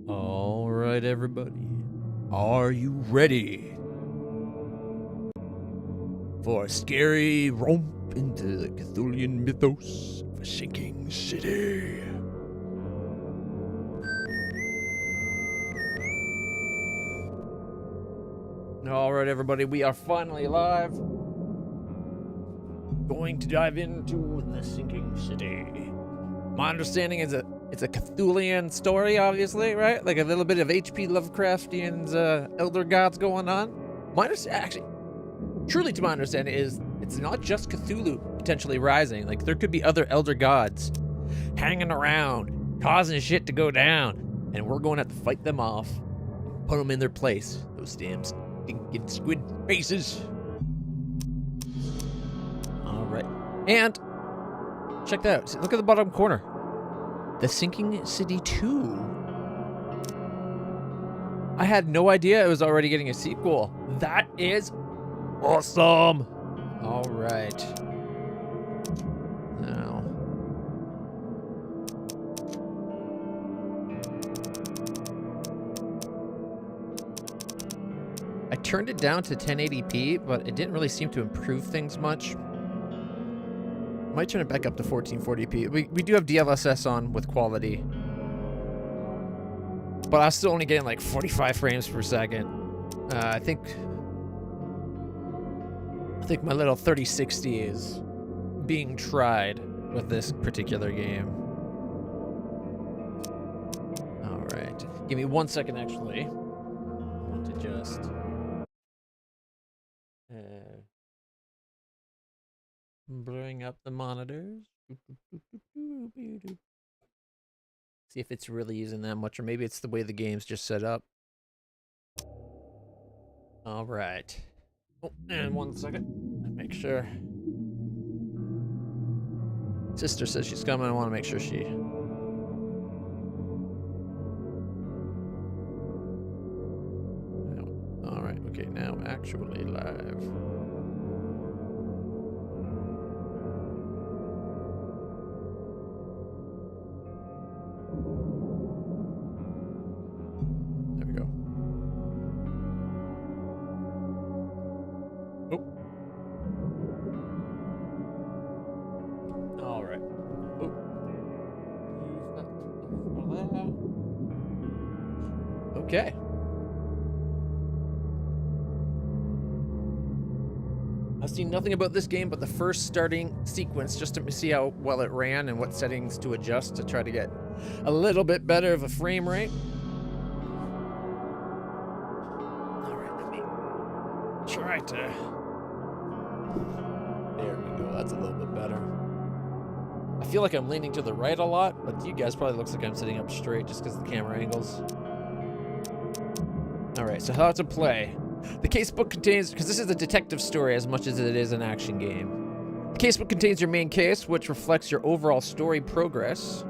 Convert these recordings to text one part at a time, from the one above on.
All right, everybody. Are you ready for a scary romp into the Cthulhian mythos of a sinking city? All right, everybody. We are finally live. Going to dive into the sinking city. My understanding is it's a Cthulhian story, obviously, right? Like a little bit of H.P. Lovecraftian's elder gods going on. Truly to my understanding, is it's not just Cthulhu potentially rising. Like there could be other elder gods hanging around, causing shit to go down, and we're going to have to fight them off, put them in their place. Those damn stinking squid faces. All right, and check that out. Look at the bottom corner. The Sinking City 2. I had no idea it was already getting a sequel. That is awesome. All right. Now. I turned it down to 1080p, but it didn't really seem to improve things much. Might turn it back up to 1440p. We do have DLSS on with quality. But I was still only getting like 45 frames per second. I think my little 3060 is being tried with this particular game. All right. Give me 1 second, actually. I want to just... blurring up the monitors. See if it's really using that much, or maybe it's the way the game's just set up. All right. Oh, and 1 second. Make sure. Sister says she's coming. I want to make sure she... All right. Okay, now actually live. Okay. I've seen nothing about this game but the first starting sequence just to see how well it ran and what settings to adjust to try to get a little bit better of a frame rate. All right, let me try to... There we go, that's a little bit better. I feel like I'm leaning to the right a lot, but to you guys probably looks like I'm sitting up straight just because of the camera angles. Alright, so how to play. The casebook contains, because this is a detective story as much as it is an action game. The casebook contains your main case, which reflects your overall story progress.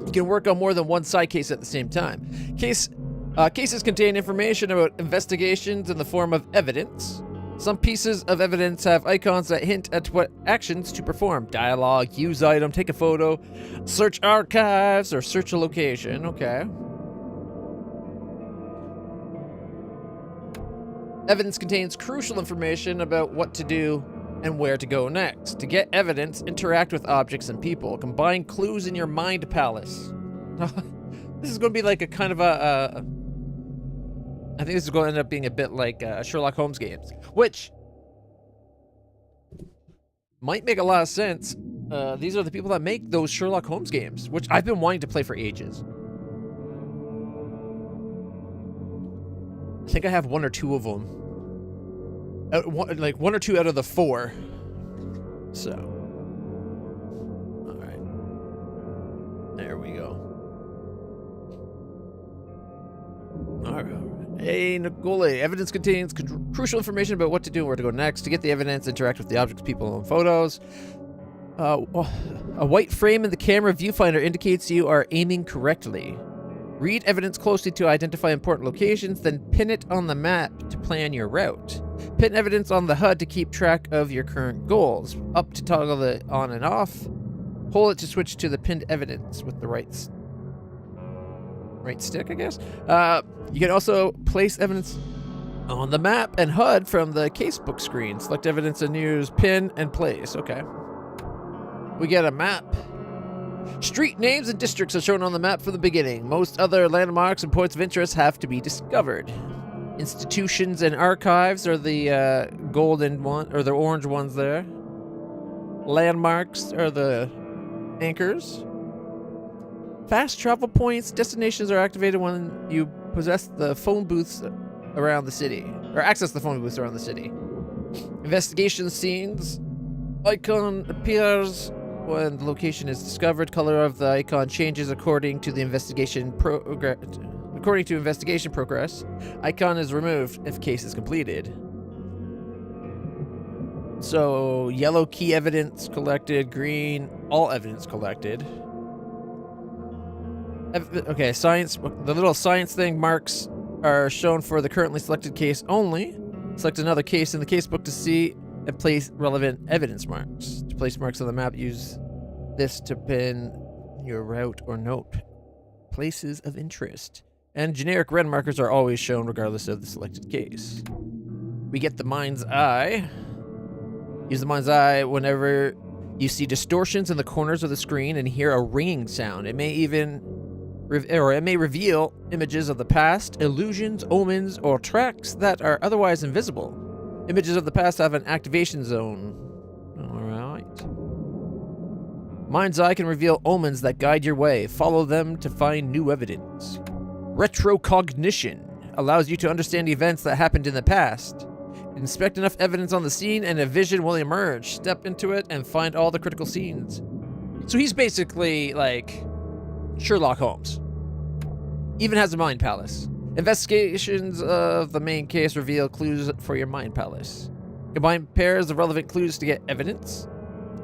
You can work on more than one side case at the same time. Cases contain information about investigations in the form of evidence. Some pieces of evidence have icons that hint at what actions to perform. Dialogue, use item, take a photo, search archives, or search a location. Okay. Evidence contains crucial information about what to do and where to go next. To get evidence, interact with objects and people. Combine clues in your mind palace. This is going to be like a kind of a I think this is going to end up being a bit like Sherlock Holmes games, which might make a lot of sense. These are the people that make those Sherlock Holmes games, which I've been wanting to play for ages. I think I have one or two of them. Like one or two out of the 4. So. All right. There we go. All right. Hey, Nicole. Evidence contains crucial information about what to do and where to go next. To get the evidence, interact with the objects, people, and photos. A white frame in the camera viewfinder indicates you are aiming correctly. Read evidence closely to identify important locations, then pin it on the map to plan your route. Pin evidence on the HUD to keep track of your current goals. Up to toggle it on and off. Hold it to switch to the pinned evidence with the right stick, I guess. You can also place evidence on the map and HUD from the casebook screen. Select evidence and use pin and place. Okay. We get a map. Street names and districts are shown on the map from the beginning. Most other landmarks and points of interest have to be discovered. Institutions and archives are the golden one, or the orange ones there. Landmarks are the anchors. Fast travel points, destinations are activated when you possess the phone booths around the city, or access the phone booths around the city. Investigation scenes. Icon appears when the location is discovered. Color of the icon changes according to investigation progress. Icon is removed if case is completed. So, yellow key evidence collected, green all evidence collected. Okay, science. The little science thing marks are shown for the currently selected case only. Select another case in the casebook to see and place relevant evidence marks. To place marks on the map, use this to pin your route or note places of interest. And generic red markers are always shown regardless of the selected case. We get the mind's eye. Use the mind's eye whenever you see distortions in the corners of the screen and hear a ringing sound. It may reveal images of the past, illusions, omens, or tracks that are otherwise invisible. Images of the past have an activation zone. Alright. Mind's eye can reveal omens that guide your way. Follow them to find new evidence. Retrocognition allows you to understand events that happened in the past. Inspect enough evidence on the scene and a vision will emerge. Step into it and find all the critical scenes. So he's basically like Sherlock Holmes. Even has a mind palace. Investigations of the main case reveal clues for your mind palace. Combine pairs of relevant clues to get evidence.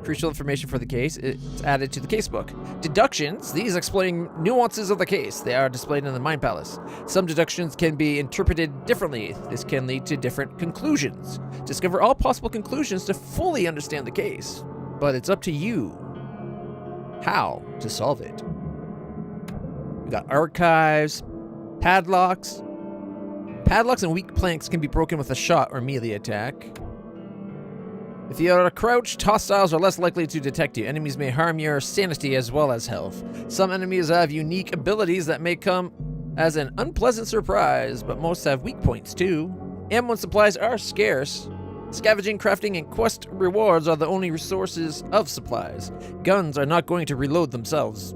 Crucial information for the case is added to the casebook. Deductions, these explain nuances of the case. They are displayed in the mind palace. Some deductions can be interpreted differently. This can lead to different conclusions. Discover all possible conclusions to fully understand the case. But it's up to you how to solve it. We got archives, padlocks. Padlocks and weak planks can be broken with a shot or melee attack. If you are crouched, hostiles are less likely to detect you. Enemies may harm your sanity as well as health. Some enemies have unique abilities that may come as an unpleasant surprise, but most have weak points too. Ammo and supplies are scarce. Scavenging, crafting, and quest rewards are the only sources of supplies. Guns are not going to reload themselves.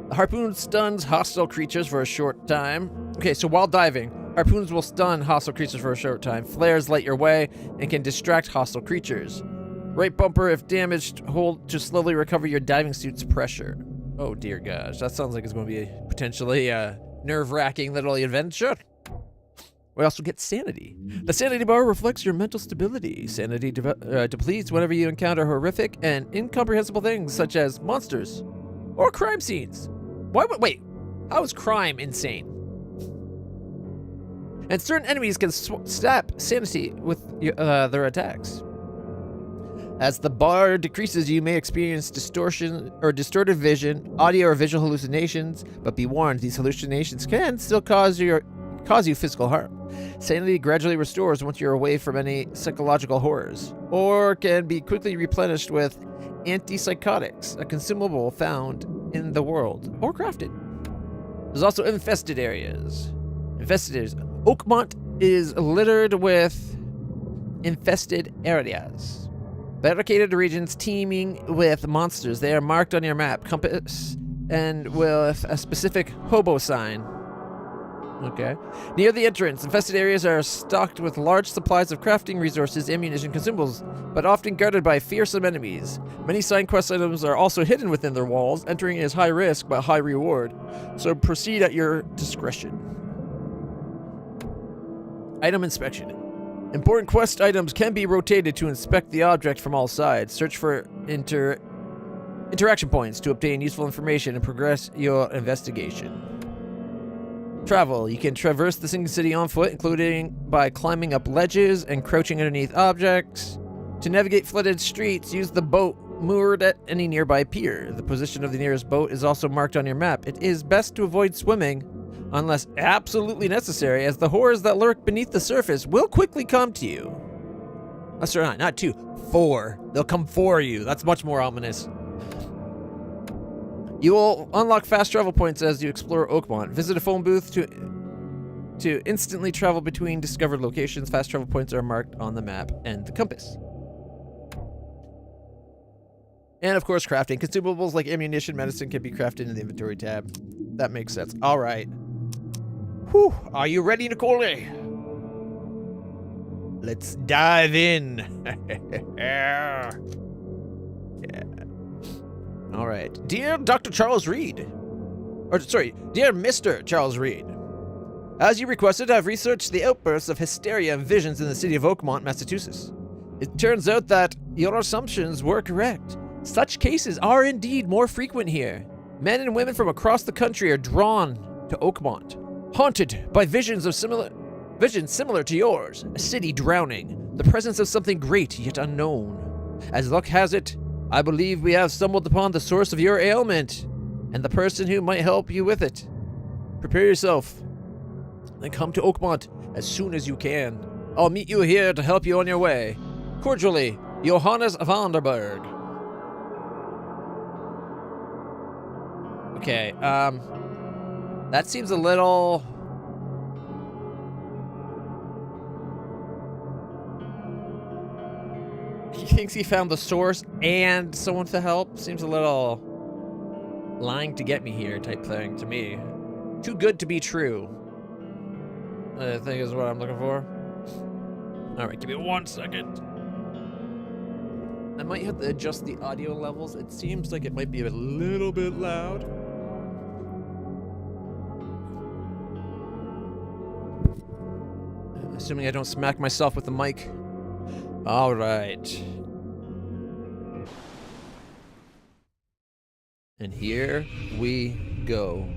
The harpoon stuns hostile creatures for a short time. Okay, so while diving, harpoons will stun hostile creatures for a short time. Flares light your way and can distract hostile creatures. Right bumper, if damaged, hold to slowly recover your diving suit's pressure. Oh dear gosh, that sounds like it's going to be potentially nerve-wracking little adventure. We also get sanity. The sanity bar reflects your mental stability. Sanity depletes whenever you encounter horrific and incomprehensible things such as monsters or crime scenes. Wait, how is crime insane? And certain enemies can sap sanity with their attacks. As the bar decreases, you may experience distortion or distorted vision, audio or visual hallucinations, but be warned, these hallucinations can still cause you physical harm. Sanity gradually restores once you're away from any psychological horrors, or can be quickly replenished with antipsychotics, a consumable found in the world, or crafted. There's also infested areas. Oakmont is littered with infested areas. Barricaded regions teeming with monsters. They are marked on your map, compass, and with a specific hobo sign. Okay. Near the entrance, infested areas are stocked with large supplies of crafting resources, ammunition, consumables, but often guarded by fearsome enemies. Many side quest items are also hidden within their walls. Entering is high risk but high reward, so proceed at your discretion. Item inspection. Important quest items can be rotated to inspect the object from all sides. Search for interaction points to obtain useful information and progress your investigation. Travel. You can traverse the sinking city on foot, including by climbing up ledges and crouching underneath objects. To navigate flooded streets, use the boat moored at any nearby pier. The position of the nearest boat is also marked on your map. It is best to avoid swimming unless absolutely necessary, as the horrors that lurk beneath the surface will quickly come to you. Sorry, not two, 4. They'll come for you. That's much more ominous. You will unlock fast travel points as you explore Oakmont. Visit a phone booth to instantly travel between discovered locations. Fast travel points are marked on the map and the compass. And of course, crafting. Consumables like ammunition, medicine can be crafted in the inventory tab. That makes sense. All right. Whew. Are you ready, Nicole? Let's dive in. Yeah. All right. Dear Dr. Charles Reed. Or, sorry, dear Mr. Charles Reed. As you requested, I've researched the outbursts of hysteria and visions in the city of Oakmont, Massachusetts. It turns out that your assumptions were correct. Such cases are indeed more frequent here. Men and women from across the country are drawn to Oakmont, haunted by visions similar to yours, a city drowning, the presence of something great yet unknown. As luck has it, I believe we have stumbled upon the source of your ailment, and the person who might help you with it. Prepare yourself, and come to Oakmont as soon as you can. I'll meet you here to help you on your way. Cordially, Johannes Vanderberg. Okay, that seems a little... He thinks he found the source and someone to help. Seems a little lying to get me here type thing to me. Too good to be true, I think is what I'm looking for. All right, give me 1 second. I might have to adjust the audio levels. It seems like it might be a little bit loud. Assuming I don't smack myself with the mic. All right. And here we go.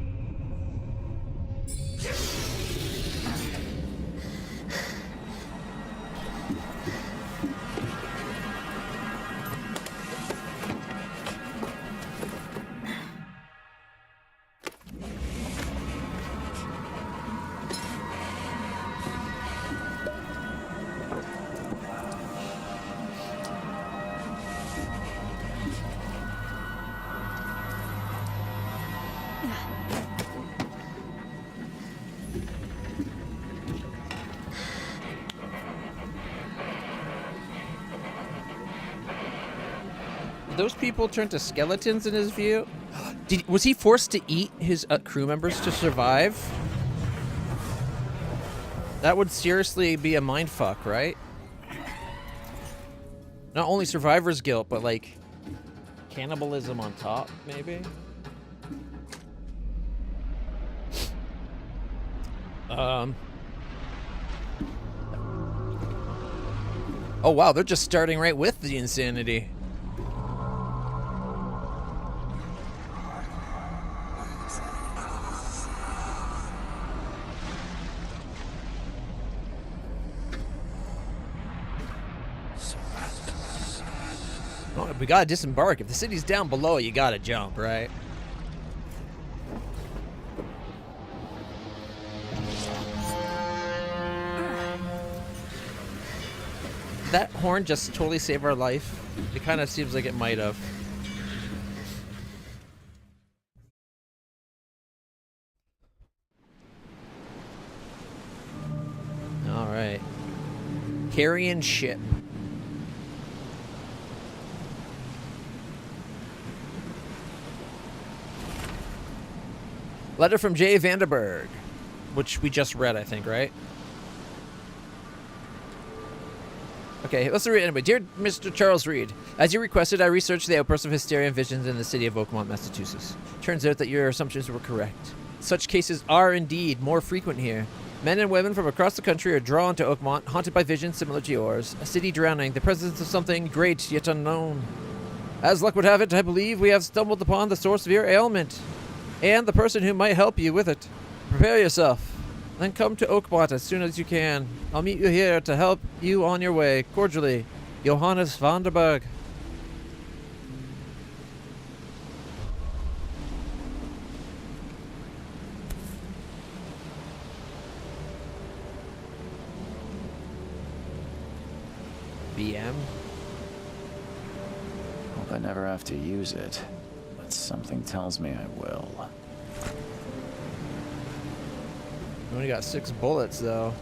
Those people turned to skeletons in his view? Was he forced to eat his crew members to survive? That would seriously be a mindfuck, right? Not only survivor's guilt, but like cannibalism on top, maybe? Oh wow, they're just starting right with the insanity. We gotta disembark. If the city's down below, you gotta jump, right? Did that horn just totally save our life? It kind of seems like it might have. All right. Carrion ship. Letter from J. Vanderberg, which we just read, I think, right? Okay, let's read it anyway. Dear Mr. Charles Reed, as you requested, I researched the outbursts of hysteria and visions in the city of Oakmont, Massachusetts. Turns out that your assumptions were correct. Such cases are indeed more frequent here. Men and women from across the country are drawn to Oakmont, haunted by visions similar to yours. A city drowning, the presence of something great yet unknown. As luck would have it, I believe we have stumbled upon the source of your ailment, and the person who might help you with it. Prepare yourself. Then come to Oakbot as soon as you can. I'll meet you here to help you on your way. Cordially, Johannes van der Berg. BM. Hope I never have to use it, but something tells me I will. We only got 6 bullets, though.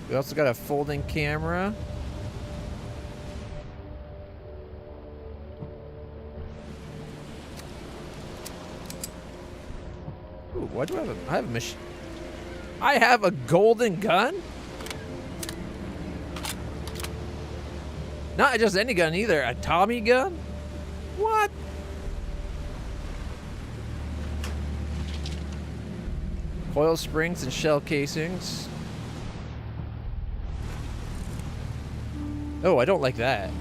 We also got a folding camera. Ooh, why do I have a machine? I have a golden gun? Not just any gun either, a Tommy gun? What? Coil springs and shell casings. Oh, I don't like that.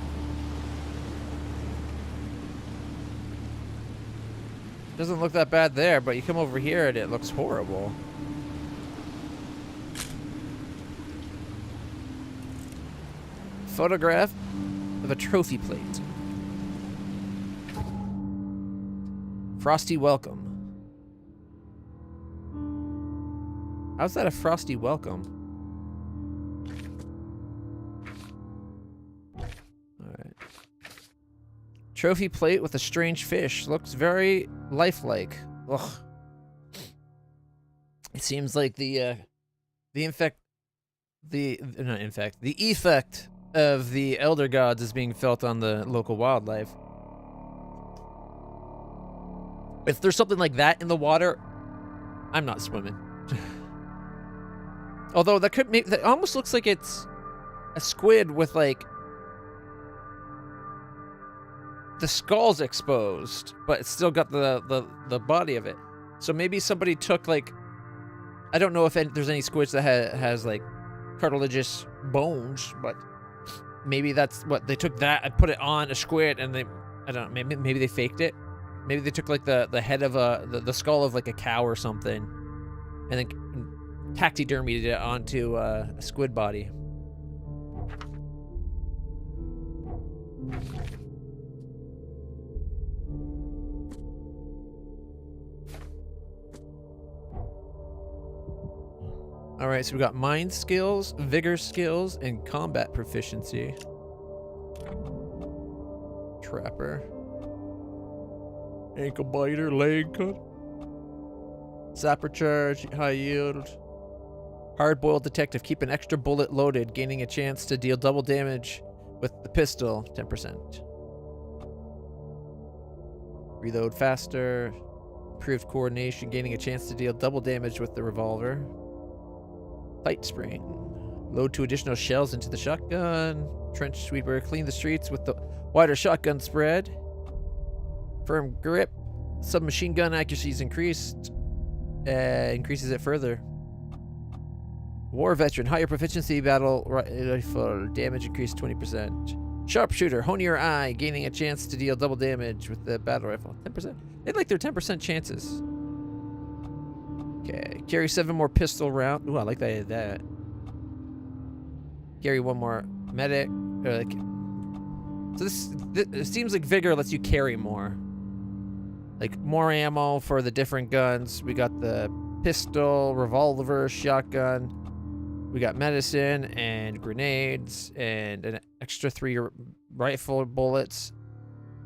Doesn't look that bad there, but you come over here and it looks horrible. Photograph of a trophy plate. Frosty welcome. How's that a frosty welcome? Alright. Trophy plate with a strange fish. Looks very lifelike. Ugh. It seems like the effect of the elder gods is being felt on the local wildlife. If there's something like that in the water, I'm not swimming. Although that could make, that almost looks like it's a squid with like the skull's exposed, but it's still got the body of it. So maybe somebody took like, I don't know if there's any squids that has like cartilaginous bones, but maybe that's what they took, that and put it on a squid, and they, I don't know, maybe they faked it. Maybe they took like the head of the skull of like a cow or something, and then taxidermied it onto a squid body. All right, so we got mind skills, vigor skills, and combat proficiency. Trapper. Ankle biter, leg cut. Sapper charge, high yield. Hard-boiled detective, keep an extra bullet loaded, gaining a chance to deal double damage with the pistol, 10%. Reload faster. Improved coordination, gaining a chance to deal double damage with the revolver. Tight spring. Load 2 additional shells into the shotgun. Trench sweeper, clean the streets with the wider shotgun spread. Firm grip. Submachine gun accuracy is increased. Increases it further. War veteran, higher proficiency battle rifle, damage increased 20%. Sharpshooter, hone your eye, gaining a chance to deal double damage with the battle rifle, 10%. They like their 10% chances. Okay, carry 7 more pistol rounds. Ooh, I like that. Carry 1 more medic. So this it seems like vigor lets you carry more. Like more ammo for the different guns. We got the pistol, revolver, shotgun. We got medicine and grenades and an extra 3 rifle bullets.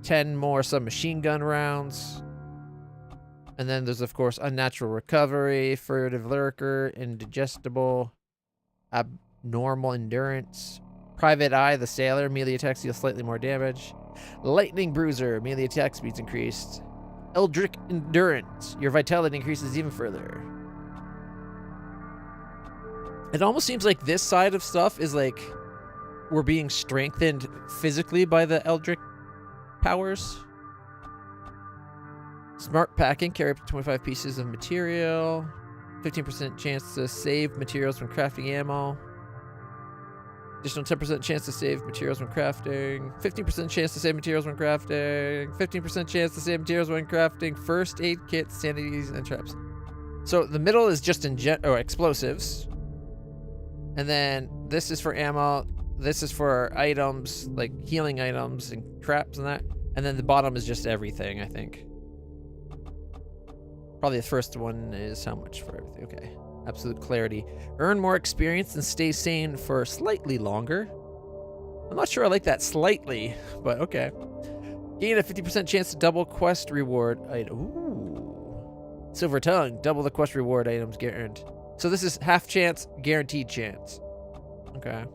10 more submachine gun rounds. And then there's, of course, unnatural recovery, furtive lurker, indigestible, abnormal endurance. Private eye, the sailor, melee attacks deal slightly more damage. Lightning bruiser, melee attack speeds increased. Eldritch endurance, your vitality increases even further. It almost seems like this side of stuff is like we're being strengthened physically by the Eldritch powers. Smart packing, carry up to 25 pieces of material. 15% chance to save materials when crafting ammo. Additional 10% chance to save materials when crafting. 15% chance to save materials when crafting. 15% chance to save materials when crafting. First aid kit, sanities, and traps. So the middle is just explosives. And then this is for ammo. This is for items, like healing items and traps and that. And then the bottom is just everything, I think. Probably the first one is how much for everything. Okay. Absolute clarity. Earn more experience and stay sane for slightly longer. I'm not sure I like that slightly, but okay. Gain a 50% chance to double quest reward item. Ooh. Silver tongue. Double the quest reward items guaranteed. So this is half chance, guaranteed chance. Okay.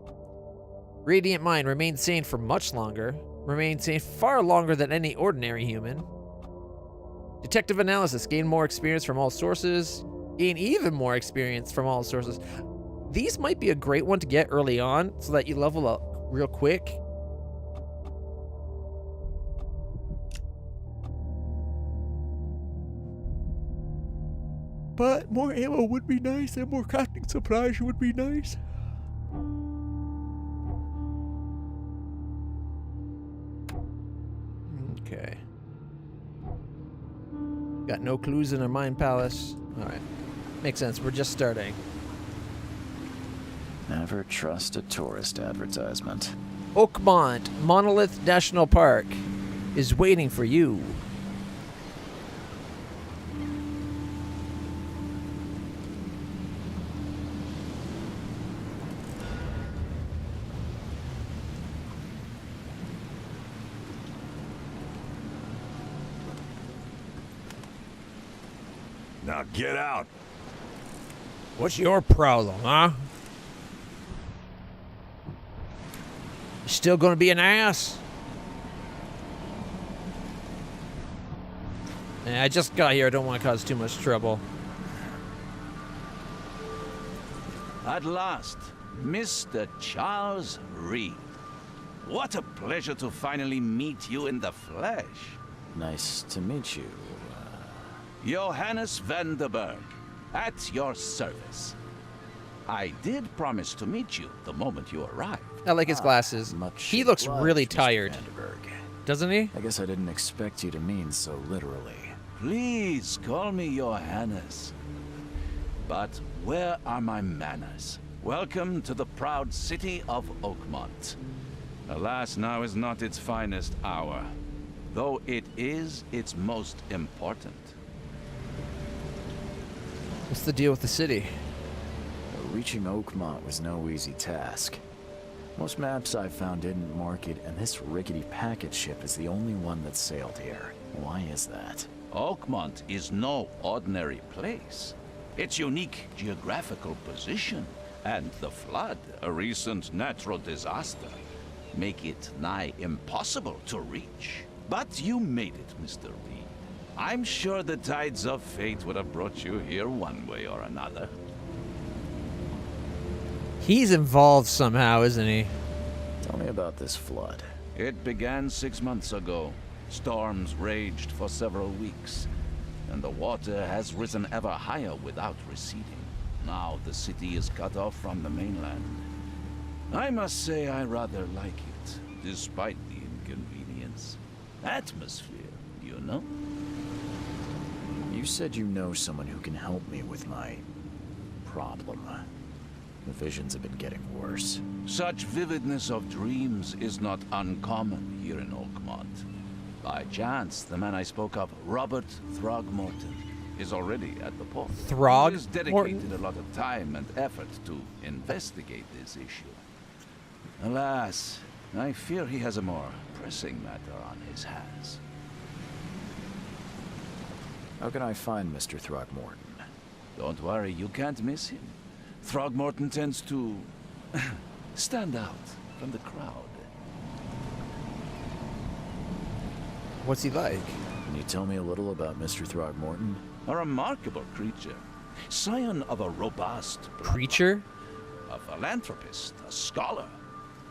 Radiant mind. Remain sane for much longer. Remain sane far longer than any ordinary human. Detective analysis. Gain more experience from all sources. Gain even more experience from all sources. These might be a great one to get early on so that you level up real quick. But more ammo would be nice and more crafting supplies would be nice. Okay. Got no clues in our mine palace. Alright. Makes sense. We're just starting. Never trust a tourist advertisement. Oakmont Monolith National Park is waiting for you. Now get out. What's your problem, huh? You still gonna be an ass? I just got here. I don't want to cause too much trouble. At last, Mr. Charles Reed. What a pleasure to finally meet you in the flesh. Nice to meet you. Johannes van der Berg, at your service. I did promise to meet you the moment you arrived. I like his glasses. He looks really tired, doesn't he? I guess I didn't expect you to mean so literally. Please call me Johannes. But where are my manners? Welcome to the proud city of Oakmont. Alas, now is not its finest hour, though it is its most important. What's the deal with the city? Reaching Oakmont was no easy task. Most maps I found didn't mark it, and this rickety packet ship is the only one that sailed here. Why is that? Oakmont is no ordinary place. Its unique geographical position and the flood, a recent natural disaster, make it nigh impossible to reach. But you made it, Mr. Reed. I'm sure the tides of fate would have brought you here one way or another. He's involved somehow, isn't he? Tell me about this flood. It began 6 months ago. Storms raged for several weeks, and the water has risen ever higher without receding. Now the city is cut off from the mainland. I must say I rather like it, despite the inconvenience. Atmosphere, you know? You said you know someone who can help me with my problem. The visions have been getting worse. Such vividness of dreams is not uncommon here in Oakmont. By chance, the man I spoke of, Robert Throgmorton, is already at the port. He has dedicated a lot of time and effort to investigate this issue. Alas, I fear he has a more pressing matter on his hands. How can I find Mr. Throgmorton? Don't worry, you can't miss him. Throgmorton tends to stand out from the crowd. What's he like? Can you tell me a little about Mr. Throgmorton? A remarkable creature. Scion of a robust Creature? a philanthropist, a scholar,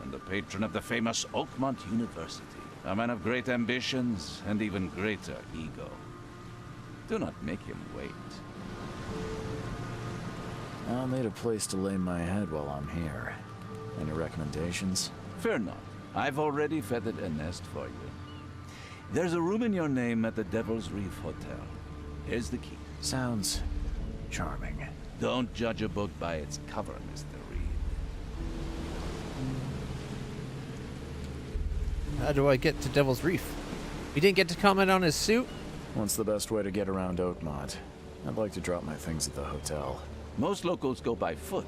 and the patron of the famous Oakmont University. A man of great ambitions and even greater ego. Do not make him wait. I'll need a place to lay my head while I'm here. Any recommendations? Fear not. I've already feathered a nest for you. There's a room in your name at the Devil's Reef Hotel. Here's the key. Sounds Charming. Don't judge a book by its cover, Mr. Reed. How do I get to Devil's Reef? We didn't get to comment on his suit? What's the best way to get around Oakmont? I'd like to drop my things at the hotel. Most locals go by foot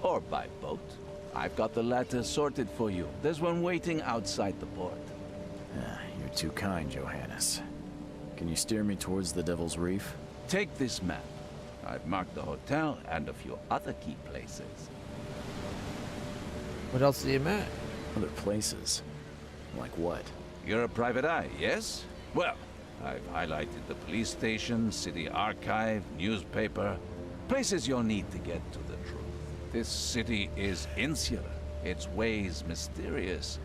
or by boat. I've got the latter sorted for you. There's one waiting outside the port. You're too kind, Johannes. Can you steer me towards the Devil's Reef? Take this map. I've marked the hotel and a few other key places. What else do you met? Other places? Like what? You're a private eye, yes? Well, I've highlighted the police station, city archive, newspaper, places you'll need to get to the truth. This city is insular, its ways mysterious.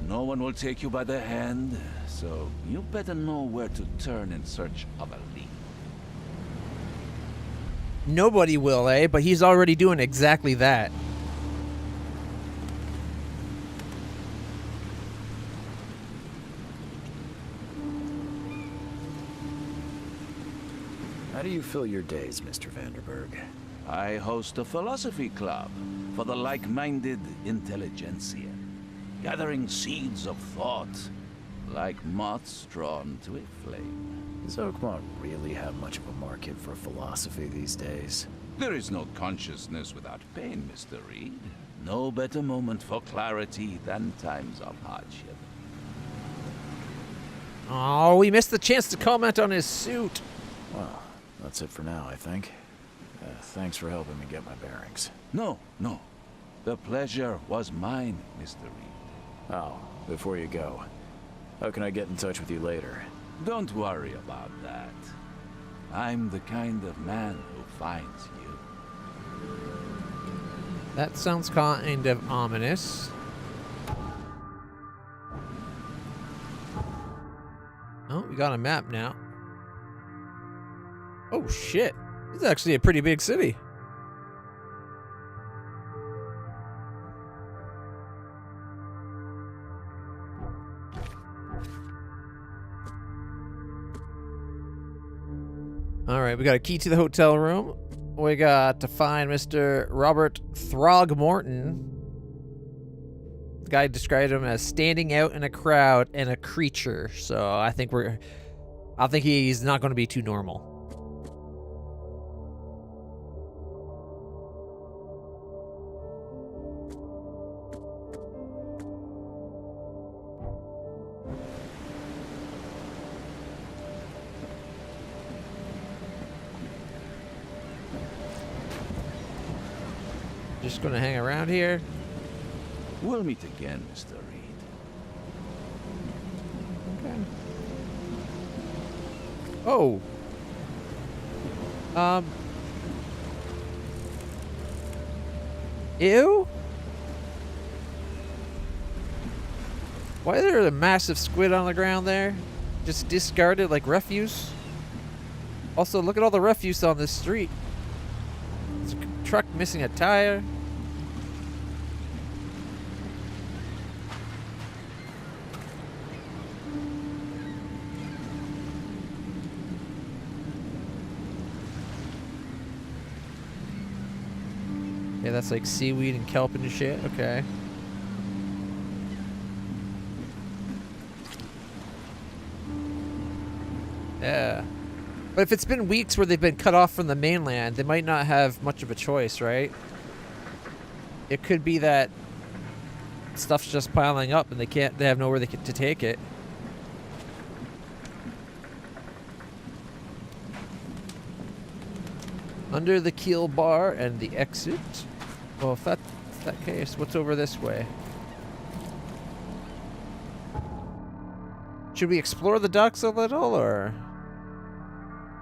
No one will take you by the hand, so you better know where to turn in search of a lead. Nobody will, eh? But he's already doing exactly that. How do you fill your days, Mr. Vanderberg? I host a philosophy club for the like-minded intelligentsia, gathering seeds of thought like moths drawn to a flame. Does Oakmont really have much of a market for philosophy these days? There is no consciousness without pain, Mr. Reed. No better moment for clarity than times of hardship. Oh, we missed the chance to comment on his suit. Well, that's it for now, I think. Thanks for helping me get my bearings. No. The pleasure was mine, Mr. Reed. Oh, before you go, how can I get in touch with you later? Don't worry about that. I'm the kind of man who finds you. That sounds kind of ominous. Oh, we got a map now. Oh, shit. This is actually a pretty big city. All right, we got a key to the hotel room. We got to find Mr. Robert Throgmorton. The guy described him as standing out in a crowd and a creature. So I think he's not going to be too normal. Just gonna hang around here. We'll meet again, Mr. Reed. Okay. Oh. Ew? Why is there a massive squid on the ground there? Just discarded like refuse? Also, look at all the refuse on this street. There's a truck missing a tire. Yeah, that's like seaweed and kelp and shit. Okay. Yeah. But if it's been weeks where they've been cut off from the mainland, they might not have much of a choice, right? It could be that stuff's just piling up and they have nowhere to take it. Under the keel bar and the exit. Well, if that's that case, what's over this way? Should we explore the docks a little, or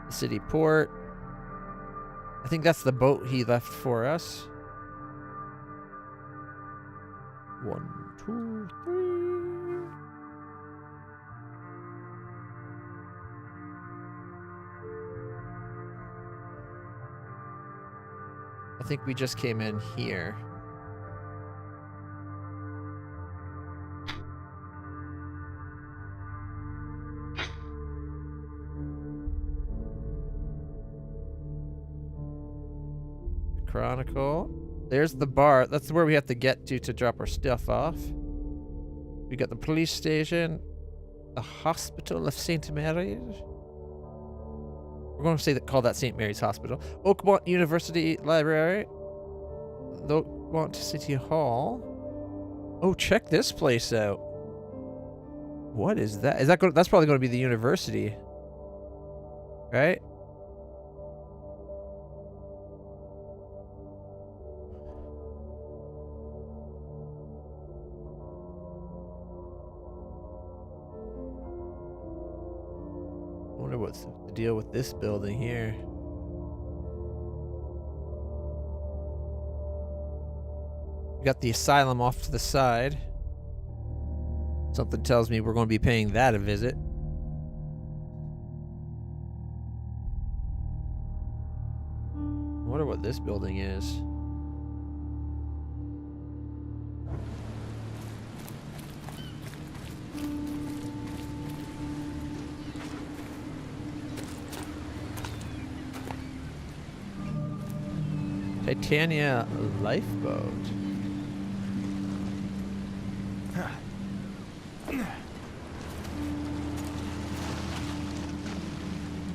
the city port? I think that's the boat he left for us. 1, 2, 3. I think we just came in here. Chronicle. There's the bar. That's where we have to get to drop our stuff off. We got the police station, the Hospital of St. Mary's. We're going to say that, call that St. Mary's Hospital. Oakmont University Library. The Oakmont City Hall. Oh, check this place out. What is that? Is that going? That's probably going to be the university, right? I wonder what's the deal with this building here. We got the asylum off to the side. Something tells me we're going to be paying that a visit. I wonder what this building is. Titania lifeboat.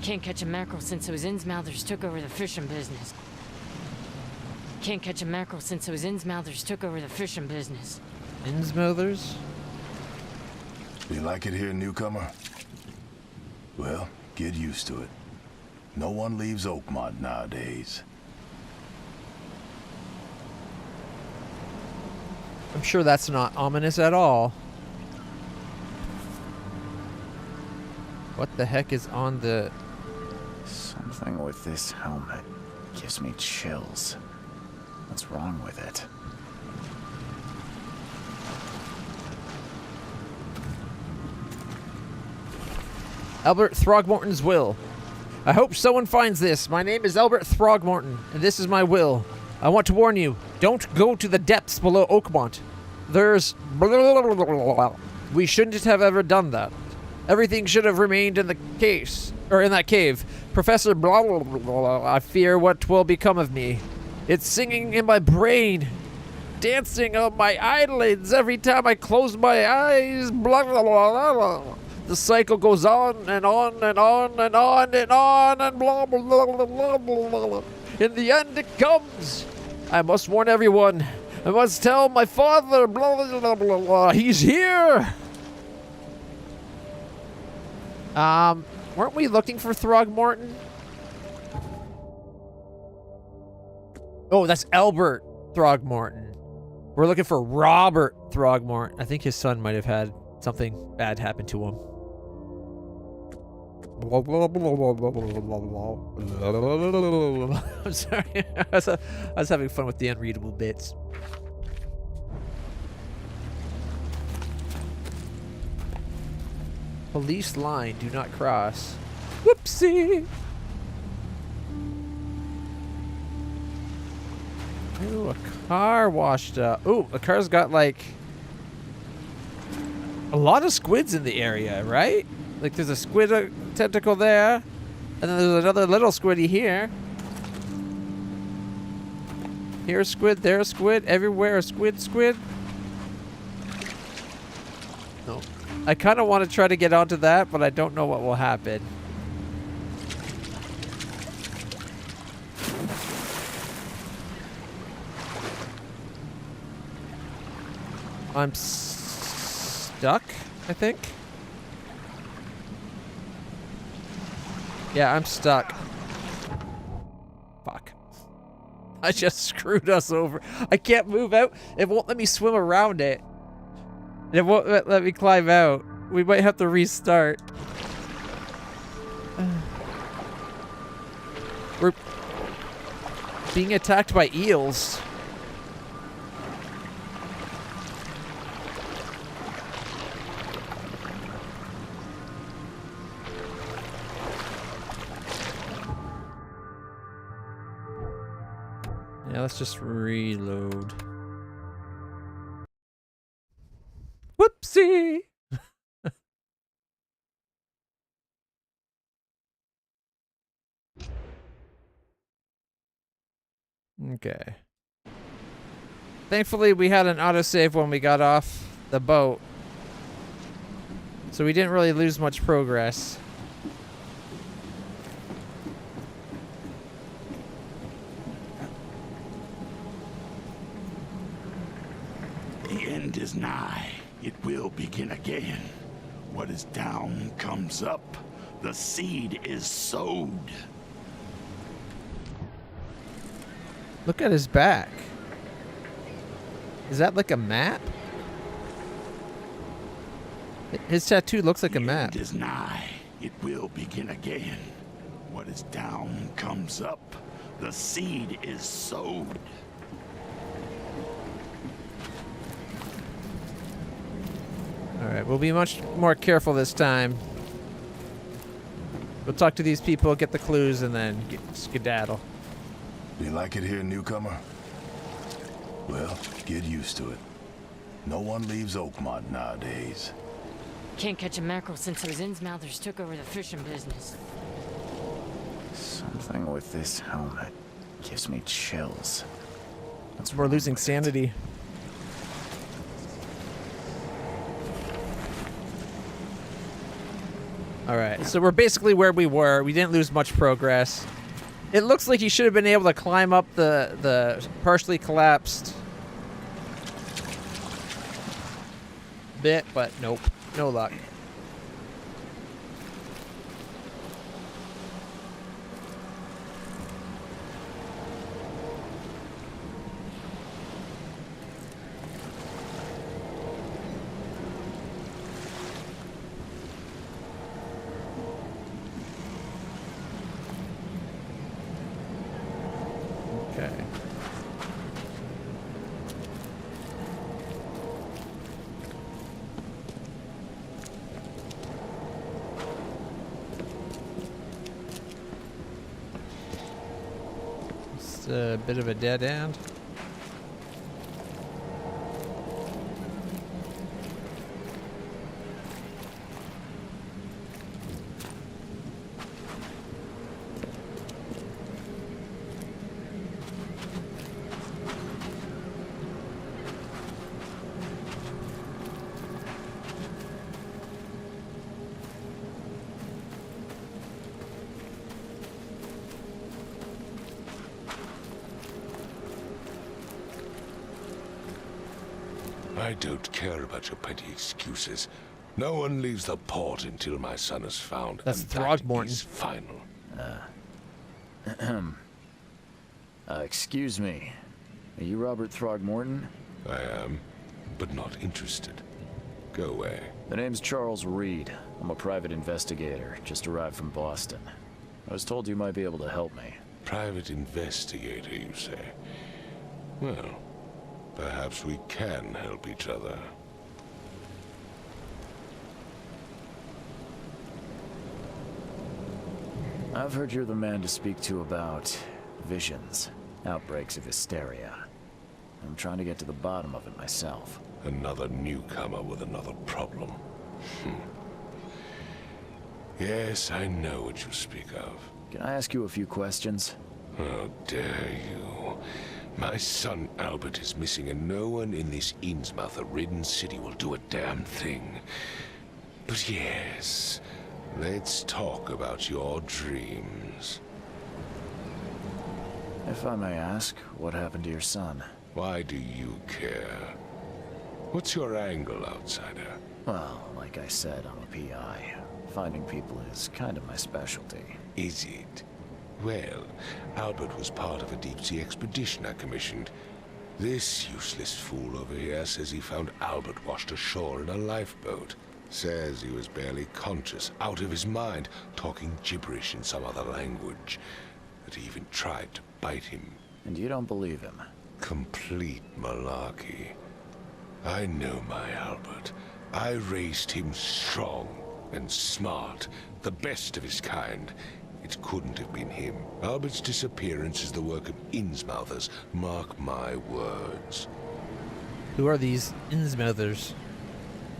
Can't catch a mackerel since those Innsmouthers took over the fishing business. Can't catch a mackerel since those Innsmouthers took over the fishing business. Innsmouthers? You like it here, newcomer? Well, get used to it. No one leaves Oakmont nowadays. I'm sure that's not ominous at all. What the heck is on the... Something with this helmet gives me chills. What's wrong with it? Albert Throgmorton's will. I hope someone finds this. My name is Albert Throgmorton, and this is my will. I want to warn you, don't go to the depths below Oakmont. There's... We shouldn't have ever done that. Everything should have remained in the case, or in that cave. Professor blah blah blah blah, I fear what will become of me. It's singing in my brain, dancing on my eyelids every time I close my eyes. Blah blah blah blah. The cycle goes on and on and on and on and on and blah blah blah blah blah blah. In the end, it comes. I must warn everyone. I must tell my father. Blah blah blah blah blah. He's here. Weren't we looking for Throgmorton? Oh, that's Albert Throgmorton. We're looking for Robert Throgmorton. I think his son might have had something bad happen to him. I'm sorry. I was having fun with the unreadable bits. Police line, do not cross. Whoopsie! Ooh, a car washed up. Ooh, the car's got like a lot of squids in the area, right? Like there's a squid tentacle there, and then there's another little squiddy here. Here's a squid, there's a squid, everywhere a squid. No. I kind of want to try to get onto that, but I don't know what will happen. I'm stuck, I think. Yeah, I'm stuck. Fuck. I just screwed us over. I can't move out. It won't let me swim around it. It won't let me climb out. We might have to restart. We're being attacked by eels. Yeah, let's just reload. Whoopsie! Okay. Thankfully, we had an autosave when we got off the boat. So we didn't really lose much progress. The end is nigh. It will begin again. What is down comes up. The seed is sowed. Look at his back. Is that like a map? His tattoo looks like a map. The end is nigh. It will begin again. What is down comes up. The seed is sowed. Alright, we'll be much more careful this time. We'll talk to these people, get the clues, and then skedaddle. You like it here, newcomer? Well, get used to it. No one leaves Oakmont nowadays. Can't catch a mackerel since those Innsmouthers took over the fishing business. Something with this helmet gives me chills. We're losing sanity. Alright, so we're basically where we were. We didn't lose much progress. It looks like he should have been able to climb up the partially collapsed bit, but nope. No luck. Okay. It's a bit of a dead end. I don't care about your petty excuses. No one leaves the port until my son is found. That's and Throgmorton. That is final. Excuse me. Are you Robert Throgmorton? I am, but not interested. Go away. The name's Charles Reed. I'm a private investigator, just arrived from Boston. I was told you might be able to help me. Private investigator, you say? Well, perhaps we can help each other. I've heard you're the man to speak to about visions, outbreaks of hysteria. I'm trying to get to the bottom of it myself. Another newcomer with another problem. Yes, I know what you speak of. Can I ask you a few questions? How dare you? My son Albert is missing, and no one in this Innsmouth-ridden city will do a damn thing. But yes, let's talk about your dreams. If I may ask, what happened to your son? Why do you care? What's your angle, outsider? Well, like I said, I'm a PI. Finding people is kind of my specialty. Is it? Well, Albert was part of a deep-sea expedition I commissioned. This useless fool over here says he found Albert washed ashore in a lifeboat. Says he was barely conscious, out of his mind, talking gibberish in some other language. That he even tried to bite him. And you don't believe him? Complete malarkey. I know my Albert. I raised him strong and smart, the best of his kind. It couldn't have been him. Albert's disappearance is the work of Innsmouthers. Mark my words. Who are these Innsmouthers?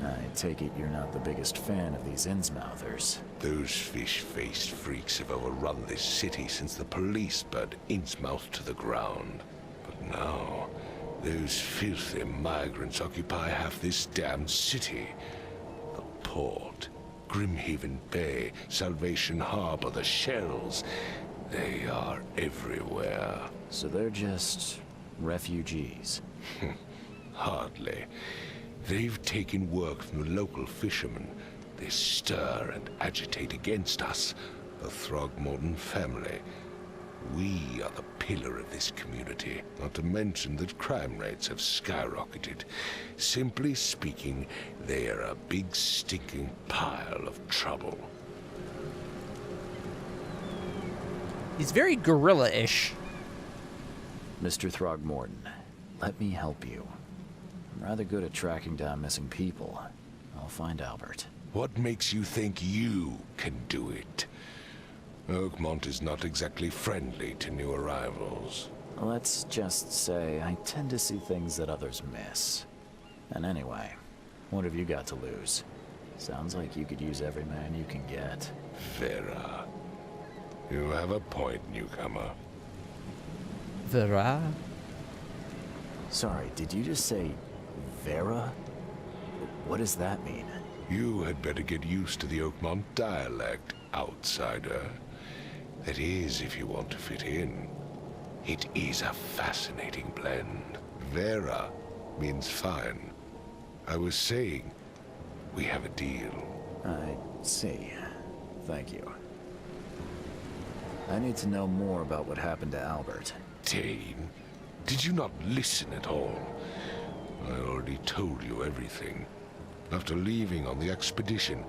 I take it you're not the biggest fan of these Innsmouthers. Those fish-faced freaks have overrun this city since the police burned Innsmouth to the ground. now, those filthy migrants occupy half this damned city. The port, Grimhaven Bay, Salvation Harbor, the shells. They are everywhere. So they're just refugees. Hardly. They've taken work from the local fishermen. They stir and agitate against us, the Throgmorton family. We are the pillar of this community, not to mention that crime rates have skyrocketed. Simply speaking, they are a big stinking pile of trouble. He's very gorilla-ish. Mr. Throgmorton, let me help you. I'm rather good at tracking down missing people. I'll find Albert. What makes you think you can do it? Oakmont is not exactly friendly to new arrivals. Let's just say I tend to see things that others miss. And anyway, what have you got to lose? Sounds like you could use every man you can get. Vera. You have a point, newcomer. Vera? Sorry, did you just say Vera? What does that mean? You had better get used to the Oakmont dialect, outsider. That is, if you want to fit in. It is a fascinating blend. Vera means fine. I was saying, we have a deal. I see. Thank you. I need to know more about what happened to Albert. Dane, did you not listen at all? I already told you everything. After leaving on the expedition,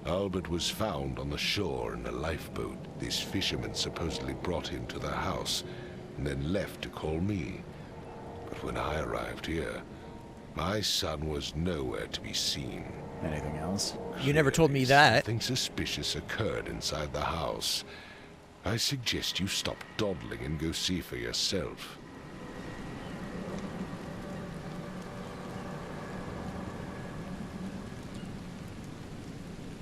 Albert was found on the shore in a lifeboat. This fisherman supposedly brought him to the house, and then left to call me. But when I arrived here, my son was nowhere to be seen. Anything else? You never told me Clearly, that. something suspicious occurred inside the house. I suggest you stop dawdling and go see for yourself.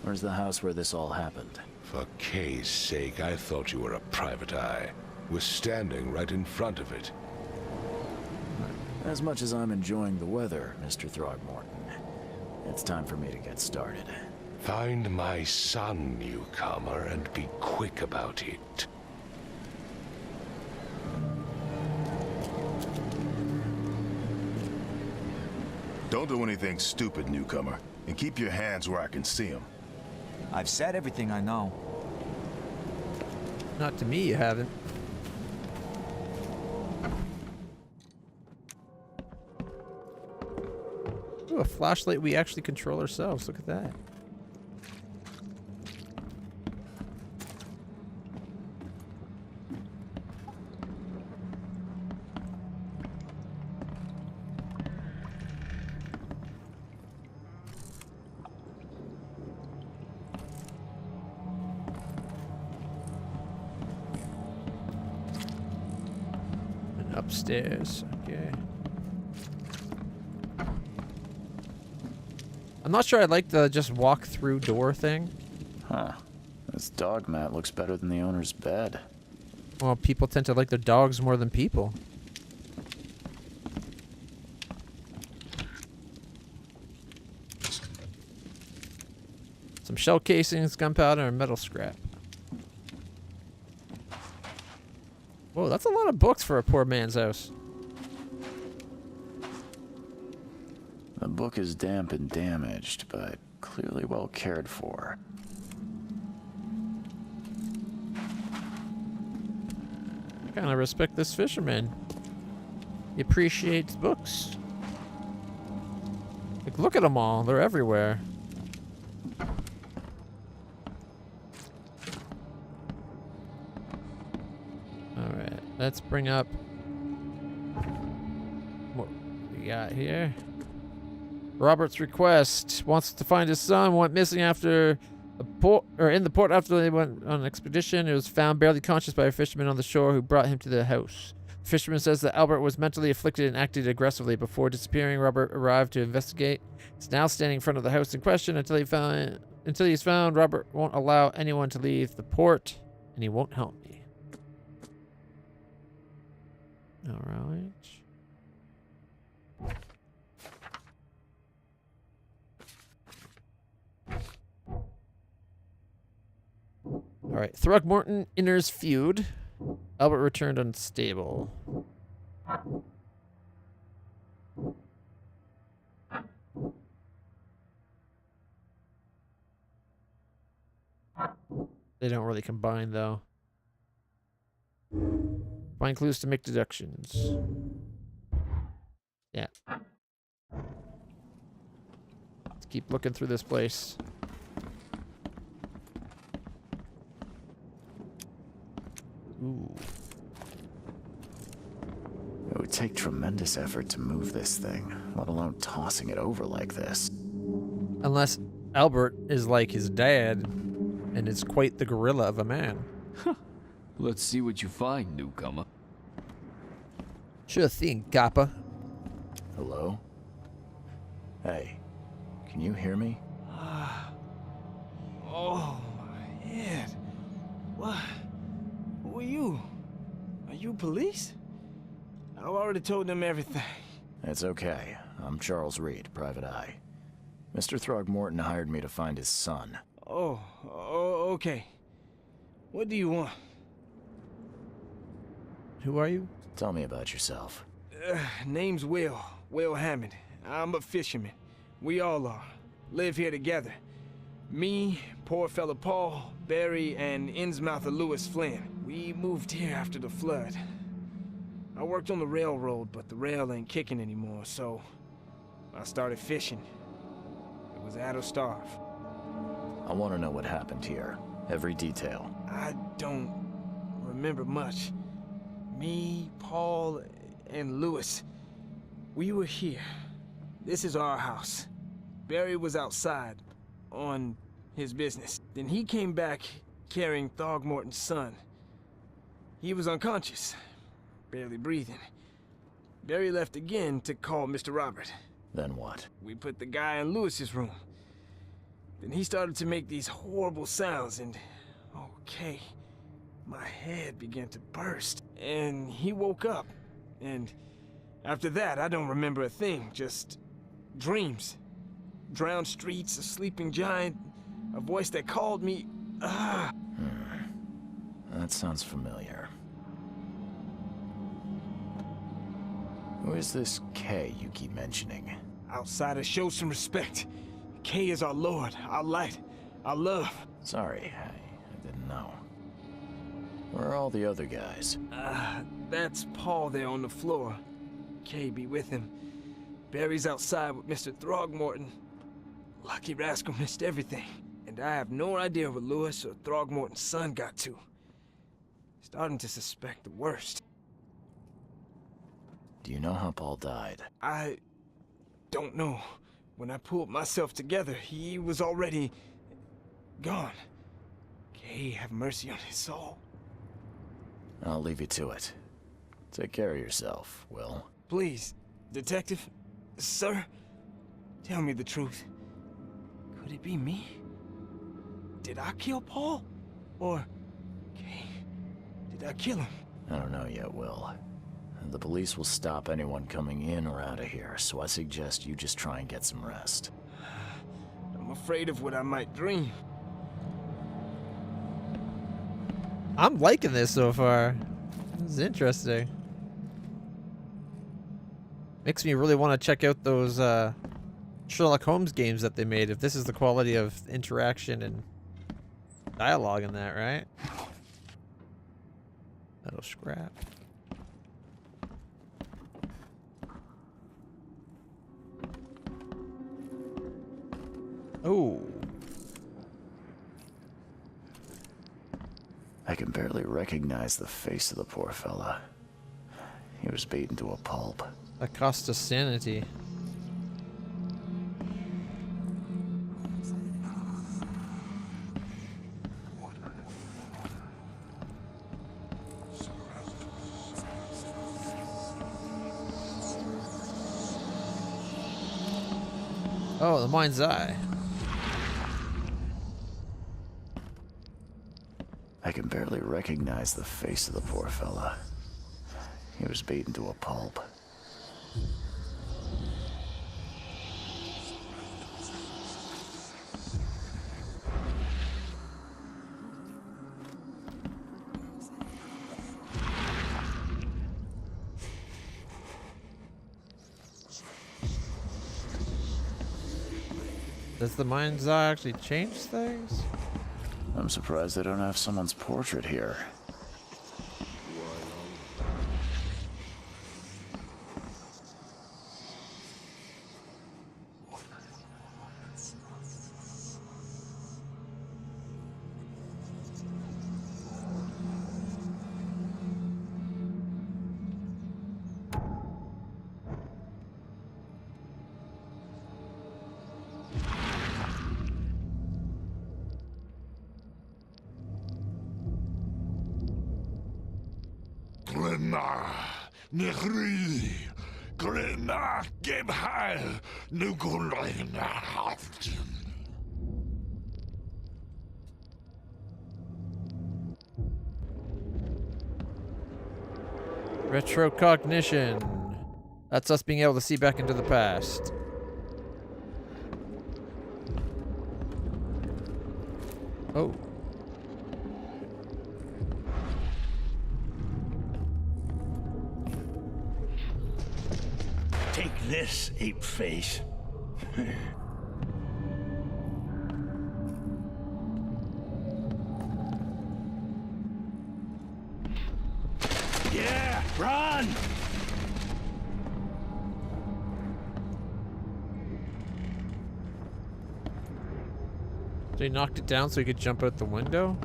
Where's the house where this all happened? For Kay's sake, I thought you were a private eye. We're standing right in front of it. As much as I'm enjoying the weather, Mr. Throgmorton, it's time for me to get started. Find my son, newcomer, and be quick about it. Don't do anything stupid, newcomer. And keep your hands where I can see them. I've said everything I know. Not to me, you haven't. Ooh, a flashlight we actually control ourselves. Look at that. Upstairs. Okay. I'm not sure I like the just walk through door thing. Huh. This dog mat looks better than the owner's bed. Well, people tend to like their dogs more than people. Some shell casings, gunpowder, and metal scrap. Whoa, that's a lot of books for a poor man's house. The book is damp and damaged, but clearly well cared for. I kind of respect this fisherman. He appreciates books. Like, look at them all. They're everywhere. Alright, let's bring up what we got here. Robert's request wants to find his son. Went missing after a port, or in the port after they went on an expedition. It was found barely conscious by a fisherman on the shore who brought him to the house. The fisherman says that Albert was mentally afflicted and acted aggressively before disappearing. Robert arrived to investigate. He's now standing in front of the house in question until he's found. Robert won't allow anyone to leave the port, and he won't help me. All right. All right, Throgmorton enters feud. Albert returned unstable. They don't really combine, though. Find clues to make deductions. Yeah. Let's keep looking through this place. Ooh. It would take tremendous effort to move this thing, let alone tossing it over like this. Unless Albert is like his dad and is quite the gorilla of a man. Let's see what you find, newcomer. Sure thing, Kappa. Hello? Hey, can you hear me? Oh, my head. What? Who are you? Are you police? I've already told them everything. It's okay. I'm Charles Reed, Private Eye. Mr. Throgmorton hired me to find his son. Oh, okay. What do you want? Who are you? Tell me about yourself. Name's Will Hammond. I'm a fisherman. We all are. Live here together. Me, poor fella Paul, Barry, and Innsmouther Lewis Flynn. We moved here after the flood. I worked on the railroad, but the rail ain't kicking anymore, so I started fishing. It was add or starve. I want to know what happened here. Every detail. I don't remember much. Me, Paul, and Lewis, we were here. This is our house. Barry was outside, on his business. Then he came back carrying Throgmorton's son. He was unconscious, barely breathing. Barry left again to call Mr. Robert. Then what? We put the guy in Lewis's room. Then he started to make these horrible sounds and, okay, my head began to burst. And he woke up. And after that, I don't remember a thing, just dreams. Drowned streets, a sleeping giant, a voice that called me. That sounds familiar. Who is this K you keep mentioning? Outsiders, show some respect. K is our lord, our light, our love. Sorry, I didn't know. Where are all the other guys? That's Paul there on the floor. K be with him. Barry's outside with Mr. Throgmorton. Lucky rascal missed everything. And I have no idea where Lewis or Throgmorton's son got to. Starting to suspect the worst. Do you know how Paul died? I don't know. When I pulled myself together, he was already gone. K have mercy on his soul. I'll leave you to it. Take care of yourself, Will. Please, detective, sir, tell me the truth. Could it be me? Did I kill Paul? Or, K, did I kill him? I don't know yet, Will. The police will stop anyone coming in or out of here, so I suggest you just try and get some rest. I'm afraid of what I might dream. I'm liking this so far. This is interesting. Makes me really want to check out those Sherlock Holmes games that they made, if this is the quality of interaction and dialogue in that, right? That'll scrap. Oh. I can barely recognize the face of the poor fella. He was beaten to a pulp. That cost us sanity. Oh, the mind's eye. I can barely recognize the face of the poor fella. He was beaten to a pulp. Does the mind's eye actually change things? I'm surprised they don't have someone's portrait here. Retrocognition. That's us being able to see back into the past. Oh. Take this, ape face. Yeah, run! So he knocked it down so he could jump out the window?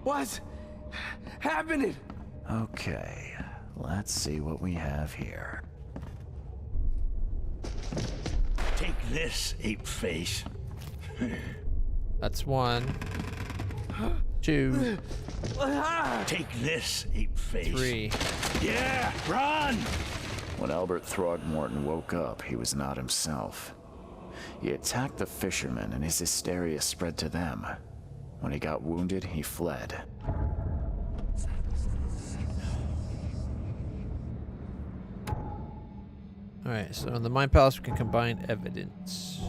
What's happening? Okay, let's see what we have here. Take this, ape face. That's 1, 2, Take this, ape face. 3. Yeah, run! When Albert Throgmorton woke up, he was not himself. He attacked the fishermen and his hysteria spread to them. When he got wounded, he fled. Alright, so in the Mind Palace we can combine evidence.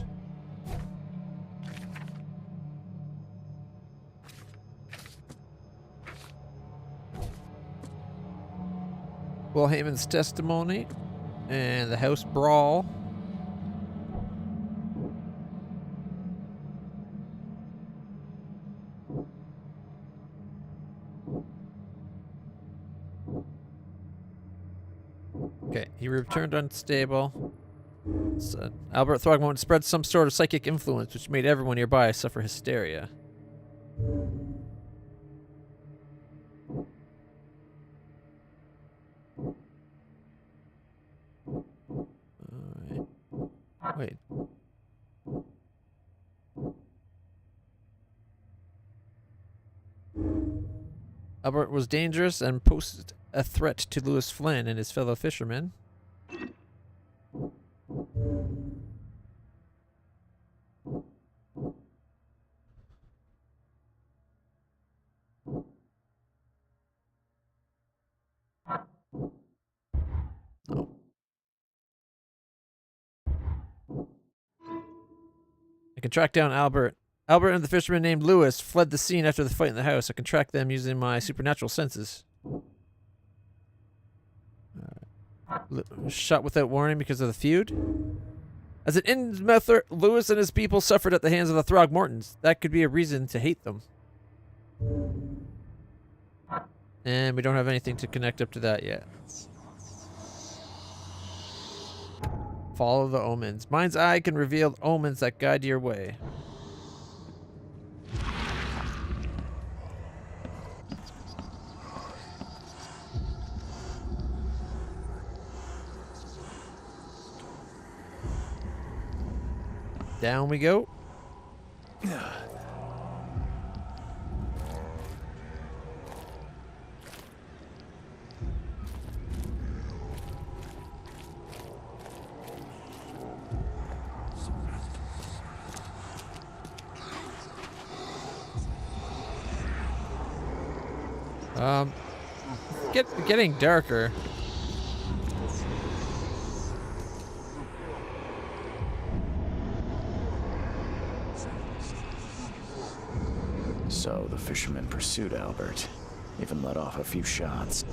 Will Heyman's testimony and the house brawl. Okay, he returned unstable. So Albert Throgmorton spread some sort of psychic influence which made everyone nearby suffer hysteria. Alright. Wait. Albert was dangerous and posed a threat to Lewis Flynn and his fellow fishermen. Oh. I can track down Albert. Albert and the fisherman named Lewis fled the scene after the fight in the house. I can track them using my supernatural senses. Shot without warning because of the feud? As an Innsmouther, Lewis and his people suffered at the hands of the Throgmortons. That could be a reason to hate them. And we don't have anything to connect up to that yet. Follow the omens. Mind's eye can reveal omens that guide your way. Down we go. Getting darker. so, the fisherman pursued Albert, even let off a few shots.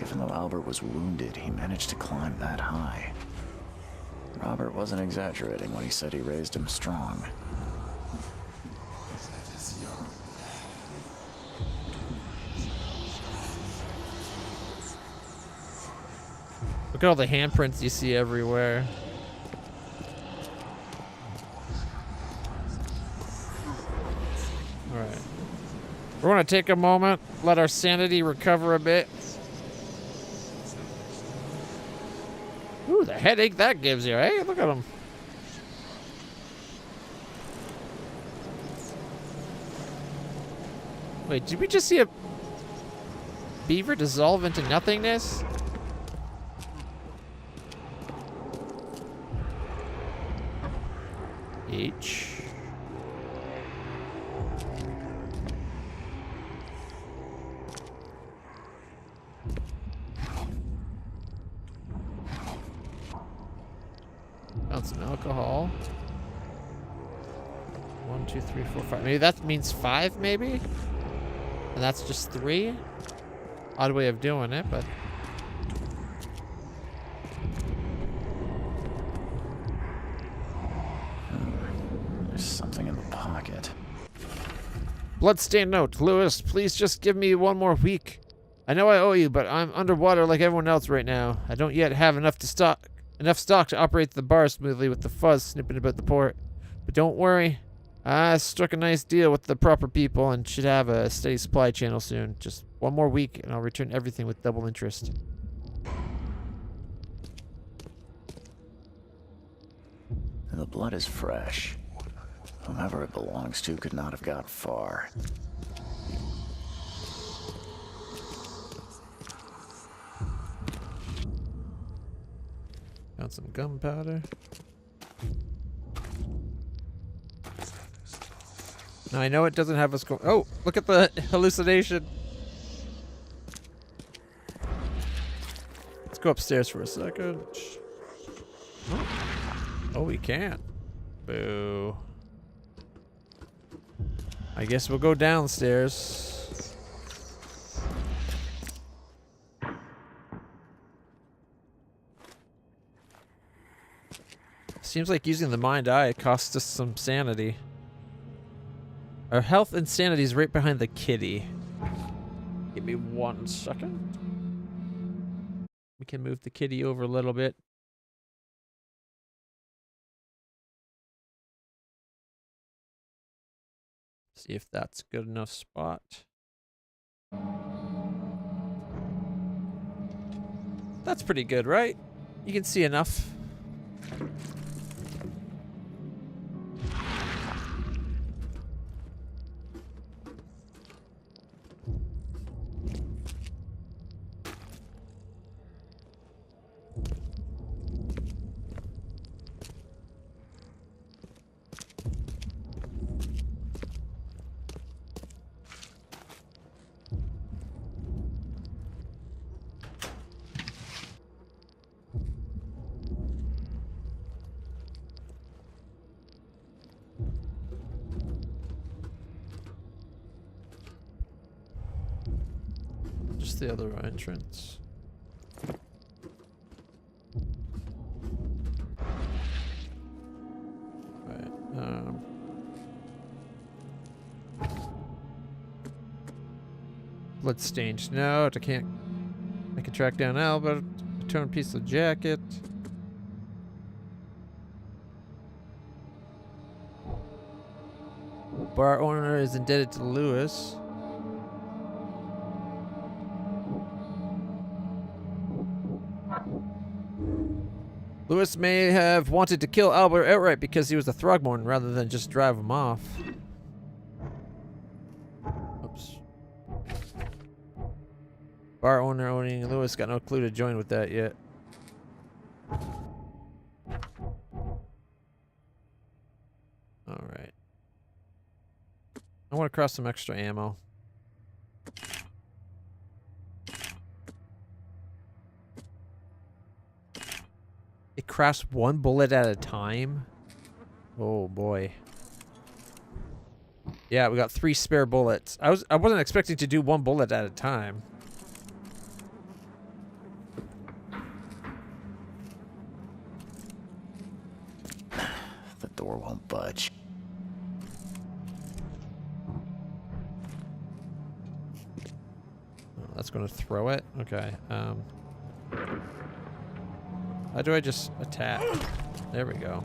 Even though Albert was wounded, he managed to climb that high. Robert wasn't exaggerating when he said he raised him strong. Look at all the handprints you see everywhere. Alright. We're gonna take a moment, let our sanity recover a bit. Ooh, the headache that gives you, eh? Look at him. Wait, did we just see a beaver dissolve into nothingness? H. Found some alcohol. 1, 2, 3, 4, 5. Maybe that means 5, maybe? And that's just 3? Odd way of doing it, but... There's something in the pocket. Bloodstained note. Lewis, please just give me 1 more week. I know I owe you, but I'm underwater like everyone else right now. I don't yet have enough stock to operate the bar smoothly with the fuzz snipping about the port. But don't worry. I struck a nice deal with the proper people and should have a steady supply channel soon. Just 1 more week and I'll return everything with double interest. The blood is fresh. Whomever it belongs to could not have got far. Found some gunpowder. Now I know it doesn't have us go. Oh, look at the hallucination. Let's go upstairs for a second. Oh, we can't. Boo. I guess we'll go downstairs. Seems like using the mind eye costs us some sanity. Our health and sanity is right behind the kitty. Give me 1 second. We can move the kitty over a little bit. See if that's a good enough spot. That's pretty good, right? You can see enough. The other entrance. Right. Bloodstained note. I can track down Albert. A torn piece of jacket. Bar owner is indebted to Lewis. Lewis may have wanted to kill Albert outright because he was a Throgmorton rather than just drive him off. Oops. Bar owner owning Lewis got no clue to join with that yet. Alright. I want to cross some extra ammo. crafts one bullet at a time? Oh boy. Yeah, we got 3 spare bullets. I wasn't expecting to do 1 bullet at a time. The door won't budge. Oh, that's going to throw it? Okay. How do I just attack? There we go.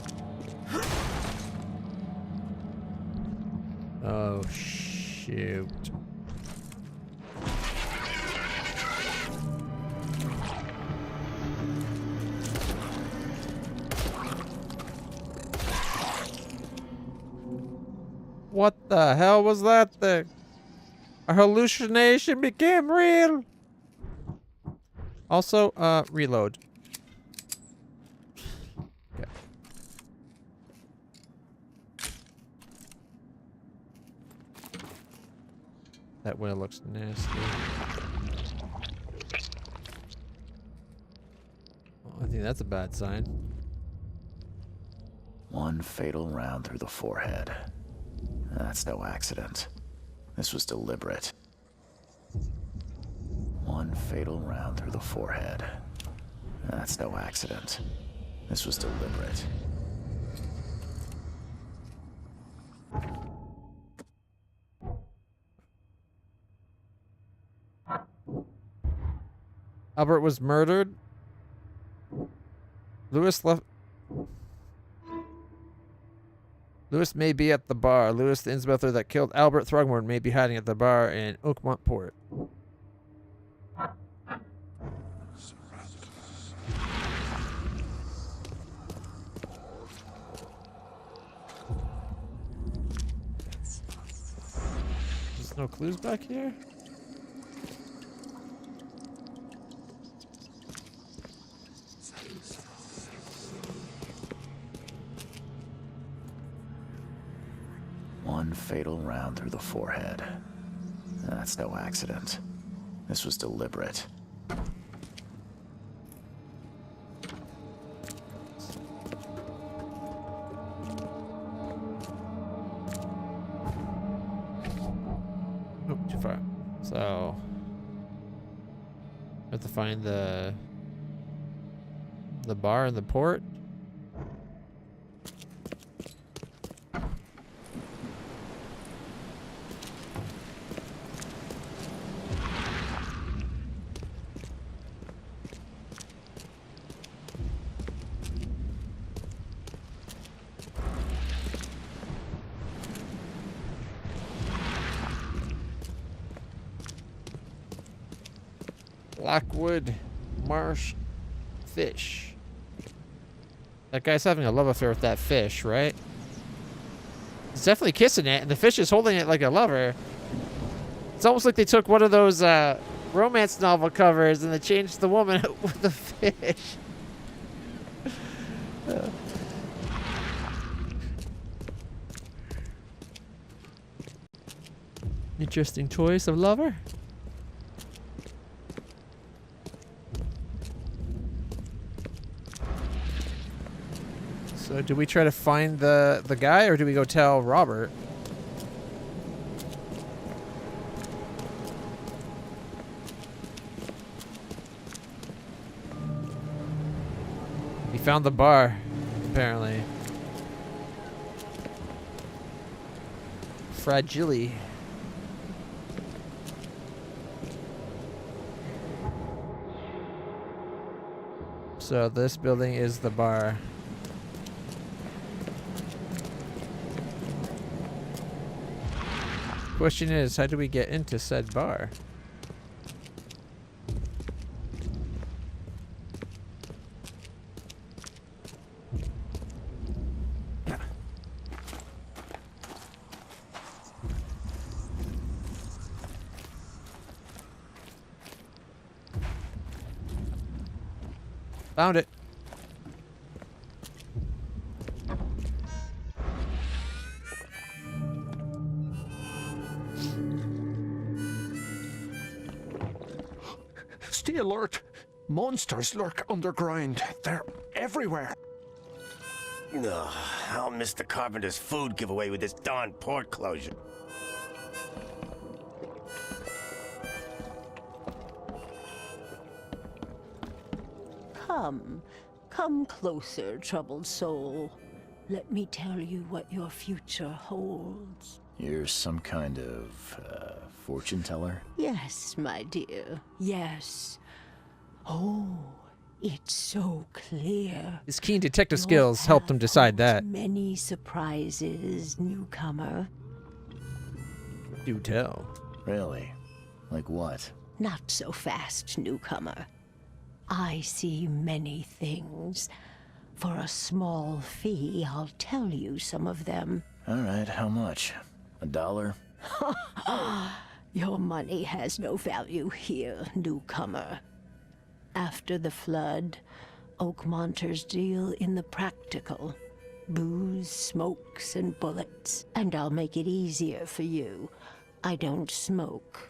Oh, shoot. What the hell was that thing? A hallucination became real. Also, reload. Okay. That window looks nasty. Oh, I think that's a bad sign. One fatal round through the forehead. That's no accident. This was deliberate. One fatal round through the forehead. That's no accident. This was deliberate. Albert was murdered. Lewis may be at the bar. Lewis, the Innsmouther that killed Albert Throgmorton, may be hiding at the bar in Oakmont Port. There's no clues back here? One fatal round through the forehead. That's no accident. This was deliberate. Oh, too far. So, I have to find the bar in the port. Blackwood Marsh fish. That guy's having a love affair with that fish, right? He's definitely kissing it, and the fish is holding it like a lover. It's almost like they took one of those romance novel covers and they changed the woman with the fish. Interesting choice of lover. So do we try to find the guy, or do we go tell Robert? He found the bar, apparently. Fragile. So this building is the bar. Question is, how do we get into said bar? Found it. Stay alert. Monsters lurk underground. They're everywhere. Ugh, I'll miss the carpenter's food giveaway with this darn port closure. Come closer, troubled soul. Let me tell you what your future holds. You're some kind of, fortune teller? Yes, my dear, yes. Oh, it's so clear. His keen detective skills helped him decide that. Many surprises, newcomer. Do tell. Really? Like what? Not so fast, newcomer. I see many things. For a small fee, I'll tell you some of them. All right, how much? $1? Your money has no value here, newcomer. After the flood, Oakmonters deal in the practical. Booze, smokes, and bullets. And I'll make it easier for you. I don't smoke.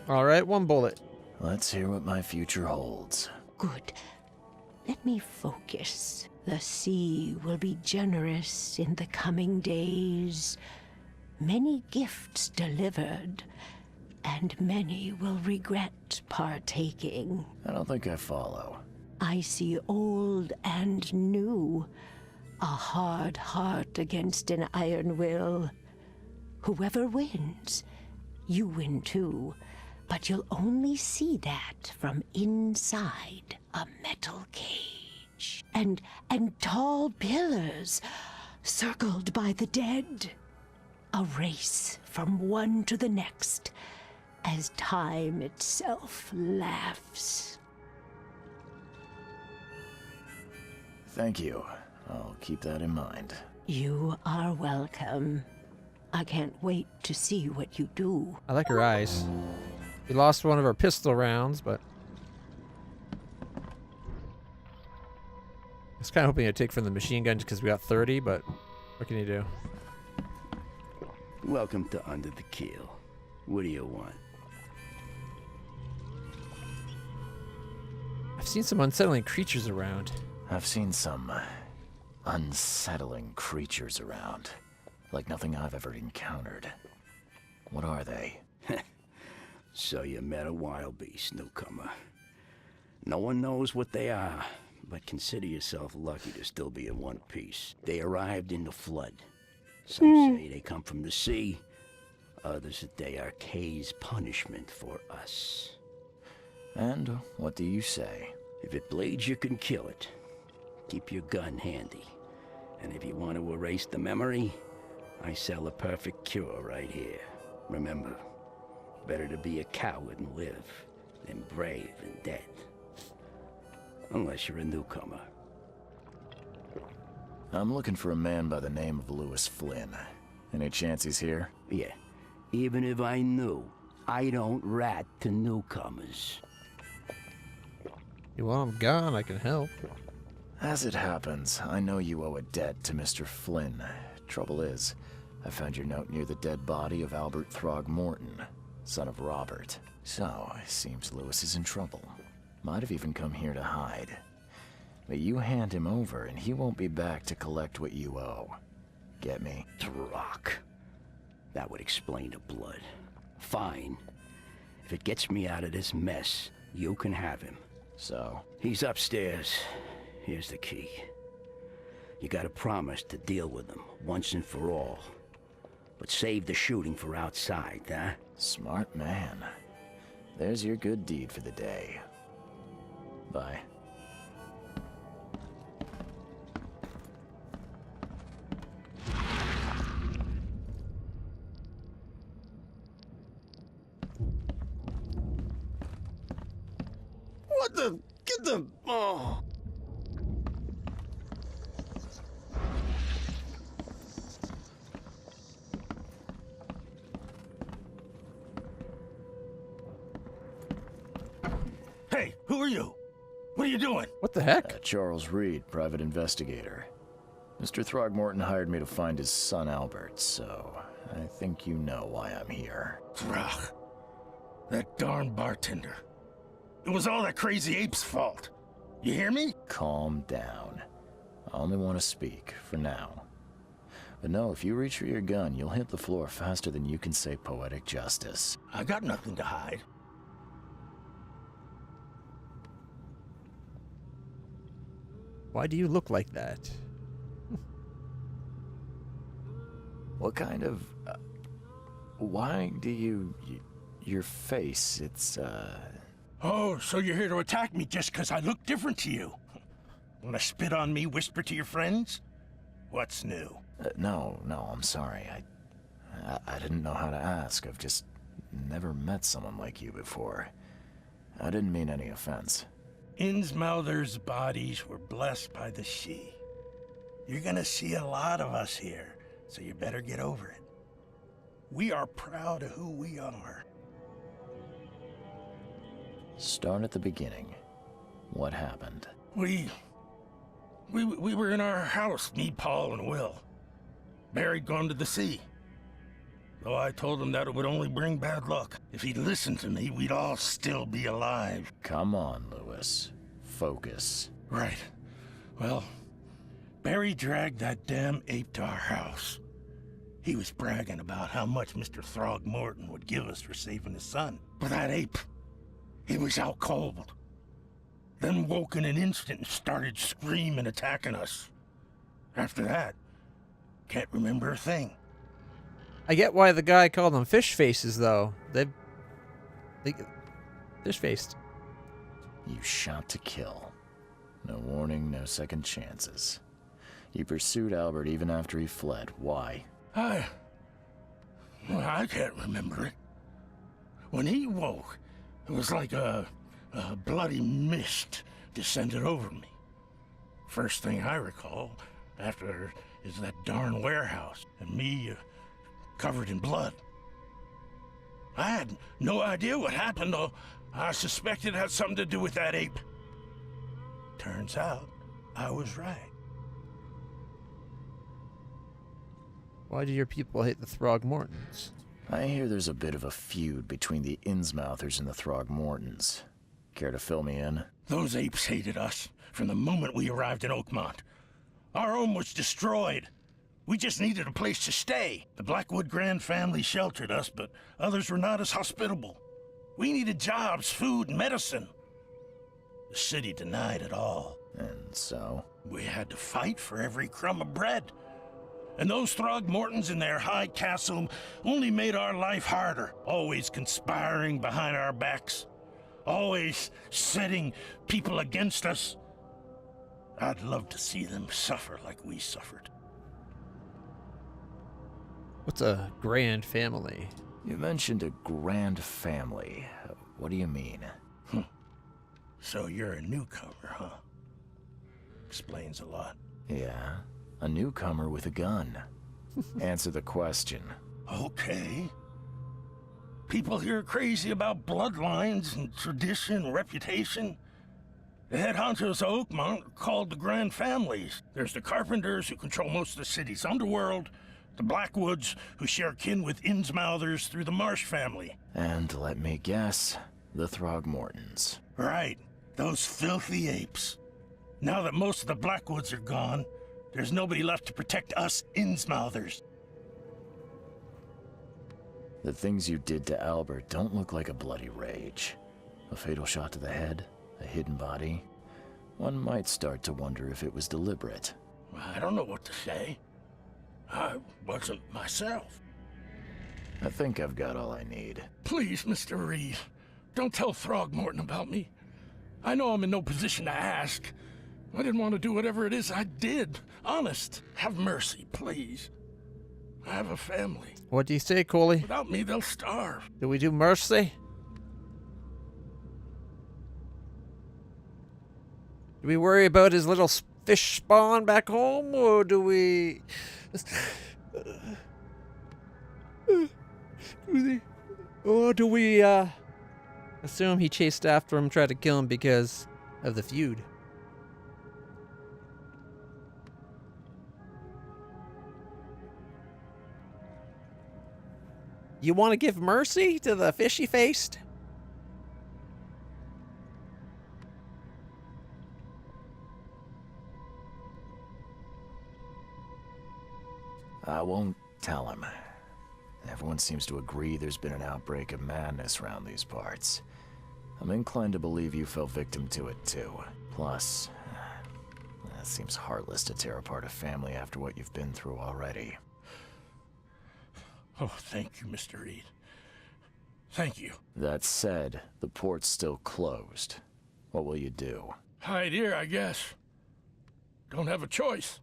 All right, 1 bullet. Let's hear what my future holds. Good. Let me focus. The sea will be generous in the coming days. Many gifts delivered, and many will regret partaking. I don't think I follow. I see old and new. A hard heart against an iron will. Whoever wins, you win too. But you'll only see that from inside a metal cage. And tall pillars circled by the dead. A race from one to the next as time itself laughs. Thank you. I'll keep that in mind. You are welcome. I can't wait to see what you do. I like her eyes. We lost one of our pistol rounds, but I was kind of hoping I'd take from the machine gun just because we got 30, but what can you do? Welcome to Under the Keel. What do you want? I've seen some unsettling creatures around. I've seen some unsettling creatures around. Like nothing I've ever encountered. What are they? So you met a wild beast, newcomer. No one knows what they are, but consider yourself lucky to still be in one piece. They arrived in the flood. Some say they come from the sea. Others that they are Kay's punishment for us. And what do you say? If it bleeds, you can kill it. Keep your gun handy. And if you want to erase the memory, I sell a perfect cure right here. Remember, better to be a coward and live than brave and dead. Unless you're a newcomer. I'm looking for a man by the name of Lewis Flynn. Any chance he's here? Yeah. Even if I knew, I don't rat to newcomers. You want him gone, I can help. As it happens, I know you owe a debt to Mr. Flynn. Trouble is, I found your note near the dead body of Albert Throgmorton, son of Robert. So, it seems Lewis is in trouble. Might have even come here to hide. But you hand him over and he won't be back to collect what you owe. Get me? Throck. That would explain the blood. Fine. If it gets me out of this mess, you can have him. So? He's upstairs. Here's the key. You gotta promise to deal with him once and for all. But save the shooting for outside, huh? Smart man. There's your good deed for the day. Bye. What the? Get the... Oh. Hey, who are you? What are you doing? What the heck? Charles Reed, private investigator. Mr. Throgmorton hired me to find his son Albert, so I think you know why I'm here. Throg. That darn bartender. It was all that crazy ape's fault. You hear me? calm down. I only want to speak, for now. But no, if you reach for your gun, you'll hit the floor faster than you can say poetic justice. I got nothing to hide. Why do you look like that? What kind of... why do you... your face, it's, Oh, so you're here to attack me just because I look different to you? Wanna spit on me, whisper to your friends? What's new? No, I'm sorry. I didn't know how to ask. I've just never met someone like you before. I didn't mean any offense. Innsmouther's bodies were blessed by the She. You're gonna see a lot of us here, so you better get over it. We are proud of who we are. Start at the beginning. What happened? We were in our house, me, Paul, and Will. Barry'd gone to the sea. Though I told him that it would only bring bad luck. If he'd listened to me, we'd all still be alive. Come on, Lewis. Focus. Right. Well, Barry dragged that damn ape to our house. He was bragging about how much Mr. Throgmorton would give us for saving his son. But that ape, he was out cold. Then woke in an instant and started screaming, attacking us. After that, can't remember a thing. I get why the guy called them fish faces, though. They fish faced. You shot to kill. No warning, no second chances. You pursued Albert even after he fled. Why? I can't remember it. When he woke, it was like a bloody mist descended over me. First thing I recall after is that darn warehouse and me covered in blood. I had no idea what happened, though I suspected it had something to do with that ape. Turns out I was right. Why do your people hate the Throgmortons? I hear there's a bit of a feud between the Innsmouthers and the Throgmortons. Care to fill me in? Those apes hated us from the moment we arrived in Oakmont. Our home was destroyed. We just needed a place to stay. The Blackwood Grand family sheltered us, but others were not as hospitable. We needed jobs, food, and medicine. The city denied it all. And so? We had to fight for every crumb of bread. And those Throgmortons in their high castle only made our life harder, always conspiring behind our backs, always setting people against us. I'd love to see them suffer like we suffered. What's a grand family? You mentioned a grand family. What do you mean? So you're a newcomer, huh? Explains a lot. Yeah, a newcomer with a gun. Answer the question. Okay. People here are crazy about bloodlines and tradition and reputation. The head honchos of Oakmont are called the Grand Families. There's the Carpenters, who control most of the city's underworld, the Blackwoods, who share kin with Innsmouthers through the Marsh family. And let me guess, the Throgmortons. Right, those filthy apes. Now that most of the Blackwoods are gone, there's nobody left to protect us Innsmouthers. The things you did to Albert don't look like a bloody rage. A fatal shot to the head, a hidden body. One might start to wonder if it was deliberate. I don't know what to say. I wasn't myself. I think I've got all I need. Please, Mr. Reed, don't tell Throgmorton about me. I know I'm in no position to ask. I didn't want to do whatever it is I did. Honest, have mercy, please. I have a family. What do you say, Coley? Without me, they'll starve. Do we do mercy? Do we worry about his little fish spawn back home, or do we... or do we, assume he chased after him, tried to kill him because of the feud? You want to give mercy to the fishy-faced? I won't tell him. Everyone seems to agree there's been an outbreak of madness around these parts. I'm inclined to believe you fell victim to it too. Plus, it seems heartless to tear apart a family after what you've been through already. Oh, thank you, Mr. Reed. Thank you. That said, the port's still closed. What will you do? Hide here, I guess. Don't have a choice.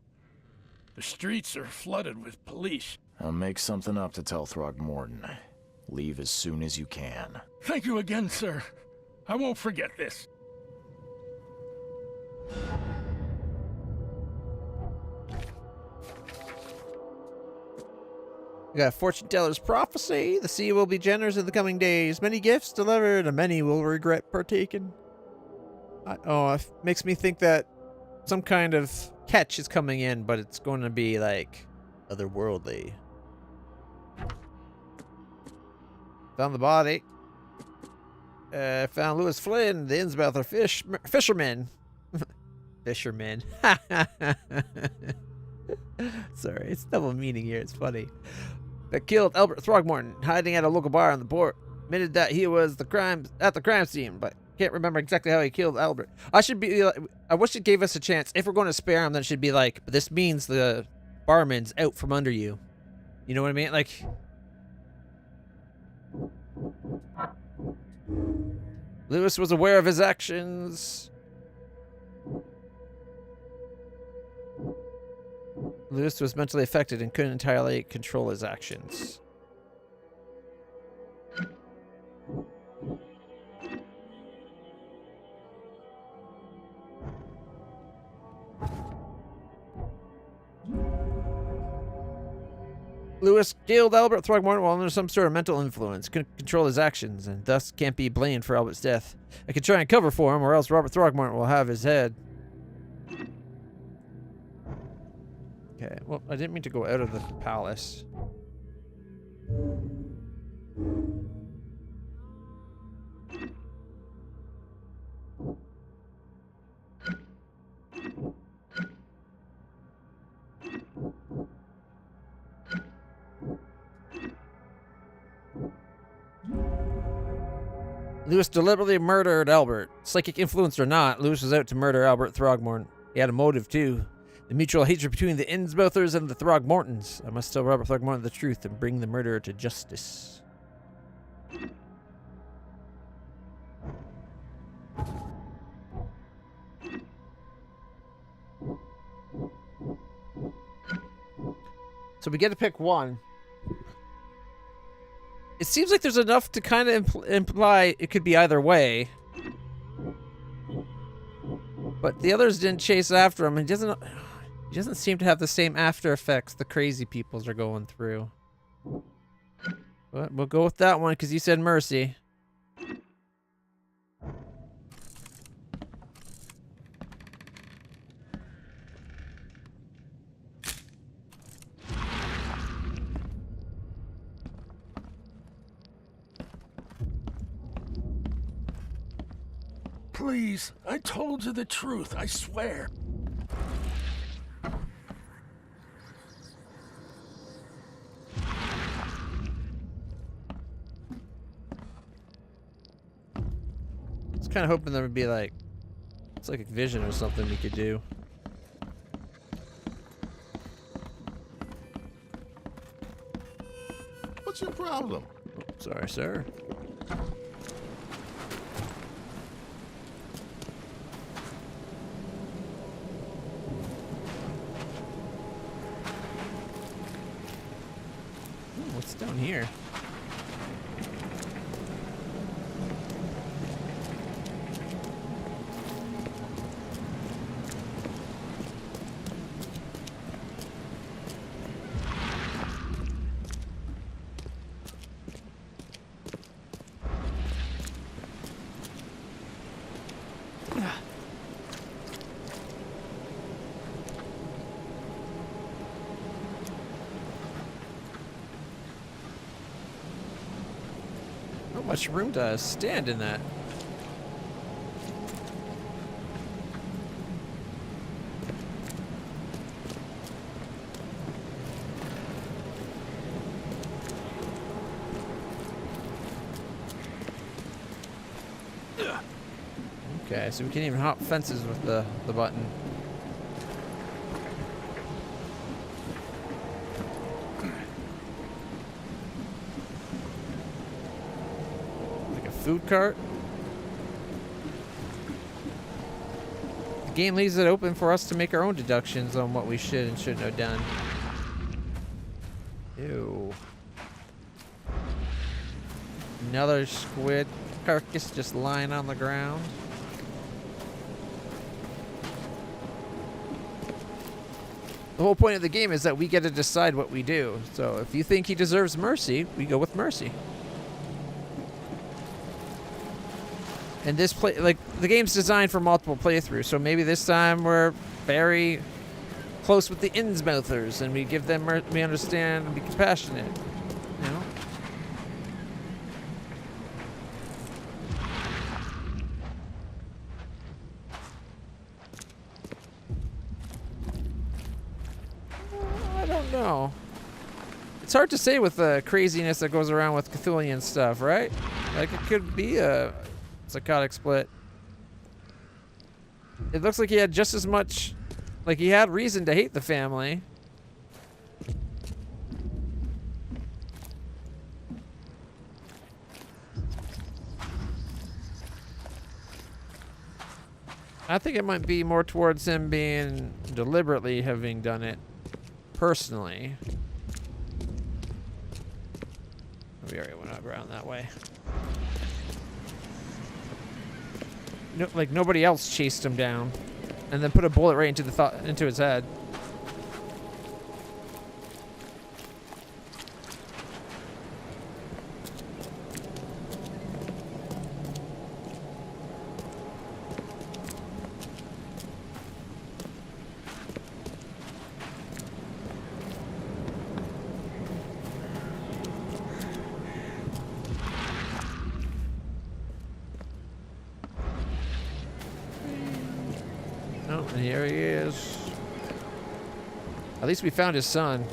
The streets are flooded with police. I'll make something up to tell Throgmorton. Leave as soon as you can. Thank you again, sir. I won't forget this. We got Fortune Teller's Prophecy. The sea will be generous in the coming days. Many gifts delivered, and many will regret partaking. It makes me think that some kind of catch is coming in, but it's going to be, like, otherworldly. Found the body. Found Lewis Flynn, the Innsmouther fisherman. Fisherman. Sorry, it's double meaning here. It's funny. That killed Albert Throgmorton, hiding at a local bar on the port. Admitted that he was at the crime scene, but can't remember exactly how he killed Albert. I wish it gave us a chance. If we're going to spare him, then it should be like, but this means the barman's out from under you. You know what I mean? Like, Lewis was aware of his actions. Lewis was mentally affected and couldn't entirely control his actions. Lewis killed Albert Throgmorton while under some sort of mental influence, couldn't control his actions, and thus can't be blamed for Albert's death. I could try and cover for him, or else Robert Throgmorton will have his head. Okay, well, I didn't mean to go out of the palace. Lewis deliberately murdered Albert. Psychic influence or not, Lewis was out to murder Albert Throgmorton. He had a motive, too. The mutual hatred between the Innsmouthers and the Throgmortons. I must tell Robert Throgmorton the truth and bring the murderer to justice. So we get to pick one. It seems like there's enough to kind of imply it could be either way. But the others didn't chase after him. He doesn't seem to have the same after effects the crazy peoples are going through. But we'll go with that one because you said mercy. Please, I told you the truth, I swear. I was kind of hoping there would be like psychic vision or something we could do. What's your problem? Oh, sorry, sir. What's down here? Not much room to stand in that. Okay, so we can even hop fences with the button. Like a food cart. The game leaves it open for us to make our own deductions on what we should and shouldn't have done. Ew. Another squid carcass just lying on the ground. The whole point of the game is that we get to decide what we do. So if you think he deserves mercy, we go with mercy. And this the game's designed for multiple playthroughs, so maybe this time we're very close with the Innsmouthers and we give them we understand and be compassionate, you know? I don't know. It's hard to say with the craziness that goes around with Cthulhu stuff, right? Like, it could be a psychotic split. It looks like he had just as much... Like, he had reason to hate the family. I think it might be more towards him being deliberately having done it personally. We already went around that way. No, like nobody else chased him down, and then put a bullet right into his head. Oh, and here he is. At least we found his son.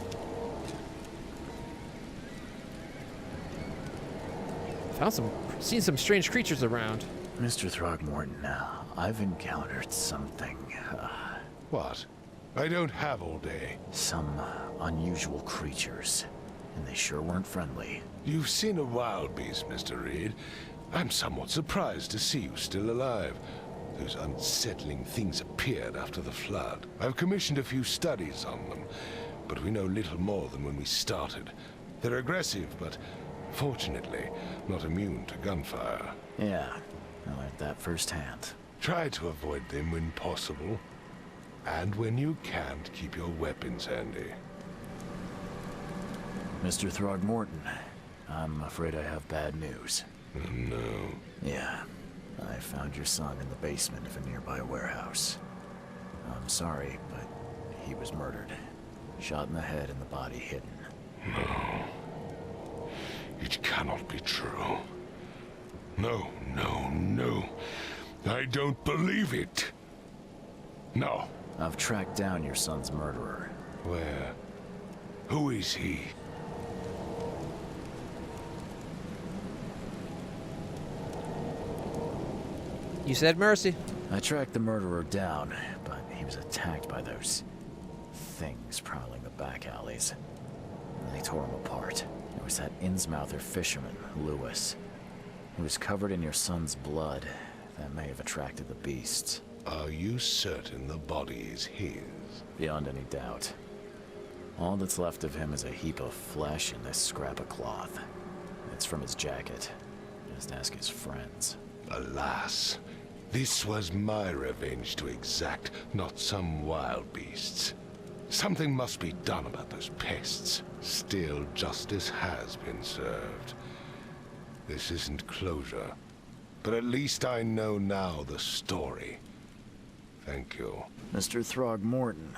Seen some strange creatures around. Mr. Throgmorton, I've encountered something. What? I don't have all day. Some unusual creatures, and they sure weren't friendly. You've seen a wild beast, Mr. Reed. I'm somewhat surprised to see you still alive. Those unsettling things appeared after the flood. I've commissioned a few studies on them, but we know little more than when we started. They're aggressive, but fortunately not immune to gunfire. Yeah, I learned that firsthand. Try to avoid them when possible, and when you can't, keep your weapons handy. Mr. Throgmorton, I'm afraid I have bad news. No. Yeah. I found your son in the basement of a nearby warehouse. I'm sorry, but he was murdered. Shot in the head and the body hidden. No. It cannot be true. No, no, no. I don't believe it. No. I've tracked down your son's murderer. Where? Who is he? You said mercy. I tracked the murderer down, but he was attacked by those things prowling the back alleys. And they tore him apart. It was that Innsmouther fisherman, Lewis. He was covered in your son's blood. That may have attracted the beasts. Are you certain the body is his? Beyond any doubt. All that's left of him is a heap of flesh and this scrap of cloth. It's from his jacket. Just ask his friends. Alas, this was my revenge to exact, not some wild beast's. Something must be done about those pests. Still, justice has been served. This isn't closure, but at least I know now the story. Thank you. Mr. Throgmorton,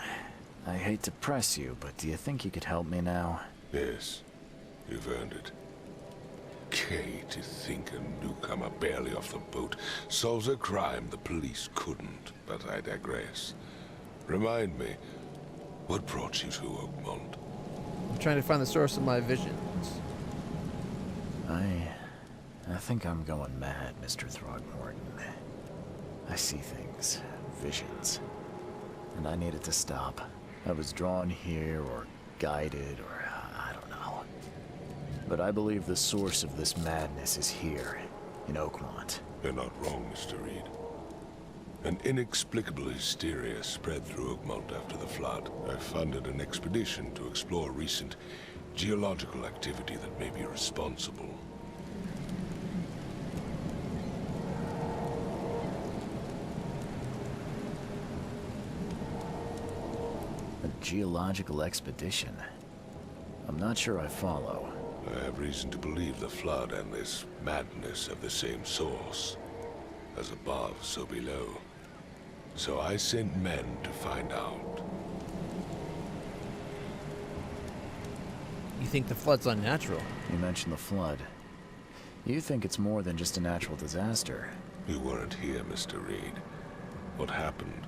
I hate to press you, but do you think you could help me now? Yes, you've earned it. Okay, to think a newcomer barely off the boat solves a crime the police couldn't, but I digress. Remind me, what brought you to Oakmont? I'm trying to find the source of my visions. I think I'm going mad, Mr. Throgmorton. I see things, visions, and I needed to stop. I was drawn here, or guided, or I don't know. But I believe the source of this madness is here, in Oakmont. You're not wrong, Mr. Reed. An inexplicable hysteria spread through Oakmont after the flood. I funded an expedition to explore recent geological activity that may be responsible. A geological expedition? I'm not sure I follow. I have reason to believe the flood and this madness have the same source. As above, so below. So I sent men to find out. You think the flood's unnatural? You mentioned the flood. You think it's more than just a natural disaster. You weren't here, Mr. Reed. What happened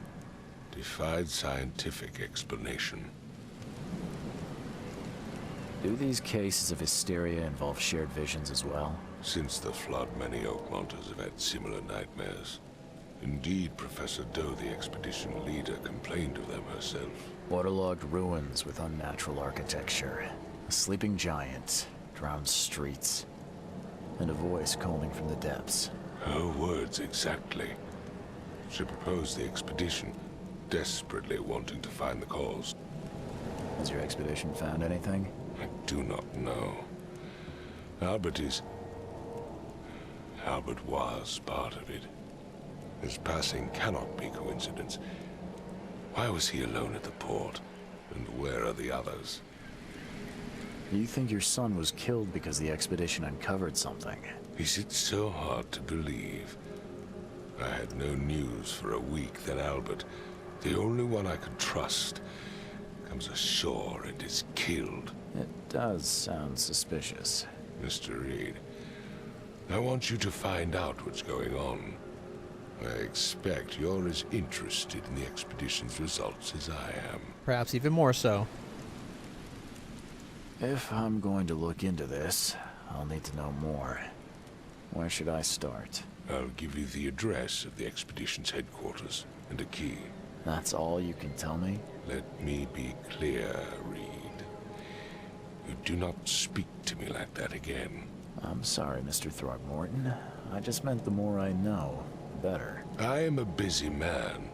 defied scientific explanation. Do these cases of hysteria involve shared visions as well? Since the flood, many Oakmonters have had similar nightmares. Indeed, Professor Doe, the expedition leader, complained of them herself. Waterlogged ruins with unnatural architecture. A sleeping giant, drowned streets, and a voice calling from the depths. Her words exactly. She proposed the expedition, desperately wanting to find the cause. Has your expedition found anything? I do not know. Albert was part of it. His passing cannot be coincidence. Why was he alone at the port? And where are the others? You think your son was killed because the expedition uncovered something? Is it so hard to believe? I had no news for a week, then Albert, the only one I could trust, comes ashore and is killed. It does sound suspicious. Mr. Reed, I want you to find out what's going on. I expect you're as interested in the expedition's results as I am. Perhaps even more so. If I'm going to look into this, I'll need to know more. Where should I start? I'll give you the address of the expedition's headquarters and a key. That's all you can tell me? Let me be clear, Reed. You do not speak to me like that again. I'm sorry, Mr. Throgmorton. I just meant the more I know, the better. I am a busy man.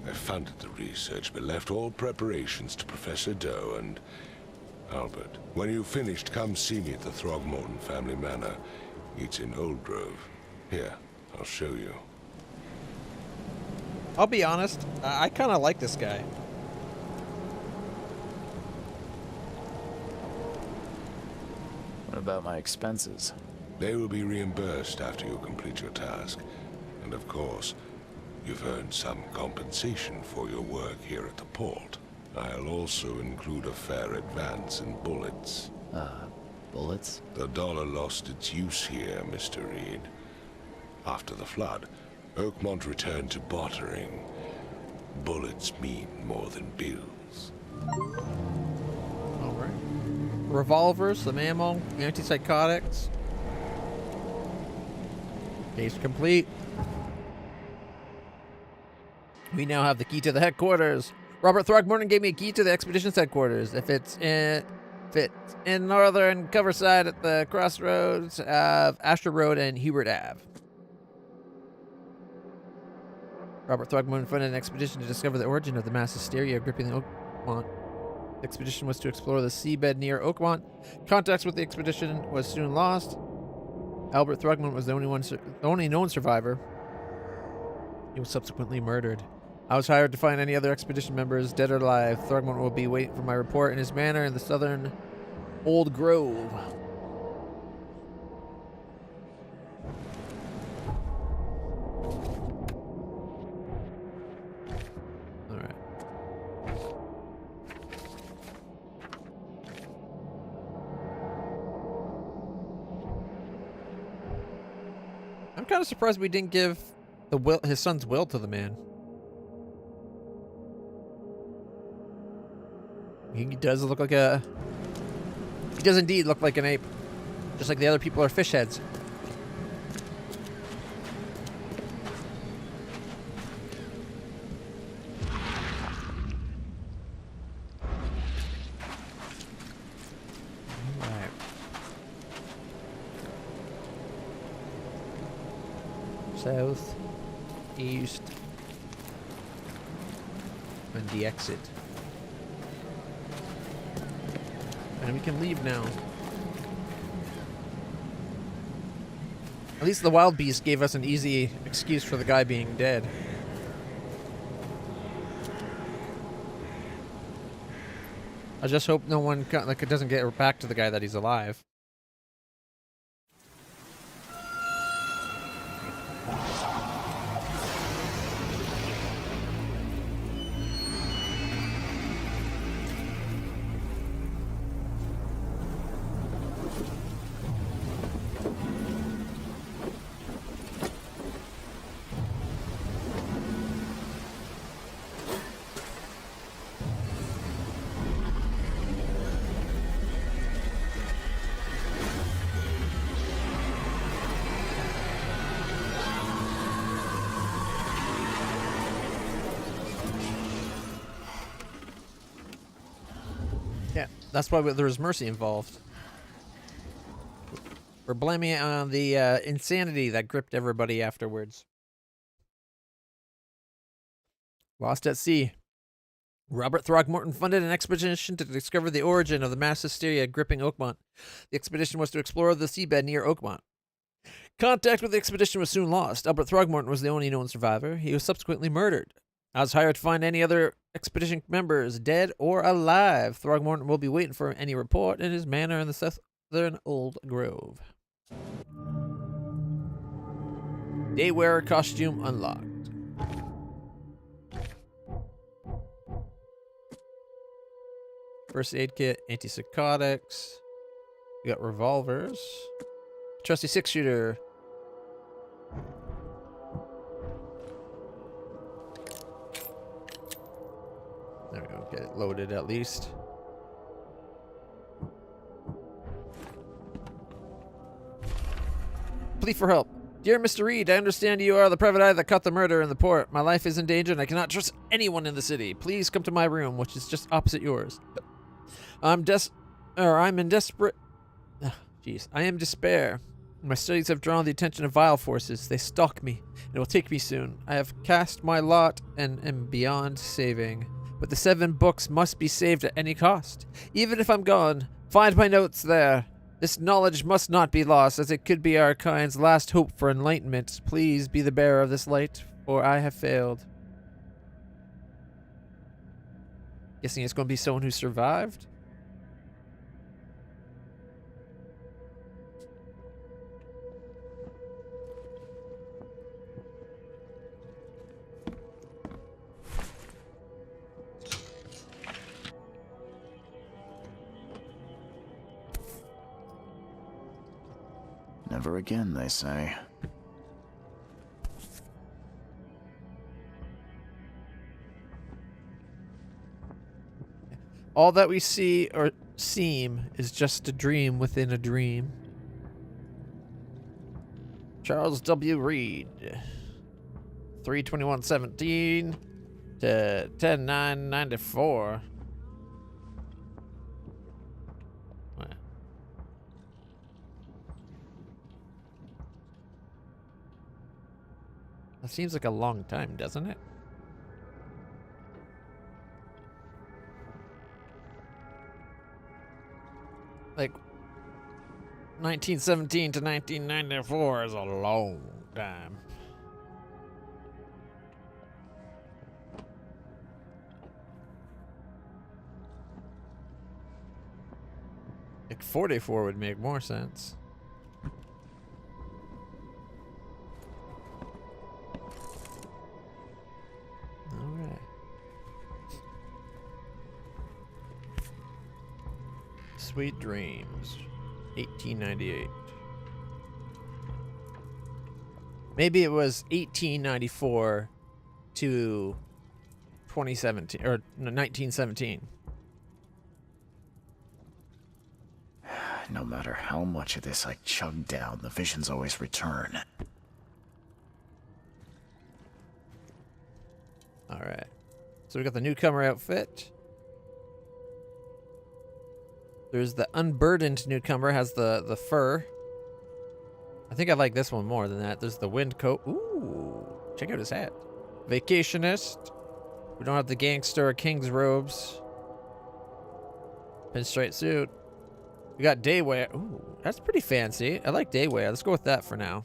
I funded the research, but left all preparations to Professor Doe and Albert. When you've finished, come see me at the Throgmorton family manor. It's in Old Grove. Here, I'll show you. I'll be honest, I kind of like this guy. What about my expenses? They will be reimbursed after you complete your task. And of course, you've earned some compensation for your work here at the port. I'll also include a fair advance in bullets. Bullets? The dollar lost its use here, Mr. Reed. After the flood, Oakmont returned to bartering. Bullets mean more than bills. Alright. Revolvers, some ammo, antipsychotics. Case complete. We now have the key to the headquarters. Robert Throgmorton gave me a key to the expedition's headquarters. If it's in northern Coverside at the crossroads of Astor Road and Hubert Ave. Robert Throgmorton funded an expedition to discover the origin of the mass hysteria gripping the Oakmont. The expedition was to explore the seabed near Oakmont. Contacts with the expedition was soon lost. Albert Throgmorton was the only known survivor. He was subsequently murdered. I was hired to find any other expedition members, dead or alive. Throgmorton will be waiting for my report in his manor in the southern Old Grove. Alright. I'm kind of surprised we didn't give his son's will to the man. He does look like he does indeed look like an ape. Just like the other people are fish heads. south, east, and the exit. And we can leave now. At least the wild beast gave us an easy excuse for the guy being dead. I just hope no one it doesn't get back to the guy that he's alive. Yeah, that's why there's mercy involved. We're blaming it on the insanity that gripped everybody afterwards. Lost at sea. Robert Throgmorton funded an expedition to discover the origin of the mass hysteria gripping Oakmont. The expedition was to explore the seabed near Oakmont. Contact with the expedition was soon lost. Albert Throgmorton was the only known survivor. He was subsequently murdered. I was hired to find any other expedition members, dead or alive. Throgmorton will be waiting for any report in his manor in the southern Old Grove. Daywearer costume unlocked. First aid kit, antipsychotics. We got revolvers. Trusty 6-shooter. There we go, get it loaded at least. Plea for help. Dear Mr. Reed, I understand you are the private eye that caught the murder in the port. My life is in danger and I cannot trust anyone in the city. Please come to my room, which is just opposite yours. I am in desperate... I am despair. My studies have drawn the attention of vile forces. They stalk me, and it will take me soon. I have cast my lot and am beyond saving. But the 7 books must be saved at any cost. Even if I'm gone, find my notes there. This knowledge must not be lost, as it could be our kind's last hope for enlightenment. Please be the bearer of this light, for I have failed. Guessing it's going to be someone who survived? Never again, they say. All that we see or seem is just a dream within a dream. Charles W. Reed. 3/21/17 to 10/9/94. That seems like a long time, doesn't it? Like, 1917 to 1994 is a long time. Like, 44 would make more sense. Alright. Sweet Dreams. 1898. Maybe it was 1894 to 2017 or 1917. No matter how much of this I chug down, the visions always return. Alright. So we got the newcomer outfit. There's the unburdened newcomer, has the fur. I think I like this one more than that. There's the wind coat. Ooh. Ooh, check out his hat. Vacationist. We don't have the gangster or king's robes. Pinstripe suit. We got day wear. Ooh, that's pretty fancy. I like day wear. Let's go with that for now.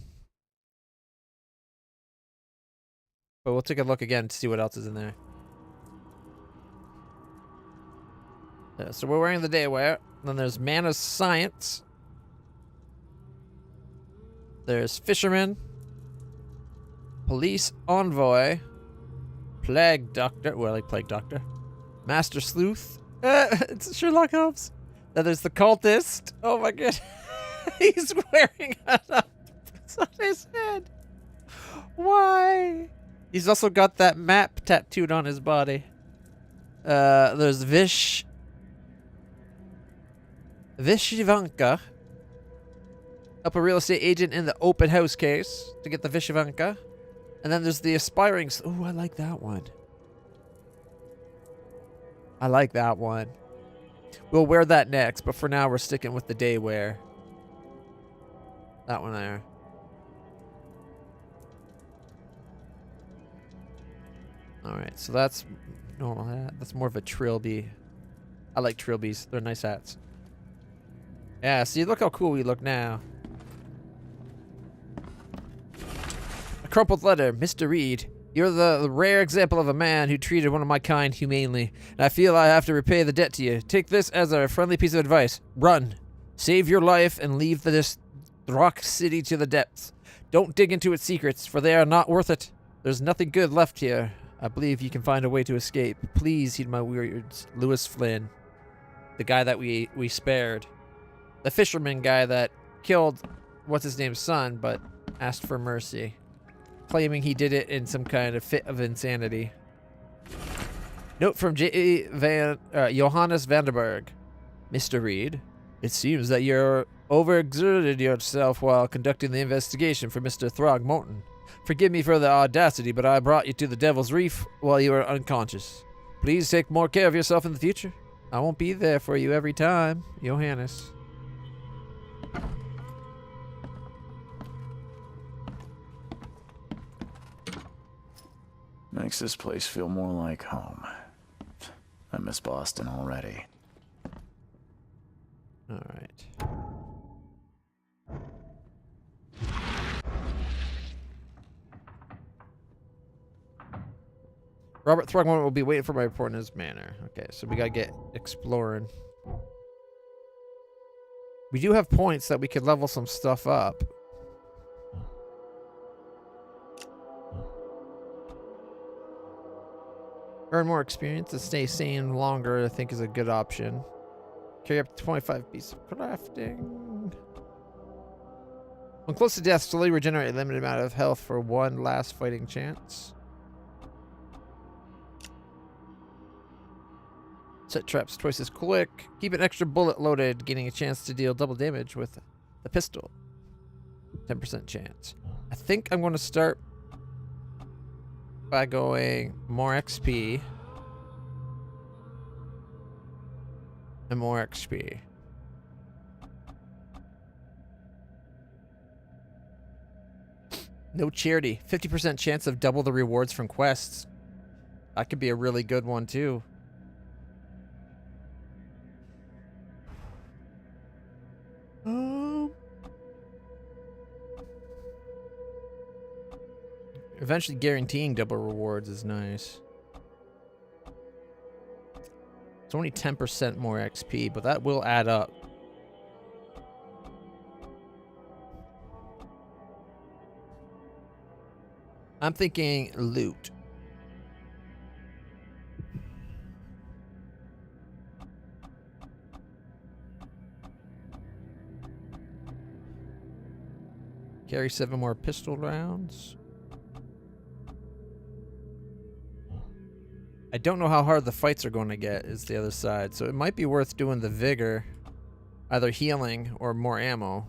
But we'll take a look again to see what else is in there. Yeah, so we're wearing the day wear. Then there's man of science. There's fisherman. Police envoy. Plague doctor. Well, I like plague doctor. Master sleuth. It's Sherlock Holmes. Then there's the cultist. Oh my god. He's wearing it on his head. Why? He's also got that map tattooed on his body. There's Vishivanka. Help a real estate agent in the open house case to get the Vishivanka. And then there's the aspiring. Oh, I like that one. I like that one. We'll wear that next, but for now we're sticking with the day wear. That one there. Alright, so that's normal hat. That's more of a trilby. I like trilbies. They're nice hats. Yeah, see, look how cool we look now. A crumpled letter, Mr. Reed. You're the rare example of a man who treated one of my kind humanely, and I feel I have to repay the debt to you. Take this as a friendly piece of advice. Run. Save your life and leave this rock city to the depths. Don't dig into its secrets, for they are not worth it. There's nothing good left here. I believe you can find a way to escape. Please heed my words. Lewis Flynn. The guy that we spared. The fisherman guy that killed what's-his-name's son, but asked for mercy. Claiming he did it in some kind of fit of insanity. Note from Johannes Vanderberg. Mr. Reed, it seems that you're overexerted yourself while conducting the investigation for Mr. Throgmorton. Forgive me for the audacity, but I brought you to the Devil's Reef while you were unconscious. Please take more care of yourself in the future. I won't be there for you every time, Johannes. Makes this place feel more like home. I miss Boston already. All right. Robert Throgmorton will be waiting for my report in his manor. Okay, so we gotta get exploring. We do have points that we could level some stuff up. Earn more experience and stay sane longer, I think, is a good option. Carry up to 25 pieces of crafting. When close to death, slowly regenerate a limited amount of health for one last fighting chance. Set traps twice as quick. Keep an extra bullet loaded, gaining a chance to deal double damage with the pistol. 10% chance. I think I'm going to start by going more XP and more XP. No charity. 50% chance of double the rewards from quests. That could be a really good one too. Eventually guaranteeing double rewards is nice. It's only 10% more XP, but that will add up. I'm thinking loot. Carry 7 more pistol rounds. I don't know how hard the fights are going to get is the other side, so it might be worth doing the vigor. Either healing or more ammo.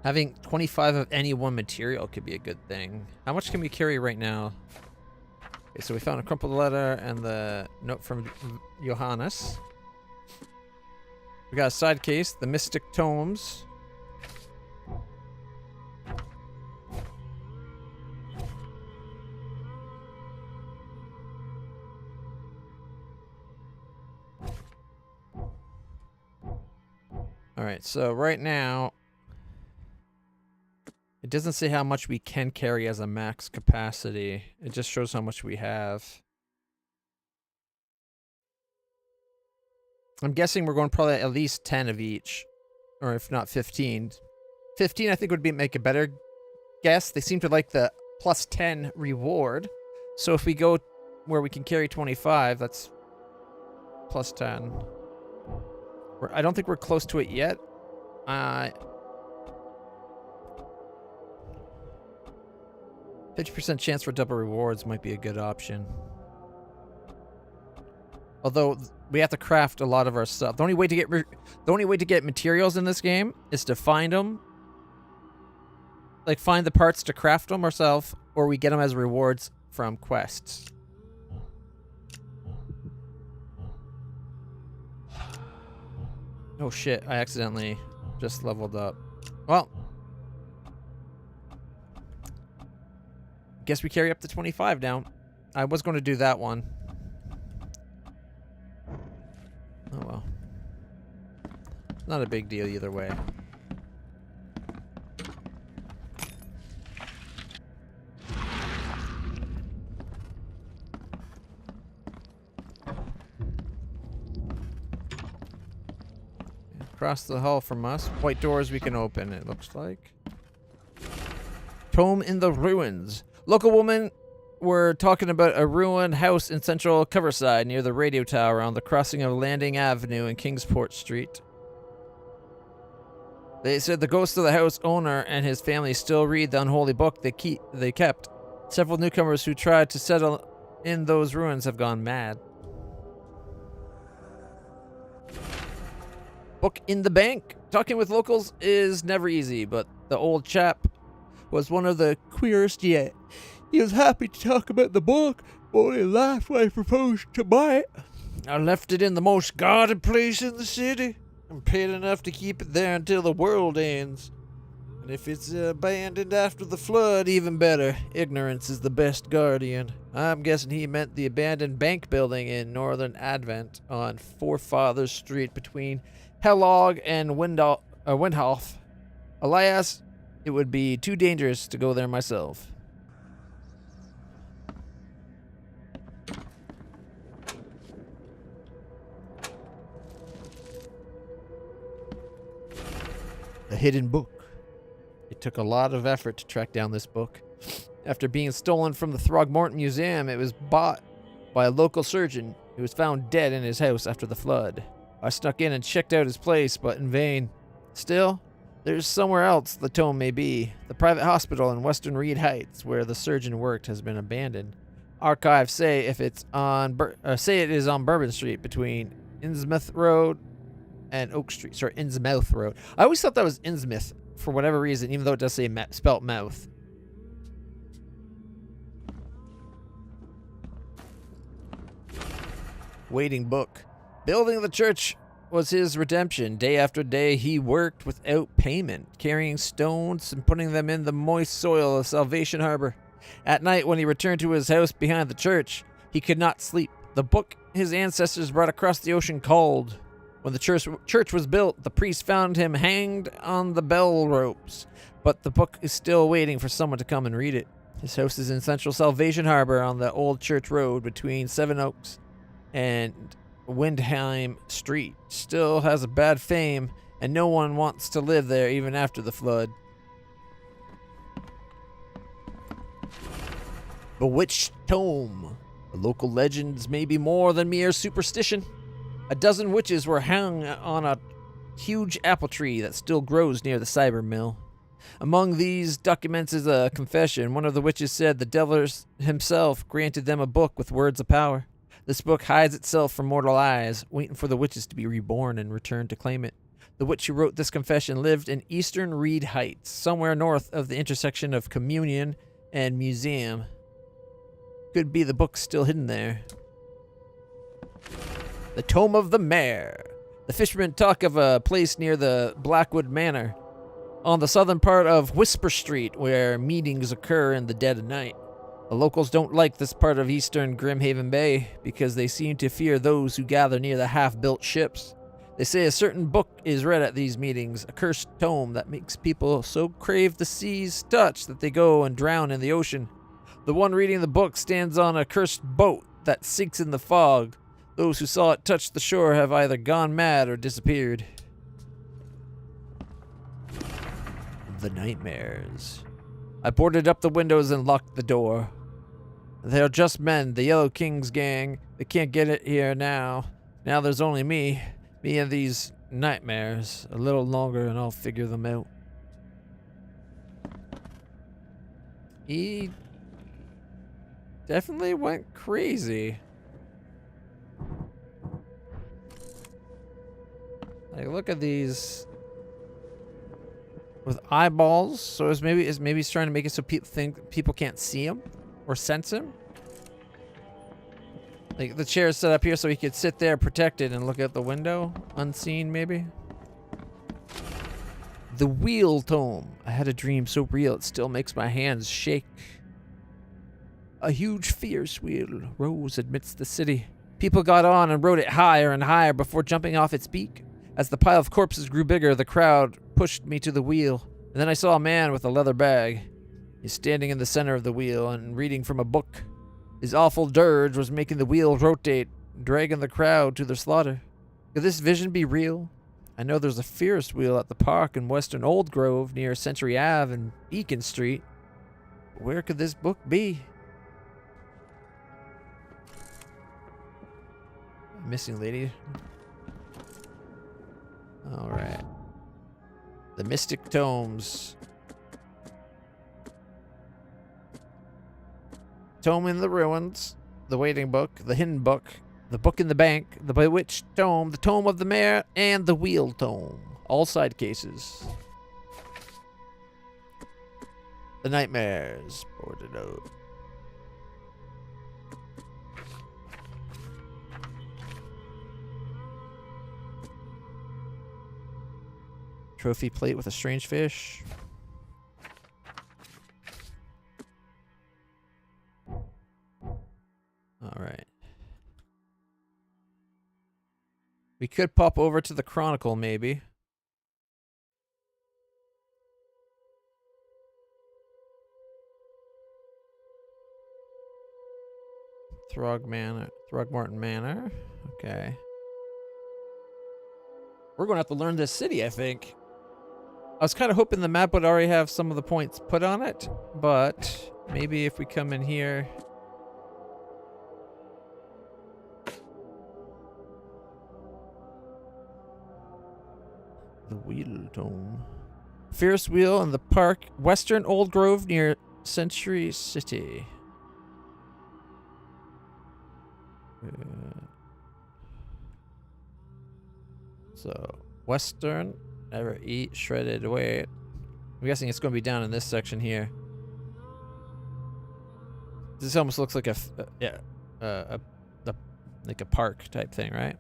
Having 25 of any one material could be a good thing. How much can we carry right now? Okay, so we found a crumpled letter and the note from Johannes. We got a side case, the Mystic Tomes. Alright, so right now, it doesn't say how much we can carry as a max capacity. It just shows how much we have. I'm guessing we're going probably at least 10 of each, or if not 15. 15 I think would make a better guess. They seem to like the plus 10 reward. So if we go where we can carry 25, that's plus 10. I don't think we're close to it yet. 50% chance for double rewards might be a good option. Although we have to craft a lot of our stuff. The only way to get materials in this game is to find them, like find the parts to craft them ourselves, or we get them as rewards from quests. Oh shit, I accidentally just leveled up. Well, guess we carry up to 25 now. I was going to do that one. Oh well. Not a big deal either way. Across the hall from us. White doors we can open, it looks like. Tome in the ruins. Local women were talking about a ruined house in central Coverside near the radio tower on the crossing of Landing Avenue and Kingsport Street. They said the ghost of the house owner and his family still read the unholy book they kept. Several newcomers who tried to settle in those ruins have gone mad. Book in the bank. Talking with locals is never easy, but the old chap was one of the queerest yet. He was happy to talk about the book, but only laughed when I proposed to buy it. I left it in the most guarded place in the city and paid enough to keep it there until the world ends. And if it's abandoned after the flood, even better. Ignorance is the best guardian. I'm guessing he meant the abandoned bank building in Northern Advent on Forefathers Street between Hellog and Windhoff. Alas, it would be too dangerous to go there myself. A hidden book. It took a lot of effort to track down this book. After being stolen from the Throgmorton Museum, it was bought by a local surgeon who was found dead in his house after the flood. I snuck in and checked out his place, but in vain. Still, there's somewhere else the tome may be. The private hospital in Western Reed Heights, where the surgeon worked, has been abandoned. Archives say it is on Bourbon Street between Innsmouth Road and Oak Street. Sorry, Innsmouth Road. I always thought that was Innsmouth for whatever reason, even though it does say spelt mouth. Waiting book. Building the church was his redemption. Day after day, he worked without payment, carrying stones and putting them in the moist soil of Salvation Harbor. At night, when he returned to his house behind the church, he could not sleep. The book his ancestors brought across the ocean called. When the church was built, the priest found him hanged on the bell ropes, but the book is still waiting for someone to come and read it. His house is in central Salvation Harbor on the Old Church Road between Seven Oaks and Windheim Street. Still has a bad fame, and no one wants to live there even after the flood. Bewitched Tome. The local legends may be more than mere superstition. A dozen witches were hung on a huge apple tree that still grows near the cyber mill. Among these documents is a confession. One of the witches said the devil himself granted them a book with words of power. This book hides itself from mortal eyes, waiting for the witches to be reborn and return to claim it. The witch who wrote this confession lived in Eastern Reed Heights, somewhere north of the intersection of Communion and Museum. Could be the book still hidden there. The Tome of the Mare. The fishermen talk of a place near the Blackwood Manor, on the southern part of Whisper Street, where meetings occur in the dead of night. The locals don't like this part of eastern Grimhaven Bay because they seem to fear those who gather near the half-built ships. They say a certain book is read at these meetings, a cursed tome that makes people so crave the sea's touch that they go and drown in the ocean. The one reading the book stands on a cursed boat that sinks in the fog. Those who saw it touch the shore have either gone mad or disappeared. The nightmares. I boarded up the windows and locked the door. They're just men, the Yellow King's gang. They can't get it here now. Now there's only me. Me and these nightmares. A little longer and I'll figure them out. He definitely went crazy. Like, look at these with eyeballs. So maybe he's trying to make it so people can't see him or sense him. Like the chair is set up here so he could sit there protected and look out the window, unseen maybe. The Wheel Tome. I had a dream so real it still makes my hands shake. A huge fierce wheel rose amidst the city. People got on and rode it higher and higher before jumping off its peak. As the pile of corpses grew bigger, the crowd pushed me to the wheel, and then I saw a man with a leather bag. He's standing in the center of the wheel and reading from a book. His awful dirge was making the wheel rotate, dragging the crowd to their slaughter. Could this vision be real? I know there's a Ferris wheel at the park in Western Old Grove near Century Ave and Beacon Street. Where could this book be? Missing lady. Alright. The Mystic Tomes. Tome in the Ruins. The Waiting Book. The Hidden Book. The Book in the Bank. The Bewitched Tome. The Tome of the Mare. And the Wheel Tome. All side cases. The Nightmares. Boarded out. Trophy plate with a strange fish. Alright. We could pop over to the Chronicle, maybe. Throgmorton Manor. Okay. We're going to have to learn this city, I think. I was kind of hoping the map would already have some of the points put on it, but maybe if we come in here. The Wheel Tome. Ferris wheel in the park, Western Old Grove near Century City. So, Western, never eat shredded wheat. I'm guessing it's going to be down in this section here. This almost looks like like a park type thing, right?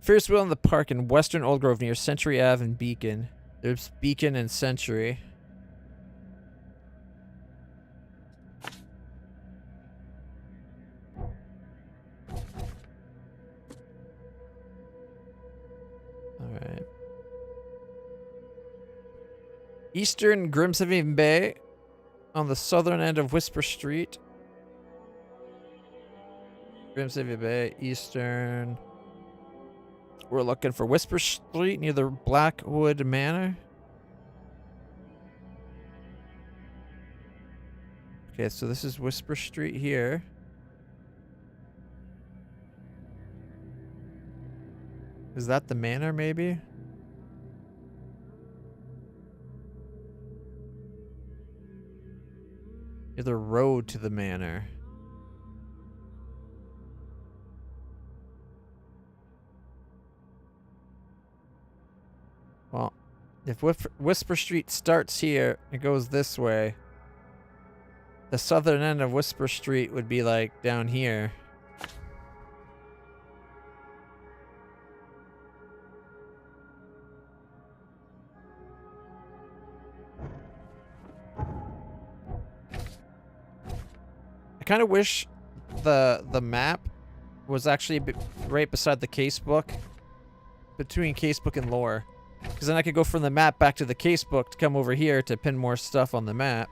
Ferris wheel in the park in Western Old Grove near Century Ave and Beacon. There's Beacon and Century. Alright. Eastern Grimshaven Bay on the southern end of Whisper Street. Grimshaven Bay, Eastern. We're looking for Whisper Street near the Blackwood Manor. Okay, so this is Whisper Street here. Is that the manor, maybe? Near the road to the manor. If Whisper Street starts here, it goes this way. The southern end of Whisper Street would be like down here. I kind of wish the map was actually right beside the casebook, between casebook and lore, because then I could go from the map back to the casebook to come over here to pin more stuff on the map.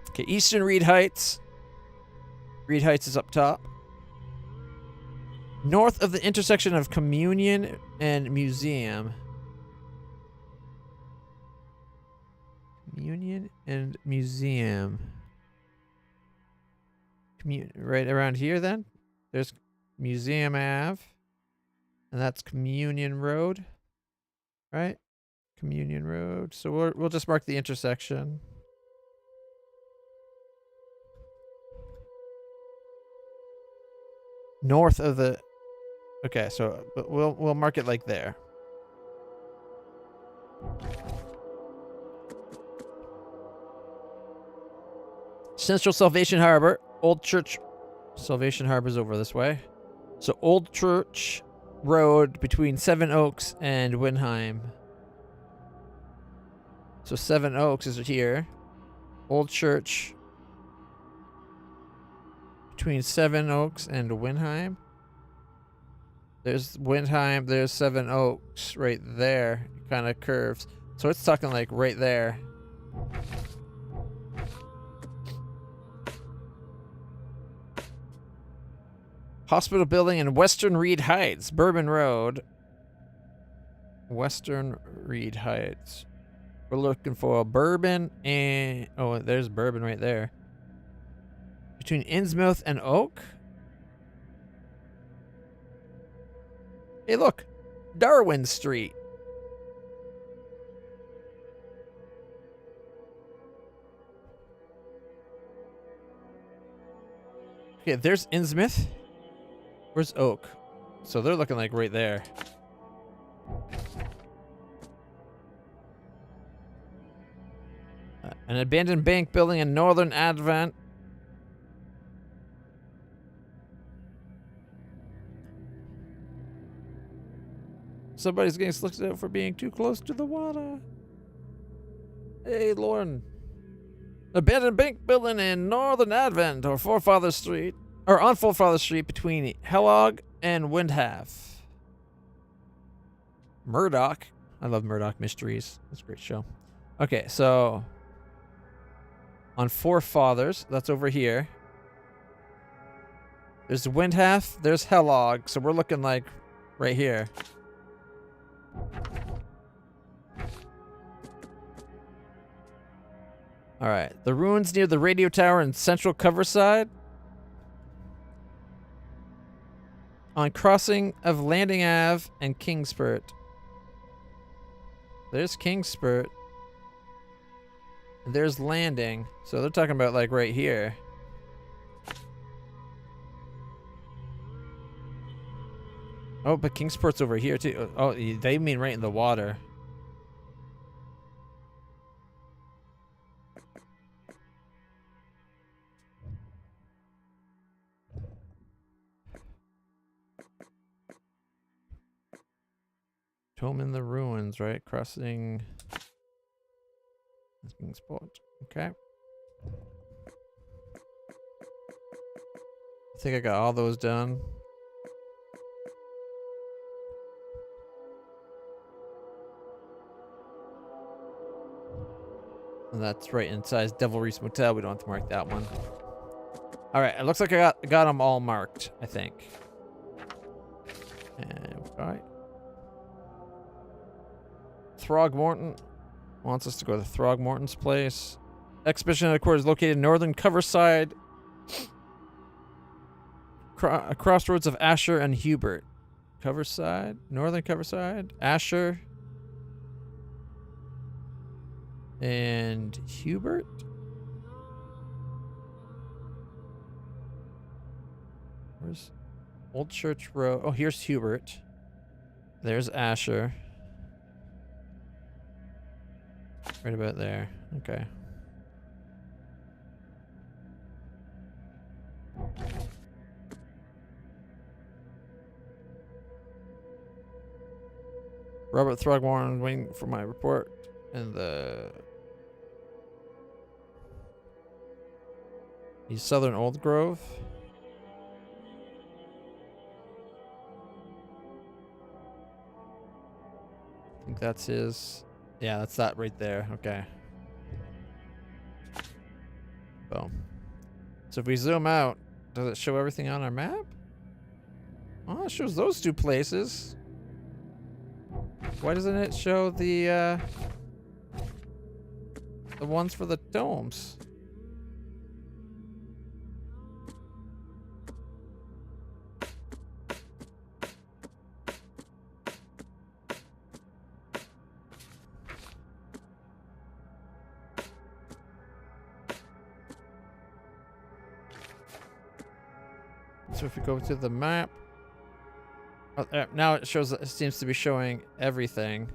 Okay, Eastern Reed Heights. Reed Heights is up top. North of the intersection of Communion and Museum. Communion and Museum. Right around here then? There's Museum Ave. And that's Communion Road. Right? Communion Road. So we'll just mark the intersection. North of the... Okay, so but we'll mark it like there. Central Salvation Harbor. Old Church... Salvation Harbor's over this way. So Old Church Road between Seven Oaks and Windheim. So Seven Oaks is here. Old Church between Seven Oaks and Windheim. There's Windheim, there's Seven Oaks right there. It kind of curves. So it's talking like right there. Hospital building in Western Reed Heights, Bourbon Road. Western Reed Heights. We're looking for a Bourbon and... Oh, there's Bourbon right there. Between Innsmouth and Oak. Hey, look. Darwin Street. Okay, there's Innsmouth. Where's Oak? So they're looking like right there. An abandoned bank building in Northern Advent. Somebody's getting looked at for being too close to the water. Hey, Lauren. Abandoned bank building in Northern Advent or Forefather Street. Or on Forefather Street between Hellog and Windhalf. Murdoch. I love Murdoch Mysteries. That's a great show. Okay, so on Forefathers, that's over here. There's Windhalf, there's Hellog, so we're looking like right here. Alright, the ruins near the radio tower in Central Coverside. On crossing of Landing Ave and Kingspurt. There's Kingspurt. And there's Landing. So they're talking about like right here. Oh, but Kingspurt's over here too. Oh, they mean right in the water. Home in the ruins, right? Crossing Spot. Okay. I think I got all those done. And that's right inside Devil Reese Motel. We don't have to mark that one. All right. It looks like I got them all marked, I think. And all right. Throgmorton wants us to go to Throgmorton's place. Exhibition headquarters located in northern Coverside. Crossroads of Asher and Hubert. Coverside? Northern Coverside? Asher. And Hubert? Where's Old Church Road? Oh, here's Hubert. There's Asher. Right about there. Okay. Robert Throgmorton waiting for my report. And the... He's Southern Old Grove. I think that's his. Yeah, that's that right there. Okay. Boom. So if we zoom out, does it show everything on our map? Oh, it shows those two places. Why doesn't it show the ones for the domes? So if you go to the map, now it shows. It seems to be showing everything,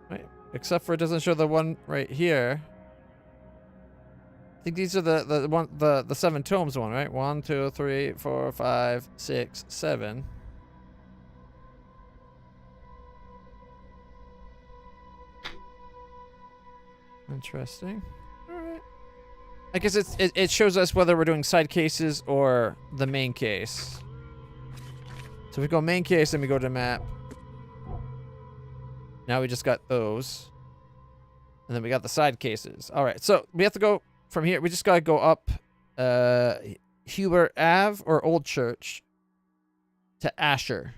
right? Except for it doesn't show the one right here. I think these are the 7 tomes one, right? 1, 2, 3, 4, 5, 6, 7. Interesting. All right. I guess it shows us whether we're doing side cases or the main case. So if we go main case and we go to map. Now we just got those. And then we got the side cases. All right, so we have to go from here. We just got to go up Hubert Ave or Old Church to Asher.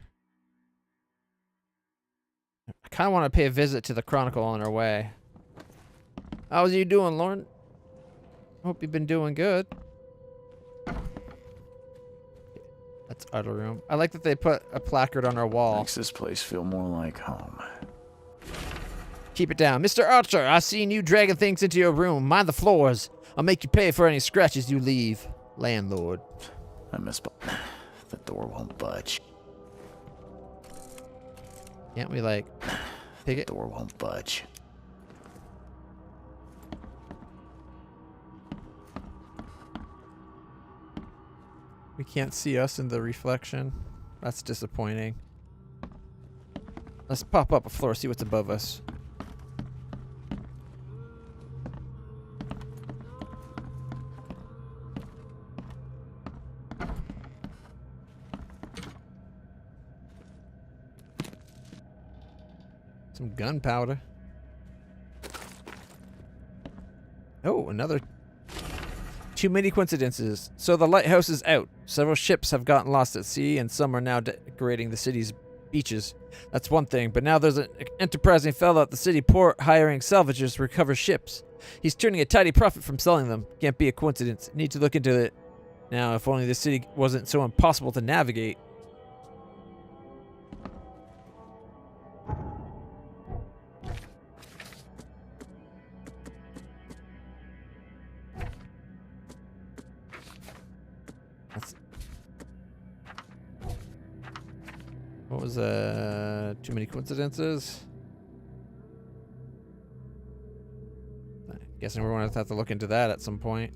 I kind of want to pay a visit to the Chronicle on our way. How's you doing, Lauren? Hope you've been doing good. That's Outer Room. I like that they put a placard on our wall. Makes this place feel more like home. Keep it down. Mr. Archer, I seen you dragging things into your room. Mind the floors. I'll make you pay for any scratches you leave. Landlord. I miss... The door won't budge. Can't we, like, pick it? The door won't budge. We can't see us in the reflection. That's disappointing. Let's pop up a floor, see what's above us. Some gunpowder. Oh, another. Too many coincidences. So the lighthouse is out. Several ships have gotten lost at sea, and some are now decorating the city's beaches. That's one thing, but now there's an enterprising fellow at the city port hiring salvagers to recover ships. He's turning a tidy profit from selling them. Can't be a coincidence. Need to look into it. Now, if only the city wasn't so impossible to navigate. What was too many coincidences? I'm guessing we're going to have to look into that at some point.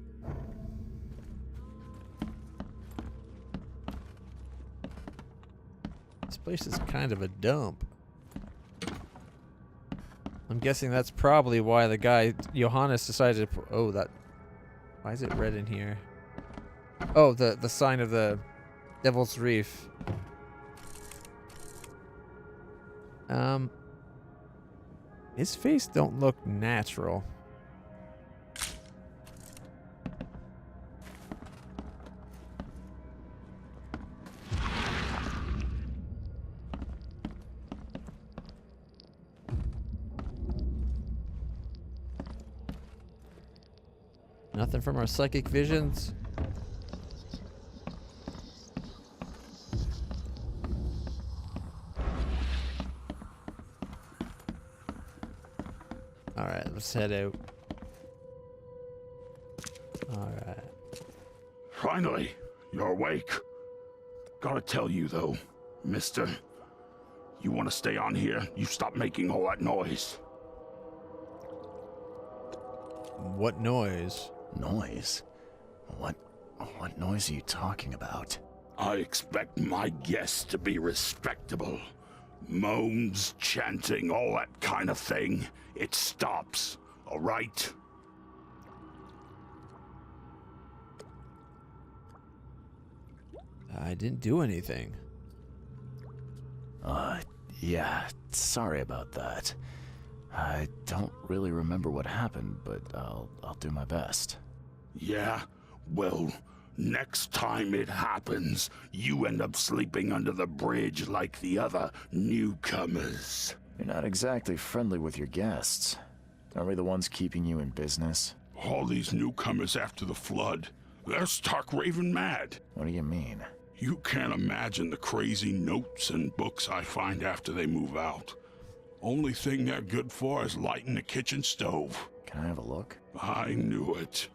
This place is kind of a dump. I'm guessing that's probably why the guy Johannes decided to put, oh, that, why is it red in here? Oh, the sign of the Devil's Reef. His face don't look natural. Nothing from our psychic visions. Alright, let's head out. Alright. Finally, you're awake. Gotta tell you though, mister. You wanna stay on here, you stop making all that noise. What noise? Noise? What noise are you talking about? I expect my guests to be respectable. Moans, chanting, all that kind of thing. It stops, all right? I didn't do anything. Yeah, sorry about that. I don't really remember what happened, but I'll do my best. Yeah? Well, next time it happens, you end up sleeping under the bridge like the other newcomers. You're not exactly friendly with your guests. Are we the ones keeping you in business? All these newcomers after the flood, they're stark raving mad. What do you mean? You can't imagine the crazy notes and books I find after they move out. Only thing they're good for is lighting the kitchen stove. Can I have a look? I knew it.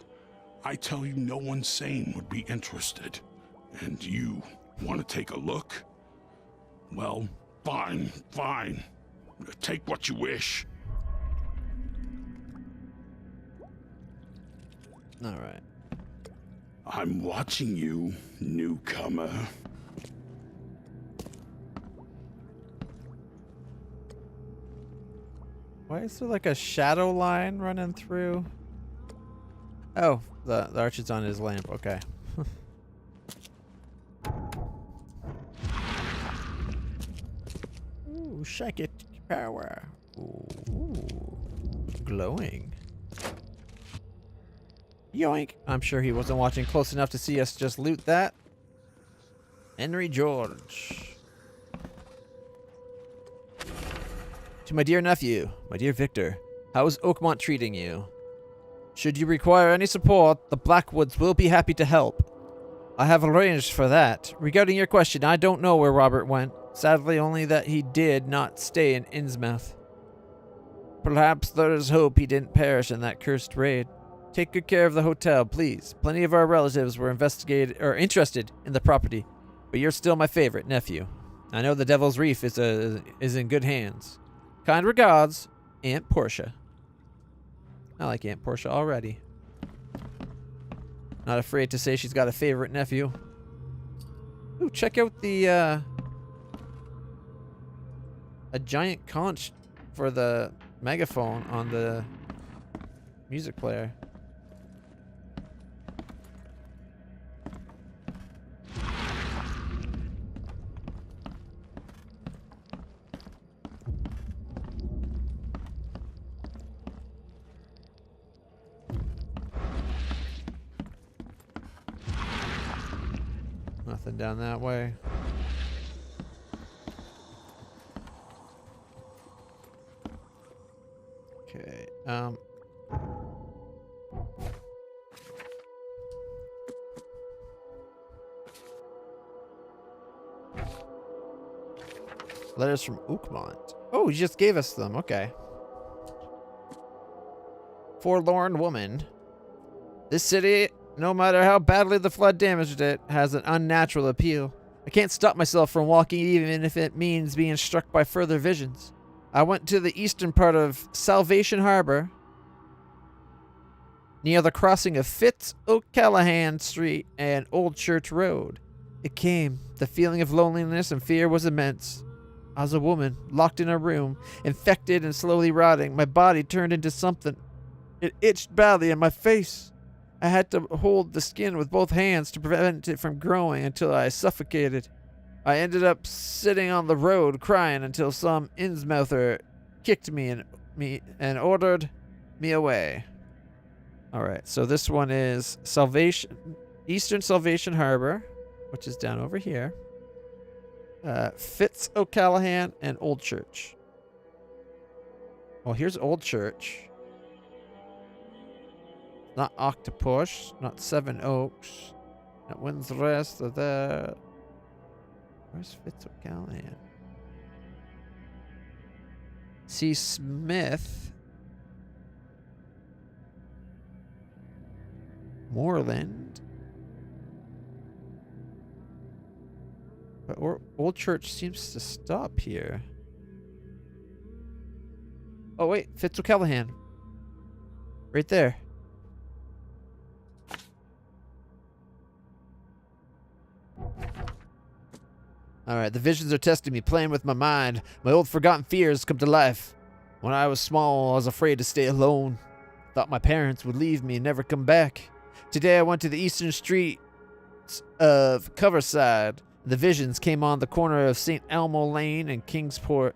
I tell you, no one sane would be interested. And you want to take a look? Well, fine. Take what you wish. All right. I'm watching you, newcomer. Why is there like a shadow line running through? Oh, the arch is on his lamp. Okay. Ooh, shake it, power. Ooh, glowing. Yoink. I'm sure he wasn't watching close enough to see us just loot that. Henry George. To my dear nephew, my dear Victor, how is Oakmont treating you? Should you require any support, the Blackwoods will be happy to help. I have arranged for that. Regarding your question, I don't know where Robert went. Sadly, only that he did not stay in Innsmouth. Perhaps there is hope he didn't perish in that cursed raid. Take good care of the hotel, please. Plenty of our relatives were interested in the property, but you're still my favorite nephew. I know the Devil's Reef is in good hands. Kind regards, Aunt Portia. I like Aunt Portia already. Not afraid to say she's got a favorite nephew. Ooh, check out the a giant conch for the megaphone on the music player. Nothing down that way. Okay. Letters from Oakmont. Oh, he just gave us them. Okay. Forlorn woman. This city, no matter how badly the flood damaged it, has an unnatural appeal. I can't stop myself from walking even if it means being struck by further visions. I went to the eastern part of Salvation Harbor, near the crossing of Fitz O'Callahan Street and Old Church Road. It came. The feeling of loneliness and fear was immense. I was a woman, locked in a room, infected and slowly rotting. My body turned into something. It itched badly in my face. I had to hold the skin with both hands to prevent it from growing until I suffocated. I ended up sitting on the road crying until some Innsmouther kicked me and ordered me away. All right, so this one is Eastern Salvation Harbor, which is down over here. Fitz O'Callahan and Old Church. Well, here's Old Church. Not Octopus, not Seven Oaks, not Wind's Rest of the. Where's Fitz O'Callahan? C. Smith. Moreland. But Old Church seems to stop here. Oh wait, Fitz O'Callahan. Right there. Alright, the visions are testing me, playing with my mind. My old forgotten fears come to life. When I was small, I was afraid to stay alone. Thought my parents would leave me and never come back. Today I went to the eastern streets of Coverside. The visions came on the corner of St. Elmo Lane and Kingsport.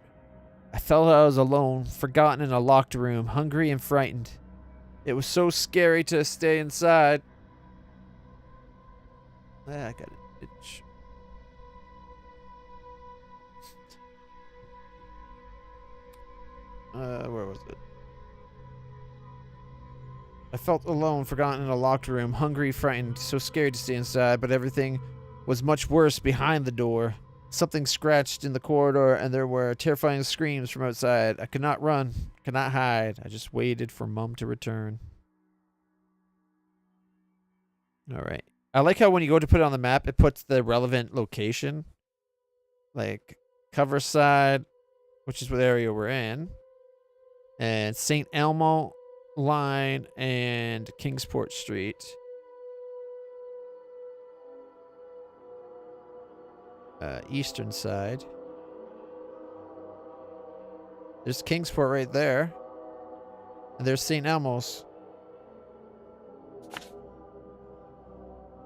I felt I was alone, forgotten in a locked room, hungry and frightened. It was so scary to stay inside. I got it. Itch. Where was it? I felt alone, forgotten in a locked room, hungry, frightened, so scared to stay inside, but everything was much worse behind the door. Something scratched in the corridor, and there were terrifying screams from outside. I could not run, could not hide. I just waited for Mum to return. Alright. I like how when you go to put it on the map, it puts the relevant location. Like, Coverside, which is what area we're in. And St. Elmo Line and Kingsport Street. Eastern side. There's Kingsport right there. And there's St. Elmo's.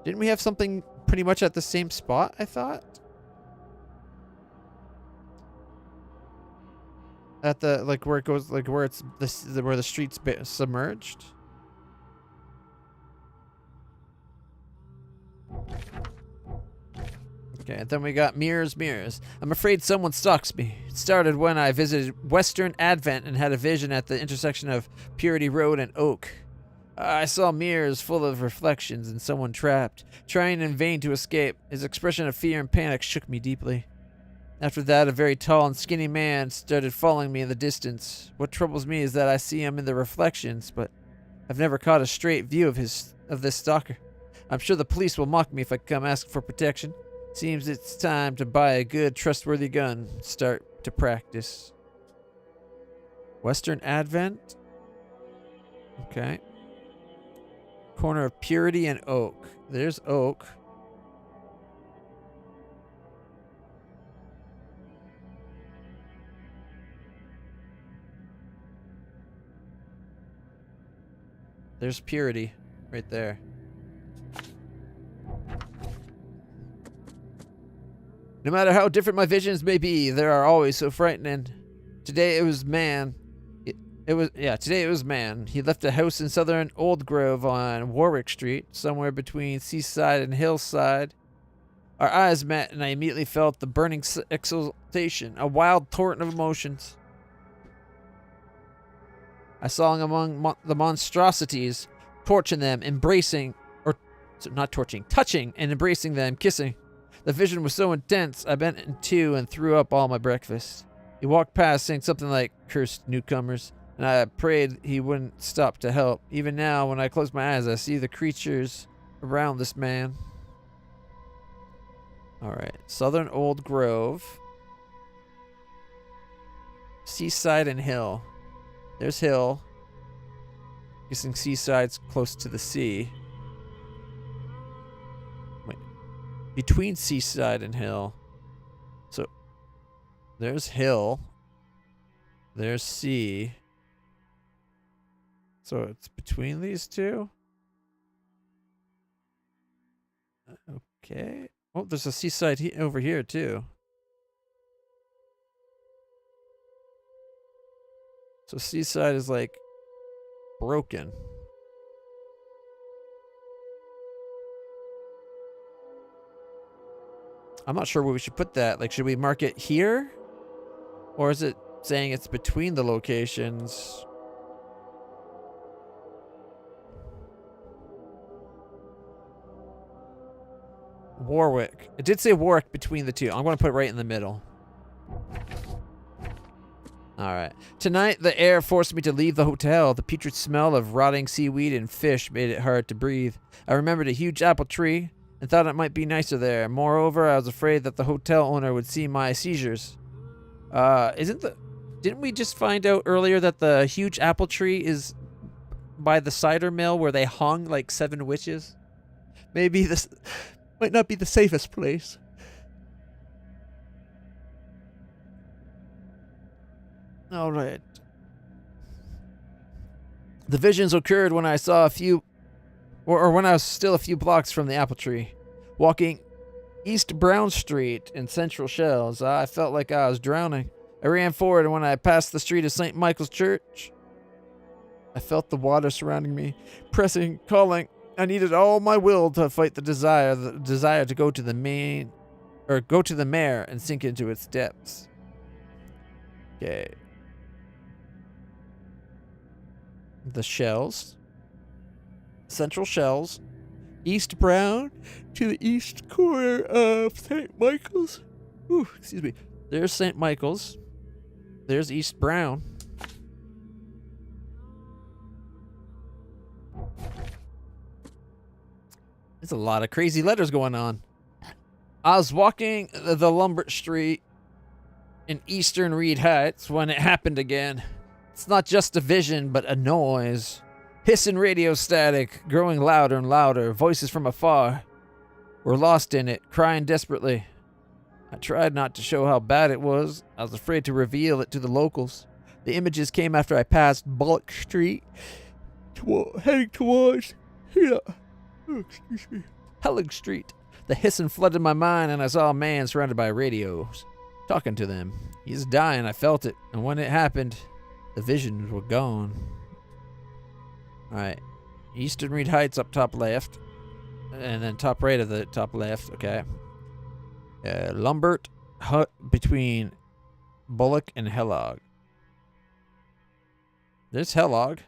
Didn't we have something pretty much at the same spot, I thought? At the, like, where it goes, like, where it's, where the street's submerged? Okay, and then we got mirrors, mirrors. I'm afraid someone stalks me. It started when I visited Western Advent and had a vision at the intersection of Purity Road and Oak. I saw mirrors full of reflections and someone trapped, trying in vain to escape. His expression of fear and panic shook me deeply. After that, a very tall and skinny man started following me in the distance. What troubles me is that I see him in the reflections, but I've never caught a straight view of this stalker. I'm sure the police will mock me if I come ask for protection. Seems it's time to buy a good, trustworthy gun. Start to practice. Western Advent? Okay. Corner of Purity and Oak. There's Oak. There's Purity right there. No matter how different my visions may be, they are always so frightening. Today it was man. Today it was man. He left a house in southern Old Grove on Warwick Street, somewhere between Seaside and Hillside. Our eyes met, and I immediately felt the burning exultation, a wild torrent of emotions. I saw him among the monstrosities, torching them, touching and embracing them, kissing. The vision was so intense, I bent in two and threw up all my breakfast. He walked past saying something like, "Cursed newcomers," and I prayed he wouldn't stop to help. Even now, when I close my eyes, I see the creatures around this man. Alright, Southern Old Grove. Seaside and Hill. There's Hill. Guessing Seaside's close to the sea. Wait. Between Seaside and Hill. So, there's Hill. There's sea. So it's between these two? Okay. Oh, there's a seaside over here too. So Seaside is like broken. I'm not sure where we should put that. Like, should we mark it here? Or is it saying it's between the locations? Warwick. It did say Warwick between the two. I'm going to put it right in the middle. Alright. Tonight, the air forced me to leave the hotel. The putrid smell of rotting seaweed and fish made it hard to breathe. I remembered a huge apple tree and thought it might be nicer there. Moreover, I was afraid that the hotel owner would see my seizures. Didn't we just find out earlier that the huge apple tree is by the cider mill where they hung like 7 witches? Maybe this might not be the safest place. All right. The visions occurred when I saw a few, or when I was still a few blocks from the apple tree, walking East Brown Street in Central Shells. I felt like I was drowning. I ran forward, and when I passed the street of St. Michael's Church, I felt the water surrounding me, pressing, calling. I needed all my will to fight the desire to go to the mare and sink into its depths. Okay. The Shells. Central Shells. East Brown to the east corner of St. Michael's. Ooh, excuse me. There's St. Michael's. There's East Brown. There's a lot of crazy letters going on. I was walking the Lombard Street in Eastern Reed Heights when it happened again. It's not just a vision, but a noise. Hissing radio static, growing louder and louder. Voices from afar. We're lost in it, crying desperately. I tried not to show how bad it was. I was afraid to reveal it to the locals. The images came after I passed Bullock Street, heading towards Helling Street. The hissing flooded my mind, and I saw a man surrounded by radios, talking to them. He's dying, I felt it, and when it happened, the visions were gone. Alright, Eastern Reed Heights up top left, and then top right of the top left, okay. Lumbert Hut between Bullock and Hellog. There's Hellog.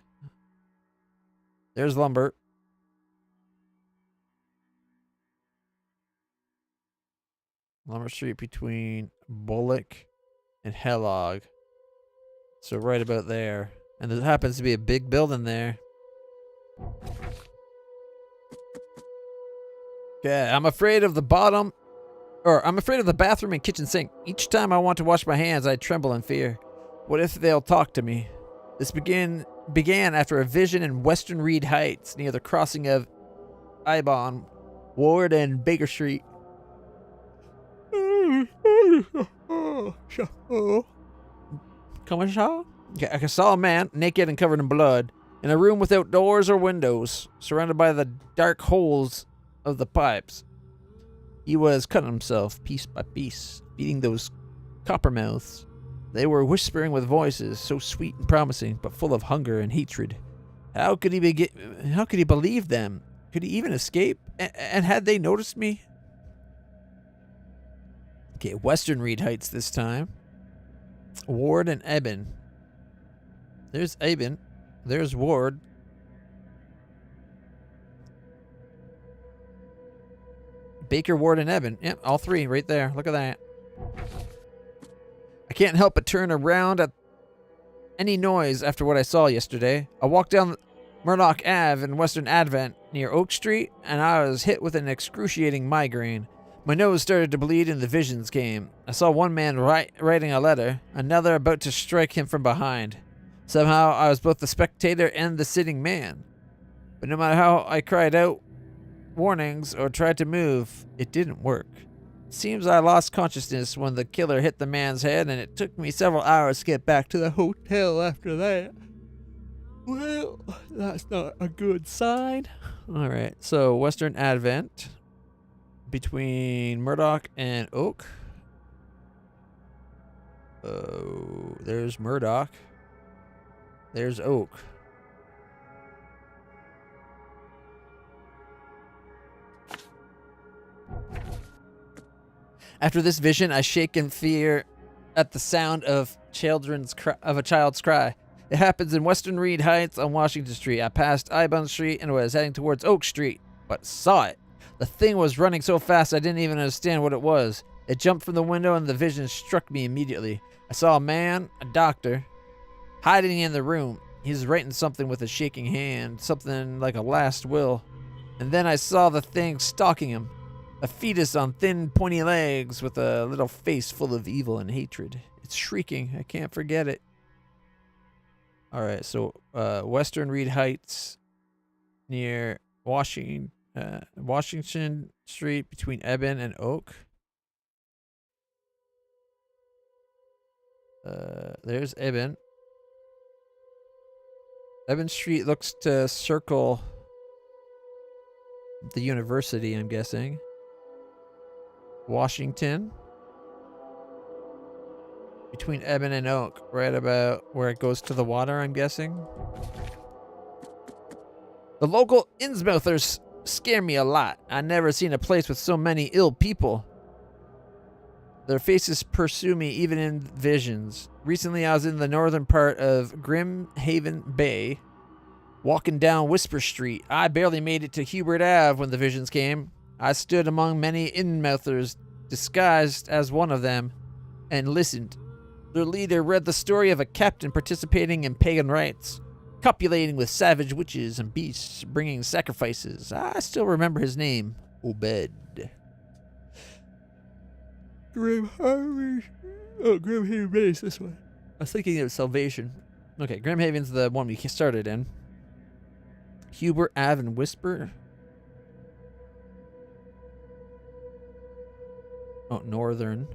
There's Lumbert. Lumber Street between Bullock and Hellog. So right about there. And there happens to be a big building there. Okay, I'm afraid of the bathroom and kitchen sink. Each time I want to wash my hands, I tremble in fear. What if they'll talk to me? This began after a vision in Western Reed Heights near the crossing of Ibon, Ward, and Baker Street. I saw a man, naked and covered in blood, in a room without doors or windows, surrounded by the dark holes of the pipes. He was cutting himself piece by piece, feeding those coppermouths. They were whispering with voices so sweet and promising, but full of hunger and hatred. How could he believe them? Could he even escape? And had they noticed me? Okay, Western Reed Heights this time. Ward and Eben. There's Eben. There's Ward. Baker, Ward, and Eben. Yep, all three right there. Look at that. I can't help but turn around at any noise after what I saw yesterday. I walked down Murdoch Ave in Western Advent near Oak Street, and I was hit with an excruciating migraine. My nose started to bleed and the visions came. I saw one man writing a letter, another about to strike him from behind. Somehow I was both the spectator and the sitting man. But no matter how I cried out warnings or tried to move, it didn't work. It seems I lost consciousness when the killer hit the man's head, and it took me several hours to get back to the hotel after that. Well, that's not a good sign. Alright, so Western Advent between Murdoch and Oak. Oh, there's Murdoch. There's Oak. After this vision, I shake in fear at the sound of a child's cry. It happens in Western Reed Heights on Washington Street. I passed Ibon Street and was heading towards Oak Street, but saw it. The thing was running so fast I didn't even understand what it was. It jumped from the window and the vision struck me immediately. I saw a man, a doctor, hiding in the room. He was writing something with a shaking hand, something like a last will. And then I saw the thing stalking him. A fetus on thin, pointy legs with a little face full of evil and hatred. It's shrieking. I can't forget it. Alright, so Western Reed Heights near Washington Street between Eben and Oak. There's Eben. Eben Street looks to circle the university, I'm guessing. Washington. Between Eben and Oak, right about where it goes to the water, I'm guessing. The local Innsmouthers scare me a lot. I never seen a place with so many ill people. Their faces pursue me even in visions. Recently, I was in the northern part of Grimhaven Bay, walking down Whisper Street. I barely made it to Hubert Ave when the visions came. I stood among many Innsmouthers, disguised as one of them, and listened. Their leader read the story of a captain participating in pagan rites, copulating with savage witches and beasts, bringing sacrifices. I still remember his name, Obed. Grimhaven. Oh, Grimhaven Base, this way. I was thinking it was Salvation. Okay, Grimhaven's the one we started in. Hubert, Ave, and Whisper. Oh, Northern.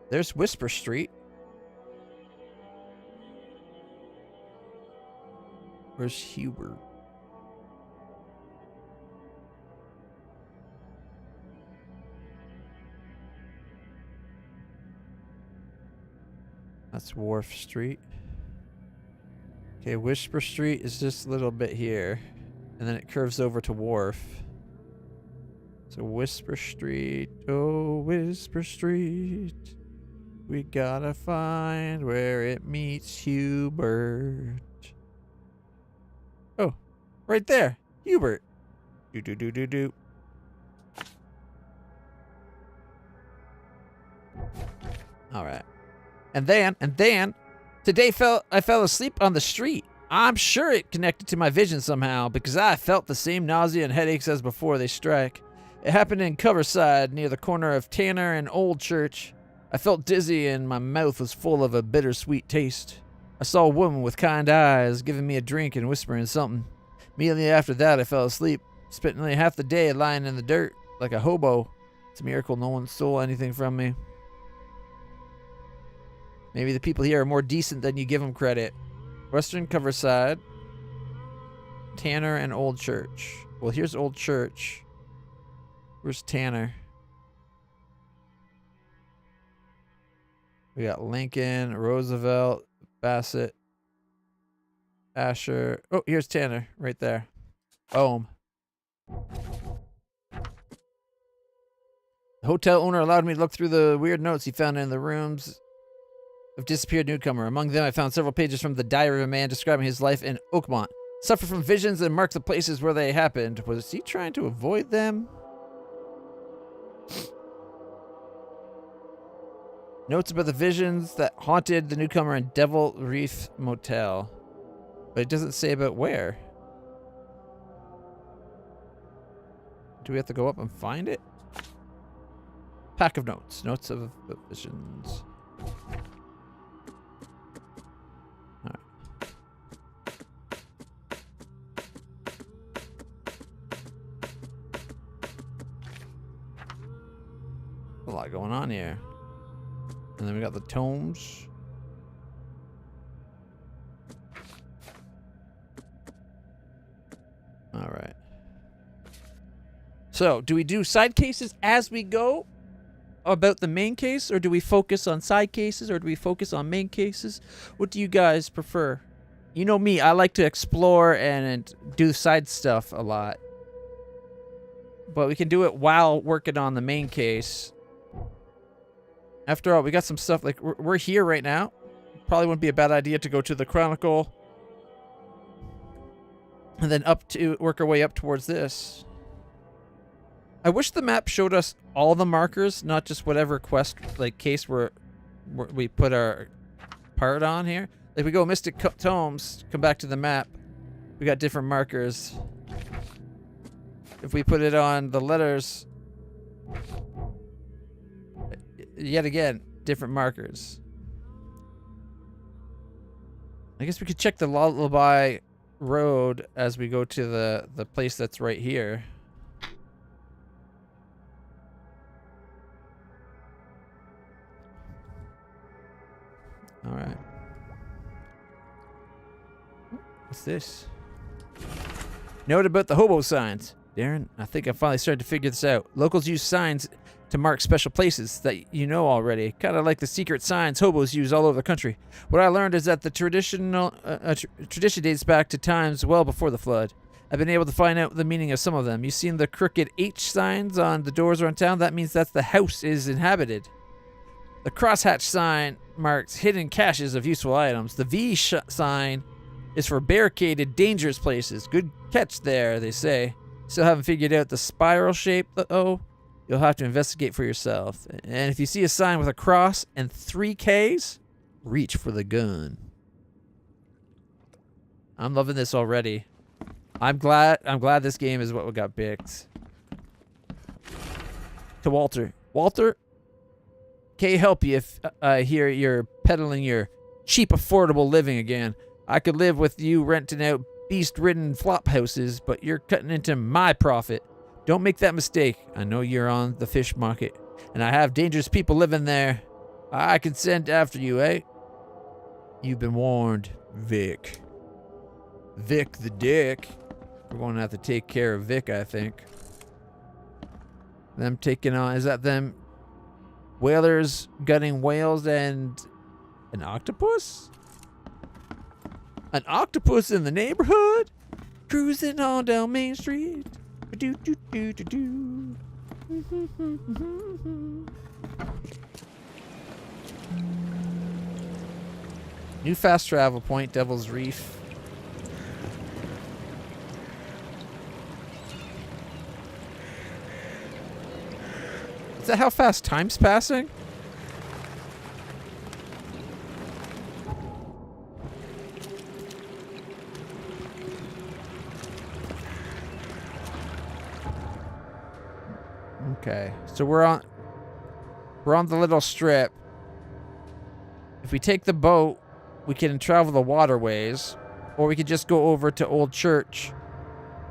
There's Whisper Street. Where's Hubert? That's Wharf Street. Okay, Whisper Street is just a little bit here. And then it curves over to Wharf. So Whisper Street, oh Whisper Street. We gotta find where it meets Hubert. Oh, right there. Hubert. Do. Alright. And then, today I fell asleep on the street. I'm sure it connected to my vision somehow, because I felt the same nausea and headaches as before they strike. It happened in Coverside, near the corner of Tanner and Old Church. I felt dizzy and my mouth was full of a bittersweet taste. I saw a woman with kind eyes giving me a drink and whispering something. Immediately after that, I fell asleep. Spent nearly half the day lying in the dirt, like a hobo. It's a miracle no one stole anything from me. Maybe the people here are more decent than you give them credit. Western Coverside, Tanner, and Old Church. Well, here's Old Church. Where's Tanner? We got Lincoln, Roosevelt, Bassett, Asher. Oh, here's Tanner, right there. Boom. The hotel owner allowed me to look through the weird notes he found in the rooms of disappeared newcomer. Among them, I found several pages from the diary of a man describing his life in Oakmont. Suffered from visions and marked the places where they happened. Was he trying to avoid them? Notes about the visions that haunted the newcomer in Devil Reef Motel. But it doesn't say about where. Do we have to go up and find it? Pack of notes. Notes of visions. Alright. A lot going on here. And then we got the tomes. All right. So, do we do side cases as we go about the main case, or do we focus on side cases, or do we focus on main cases? What do you guys prefer? You know me, I like to explore and do side stuff a lot. But we can do it while working on the main case. After all, we got some stuff, like, we're here right now. Probably wouldn't be a bad idea to go to the Chronicle. And then work our way up towards this. I wish the map showed us all the markers, not just whatever quest, like, case we put our part on here. Like, we go Mystic Tomes, come back to the map. We got different markers. If we put it on the letters... Yet again, different markers. I guess we could check the Lullaby Road as we go to the place that's right here. All right. What's this? Note about the hobo signs. Darren, I think I finally started to figure this out. Locals use signs to mark special places that you know already, kind of like the secret signs hobos use all over the country. What I learned is that the tradition dates back to times well before the flood. I've been able to find out the meaning of some of them. You've seen the crooked H signs on the doors around town? That means that the house is inhabited. The crosshatch sign marks hidden caches of useful items. The V sign is for barricaded, dangerous places. Good catch there, they say. Still haven't figured out the spiral shape, though. You'll have to investigate for yourself. And if you see a sign with a cross and 3 Ks, reach for the gun. I'm loving this already. I'm glad this game is what got picked. To Walter. Walter, can I help you if I hear you're peddling your cheap, affordable living again? I could live with you renting out beast-ridden flop houses, but you're cutting into my profit. Don't make that mistake. I know you're on the fish market, and I have dangerous people living there. I can send after you, eh? You've been warned, Vic. Vic the Dick. We're going to have to take care of Vic, I think. Them taking on... Is that them whalers gutting whales and an octopus? An octopus in the neighborhood? Cruising on down Main Street. Do do do do do. New fast travel point, Devil's Reef. Is that how fast time's passing? Okay, so we're on the little strip. If we take the boat, we can travel the waterways, or we could just go over to Old Church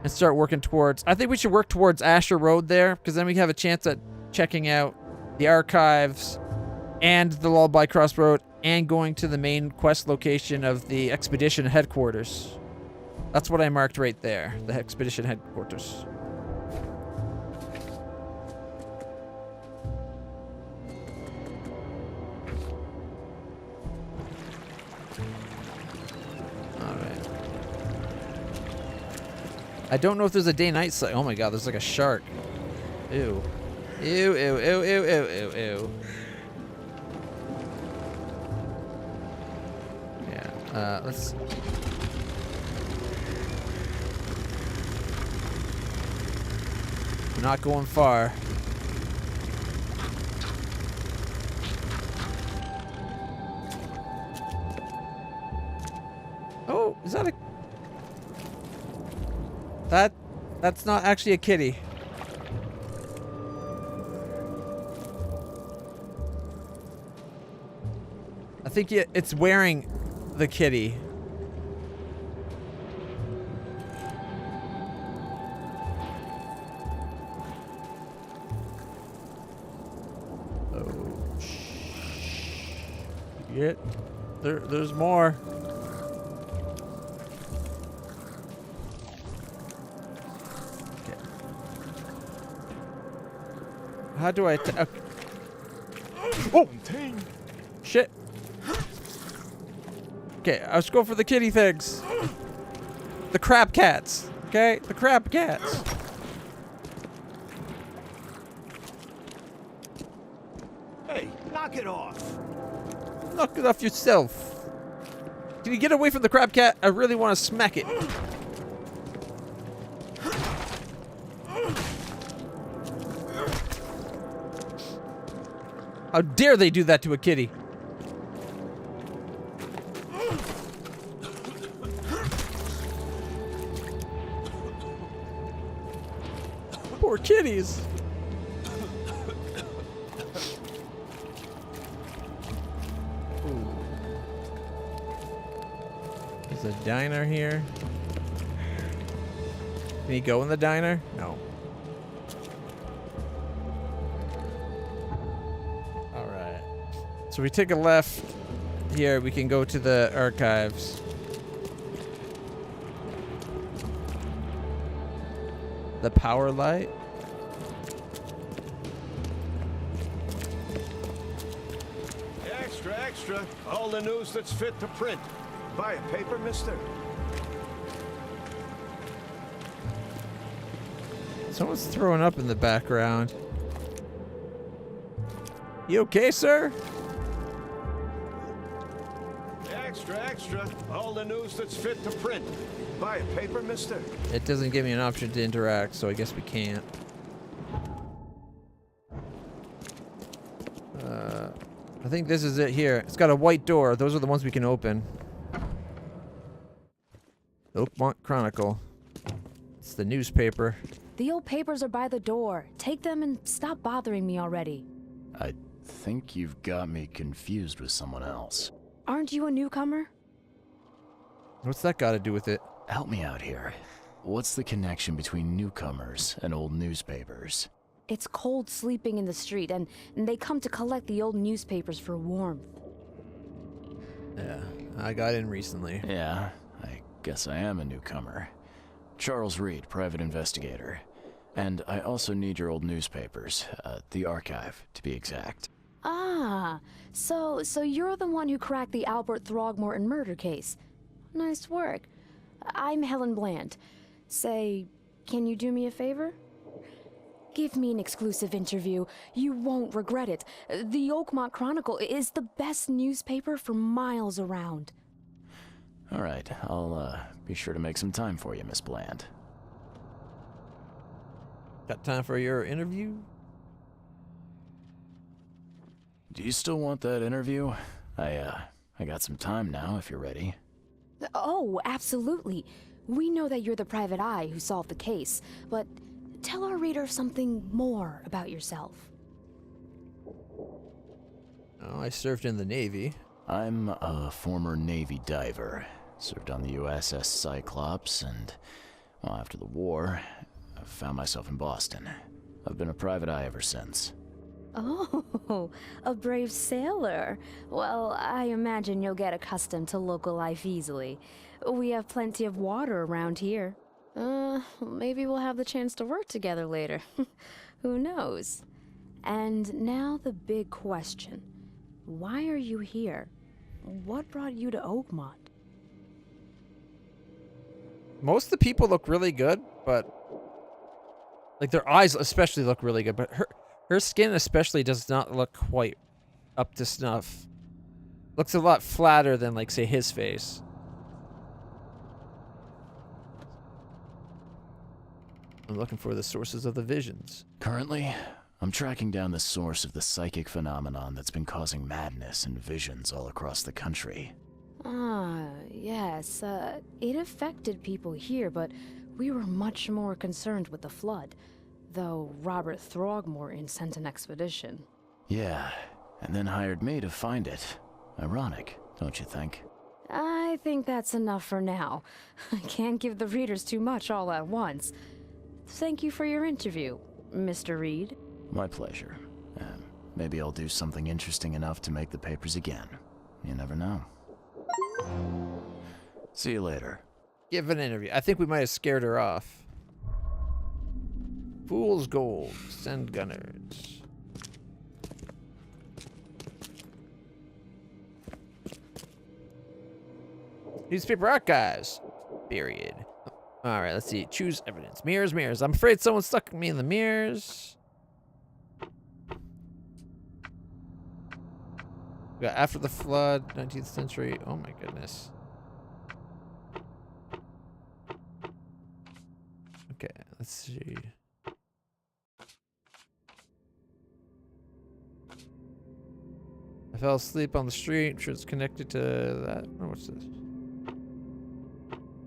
and start working towards... I think we should work towards Asher Road there, because then we have a chance at checking out the archives and the Lullaby Crossroad and going to the main quest location of the expedition headquarters. That's what I marked right there, the expedition headquarters. I don't know if there's a day-night cycle. Oh my god, there's like a shark. Ew. Ew, ew, ew, ew, ew, ew, ew. Yeah, let's... We're not going far. Oh, is that a... That's not actually a kitty. I think it's wearing the kitty. Oh, shit. There's more. How do I... Oh! Shit. Okay, I was going for the kitty things. The crab cats. Okay? The crab cats. Hey, knock it off. Knock it off yourself. Can you get away from the crab cat? I really want to smack it. How dare they do that to a kitty? Poor kitties. Ooh. There's a diner here. Can he go in the diner? No. So we take a left Here, we can go to the archives. The power light. Extra, extra. All the news that's fit to print. Buy a paper, mister? Someone's throwing up in the background. You okay, sir? Extra, extra. All the news that's fit to print. Buy a paper, mister? It doesn't give me an option to interact, so I guess we can't. I think this is it here. It's got a white door. Those are the ones we can open. Oakmont Chronicle. It's the newspaper. The old papers are by the door. Take them and stop bothering me already. I think you've got me confused with someone else. Aren't you a newcomer? What's that got to do with it? Help me out here. What's the connection between newcomers and old newspapers? It's cold sleeping in the street, and they come to collect the old newspapers for warmth. Yeah, I got in recently. Yeah, I guess I am a newcomer. Charles Reed, private investigator. And I also need your old newspapers, the archive, to be exact. Ah, so you're the one who cracked the Albert Throgmorton murder case. Nice work. I'm Helen Bland. Say, can you do me a favor? Give me an exclusive interview. You won't regret it. The Oakmont Chronicle is the best newspaper for miles around. All right, I'll be sure to make some time for you, Miss Bland. Got time for your interview? Do you still want that interview? I got some time now, if you're ready. Oh, absolutely. We know that you're the private eye who solved the case, but tell our reader something more about yourself. Oh, I served in the Navy. I'm a former Navy diver. Served on the USS Cyclops, and, well, after the war, I found myself in Boston. I've been a private eye ever since. Oh, a brave sailor. Well, I imagine you'll get accustomed to local life easily. We have plenty of water around here. Maybe we'll have the chance to work together later. Who knows? And now the big question. Why are you here? What brought you to Oakmont? Most of the people look really good, but like their eyes especially look really good, but her skin especially does not look quite up to snuff. Looks a lot flatter than, like, say, his face. I'm looking for the sources of the visions. Currently, I'm tracking down the source of the psychic phenomenon that's been causing madness and visions all across the country. Ah, yes. It affected people here, but we were much more concerned with the flood. Though Robert Throgmorton sent an expedition. Yeah, and then hired me to find it. Ironic, don't you think? I think that's enough for now. I can't give the readers too much all at once. Thank you for your interview, Mr. Reed. My pleasure. Maybe I'll do something interesting enough to make the papers again. You never know. See you later. Give an interview. I think we might have scared her off. Fool's gold. Send gunners. Newspaper archives. Period. Alright, let's see. Choose evidence. Mirrors, mirrors. I'm afraid someone stuck me in the mirrors. We got after the flood, 19th century. Oh my goodness. Okay, let's see. I fell asleep on the street. I'm sure it's connected to that. Oh, what's this?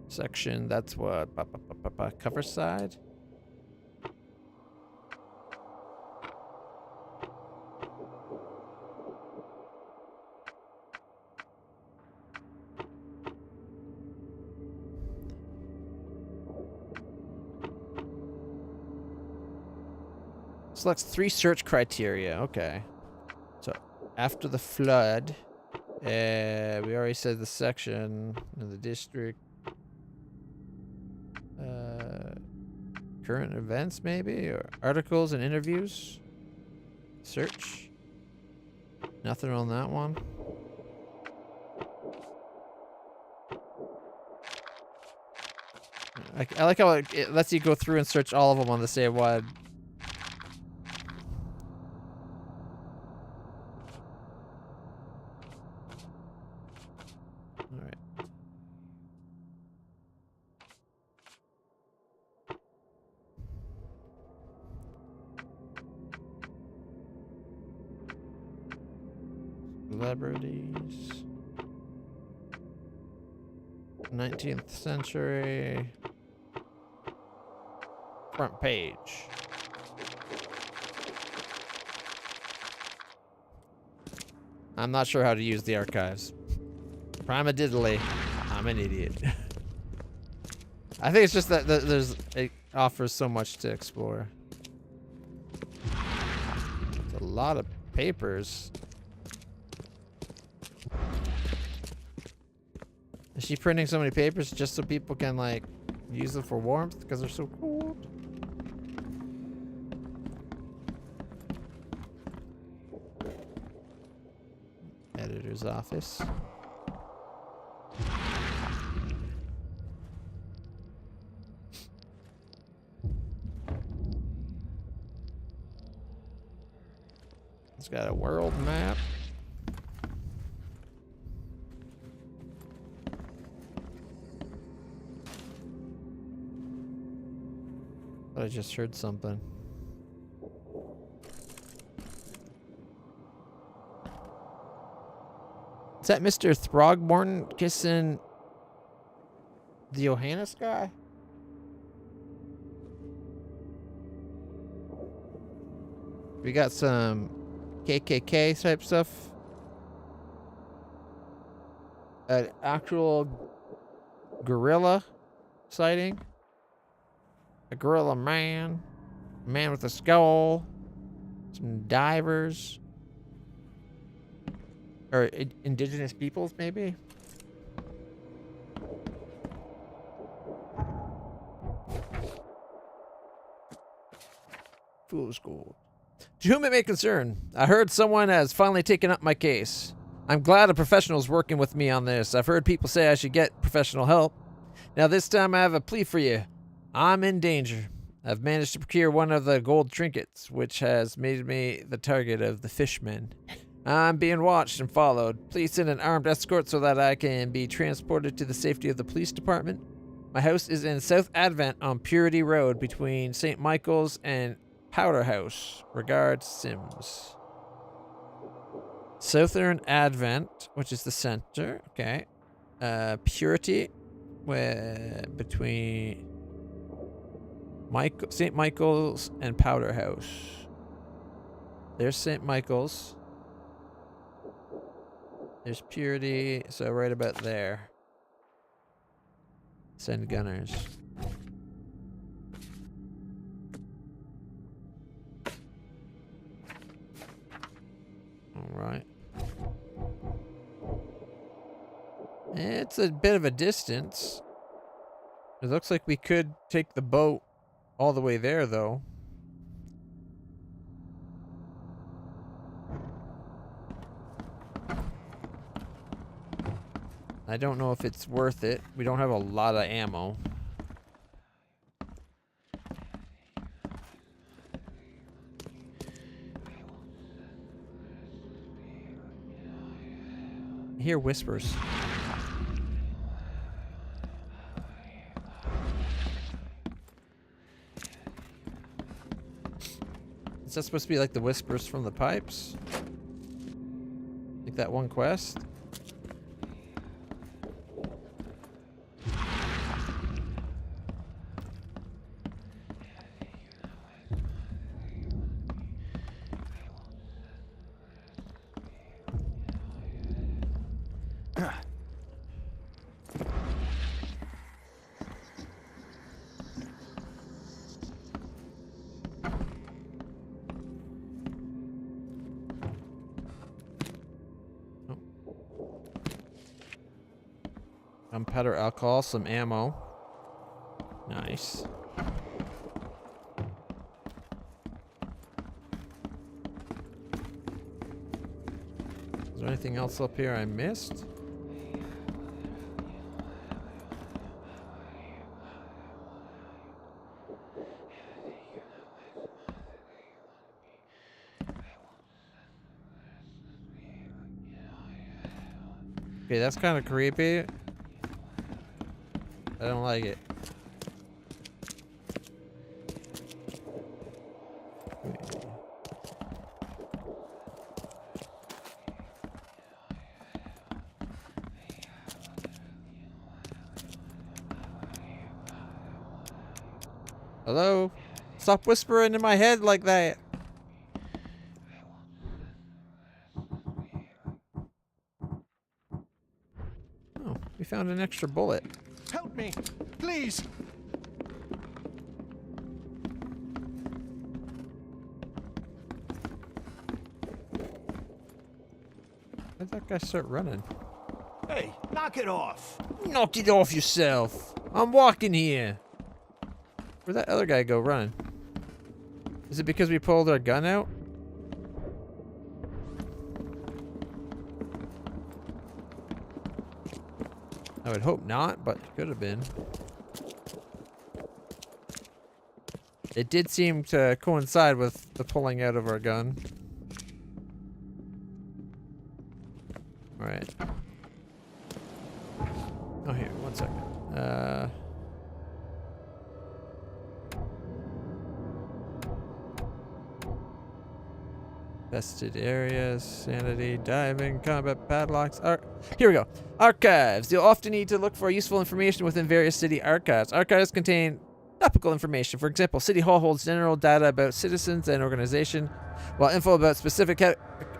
Section. That's what? Cover side? Selects 3 search criteria. Okay. So, after the flood. We already said the section in the district. Current events, maybe? Or articles and interviews? Search? Nothing on that one. I like how it lets you go through and search all of them on the same one. Alright. Celebrities. 19th century. Front page. I'm not sure how to use the archives. Prima diddly. I'm an idiot. I think it's just that it offers so much to explore. It's a lot of papers. Is she printing so many papers just so people can, like, use them for warmth because they're so cold? Editor's office. It's got a world map. I just heard something. Is that Mr. Throgmorton kissing the Johannes guy? We got some KKK type stuff. An actual gorilla sighting. A gorilla man. A man with a skull. Some divers. Or indigenous peoples, maybe? Fool's gold. To whom it may concern, I heard someone has finally taken up my case. I'm glad a professional is working with me on this. I've heard people say I should get professional help. Now this time I have a plea for you. I'm in danger. I've managed to procure one of the gold trinkets, which has made me the target of the fishmen. I'm being watched and followed. Please send an armed escort so that I can be transported to the safety of the police department. My house is in South Advent on Purity Road between St. Michael's and Powder House. Regards, Sims. Southern Advent, which is the center. Okay. Purity, between St. Michael's and Powder House. There's St. Michael's. There's Purity, so right about there. Send gunners. Alright. It's a bit of a distance. It looks like we could take the boat all the way there, though. I don't know if it's worth it. We don't have a lot of ammo. I hear whispers. Is that supposed to be like the whispers from the pipes? Like that one quest? Gunpowder, alcohol, some ammo. Nice. Is there anything else up here I missed? Okay, that's kind of creepy. I don't like it. Hello? Stop whispering in my head like that. Oh, we found an extra bullet. Help me, please. Why'd that guy start running? Hey, knock it off. Knock it off yourself. I'm walking here. Where'd that other guy go running? Is it because we pulled our gun out? I would hope not, but it could have been. It did seem to coincide with the pulling out of our gun. Alright. Oh, here, 1 second. Vested areas, sanity, diving, combat padlocks. Here we go. Archives. You'll often need to look for useful information within various city archives. Archives contain topical information. For example, City Hall holds general data about citizens and organization, while info about specific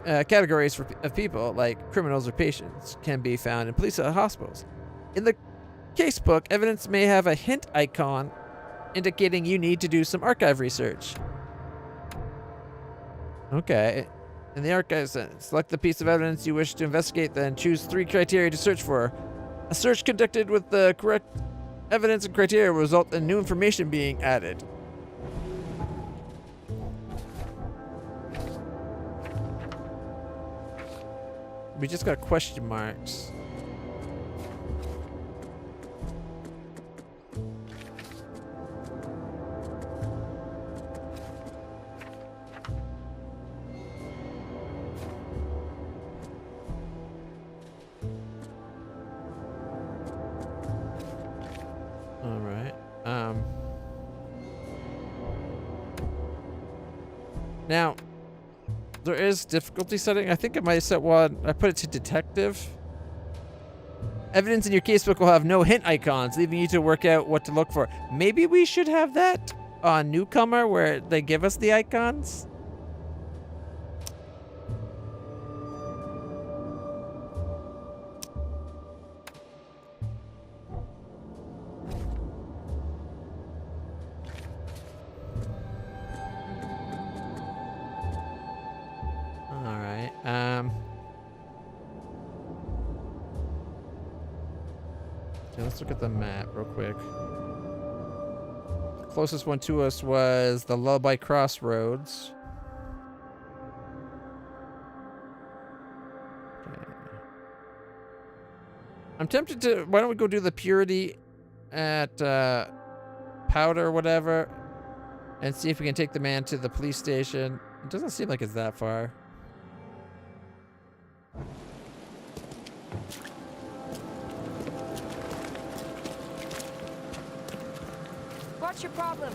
categories of people, like criminals or patients, can be found in police hospitals. In the casebook, evidence may have a hint icon indicating you need to do some archive research. Okay. In the archives, select the piece of evidence you wish to investigate, then choose 3 criteria to search for. A search conducted with the correct evidence and criteria will result in new information being added. We just got question marks. Now, there is difficulty setting. I think I might have set one. I put it to detective. Evidence in your casebook will have no hint icons, leaving you to work out what to look for. Maybe we should have that on newcomer where they give us the icons. Okay, let's look at the map real quick. The closest one to us was the Lullaby Crossroads. Okay. I'm tempted to... Why don't we go do the Purity at Powder or whatever and see if we can take the man to the police station. It doesn't seem like it's that far. What's your problem?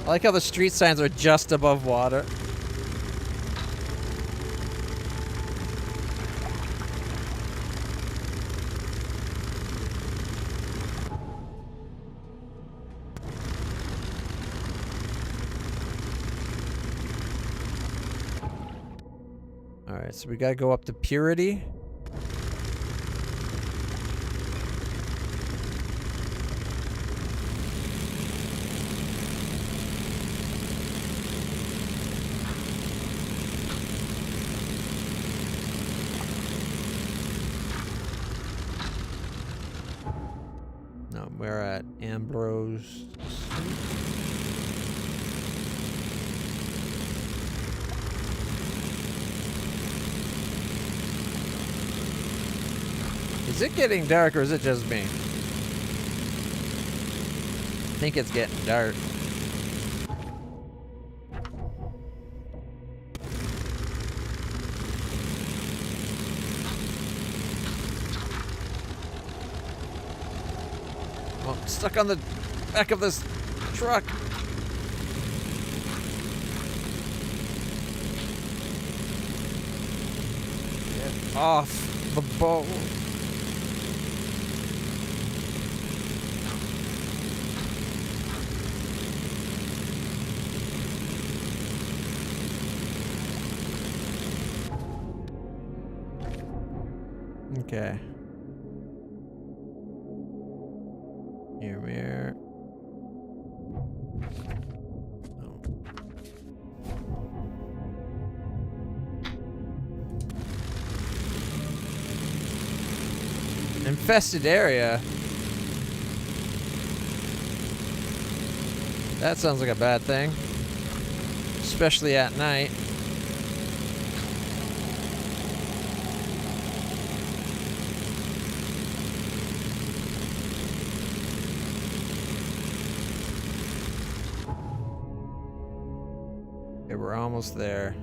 I like how the street signs are just above water. Alright, so we gotta go up to Purity. got Ambrose. Is it getting dark or is it just me? I think it's getting dark. Oh, I'm stuck on the back of this truck. Get off the boat. Okay. Mirror. Oh. Infested area. That sounds like a bad thing. Especially at night. Okay, we're almost there.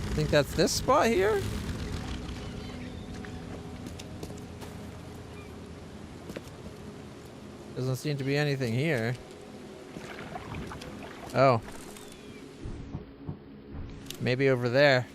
I think that's this spot here? Doesn't seem to be anything here. Oh. Maybe over there.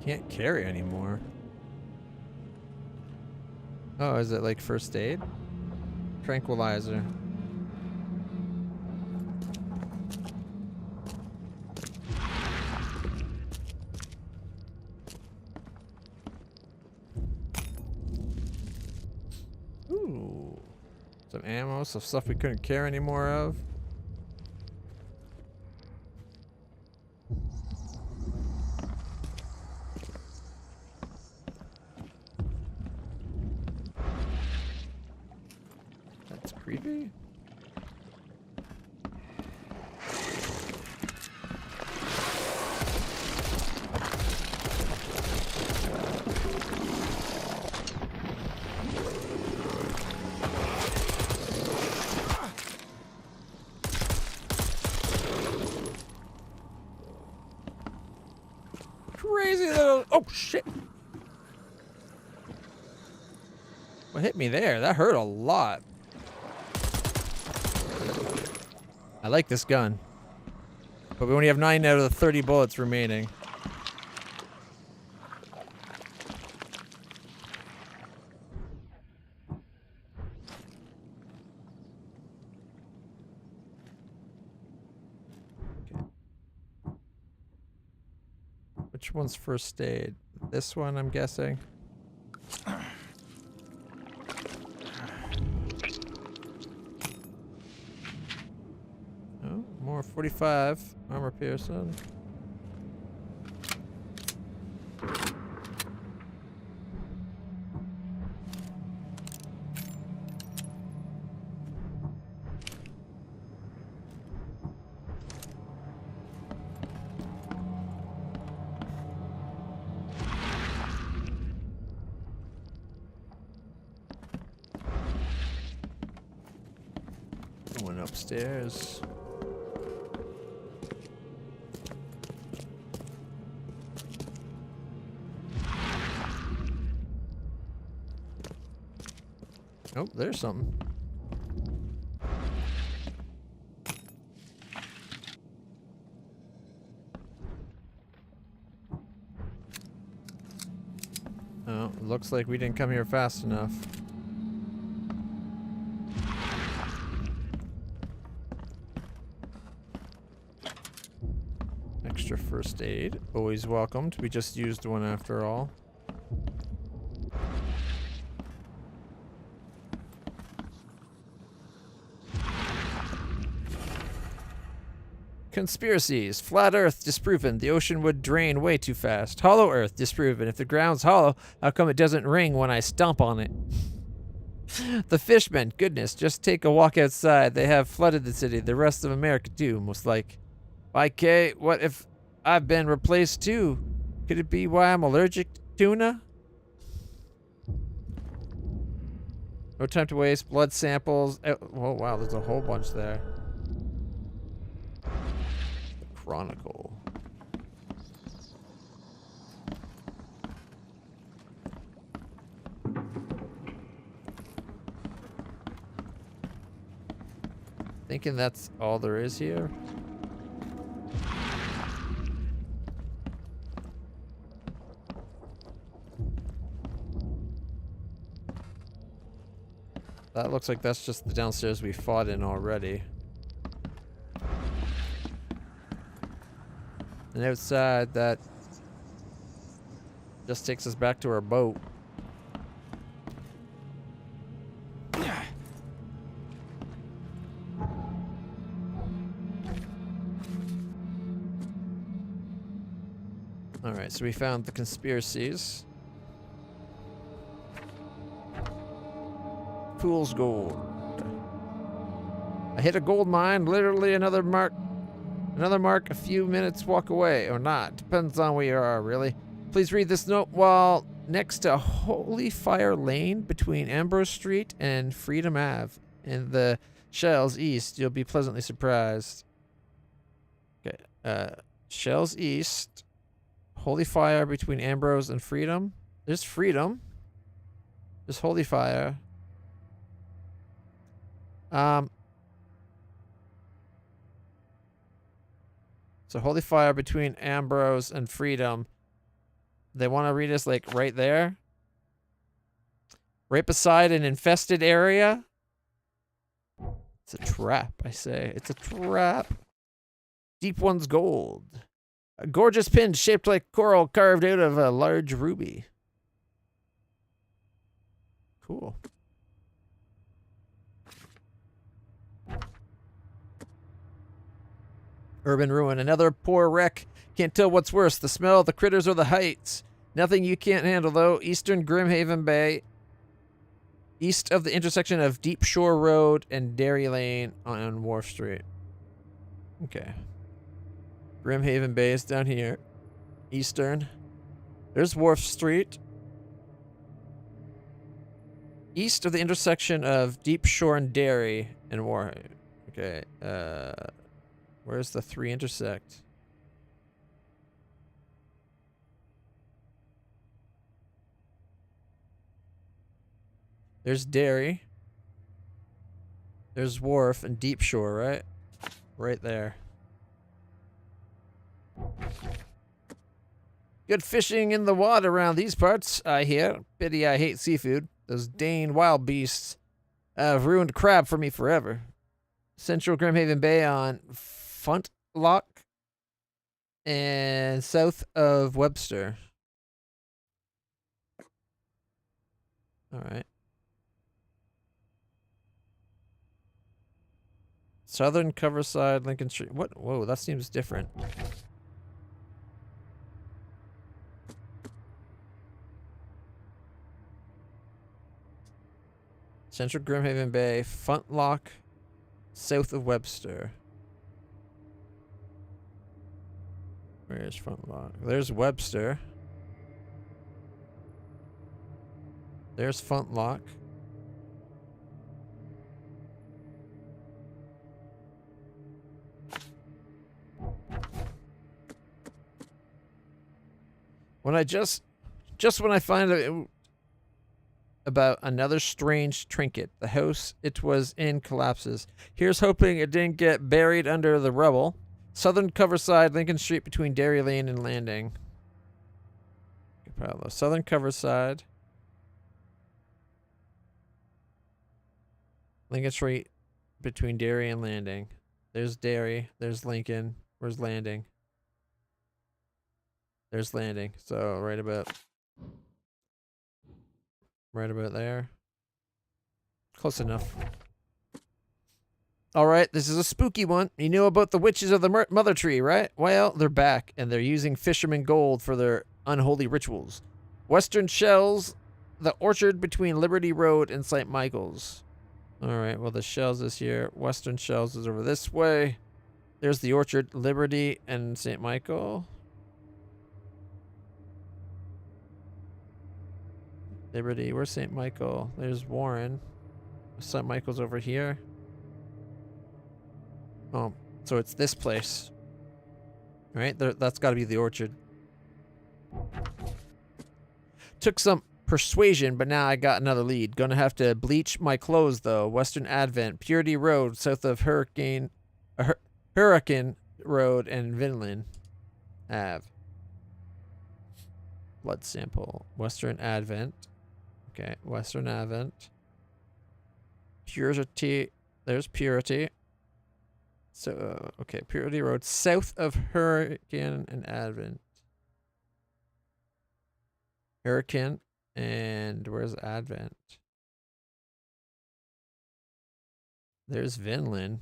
Can't carry anymore. Oh, is it like first aid? Tranquilizer. Ooh. Some ammo, some stuff we couldn't carry any more of. Creepy. Crazy little. Oh shit. What hit me there? That hurt a lot. I like this gun. But we only have 9 out of the 30 bullets remaining. Okay. Which one's first aid? This one, I'm guessing. More 45 armor piercing. Going upstairs. Oh, there's something. Oh, looks like we didn't come here fast enough. Extra first aid. Always welcomed. We just used one after all. Conspiracies. Flat Earth disproven. The ocean would drain way too fast. Hollow Earth disproven. If the ground's hollow, how come it doesn't ring when I stomp on it? The fishmen. Goodness, just take a walk outside. They have flooded the city. The rest of America too, most like. YK, what if I've been replaced too? Could it be why I'm allergic to tuna? No time to waste. Blood samples. Oh, wow, there's a whole bunch there. Chronicle. Thinking that's all there is here. That looks like that's just the downstairs we fought in already. And outside, that just takes us back to our boat. Alright, so we found the conspiracies. Fool's gold. I hit a gold mine, literally another mark a few minutes walk away, or not. Depends on where you are, really. Please read this note while next to Holy Fire Lane between Ambrose Street and Freedom Ave in the Shells East. You'll be pleasantly surprised. Okay, Shells East. Holy Fire between Ambrose and Freedom. There's Freedom. There's Holy Fire. So Holy Fire between Ambrose and Freedom. They want to read us like right there. Right beside an infested area. It's a trap, I say. It's a trap. Deep One's gold. A gorgeous pin shaped like coral carved out of a large ruby. Cool. Urban ruin. Another poor wreck. Can't tell what's worse, the smell, the critters, or the heights. Nothing you can't handle, though. Eastern Grimhaven Bay. East of the intersection of Deep Shore Road and Dairy Lane on Wharf Street. Okay. Grimhaven Bay is down here. Eastern. There's Wharf Street. East of the intersection of Deep Shore and Dairy and Wharf. Okay. Where's the 3 intersect? There's Dairy. There's Wharf and Deep Shore, right? Right there. Good fishing in the water around these parts, I hear. Pity I hate seafood. Those Dane wild beasts have ruined crab for me forever. Central Grimhaven Bay on Funtlock and south of Webster. All right. Southern Coverside, Lincoln Street. What? Whoa, that seems different. Central Grimhaven Bay, Funtlock, south of Webster. Where's Funtlock? There's Webster. There's Funtlock. When I just when I find out about another strange trinket, the house it was in collapses. Here's hoping it didn't get buried under the rubble. Southern Coverside, Lincoln Street between Dairy Lane and Landing. Southern Coverside. Lincoln Street between Dairy and Landing. There's Dairy. There's Lincoln. Where's Landing? There's Landing. So right about there. Close enough. All right, this is a spooky one. You know about the witches of the Mother Tree, right? Well, they're back, and they're using fisherman gold for their unholy rituals. Western Shells, the orchard between Liberty Road and St. Michael's. All right, well, the Shells is here. Western Shells is over this way. There's the orchard, Liberty, and St. Michael. Liberty, where's St. Michael? There's Warren. St. Michael's over here. Oh, so it's this place. Right? That's got to be the orchard. Took some persuasion, but now I got another lead. Gonna have to bleach my clothes, though. Western Advent, Purity Road, south of Hurricane Road, and Vinland Ave. Blood sample. Western Advent. Okay, Western Advent. Purity. There's Purity. So, okay, Purity Road, south of Hurricane and Advent. Hurricane, and where's Advent? There's Vinland.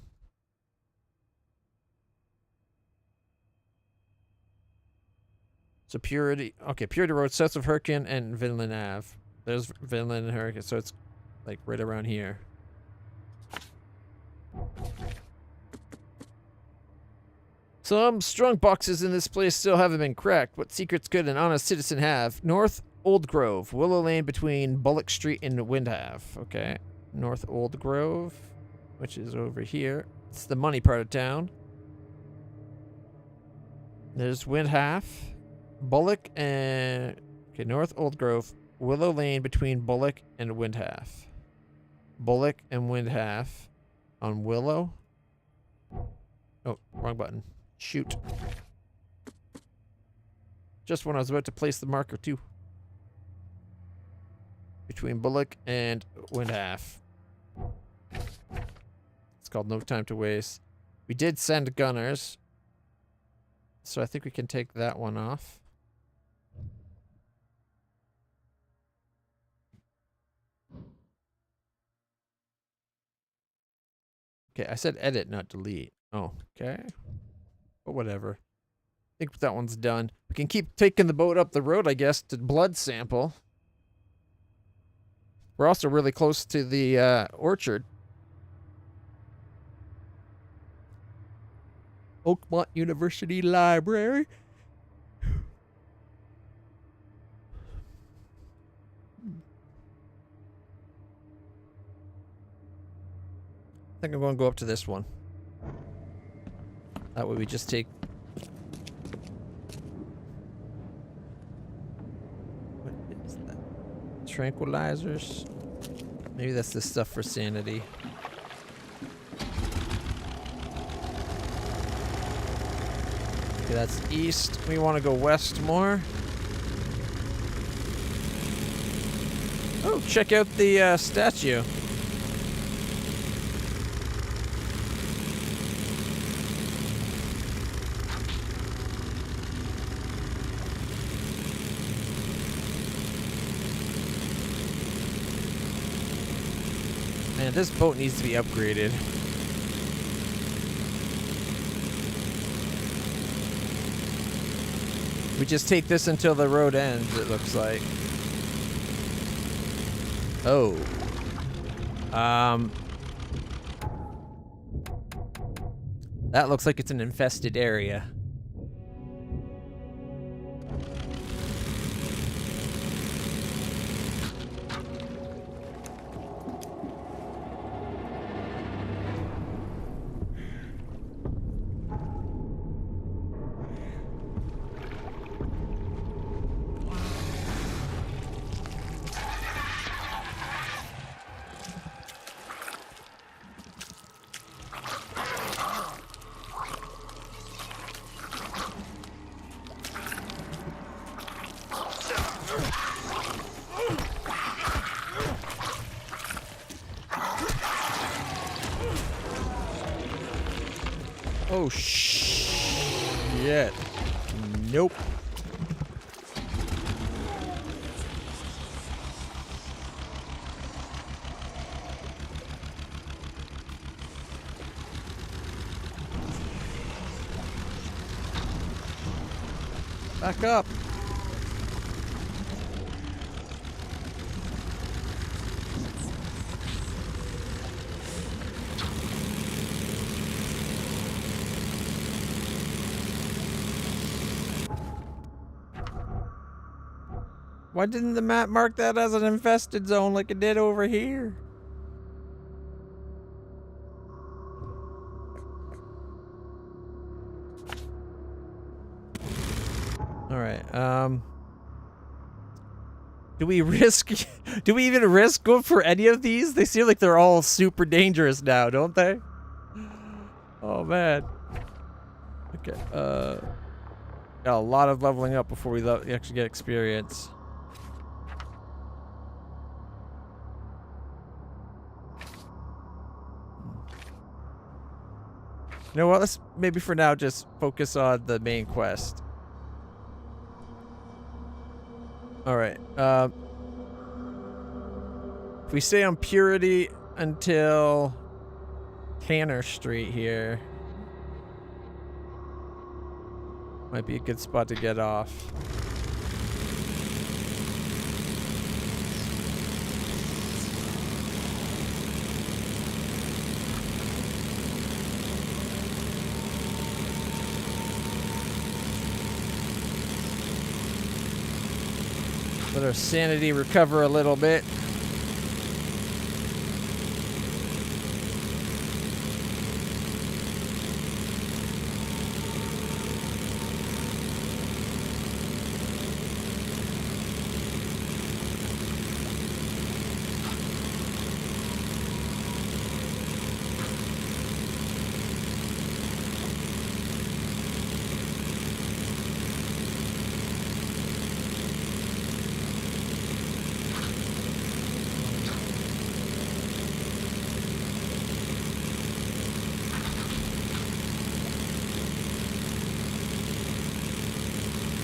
So Purity, okay, Purity Road, south of Hurricane and Vinland Ave. There's Vinland and Hurricane, so it's like right around here. Some strong boxes in this place still haven't been cracked. What secrets could an honest citizen have? North Old Grove, Willow Lane between Bullock Street and Windhave. Okay. North Old Grove, which is over here. It's the money part of town. There's Windhave, Bullock, and... Okay, North Old Grove, Willow Lane between Bullock and Windhave. Bullock and Windhave on Willow. Oh, wrong button. Shoot. Just when I was about to place the marker, too. Between Bullock and Windhave. It's called No Time to Waste. We did send gunners. So I think we can take that one off. Okay, I said edit, not delete. Oh, okay. But whatever. I think that one's done. We can keep taking the boat up the road, I guess, to blood sample. We're also really close to the orchard. Oakmont University Library. I think I'm going to go up to this one. That way we just take... What is that? Tranquilizers? Maybe that's the stuff for sanity. Okay, that's east. We want to go west more. Oh, check out the statue. Man, this boat needs to be upgraded. We just take this until the road ends, it looks like. Oh. That looks like it's an infested area. Oh, shit. Nope. Back up. Why didn't the map mark that as an infested zone like it did over here? Alright, do we even risk going for any of these? They seem like they're all super dangerous now, don't they? Oh man. Okay, got a lot of leveling up before we actually get experience. You know what, let's maybe for now just focus on the main quest. Alright, if we stay on Purity until Tanner Street here, might be a good spot to get off. Let our sanity recover a little bit.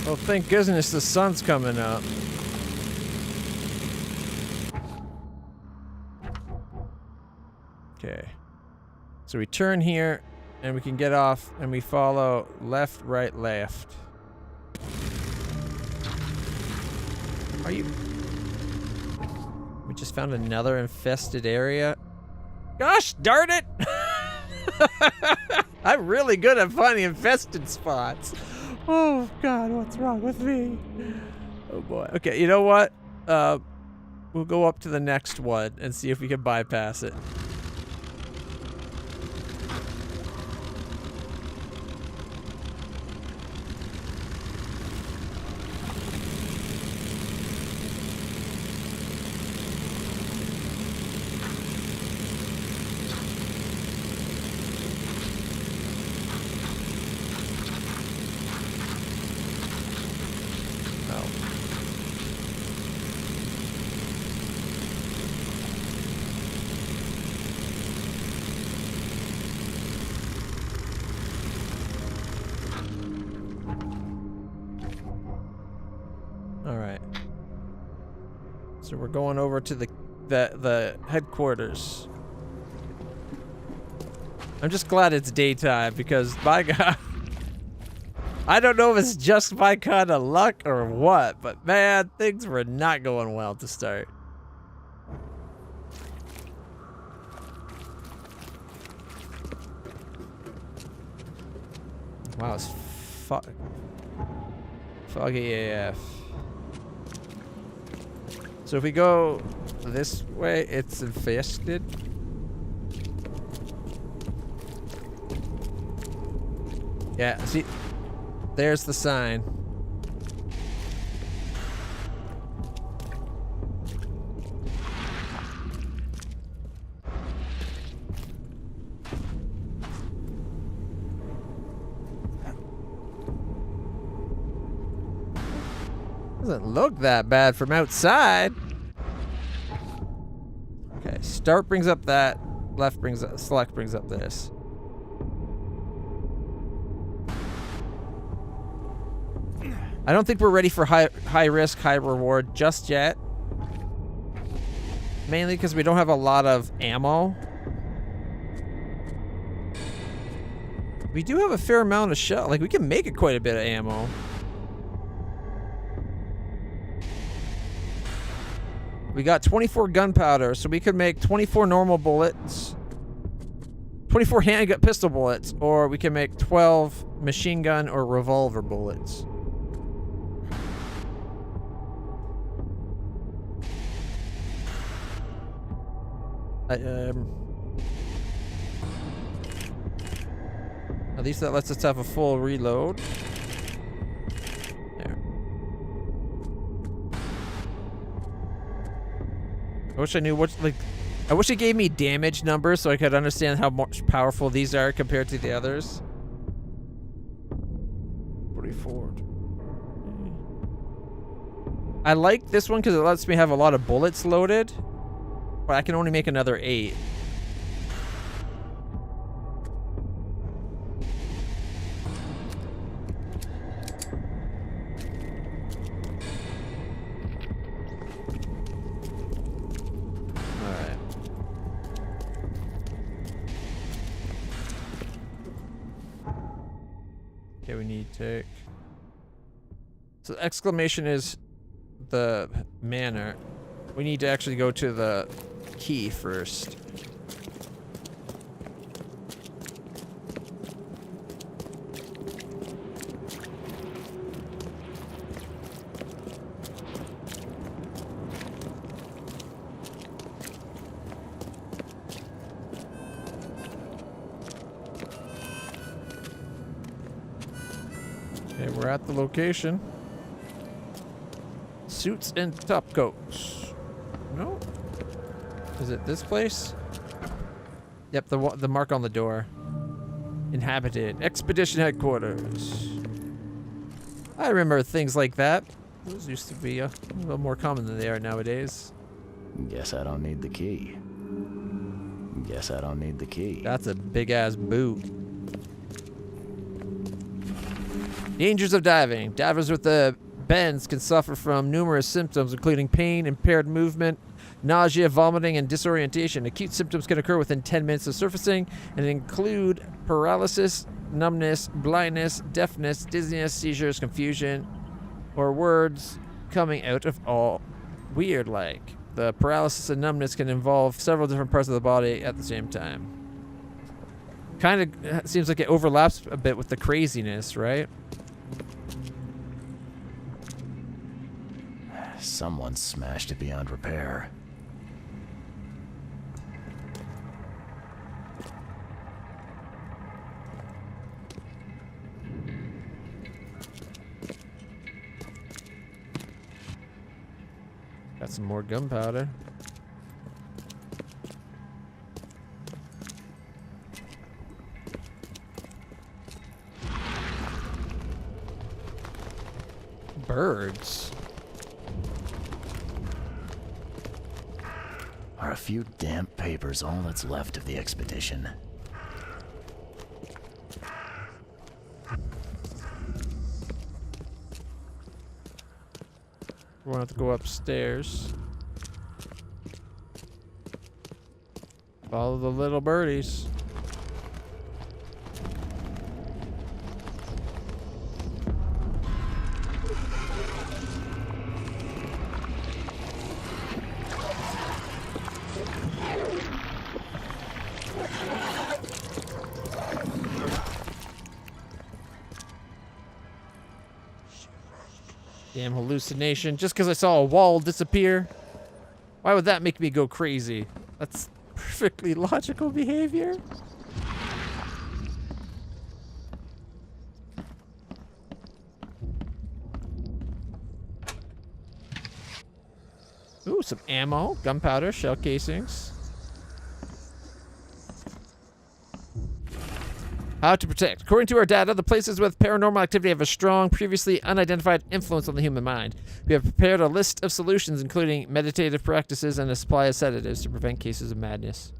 Oh, thank goodness the sun's coming up. Okay. So we turn here, and we can get off, and we follow left, right, left. Are you... We just found another infested area. Gosh darn it! I'm really good at finding infested spots. Oh God, what's wrong with me? Oh boy. Okay, you know what? We'll go up to the next one and see if we can bypass it. So we're going over to the headquarters. I'm just glad it's daytime because, my God, I don't know if it's just my kind of luck or what, but man, things were not going well to start. Wow, it's foggy AF. So if we go this way, it's infested. Yeah, see, there's the sign. Doesn't look that bad from outside. Okay, start brings up that, left brings up, select brings up this. I don't think we're ready for high risk, high reward just yet. Mainly because we don't have a lot of ammo. We do have a fair amount of shell. Like, we can make it quite a bit of ammo. We got 24 gunpowder, so we could make 24 normal bullets. 24 handgun pistol bullets, or we can make 12 machine gun or revolver bullets. At least that lets us have a full reload. There. I wish I knew what, like, I wish it gave me damage numbers so I could understand how much powerful these are compared to the others. 44. I like this one because it lets me have a lot of bullets loaded, but I can only make another 8. Okay, we need to... So the exclamation is the manor. We need to actually go to the key first. Okay, we're at the location. Suits and top coats. No? Is it this place? Yep, the mark on the door. Inhabited. Expedition headquarters. I remember things like that. Those used to be a little more common than they are nowadays. Guess I don't need the key. Guess I don't need the key. That's a big-ass boot. Dangers of diving. Divers with the bends can suffer from numerous symptoms, including pain, impaired movement, nausea, vomiting, and disorientation. Acute symptoms can occur within 10 minutes of surfacing and include paralysis, numbness, blindness, deafness, dizziness, seizures, confusion, or words coming out of all weird-like. The paralysis and numbness can involve several different parts of the body at the same time. Kind of seems like it overlaps a bit with the craziness, right? Someone smashed it beyond repair. Got some more gunpowder. Birds. Are a few damp papers all that's left of the expedition? We're gonna have to go upstairs. Follow the little birdies. Damn hallucination. Just because I saw a wall disappear. Why would that make me go crazy? That's perfectly logical behavior. Ooh, some ammo, gunpowder, shell casings. How to protect. According to our data, the places with paranormal activity have a strong, previously unidentified influence on the human mind. We have prepared a list of solutions, including meditative practices and a supply of sedatives to prevent cases of madness.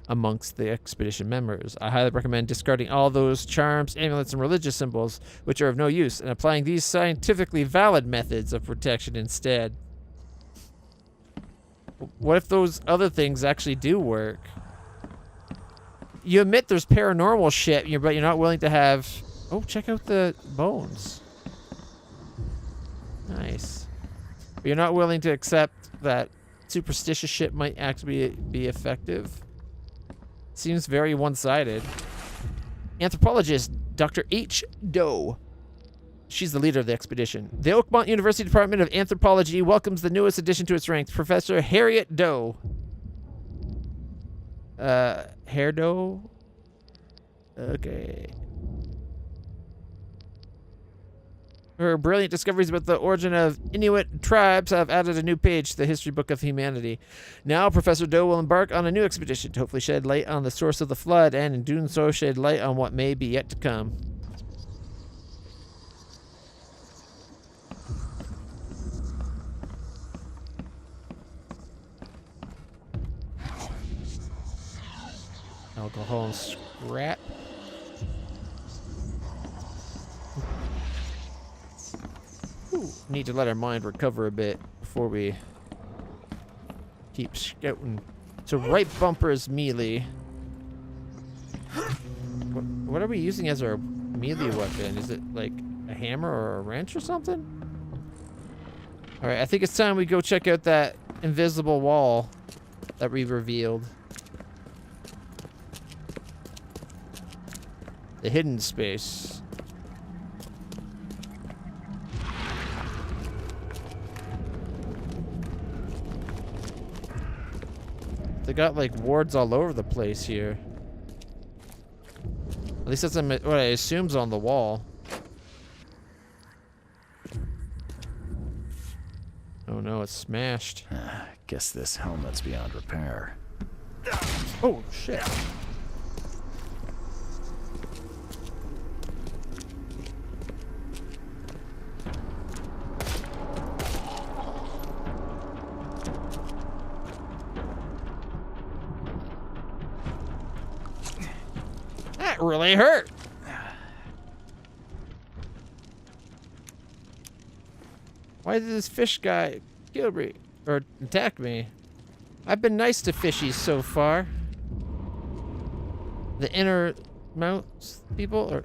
amongst the expedition members. I highly recommend discarding all those charms, amulets, and religious symbols which are of no use, and applying these scientifically valid methods of protection instead. What if those other things actually do work? You admit there's paranormal shit, but you're not willing to have... Oh, check out the bones. Nice. But you're not willing to accept that superstitious shit might actually be effective. Seems very one-sided. Anthropologist Dr. H. Doe. She's the leader of the expedition. The Oakmont University Department of Anthropology welcomes the newest addition to its ranks, Professor Harriet Doe. Hair Doe? Okay. Her brilliant discoveries about the origin of Inuit tribes have added a new page to the history book of humanity. Now, Professor Doe will embark on a new expedition to hopefully shed light on the source of the flood, and in doing so, shed light on what may be yet to come. Alcohol and scrap. Ooh, need to let our mind recover a bit before we keep scouting. So right bumper is melee. What are we using as our melee weapon? Is it like a hammer or a wrench or something? Alright, I think it's time we go check out that invisible wall that we revealed. The hidden space. They got like wards all over the place here. At least that's what I assume's on the wall. Oh no, it's smashed. Guess this helmet's beyond repair. Oh shit. That really hurt. Why did this fish guy kill me or attack me? I've been nice to fishies so far. The inner mounts people or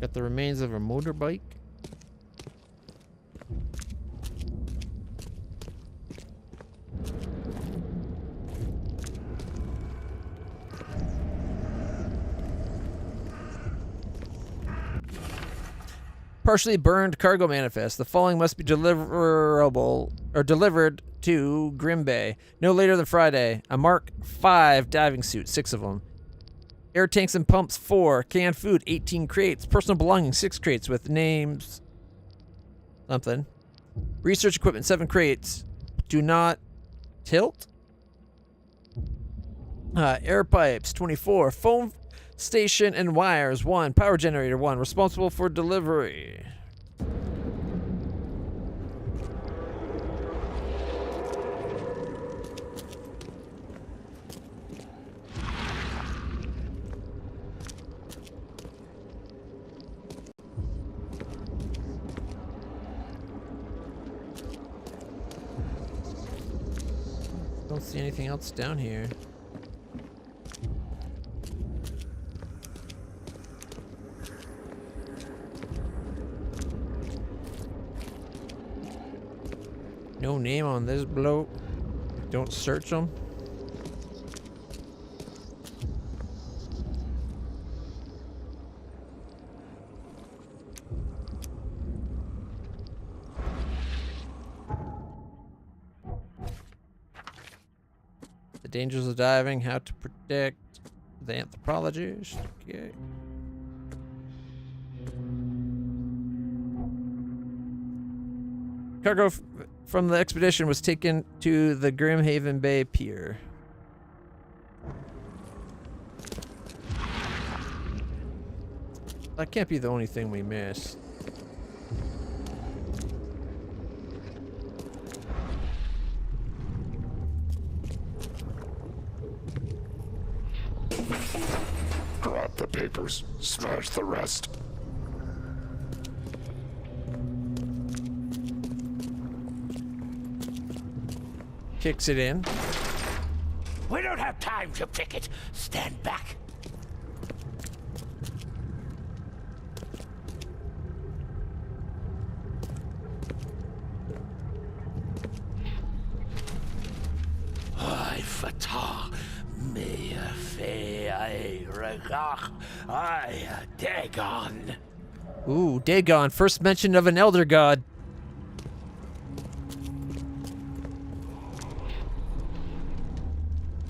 got the remains of a motorbike. Partially burned cargo manifest. The following must be deliverable or delivered to Grim Bay no later than Friday. A Mark 5 diving suit, 6 of them. Air tanks and pumps, 4. Canned food, 18 crates. Personal belongings, 6 crates with names. Something. Research equipment, 7 crates. Do not tilt. Air pipes, 24. Phone station and wires, 1. Power generator, 1. Responsible for delivery. Don't see anything else down here. No name on this bloke. Don't search him. The dangers of diving, how to protect the anthropologist. Okay. Cargo from the expedition was taken to the Grimhaven Bay Pier. That can't be the only thing we missed. Grab the papers, smash the rest. Kicks it in. We don't have time to pick it. Stand back. I fatah me fe I regach I Dagon. Ooh, Dagon, first mention of an elder god.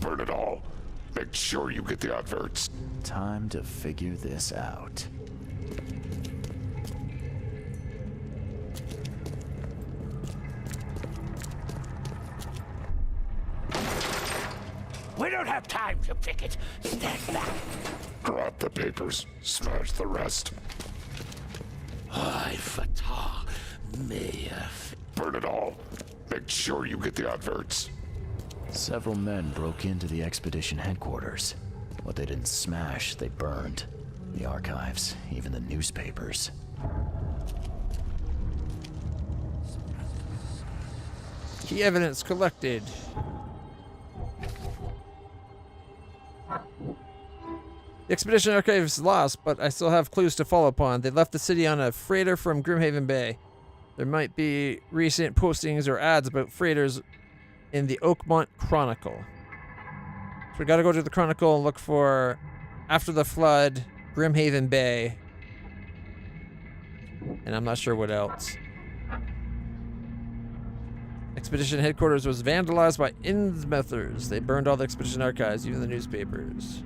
Burn it all. Make sure you get the adverts. Time to figure this out. We don't have time to pick it. Stand back. Grab the papers, smash the rest. I fatah me. Burn it all. Make sure you get the adverts. Several men broke into the expedition headquarters. What they didn't smash, they burned. The archives, even the newspapers. Key evidence collected. The expedition archive is lost, but I still have clues to follow upon. They left the city on a freighter from Grimhaven Bay. There might be recent postings or ads about freighters in the Oakmont Chronicle. So we gotta go to the Chronicle and look for After the Flood, Grimhaven Bay. And I'm not sure what else. Expedition headquarters was vandalized by Innsmouthers. They burned all the expedition archives, even the newspapers.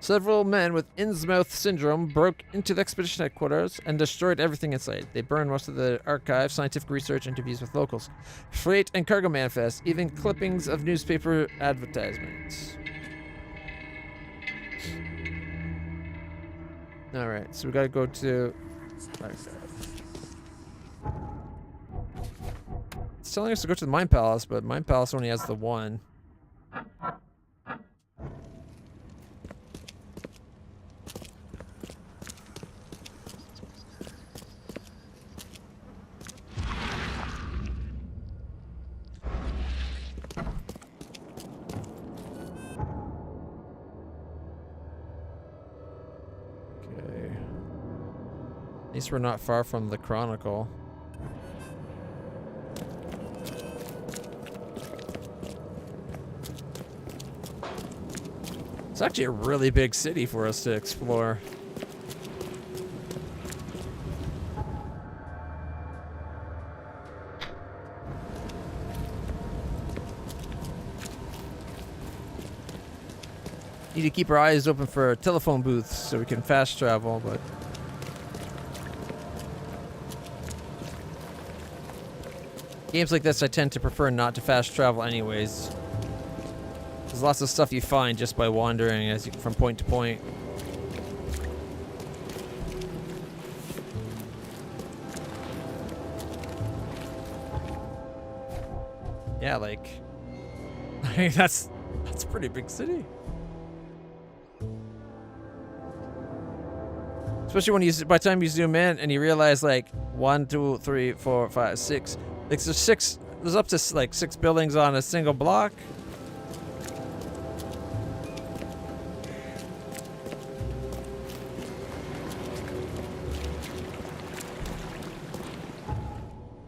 Several men with Innsmouth syndrome broke into the expedition headquarters and destroyed everything in sight. They burned most of the archive, scientific research, interviews with locals, freight and cargo manifests, even clippings of newspaper advertisements. Alright, so we gotta go to... It's telling us to go to the Mine Palace, but Mine Palace only has the one. At least we're not far from the Chronicle. It's actually a really big city for us to explore. Need to keep our eyes open for telephone booths so we can fast travel, but... Games like this, I tend to prefer not to fast travel anyways. There's lots of stuff you find just by wandering as you, from point to point. Yeah, like... I mean, that's a pretty big city. Especially when you, by the time you zoom in and you realize like 1, 2, 3, 4, 5, 6... Like there's up to like 6 buildings on a single block.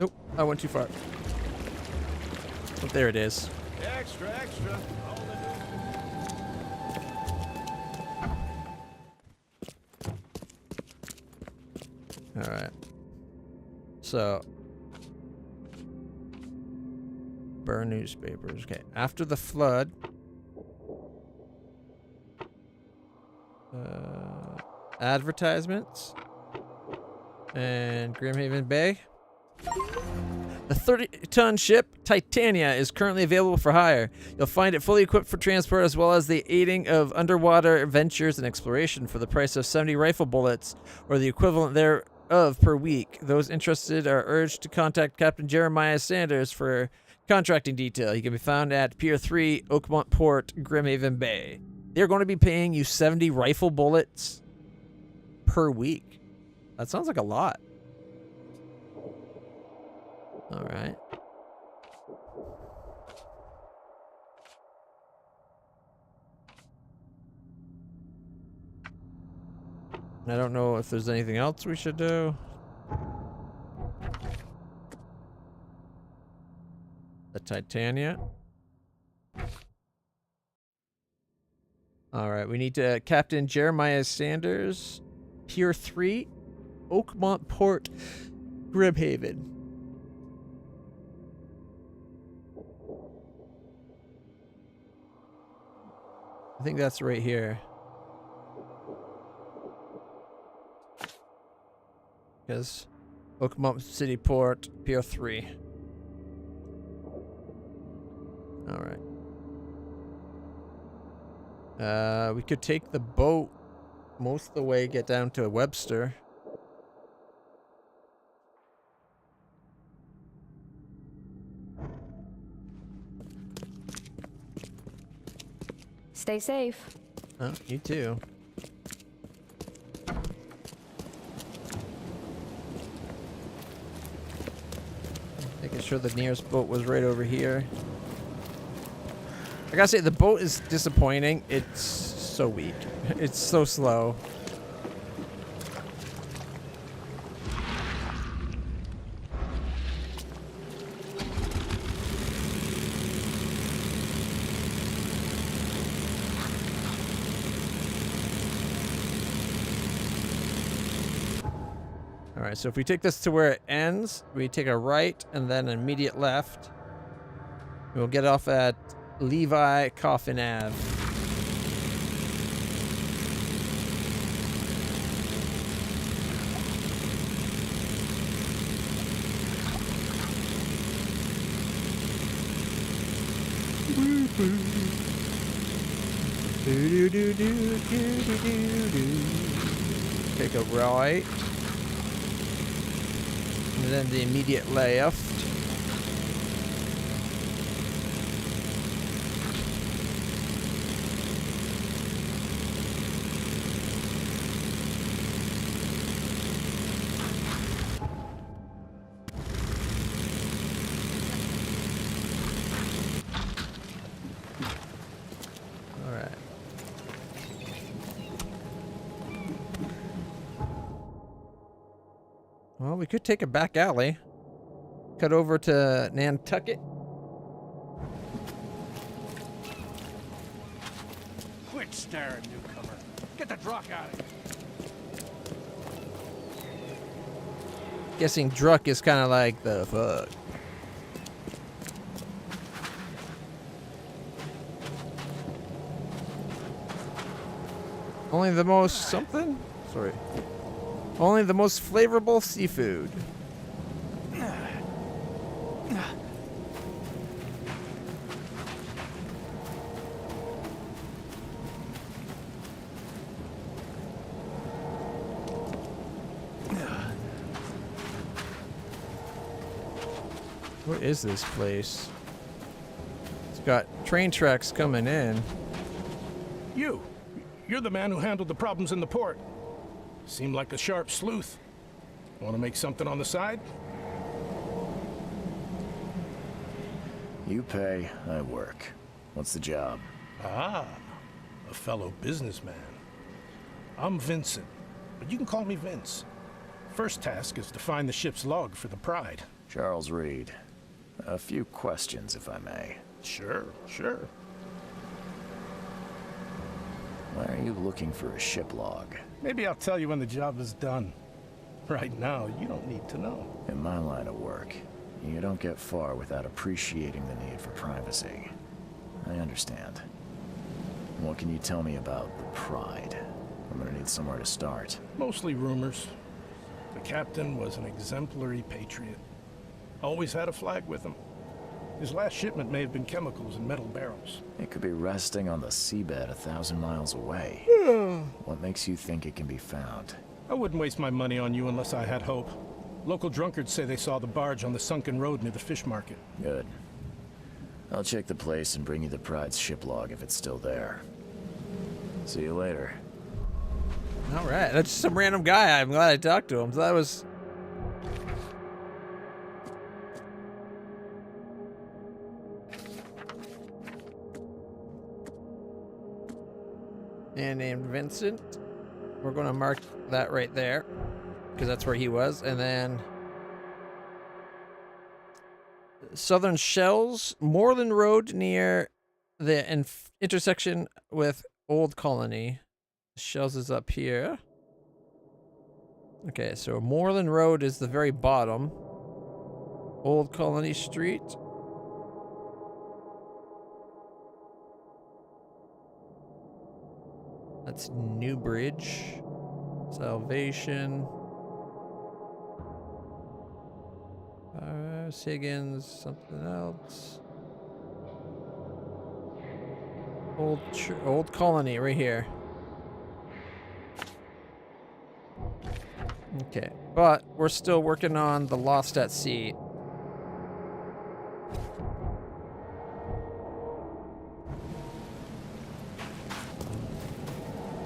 Nope, I went too far. But there it is. Extra, extra. All right. So. Burn newspapers. Okay. After the flood. Advertisements. And Grimhaven Bay. The 30-ton ship, Titania, is currently available for hire. You'll find it fully equipped for transport as well as the aiding of underwater adventures and exploration for the price of 70 rifle bullets, or the equivalent thereof per week. Those interested are urged to contact Captain Jeremiah Sanders for contracting detail. He can be found at Pier 3, Oakmont Port, Grimhaven Bay. They're going to be paying you 70 rifle bullets per week. That sounds like a lot. All right. I don't know if there's anything else we should do. The Titania. All right, we need to Captain Jeremiah Sanders, Pier 3, Oakmont Port, Grimhaven. I think that's right here. Yes. Oakmont City Port, Pier 3. Alright. We could take the boat most of the way, get down to Webster. Stay safe. Oh, you too. Making sure the nearest boat was right over here. I gotta say, the boat is disappointing. It's so weak. It's so slow. Alright, so if we take this to where it ends, we take a right and then an immediate left. We'll get off at Levi Coffin Ave. Take a right. And then the immediate left. All right. Well, we could take a back alley. Cut over to Nantucket. Quit staring, newcomer. Get the druck out of here. Guessing Druck is kind of like the fuck. Only the most something? Sorry. Only the most flavorful seafood. What is this place? It's got train tracks coming in. You're the man who handled the problems in the port. Seemed like a sharp sleuth. Want to make something on the side? You pay, I work. What's the job? Ah, a fellow businessman. I'm Vincent, but you can call me Vince. First task is to find the ship's log for the Pride. Charles Reed. A few questions, if I may. Sure. Why are you looking for a ship log? Maybe I'll tell you when the job is done. Right now, you don't need to know. In my line of work, you don't get far without appreciating the need for privacy. I understand. What can you tell me about the Pride? I'm gonna need somewhere to start. Mostly rumors. The captain was an exemplary patriot. Always had a flag with him. His last shipment may have been chemicals in metal barrels. It could be resting on the seabed 1,000 miles away. What makes you think it can be found? I wouldn't waste my money on you unless I had hope. Local drunkards say they saw the barge on the sunken road near the fish market. Good. I'll check the place and bring you the Pride's ship log if it's still there. See you later. All right, that's just some random guy. I'm glad I talked to him. So that was... And named Vincent. We're going to mark that right there because that's where he was. And then Southern Shells, Moreland Road near the intersection with Old Colony. Shells is up here. Okay, so Moreland Road is the very bottom. Old Colony Street. That's Newbridge. Salvation. Higgins, something else. Old Colony right here. Okay, but we're still working on the Lost at Sea.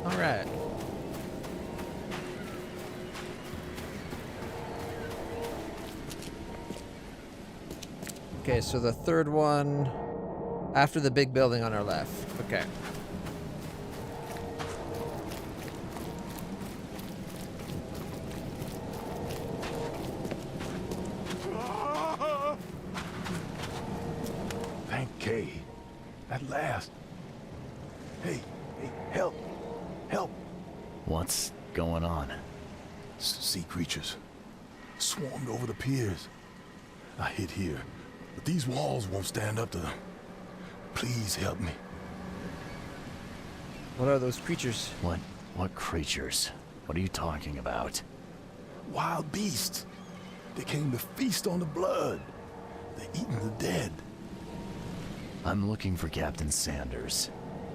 All right. Okay, so the third one after the big building on our left. Okay. Thank Kay. At last. Hey, help. Help. What's going on? Sea creatures. Swarmed over the piers. I hid here, but these walls won't stand up to them. Please help me. What are those creatures? What creatures? What are you talking about? Wild beasts. They came to feast on the blood. They're eating the dead. I'm looking for Captain Sanders.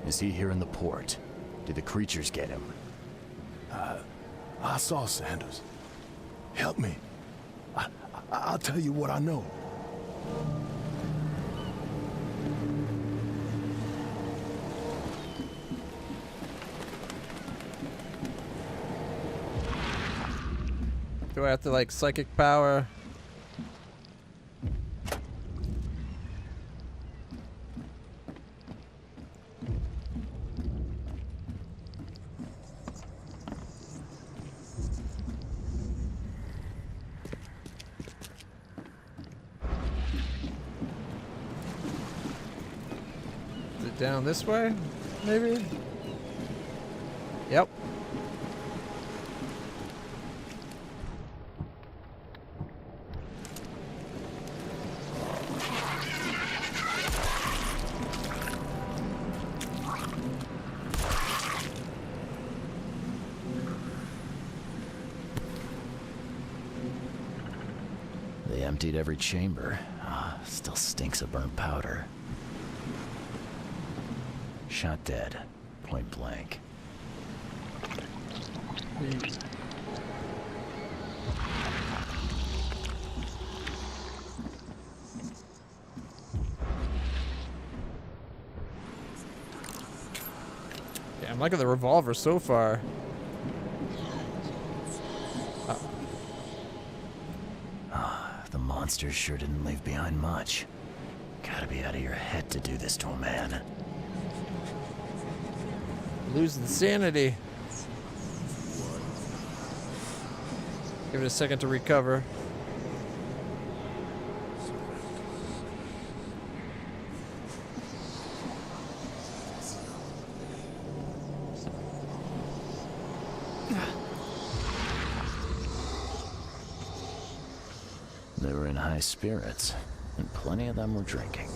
Is he here in the port? Did the creatures get him? I saw Sanders. Help me. I'll tell you what I know. Do I have to, like, psychic power? Is it down this way, maybe? Yep. They emptied every chamber. Still stinks of burnt powder. Shot dead. Point blank. Yeah, I'm liking the revolver so far. The monsters sure didn't leave behind much. Gotta be out of your head to do this to a man. Losing sanity. Give it a second to recover. They were in high spirits, and plenty of them were drinking.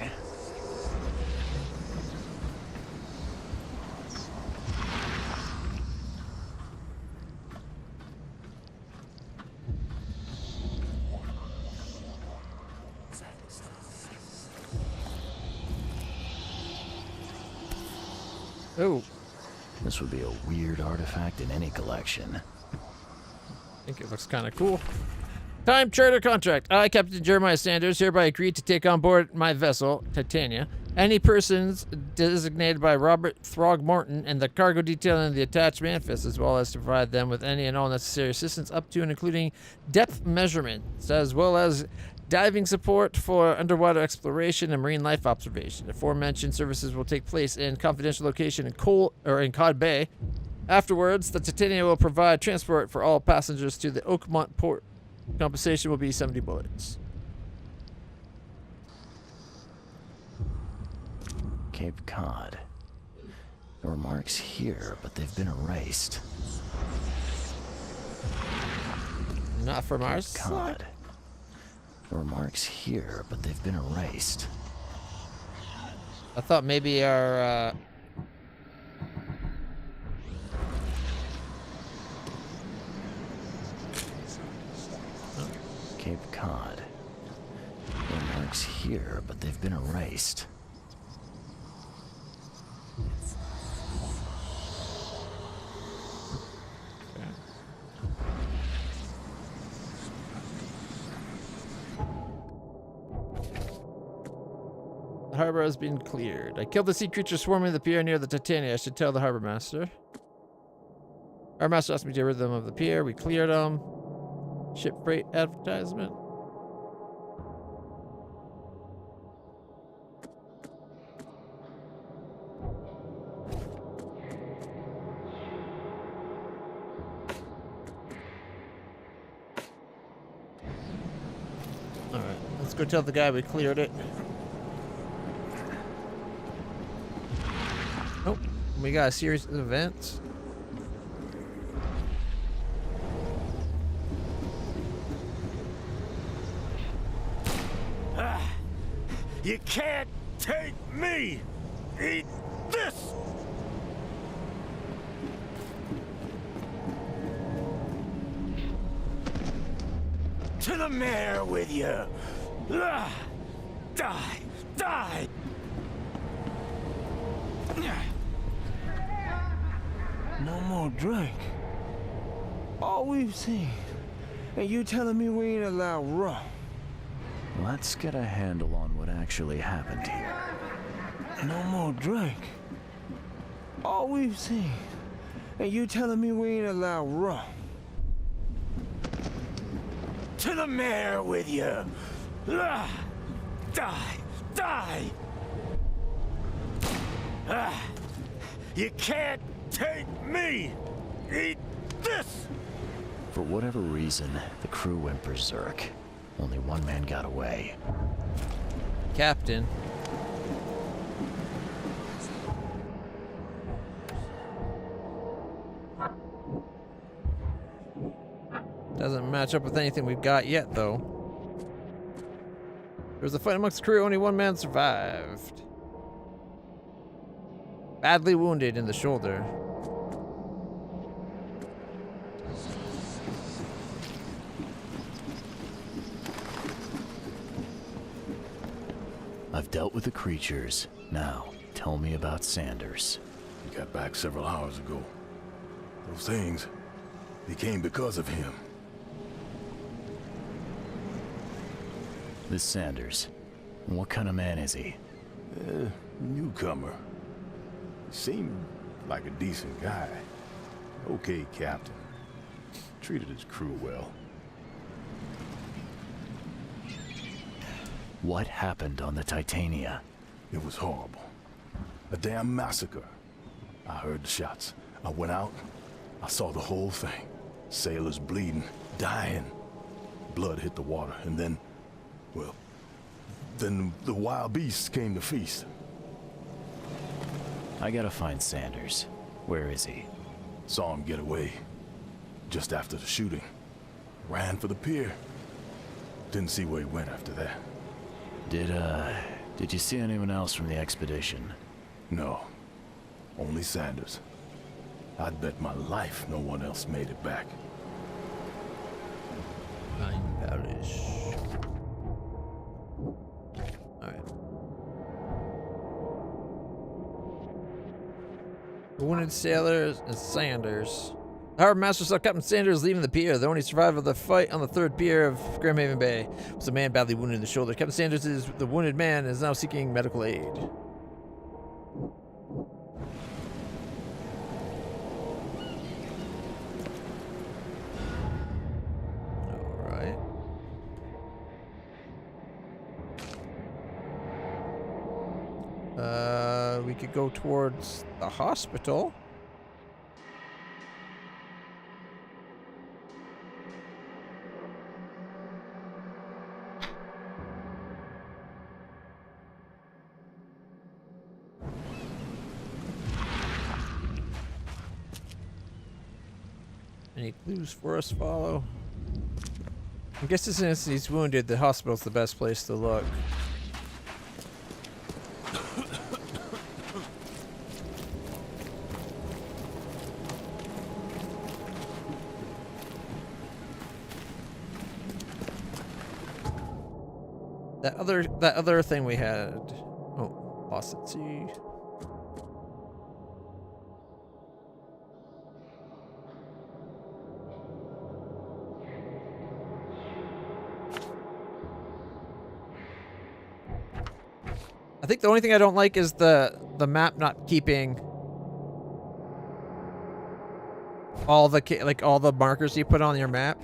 Oh. This would be a weird artifact in any collection. I think it looks kind of cool. Time charter contract. I, Captain Jeremiah Sanders, hereby agree to take on board my vessel, Titania, any persons designated by Robert Throgmorton and the cargo detail in the attached manifest, as well as to provide them with any and all necessary assistance up to and including depth measurements, as well as diving support for underwater exploration and marine life observation. The aforementioned services will take place in confidential location in Cod Bay. Afterwards, the Titania will provide transport for all passengers to the Oakmont port. Compensation will be 70 bullets. Cape Cod. There were marks here, but they've been erased. Not from our side. There were marks here, but they've been erased. I thought maybe our Cape Cod. There are marks here, but they've been erased. The harbor has been cleared. I killed the sea creature swarming the pier near the Titania. I should tell the harbor master. Harbor master asked me to rid them of the pier. We cleared them. Ship freight advertisement. All right, let's go tell the guy we cleared it. Oh, we got a series of events. You can't take me! Eat this! To the mare with you! Die! Die! No more drink. All we've seen. And you telling me we ain't allowed rum? Let's get a handle on what actually happened here. No more drink. All we've seen. And you telling me we ain't allowed rum? To the mare with you! Die! Die! You can't take me! Eat this! For whatever reason, the crew went berserk. Only one man got away. Captain. Doesn't match up with anything we've got yet, though. There was a fight amongst the crew. Only one man survived. Badly wounded in the shoulder. I've dealt with the creatures. Now, tell me about Sanders. He got back several hours ago. Those things, they came because of him. This Sanders, what kind of man is he? Newcomer. Seemed like a decent guy. Okay, Captain. Treated his crew well. What happened on the Titania? It was horrible. A damn massacre. I heard the shots. I went out. I saw the whole thing. Sailors bleeding, dying. Blood hit the water, and then, well, then the wild beasts came to feast. I gotta find Sanders. Where is he? Saw him get away. Just after the shooting. Ran for the pier. Didn't see where he went after that. Did you see anyone else from the expedition? No. Only Sanders. I'd bet my life no one else made it back. Nine parish. Alright. Wounded sailors and Sanders. The harbor master saw Captain Sanders leaving the pier. The only survivor of the fight on the 3rd pier of Grimhaven Bay was a man badly wounded in the shoulder. Captain Sanders is the wounded man and is now seeking medical aid. Alright. We could go towards the hospital. Any clues for us to follow? I guess since he's wounded, the hospital's the best place to look. That other thing we had. Oh, lost it. See. I think the only thing I don't like is the map not keeping all the markers you put on your map.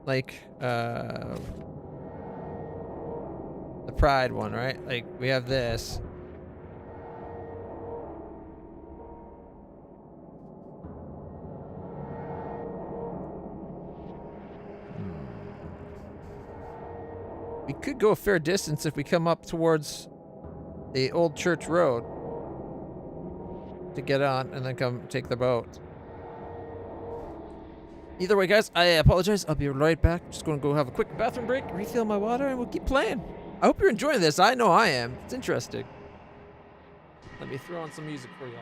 Like the Pride one, right? Like we have this. We could go a fair distance if we come up towards the old church road to get on and then come take the boat. Either way, guys, I apologize. I'll be right back. Just going to go have a quick bathroom break, refill my water, and we'll keep playing. I hope you're enjoying this. I know I am. It's interesting. Let me throw on some music for y'all.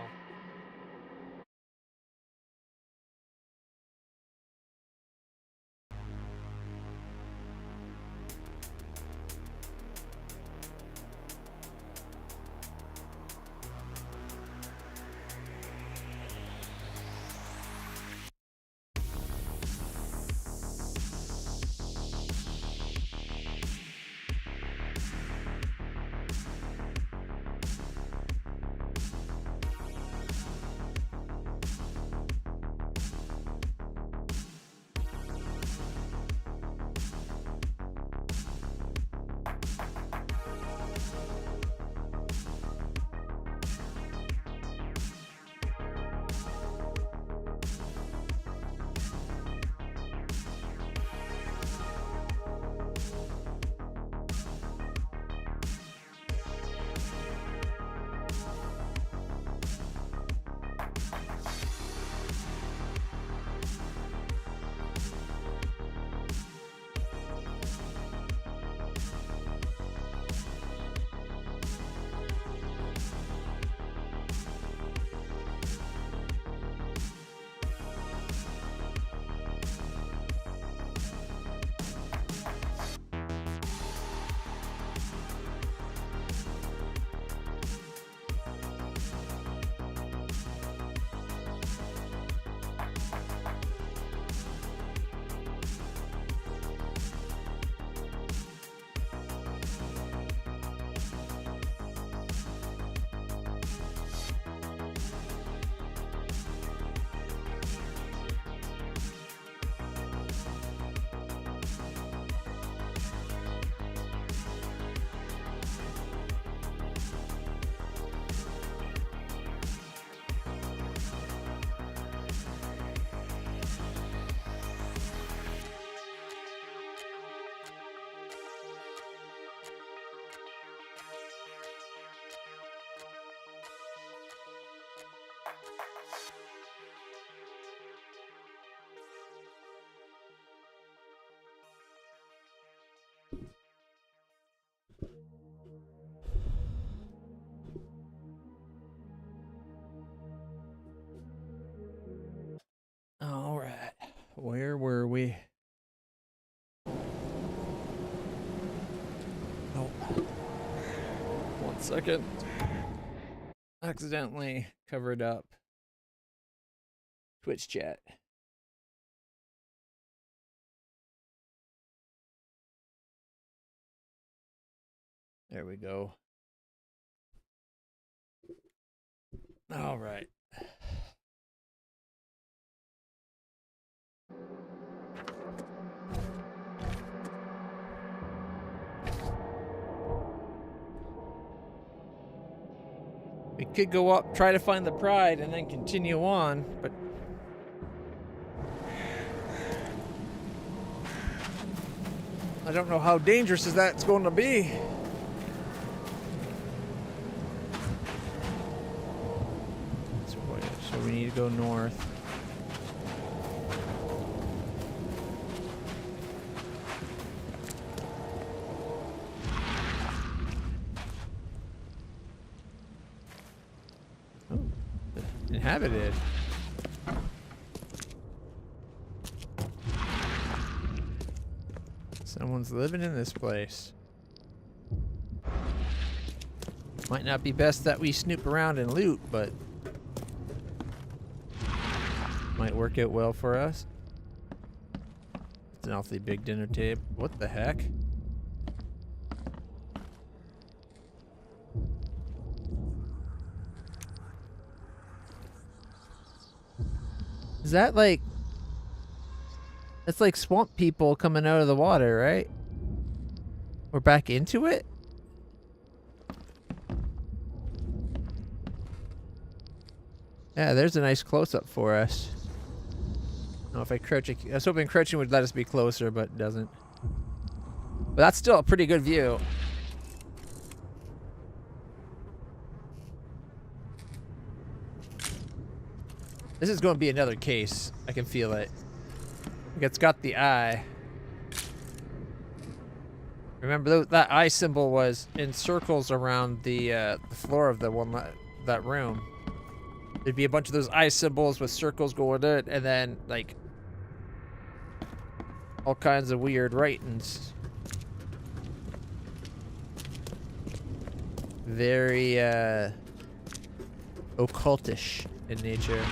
All right. Where were we? Oh. 1 second. accidentally covered up Twitch chat. There we go. All right. We could go up, try to find the pride, and then continue on, but I don't know how dangerous is that's going to be. So we need to go north. Oh, inhabited. Someone's living in this place. Might not be best that we snoop around and loot, but might work out well for us. It's an awfully big dinner table. What the heck? Is that like... It's like swamp people coming out of the water, right? We're back into it? Yeah, there's a nice close-up for us. Oh, if I crouch, I was hoping crouching would let us be closer, but it doesn't. But that's still a pretty good view. This is going to be another case. I can feel it. It's got the eye. Remember that eye symbol was in circles around the floor of that room. There'd be a bunch of those eye symbols with circles going in it, and then like all kinds of weird writings. Very occultish in nature.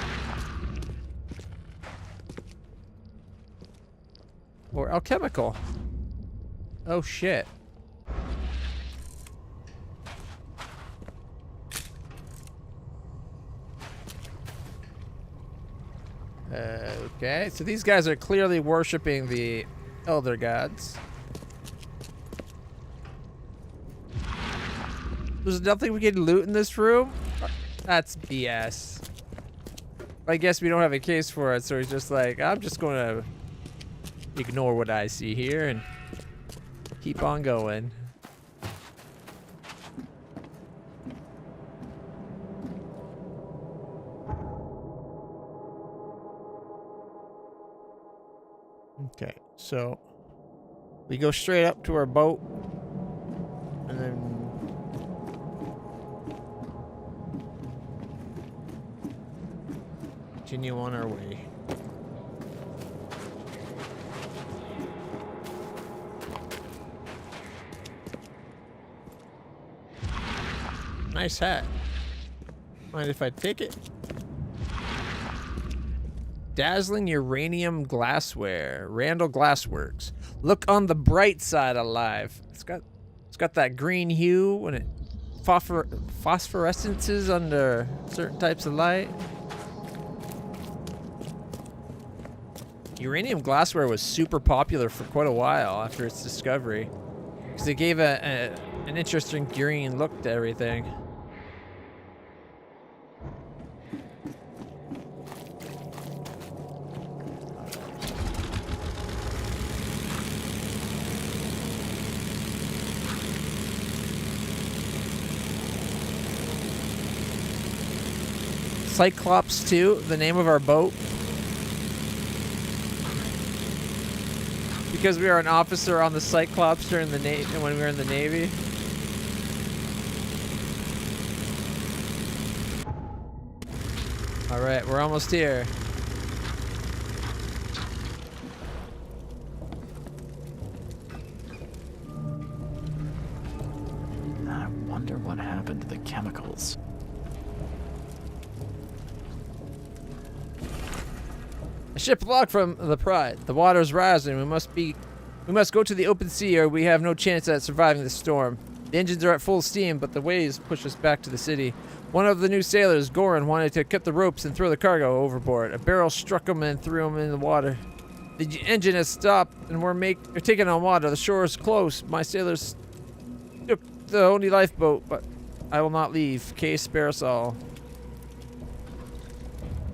Or alchemical. Oh shit. Okay, so these guys are clearly worshipping the elder gods. There's nothing we can loot in this room? That's BS. I guess we don't have a case for it, so he's just like, I'm just gonna ignore what I see here and keep on going. Okay, so we go straight up to our boat and then continue on our way. Nice hat. Mind if I take it? Dazzling uranium glassware. Randall Glassworks. Look on the bright side of life. It's got that green hue when it phosphorescences under certain types of light. Uranium glassware was super popular for quite a while after its discovery, because it gave an interesting green look to everything. Cyclops 2, the name of our boat. Because we are an officer on the Cyclops during the when we were in the Navy. All right, we're almost here. I wonder what happened to the chemicals. A ship locked from the Pride. The water is rising. We must go to the open sea or we have no chance at surviving the storm. The engines are at full steam, but the waves push us back to the city. One of the new sailors, Goran, wanted to cut the ropes and throw the cargo overboard. A barrel struck him and threw him in the water. The engine has stopped and we're taking on water. The shore is close. My sailors took the only lifeboat, but I will not leave. Case spare us all.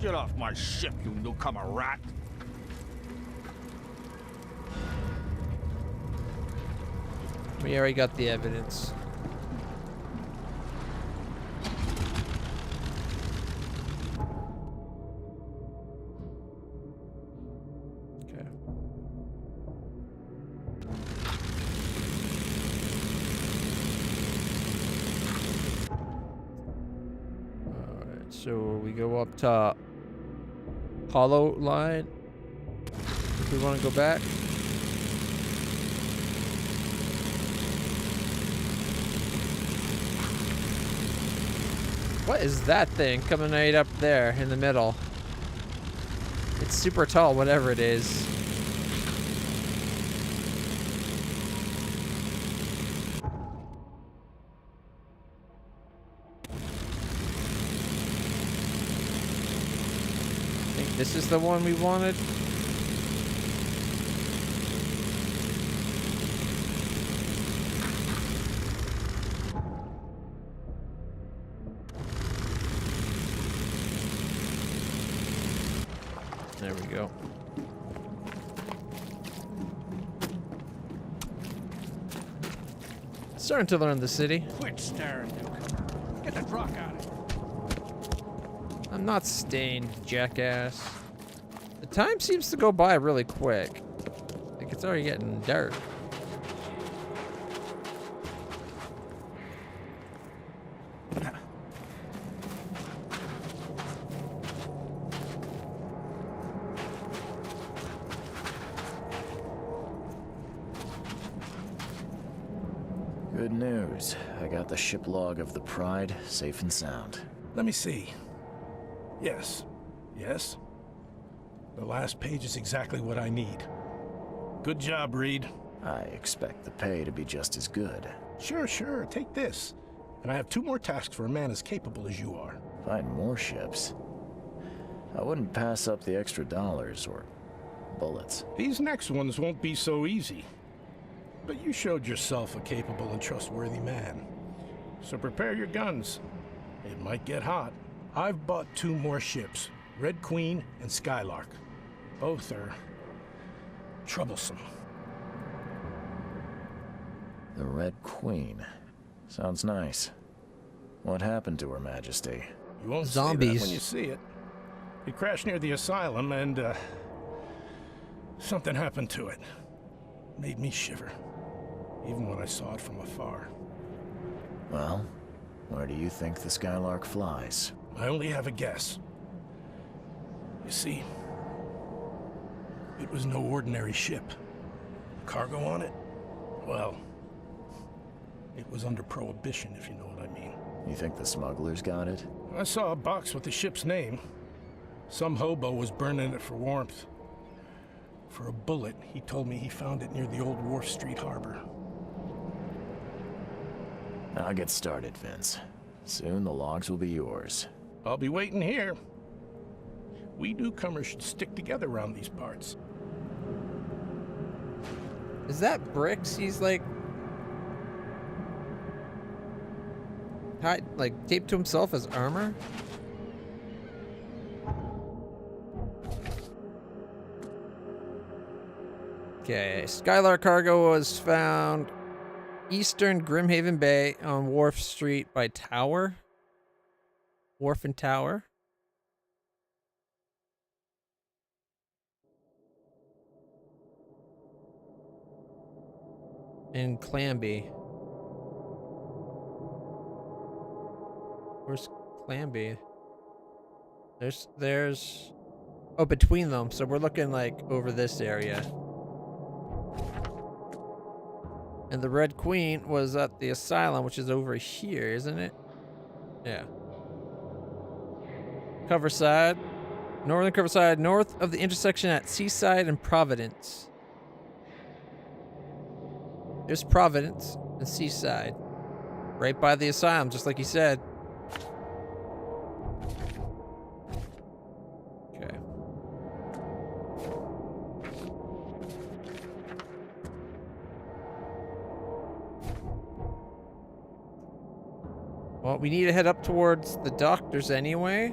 Get off my ship, you newcomer rat! We already got the evidence. Okay. Alright, so we go up top. Hollow line. If we want to go back. What is that thing coming right up there in the middle? It's super tall, whatever it is. I think this is the one we wanted. There we go. Starting to learn the city. Quit staring, newcomer. Get the truck out of here. I'm not stained, jackass. The time seems to go by really quick. Like it's already getting dark. Good news. I got the ship log of the Pride, safe and sound. Let me see. Yes. Yes. The last page is exactly what I need. Good job, Reed. I expect the pay to be just as good. Sure. Take this. And I have 2 more tasks for a man as capable as you are. Find more ships. I wouldn't pass up the extra dollars or bullets. These next ones won't be so easy. But you showed yourself a capable and trustworthy man. So prepare your guns. It might get hot. I've bought 2 more ships, Red Queen and Skylark. Both are troublesome. The Red Queen. Sounds nice. What happened to Her Majesty? You won't Zombies. see that when you see it. It crashed near the asylum and, something happened to it. Made me shiver. Even when I saw it from afar. Well, where do you think the Skylark flies? I only have a guess. You see, it was no ordinary ship. Cargo on it? Well, it was under prohibition, if you know what I mean. You think the smugglers got it? I saw a box with the ship's name. Some hobo was burning it for warmth. For a bullet, he told me he found it near the old Wharf Street harbor. I'll get started, Vince. Soon the logs will be yours. I'll be waiting here. We newcomers should stick together around these parts. Is that bricks? He's like taped to himself as armor? Okay, Skylark cargo was found eastern Grimhaven Bay on Wharf Street by Tower. Wharf and Tower. In Clamby. Where's Clamby? There's oh, between them. So we're looking like over this area. And the Red Queen was at the asylum, which is over here, isn't it? Yeah. Cover side. Northern Riverside, north of the intersection at Seaside and Providence. There's Providence and Seaside. Right by the asylum, just like he said. Okay. Well, we need to head up towards the doctors anyway.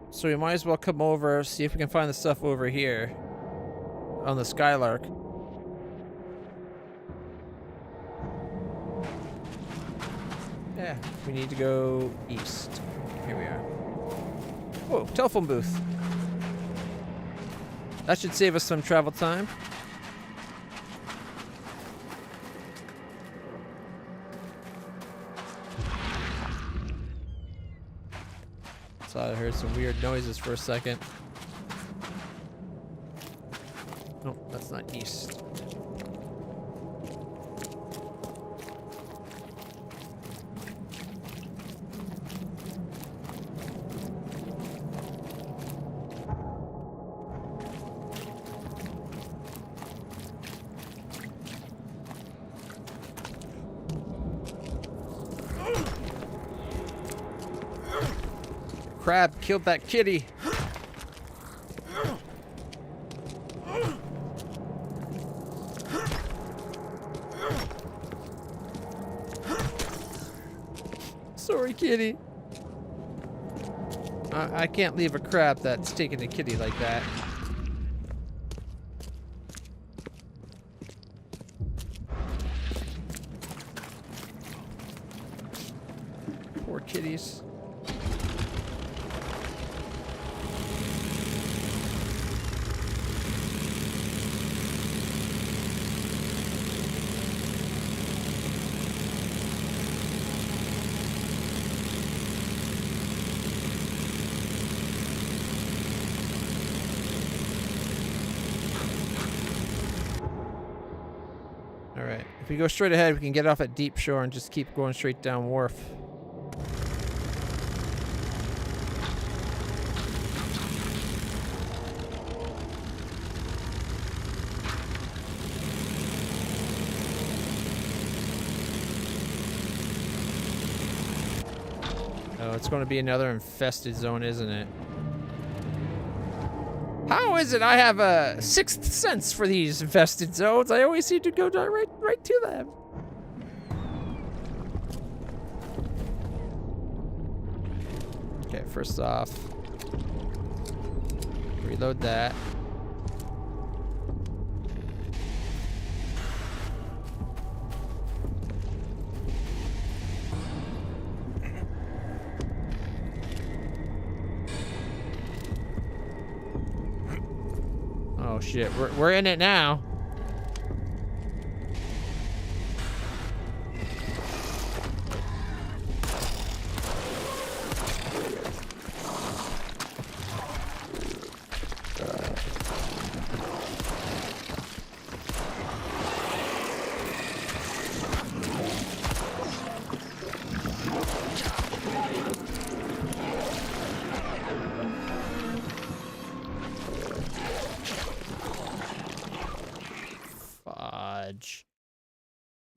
So we might as well come over, see if we can find the stuff over here. On the Skylark. Yeah, we need to go east. Here we are. Whoa, telephone booth. That should save us some travel time. Thought I heard some weird noises for a second. No, that's not east. Crab killed that kitty. Sorry, kitty. I can't leave a crab that's taking a kitty like that. Poor kitties. If we go straight ahead, we can get off at Deep Shore and just keep going straight down Wharf. Oh, it's going to be another infested zone, isn't it? How is it I have a sixth sense for these infested zones? I always seem to go right to them. Okay, first off, reload that. Oh shit, we're in it now.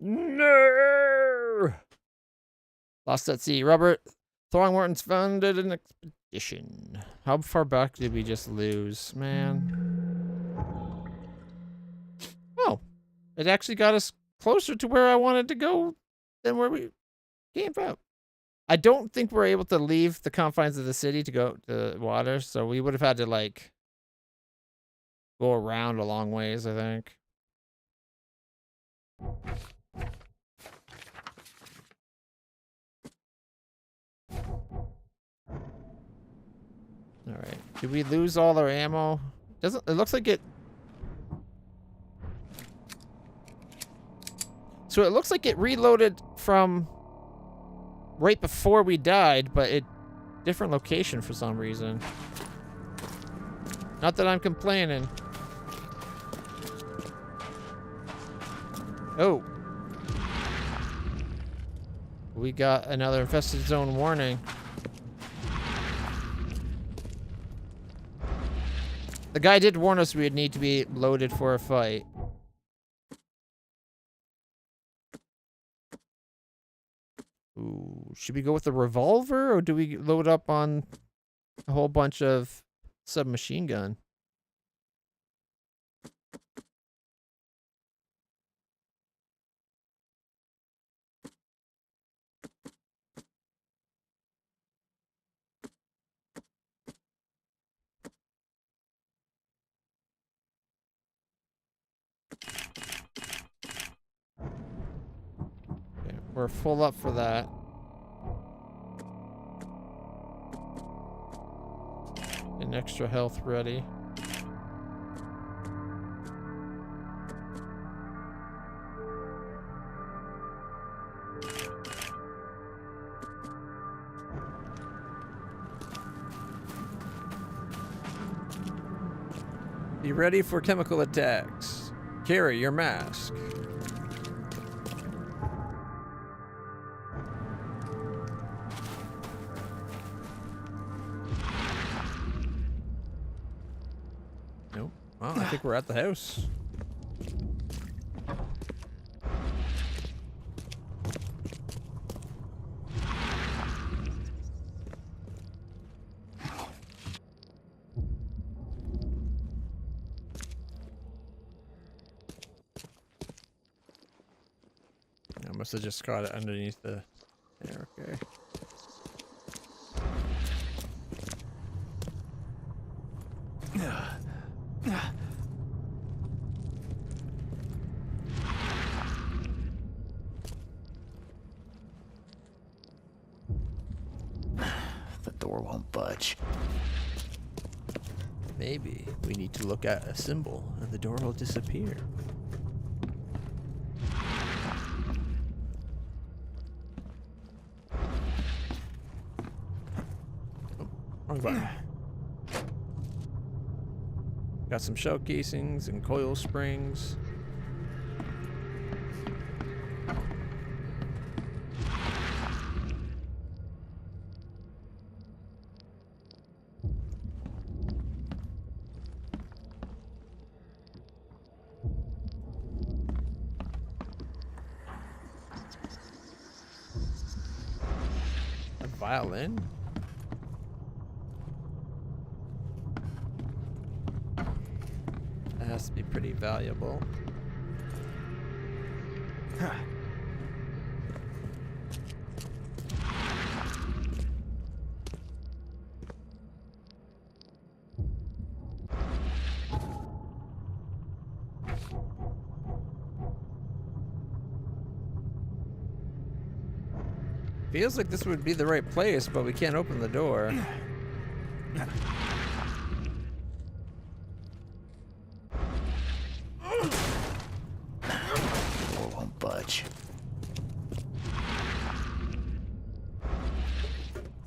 No! Lost at sea. Robert Throckmorton's founded an expedition. How far back did we just lose, man? Oh, it actually got us closer to where I wanted to go than where we came from. I don't think we're able to leave the confines of the city to go to water, so we would have had to, like, go around a long ways, I think. All right. Did we lose all our ammo? Doesn't it looks like it? So it looks like it reloaded from right before we died, but it different location for some reason. Not that I'm complaining. Oh. We got another infested zone warning. The guy did warn us we'd need to be loaded for a fight. Ooh, should we go with the revolver, or do we load up on a whole bunch of submachine gun? Okay, we're full up for that. An extra health ready. Be ready for chemical attacks. Carry your mask. Nope. Well, I think we're at the house. I must have just got it underneath the... There, okay. The door won't budge. Maybe we need to look at a symbol and the door will disappear. Wrong button. Got some shell casings and coil springs. A violin? That has to be pretty valuable. Feels like this would be the right place, but we can't open the door. Door won't budge.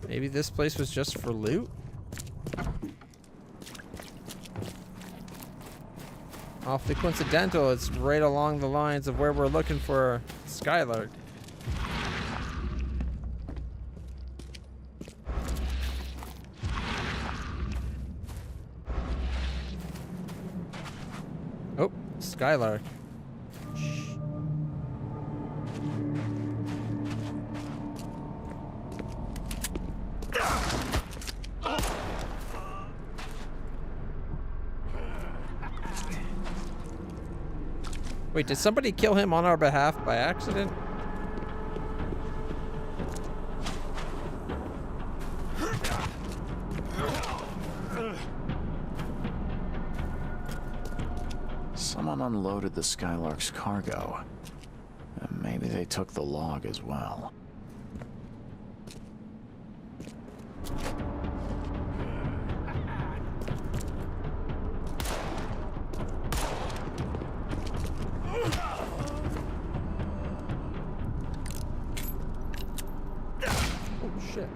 Maybe this place was just for loot? Awfully coincidental, it's right along the lines of where we're looking for Skylark. Oh, Skylark. Wait, did somebody kill him on our behalf by accident? Someone unloaded the Skylark's cargo. And maybe they took the log as well. Shit.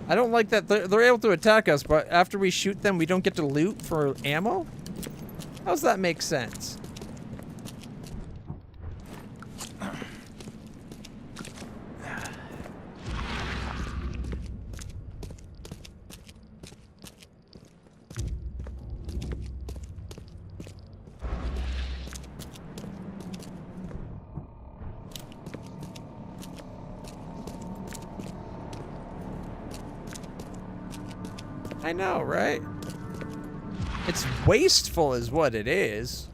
I don't like that they're able to attack us, but after we shoot them, we don't get to loot for ammo? How does that make sense? I know, right? It's wasteful is what it is.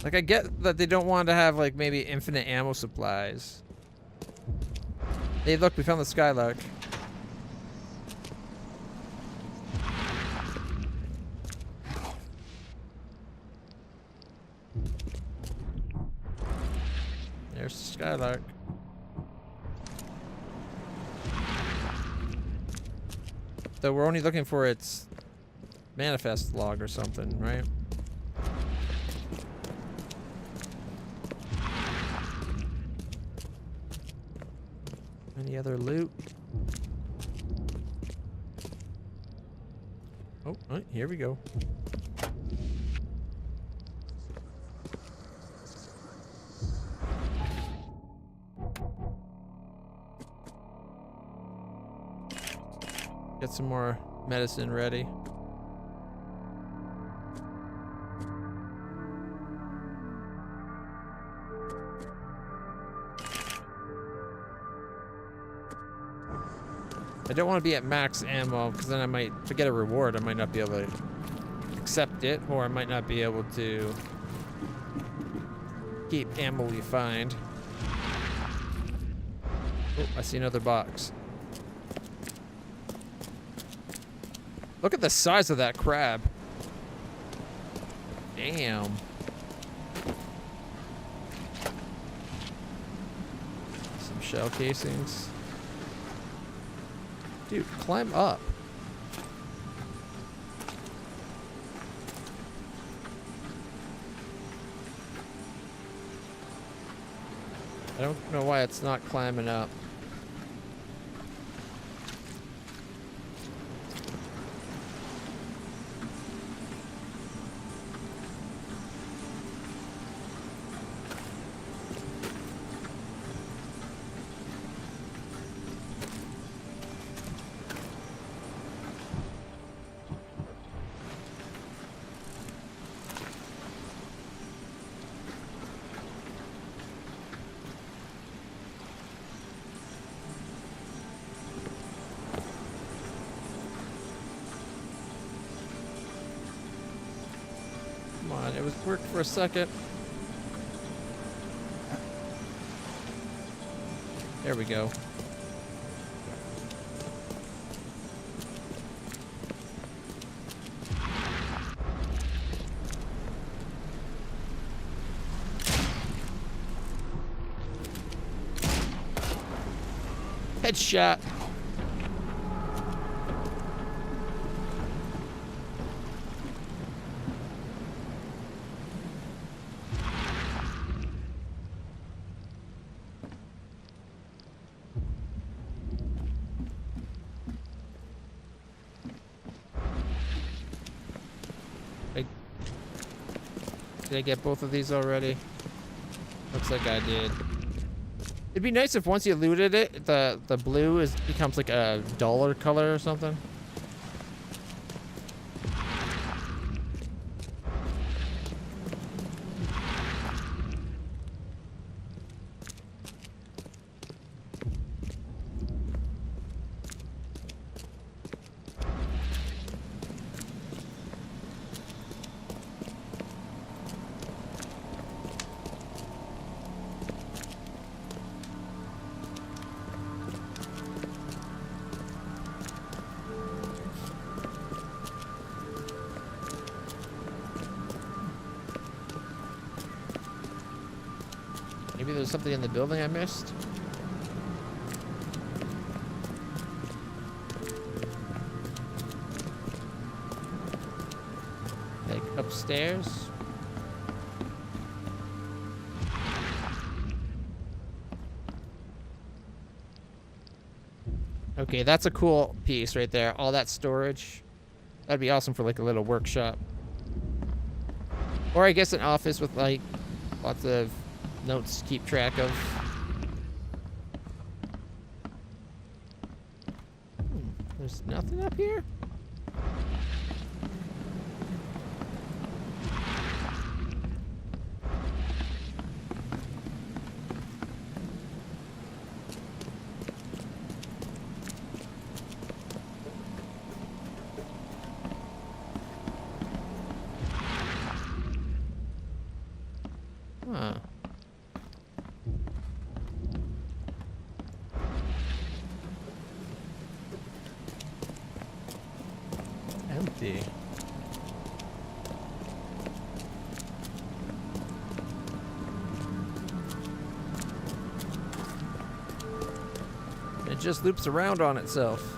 Like, I get that they don't want to have, like, maybe infinite ammo supplies. Hey, look, we found the Skylark. There's the Skylark. So we're only looking for its manifest log or something, right? Any other loot? Oh, here we go. Get some more medicine ready. I don't want to be at max ammo because then I might, to get a reward, I might not be able to accept it, or I might not be able to keep ammo we find. Oh, I see another box. Look at the size of that crab. Damn. Some shell casings. Dude, climb up. I don't know why it's not climbing up. It was worked for a second. There we go. Headshot. Did I get both of these already? Looks like I did. It'd be nice if once you looted it, the blue becomes like a duller color or something. Maybe there's something in the building I missed. Like upstairs. Okay, that's a cool piece right there. All that storage. That'd be awesome for like a little workshop. Or I guess an office with like lots of notes to keep track of. There's nothing up here? Huh. Empty. It just loops around on itself.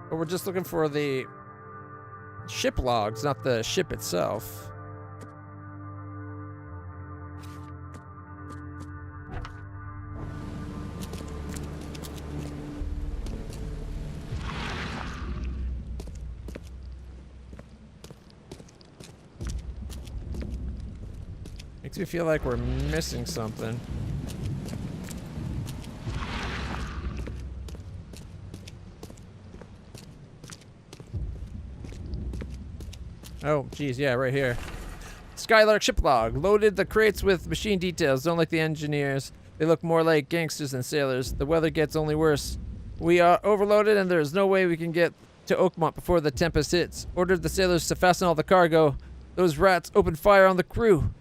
But we're just looking for the ship logs, not the ship itself. Makes me feel like we're missing something. Oh, geez, yeah, right here. Skylark ship log. Loaded the crates with machine details. Don't like the engineers. They look more like gangsters than sailors. The weather gets only worse. We are overloaded and there's no way we can get to Oakmont before the tempest hits. Ordered the sailors to fasten all the cargo. Those rats opened fire on the crew.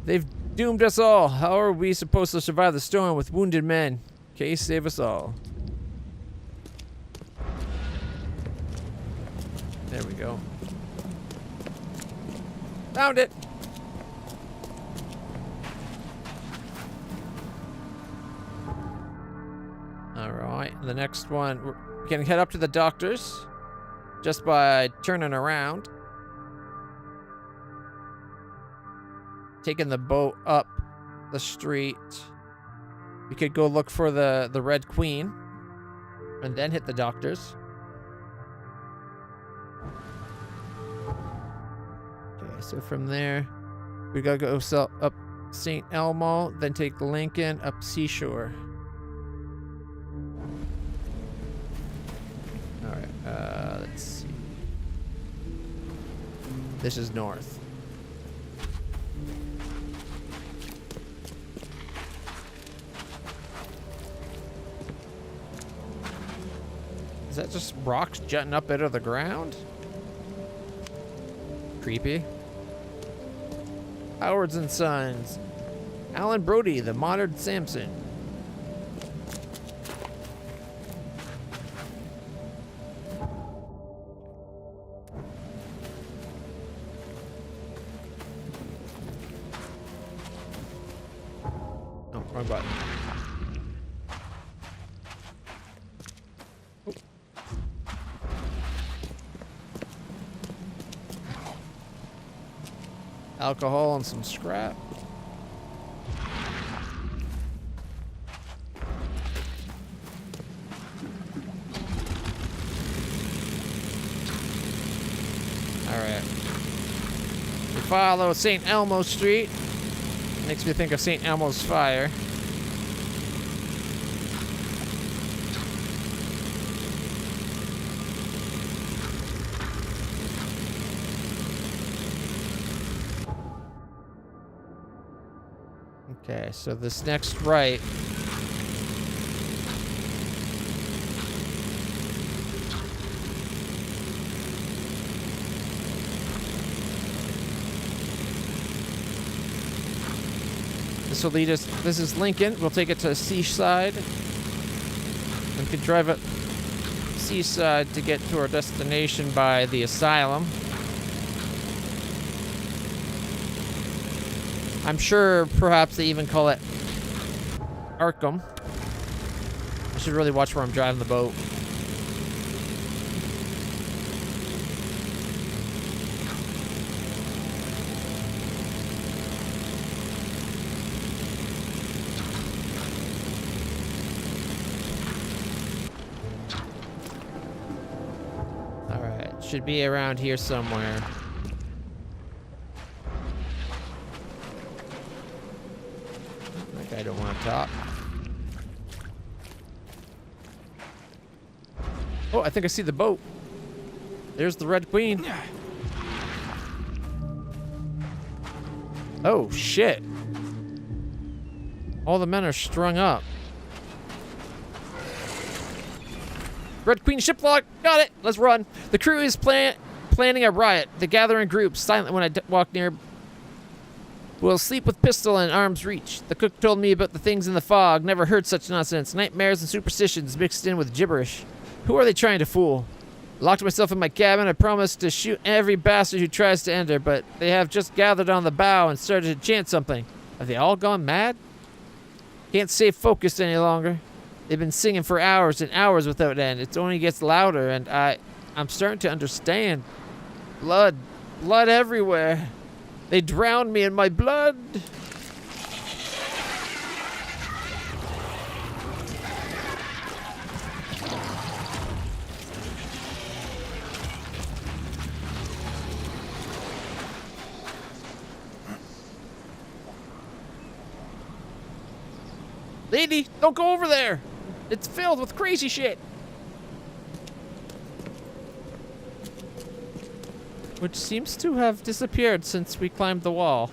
They've doomed us all. How are we supposed to survive the storm with wounded men? Case save us all. There we go. Found it! Alright, the next one, we can head up to the doctor's just by turning around. Taking the boat up the street. We could go look for the Red Queen and then hit the doctor's. So from there, we gotta go up St. Elmo, then take Lincoln up Seashore. Alright, let's see. This is north. Is that just rocks jutting up out of the ground? Creepy. Howard's and Sons. Alan Brody, the modern Samson. Oh, wrong button. Oh. Alcohol and some scrap. Alright. We follow St. Elmo Street. Makes me think of St. Elmo's Fire. Okay, so this next right. This will lead us, this is Lincoln. We'll take it to Seaside. And can drive up Seaside to get to our destination by the asylum. I'm sure perhaps they even call it Arkham. I should really watch where I'm driving the boat. Should be around here somewhere. That guy don't want to talk. Oh, I think I see the boat. There's the Red Queen. Oh, shit. All the men are strung up. Red Queen ship log. Got it. Let's run. The crew is planning a riot. They gather in groups, silent when I walk near. We'll sleep with pistol and arm's reach. The cook told me about the things in the fog. Never heard such nonsense. Nightmares and superstitions mixed in with gibberish. Who are they trying to fool? Locked myself in my cabin. I promised to shoot every bastard who tries to enter, but they have just gathered on the bow and started to chant something. Have they all gone mad? Can't stay focused any longer. They've been singing for hours and hours without end. It only gets louder, and I'm starting to understand. Blood. Blood everywhere. They drowned me in my blood. Lady, don't go over there. It's filled with crazy shit. Which seems to have disappeared since we climbed the wall.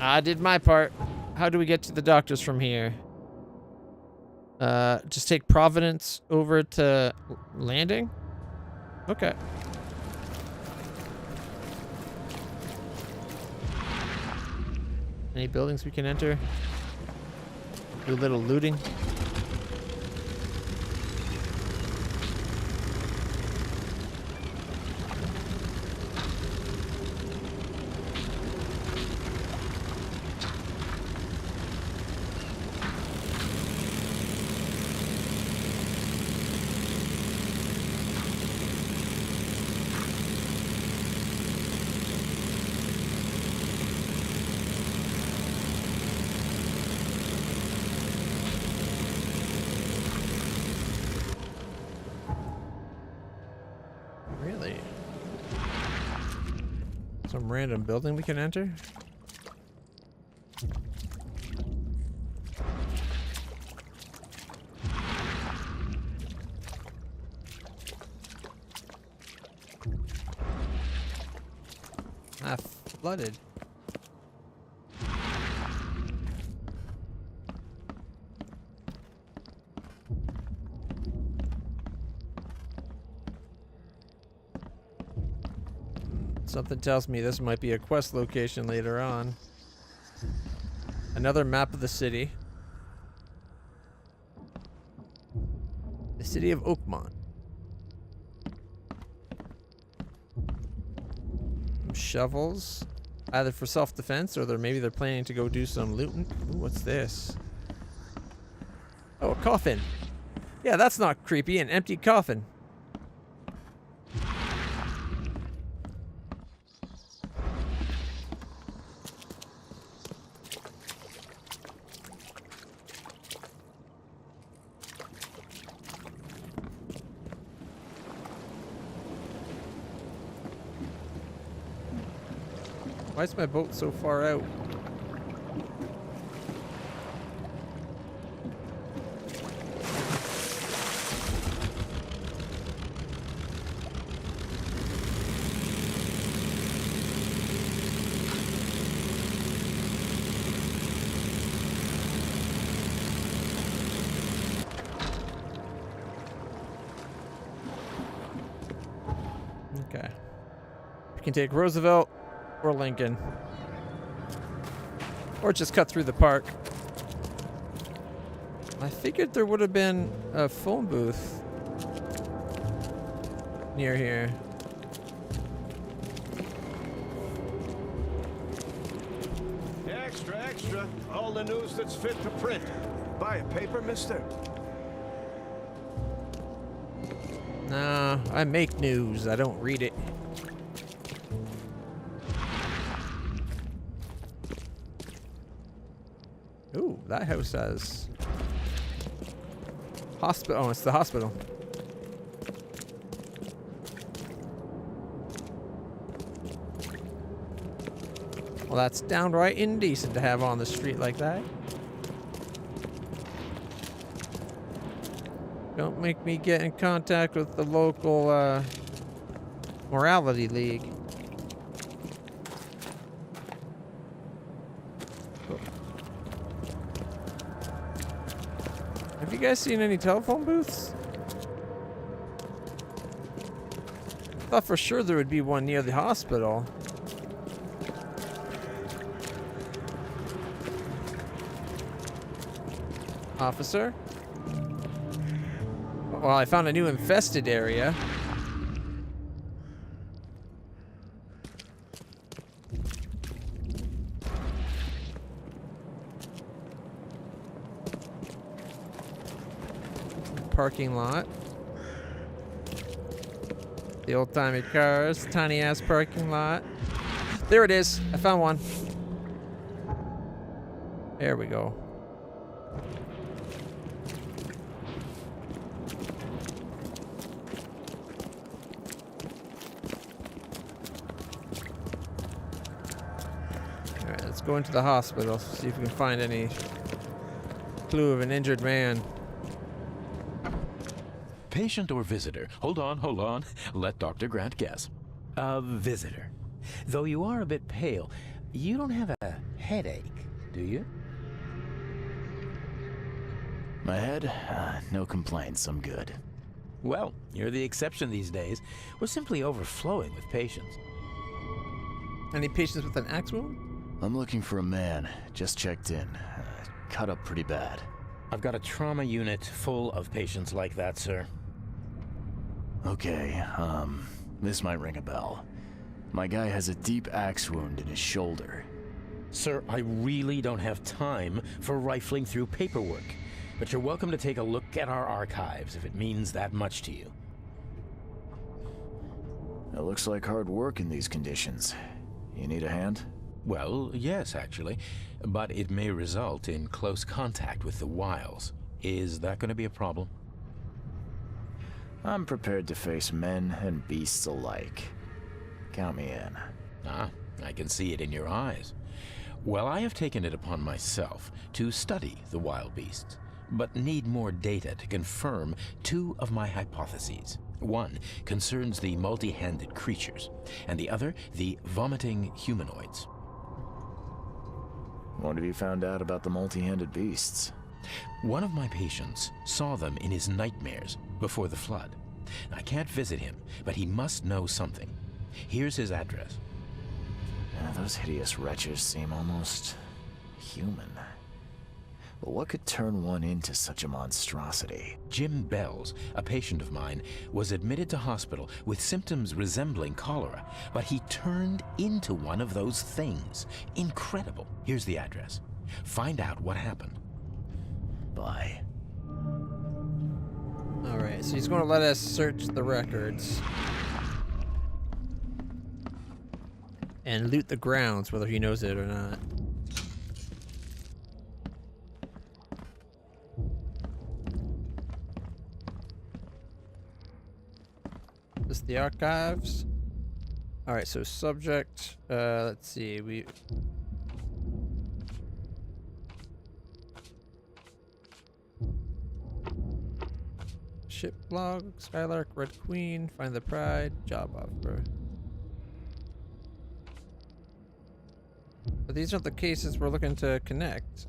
I did my part. How do we get to the doctors from here? Just take Providence over to landing? Okay. Any buildings we can enter? Do a little looting. Really? Some random building we can enter? Flooded. Something tells me this might be a quest location later on. Another map of the city. The city of Oakmont. Shovels. Either for self-defense or maybe they're planning to go do some looting. Ooh, what's this? Oh, a coffin. Yeah, that's not creepy. An empty coffin. Why is my boat so far out? Okay. We can take Roosevelt or Lincoln. Or just cut through the park. I figured there would have been a phone booth near here. Extra, extra. All the news that's fit to print. Buy a paper, mister? Nah, I make news. I don't read it. Ooh, that house has hospital. Oh, it's the hospital. Well, that's downright indecent to have on the street like that. Don't make me get in contact with the local morality league. Have you guys seen any telephone booths? Thought for sure there would be one near the hospital. Officer? Well, I found a new infested area. Parking lot. The old-timey cars, tiny-ass parking lot. There it is. I found one. There we go. Alright, let's go into the hospital, see if we can find any clue of an injured man. Patient or visitor? Hold on. Let Dr. Grant guess. A visitor. Though you are a bit pale, you don't have a headache, do you? My head? No complaints, I'm good. Well, you're the exception these days. We're simply overflowing with patients. Any patients with an axe wound? I'm looking for a man. Just checked in. Cut up pretty bad. I've got a trauma unit full of patients like that, sir. Okay, this might ring a bell. My guy has a deep axe wound in his shoulder. Sir, I really don't have time for rifling through paperwork, but you're welcome to take a look at our archives if it means that much to you. It looks like hard work in these conditions. You need a hand? Well, yes, actually, but it may result in close contact with the wiles. Is that going to be a problem? I'm prepared to face men and beasts alike. Count me in. Ah, I can see it in your eyes. Well, I have taken it upon myself to study the wild beasts, but need more data to confirm two of my hypotheses. One concerns the multi-handed creatures, and the other the vomiting humanoids. What have you found out about the multi-handed beasts? One of my patients saw them in his nightmares before the flood. I can't visit him, but he must know something. Here's his address. Those hideous wretches seem almost human. But what could turn one into such a monstrosity? Jim Bells, a patient of mine, was admitted to hospital with symptoms resembling cholera, but he turned into one of those things. Incredible. Here's the address. Find out what happened. Bye. Alright, so he's going to let us search the records. And loot the grounds, whether he knows it or not. This is the archives. Alright, so subject, let's see, Ship log, Skylark, Red Queen, Find the Pride, job offer. But these aren't the cases we're looking to connect.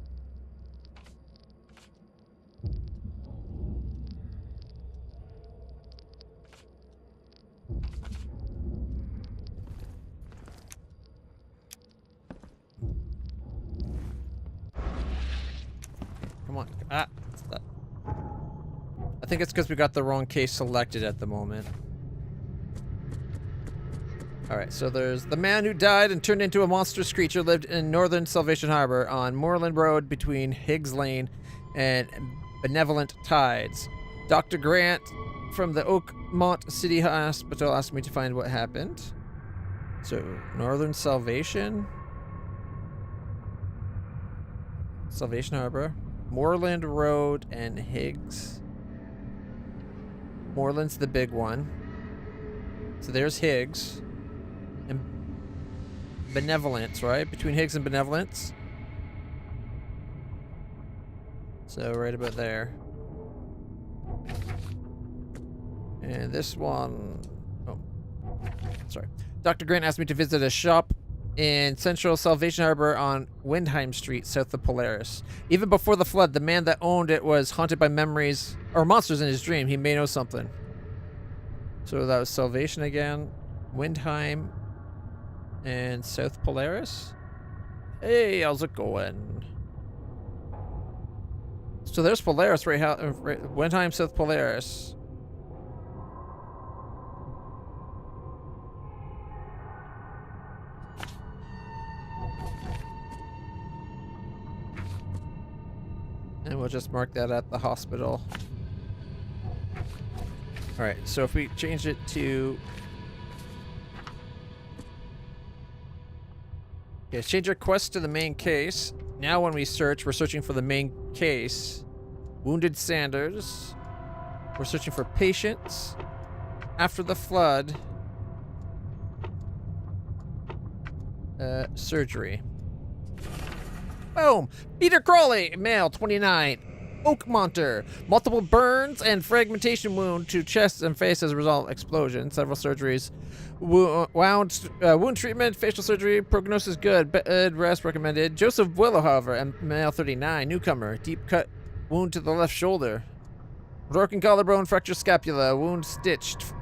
Come on. Ah, what's that? I think it's because we got the wrong case selected at the moment. Alright, so there's the man who died and turned into a monstrous creature lived in northern Salvation Harbor on Moorland Road between Higgs Lane and Benevolent Tides. Dr. Grant from the Oakmont City Hospital asked me to find what happened. So, Northern Salvation? Salvation Harbor, Moreland Road, and Higgs. Moreland's the big one. So there's Higgs. And Benevolence, right? Between Higgs and Benevolence. So right about there. And this one... Oh. Sorry. Dr. Grant asked me to visit a shop in Central Salvation Harbor on Windheim Street, south of Polaris. Even before the flood, the man that owned it was haunted by memories or monsters in his dream. He may know something. So that was Salvation again, Windheim, and South Polaris. Hey, how's it going? So there's Polaris, right? Windheim, South Polaris. And we'll just mark that at the hospital. Alright, so if we change it to... Okay, change our quest to the main case. Now when we search, we're searching for the main case. Wounded Sanders. We're searching for patients. After the flood. Surgery. Boom! Peter Crowley, male, 29. Oakmonter. Multiple burns and fragmentation wound to chest and face as a result of explosion. Several surgeries. Wound treatment, facial surgery, prognosis good. Bed rest recommended. Joseph Willow, however, male, 39. Newcomer. Deep cut wound to the left shoulder. Broken collarbone, fractured scapula. Wound stitched.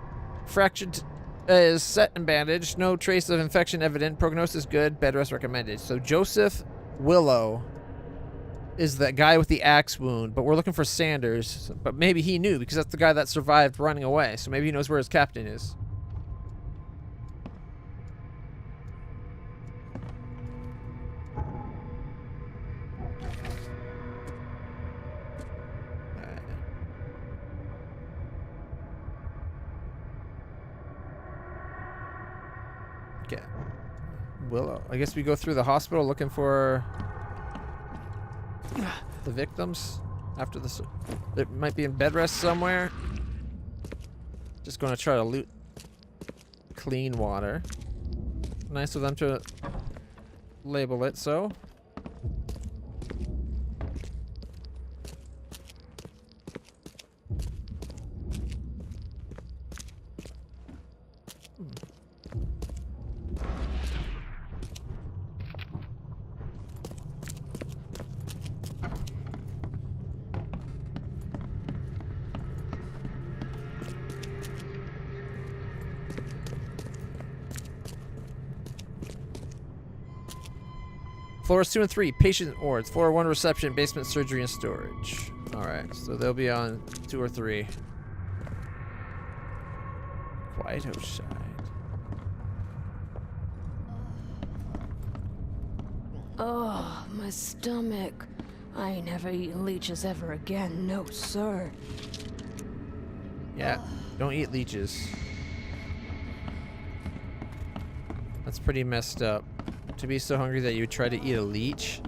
Fractured is set and bandaged. No trace of infection evident. Prognosis good. Bed rest recommended. So Joseph Willow is that guy with the axe wound, but we're looking for Sanders. But maybe he knew because that's the guy that survived running away. So maybe he knows where his captain is. Okay. Willow. I guess we go through the hospital looking for the victims after this. They might be in bed rest somewhere. Just going to try to loot clean water. Nice of them to label it so. Floors 2 and 3, patient wards. Floor 1, reception, basement, surgery, and storage. Alright, so they'll be on 2 or 3. Quiet outside. Oh, my stomach. I ain't never eating leeches ever again, no sir. Yeah, don't eat leeches. That's pretty messed up. To be so hungry that you would try to eat a leech?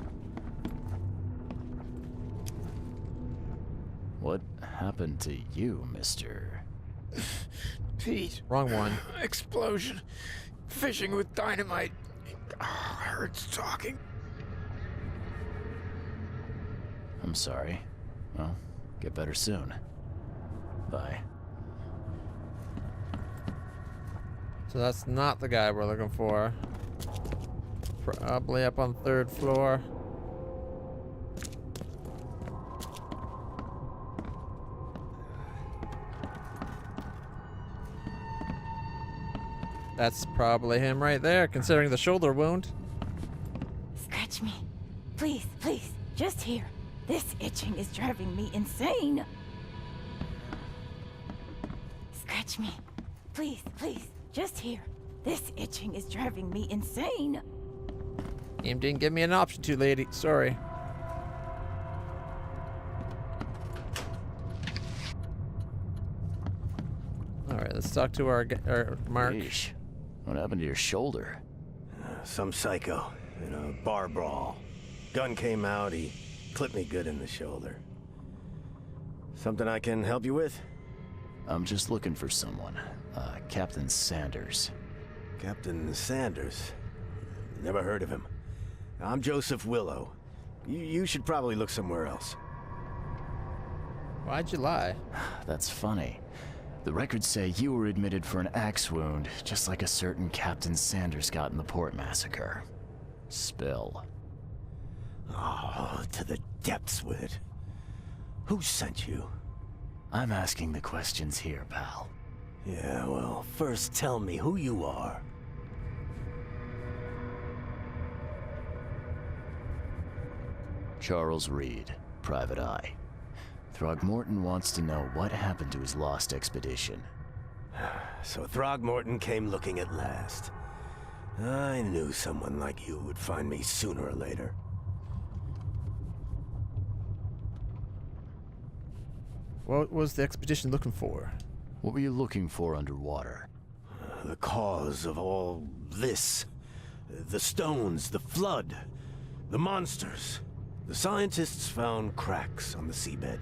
What happened to you, mister? Pete. Wrong one. Explosion. Fishing with dynamite. Hurts talking. I'm sorry. Well, get better soon. Bye. So that's not the guy we're looking for. Probably up on 3rd floor. That's probably him right there, considering the shoulder wound. Scratch me. Please, please, just here. This itching is driving me insane. Scratch me. Please, please, just here. This itching is driving me insane. Game didn't give me an option to, lady. Sorry. Alright, let's talk to our Mark. Yeesh. What happened to your shoulder? Some psycho in a bar brawl. Gun came out, he clipped me good in the shoulder. Something I can help you with? I'm just looking for someone. Captain Sanders. Captain Sanders? Never heard of him. I'm Joseph Willow. You should probably look somewhere else. Why'd you lie? That's funny. The records say you were admitted for an axe wound, just like a certain Captain Sanders got in the port massacre. Spill. Oh, to the depths with it. Who sent you? I'm asking the questions here, pal. Yeah, well, first tell me who you are. Charles Reed, Private Eye. Throgmorton wants to know what happened to his lost expedition. So Throgmorton came looking at last. I knew someone like you would find me sooner or later. What was the expedition looking for? What were you looking for underwater? The cause of all this. The stones, the flood, the monsters. The scientists found cracks on the seabed.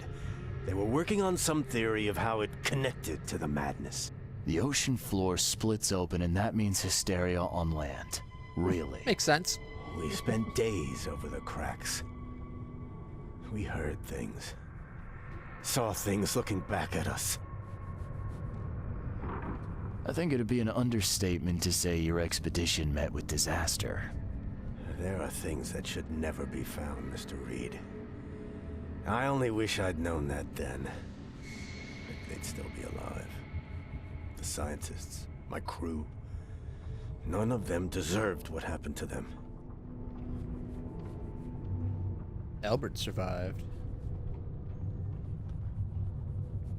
They were working on some theory of how it connected to the madness. The ocean floor splits open and that means hysteria on land. Really? Makes sense. We spent days over the cracks. We heard things. Saw things looking back at us. I think it'd be an understatement to say your expedition met with disaster. There are things that should never be found, Mr. Reed. I only wish I'd known that then. They'd still be alive. The scientists, my crew, none of them deserved what happened to them. Albert survived.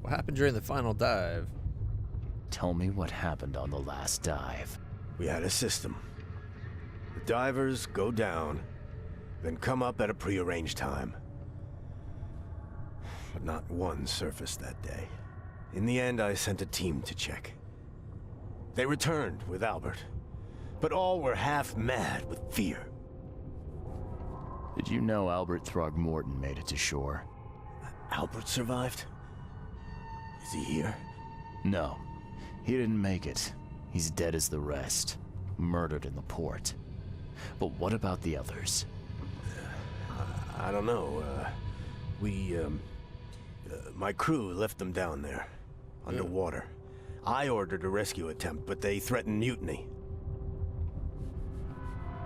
What happened during the final dive? Tell me what happened on the last dive. We had a system. The divers go down, then come up at a prearranged time. But not one surfaced that day. In the end, I sent a team to check. They returned with Albert, but all were half mad with fear. Did you know Albert Throgmorton made it to shore? Albert survived? Is he here? No, he didn't make it. He's dead as the rest, murdered in the port. But what about the others? I don't know. My crew left them down there, underwater. I ordered a rescue attempt, but they threatened mutiny.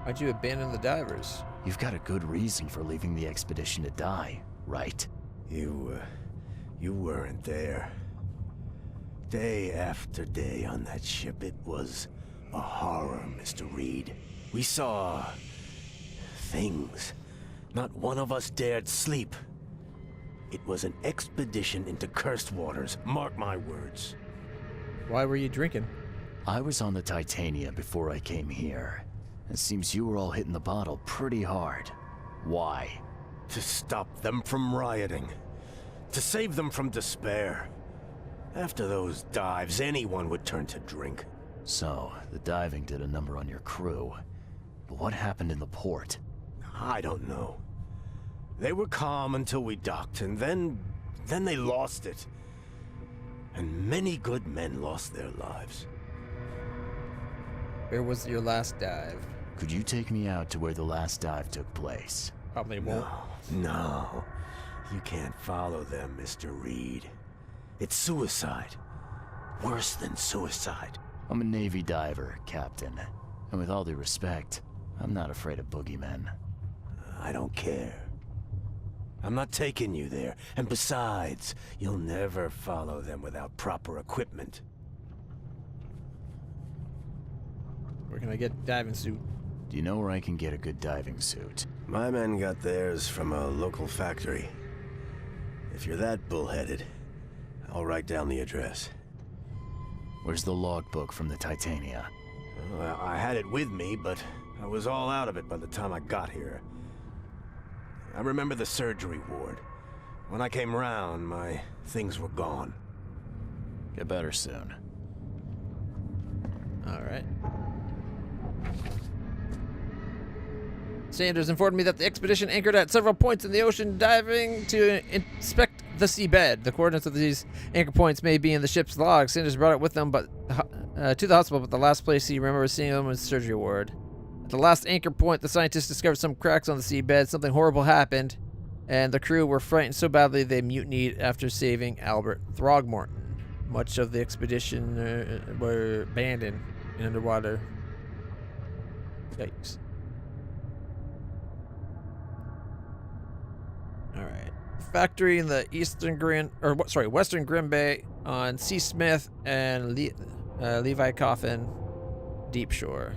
Why'd you abandon the divers? You've got a good reason for leaving the expedition to die, right? You weren't there. Day after day on that ship, it was a horror, Mr. Reed. We saw things. Not one of us dared sleep. It was an expedition into cursed waters, mark my words. Why were you drinking? I was on the Titania before I came here. It seems you were all hitting the bottle pretty hard. Why? To stop them from rioting. To save them from despair. After those dives, anyone would turn to drink. So, the diving did a number on your crew. But what happened in the port? I don't know. They were calm until we docked, and then they lost it. And many good men lost their lives. Where was your last dive? Could you take me out to where the last dive took place? Probably won't. No. You can't follow them, Mr. Reed. It's suicide. Worse than suicide. I'm a Navy diver, Captain. And with all due respect, I'm not afraid of boogeymen. I don't care. I'm not taking you there. And besides, you'll never follow them without proper equipment. Where can I get a diving suit? Do you know where I can get a good diving suit? My men got theirs from a local factory. If you're that bullheaded, I'll write down the address. Where's the logbook from the Titania? Well, I had it with me, but I was all out of it by the time I got here. I remember the surgery ward. When I came round, my things were gone. Get better soon. All right. Sanders informed me that the expedition anchored at several points in the ocean, diving to inspect the seabed. The coordinates of these anchor points may be in the ship's log. Sanders brought it with them to the hospital, but the last place he remembers seeing them was the surgery ward. At the last anchor point, the scientists discovered some cracks on the seabed. Something horrible happened, and the crew were frightened so badly they mutinied after saving Albert Throgmorton. Much of the expedition were abandoned in underwater. Yikes. Alright. Factory in the Western Grim Bay on C. Smith and Levi Coffin, Deep Shore.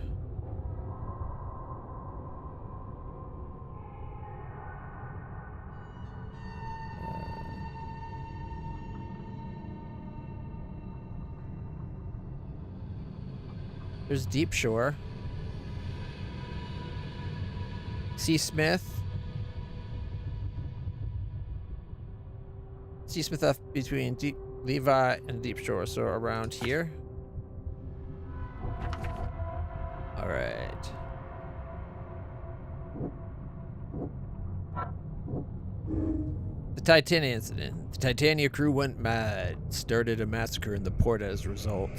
There's Deep Shore. C. Smith. C. Smith F between Levi and Deep Shore, so around here. Alright. The Titania incident. The Titania crew went mad, started a massacre in the port as a result.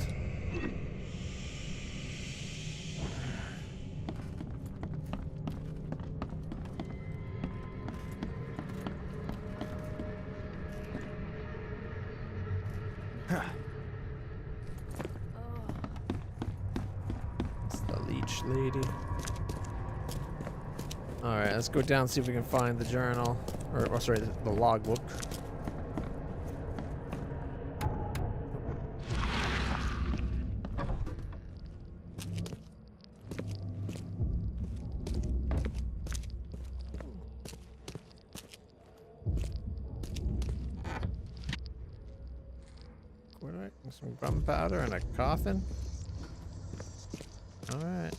Lady. Alright, let's go down and see if we can find the journal. Or sorry, the logbook. Some gunpowder and a coffin. Alright.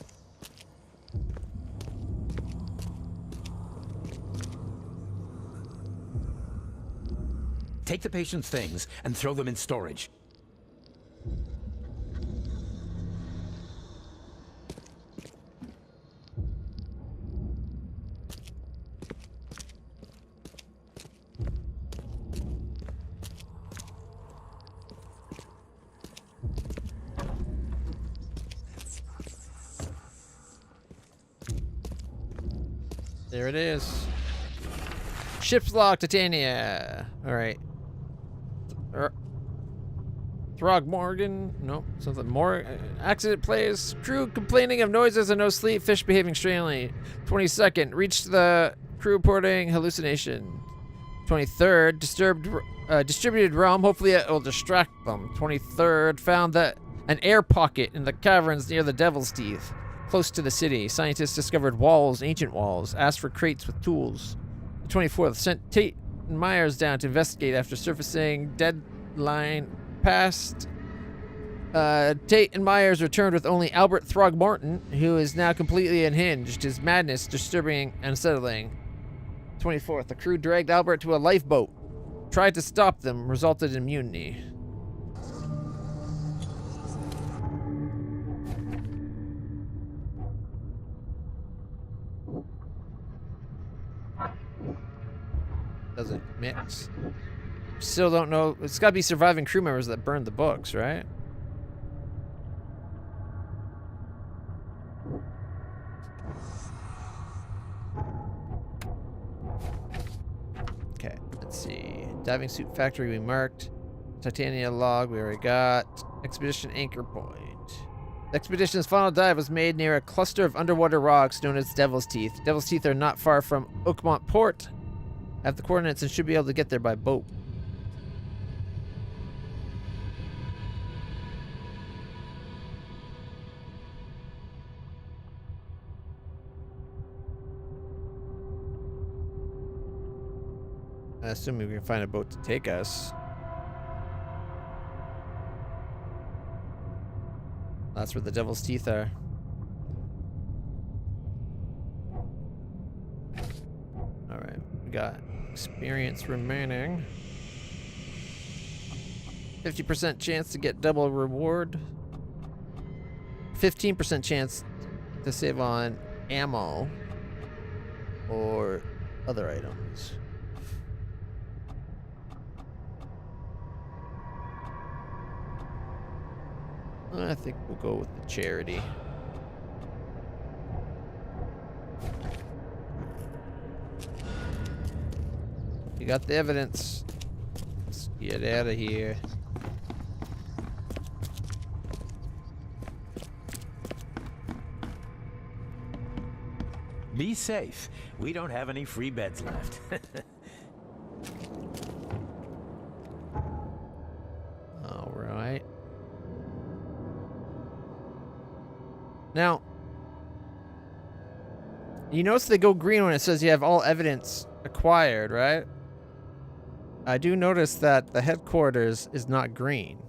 Take the patient's things and throw them in storage. There it is. Ship's log, Titania. Alright. Throgmorgan. Nope. Something more. Accident plays. Crew complaining of noises and no sleep. Fish behaving strangely. 22nd. Reached the crew reporting hallucination. 23rd. Distributed realm. Hopefully it will distract them. 23rd. Found that an air pocket in the caverns near the Devil's Teeth. Close to the city. Scientists discovered walls, ancient walls. Asked for crates with tools. The 24th. Sent Tate and Myers down to investigate after surfacing. Deadline passed. Tate and Myers returned with only Albert Throgmorton, who is now completely unhinged. His madness disturbing and unsettling. 24th. The crew dragged Albert to a lifeboat. Tried to stop them. Resulted in mutiny. Doesn't mix. Still don't know. It's got to be surviving crew members that burned the books, right? Okay, let's see. Diving suit factory we marked. Titania log we already got. Expedition anchor point. The expedition's final dive was made near a cluster of underwater rocks known as Devil's Teeth. Devil's Teeth are not far from Oakmont Port. Have the coordinates and should be able to get there by boat. Assuming we can find a boat to take us. That's where the Devil's Teeth are. Alright, we got experience remaining. 50% chance to get double reward. 15% chance to save on ammo. or other items. I think we'll go with the charity. You got the evidence. Let's get out of here. Be safe. We don't have any free beds left. All right. Now, you notice they go green when it says you have all evidence acquired, right? I do notice that the headquarters is not green.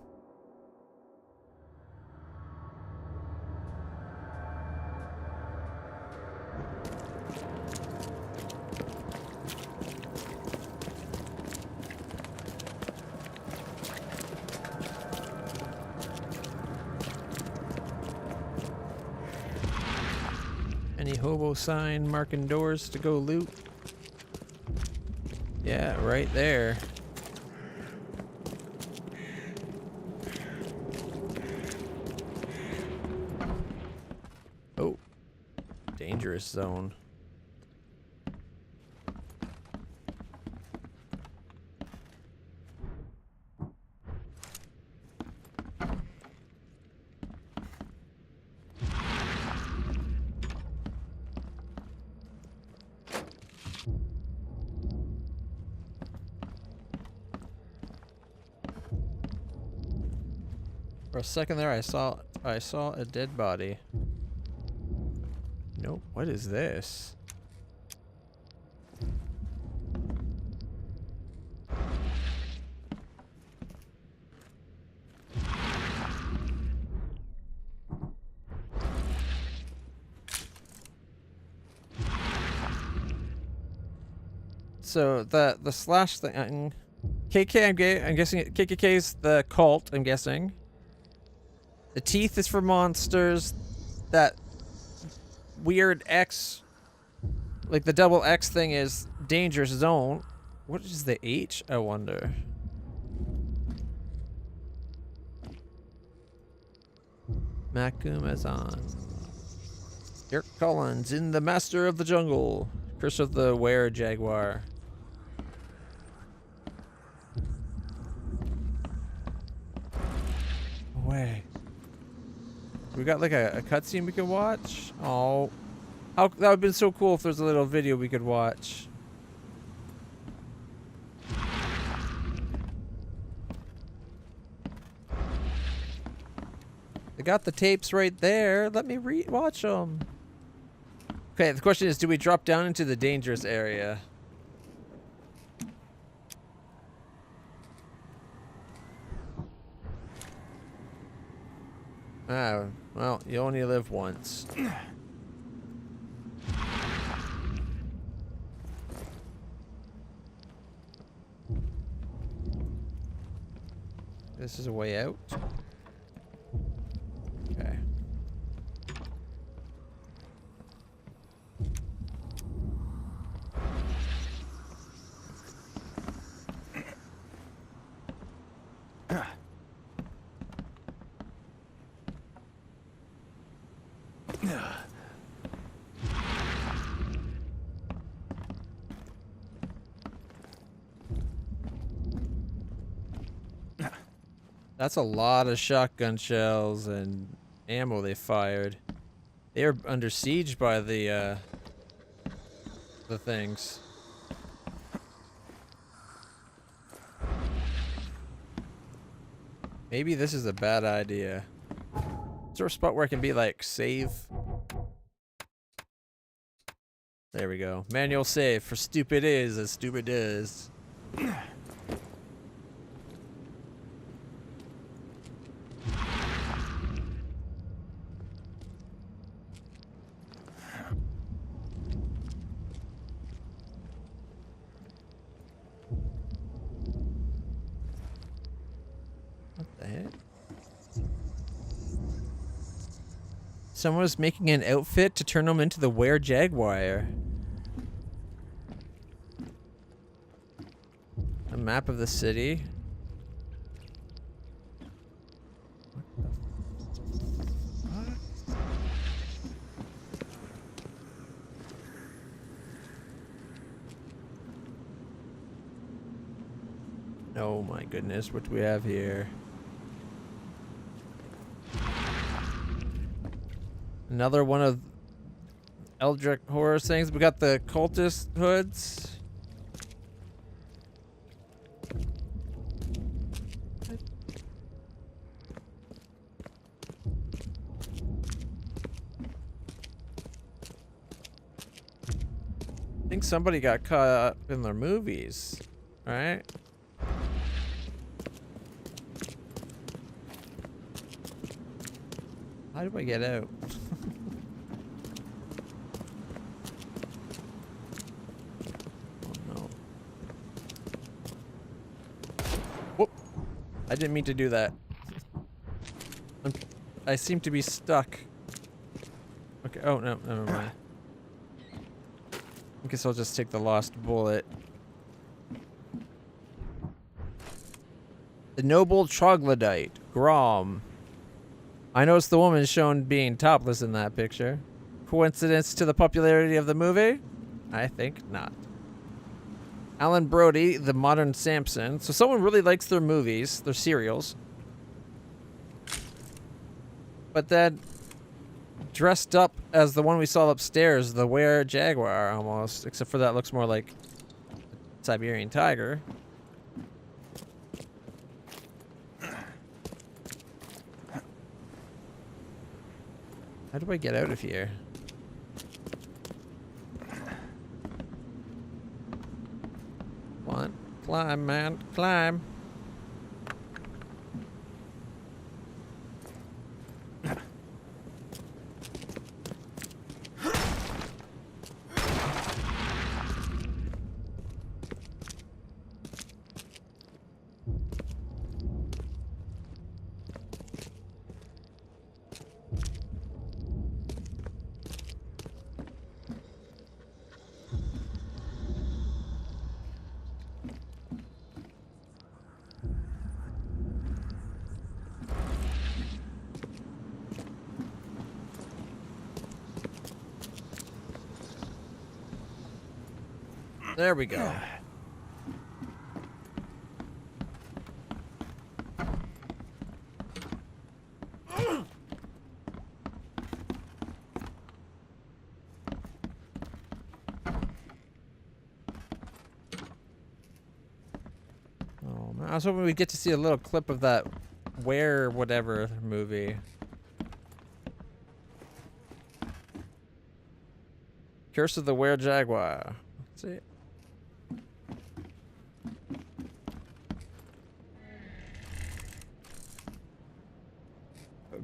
Any hobo sign marking doors to go loot? Yeah, right there. Oh, dangerous zone. For a second there, I saw a dead body. Nope. What is this? So the slash thing, KK. I'm guessing KKK is the cult. I'm guessing. The teeth is for monsters. That weird X, like the double X thing, is dangerous zone. What is the H, I wonder? Macumazon. Dirk Collins in The Master of the Jungle. Curse of the Were-Jaguar. Away. We got like a cutscene we could watch. Oh, that would have been so cool if there's a little video we could watch. They got the tapes right there. Let me watch them. Okay, the question is, do we drop down into the dangerous area? Ah, well, you only live once. This is a way out. Okay. That's a lot of shotgun shells and ammo they fired. They are under siege by the things. Maybe this is a bad idea. Is there a spot where I can be like, save? There we go. Manual save for stupid is as stupid does. Someone was making an outfit to turn them into the Were-Jaguar. A map of the city. Oh my goodness, what do we have here? Another one of Eldritch horror things. We got the cultist hoods. I think somebody got caught up in their movies, right? How do I get out? Oh no. Whoop! I didn't mean to do that. I seem to be stuck. Okay, oh no, never mind. I guess I'll just take the lost bullet. The noble troglodyte, Grom. I noticed the woman shown being topless in that picture. Coincidence to the popularity of the movie? I think not. Alan Brody, the modern Samson. So someone really likes their movies, their serials. But then dressed up as the one we saw upstairs, the were jaguar almost, except for that looks more like a Siberian tiger. How do I get out of here? Come on, climb, man, climb. There we go. Oh man, I was hoping we'd get to see a little clip of that Where Whatever movie. Curse of the Were Jaguar. Let's see.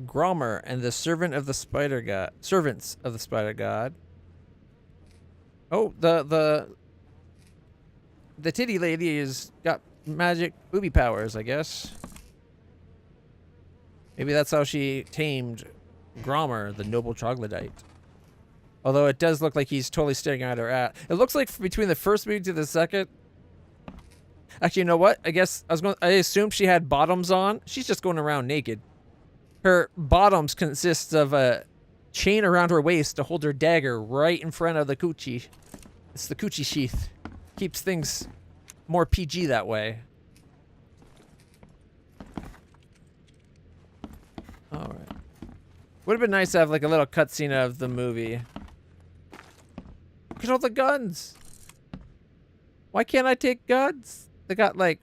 Gromer and the servant of the spider god. Servants of the spider god. Oh, the titty lady has got magic booby powers, I guess. Maybe that's how she tamed Gromer, the noble troglodyte. Although it does look like he's totally staring at her at. It looks like between the first movie to the second. Actually, you know what? I guess I assumed she had bottoms on. She's just going around naked. Her bottoms consist of a chain around her waist to hold her dagger right in front of the coochie. It's the coochie sheath. Keeps things more PG that way. Alright. Would have been nice to have like a little cutscene of the movie. Look at all the guns. Why can't I take guns? They got like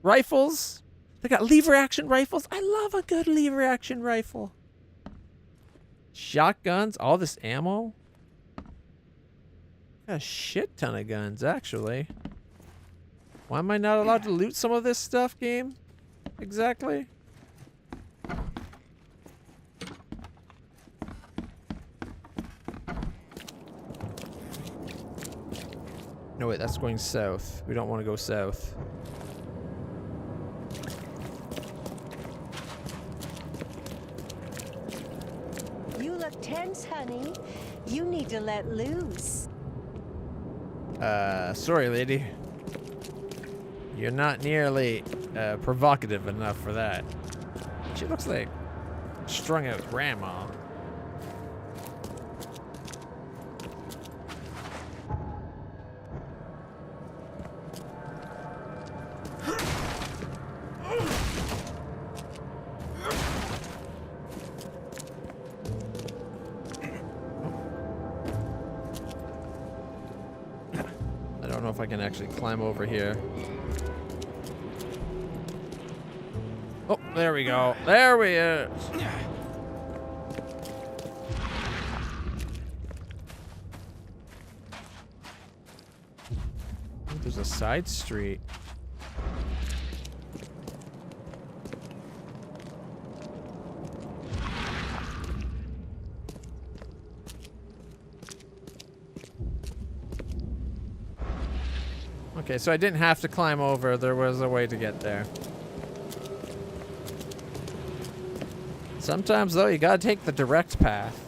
rifles. They got lever action rifles. I love a good lever action rifle. Shotguns. All this ammo. Got a shit ton of guns, actually. Why am I not allowed to loot some of this stuff, game? Exactly. No, wait, that's going south. We don't want to go south. You look tense, honey. You need to let loose. Sorry, lady. You're not nearly provocative enough for that. She looks like strung out grandma. I don't know if I can actually climb over here. Oh, there we go. There we is. There's a side street. Okay, so I didn't have to climb over. There was a way to get there. Sometimes, though, you gotta take the direct path.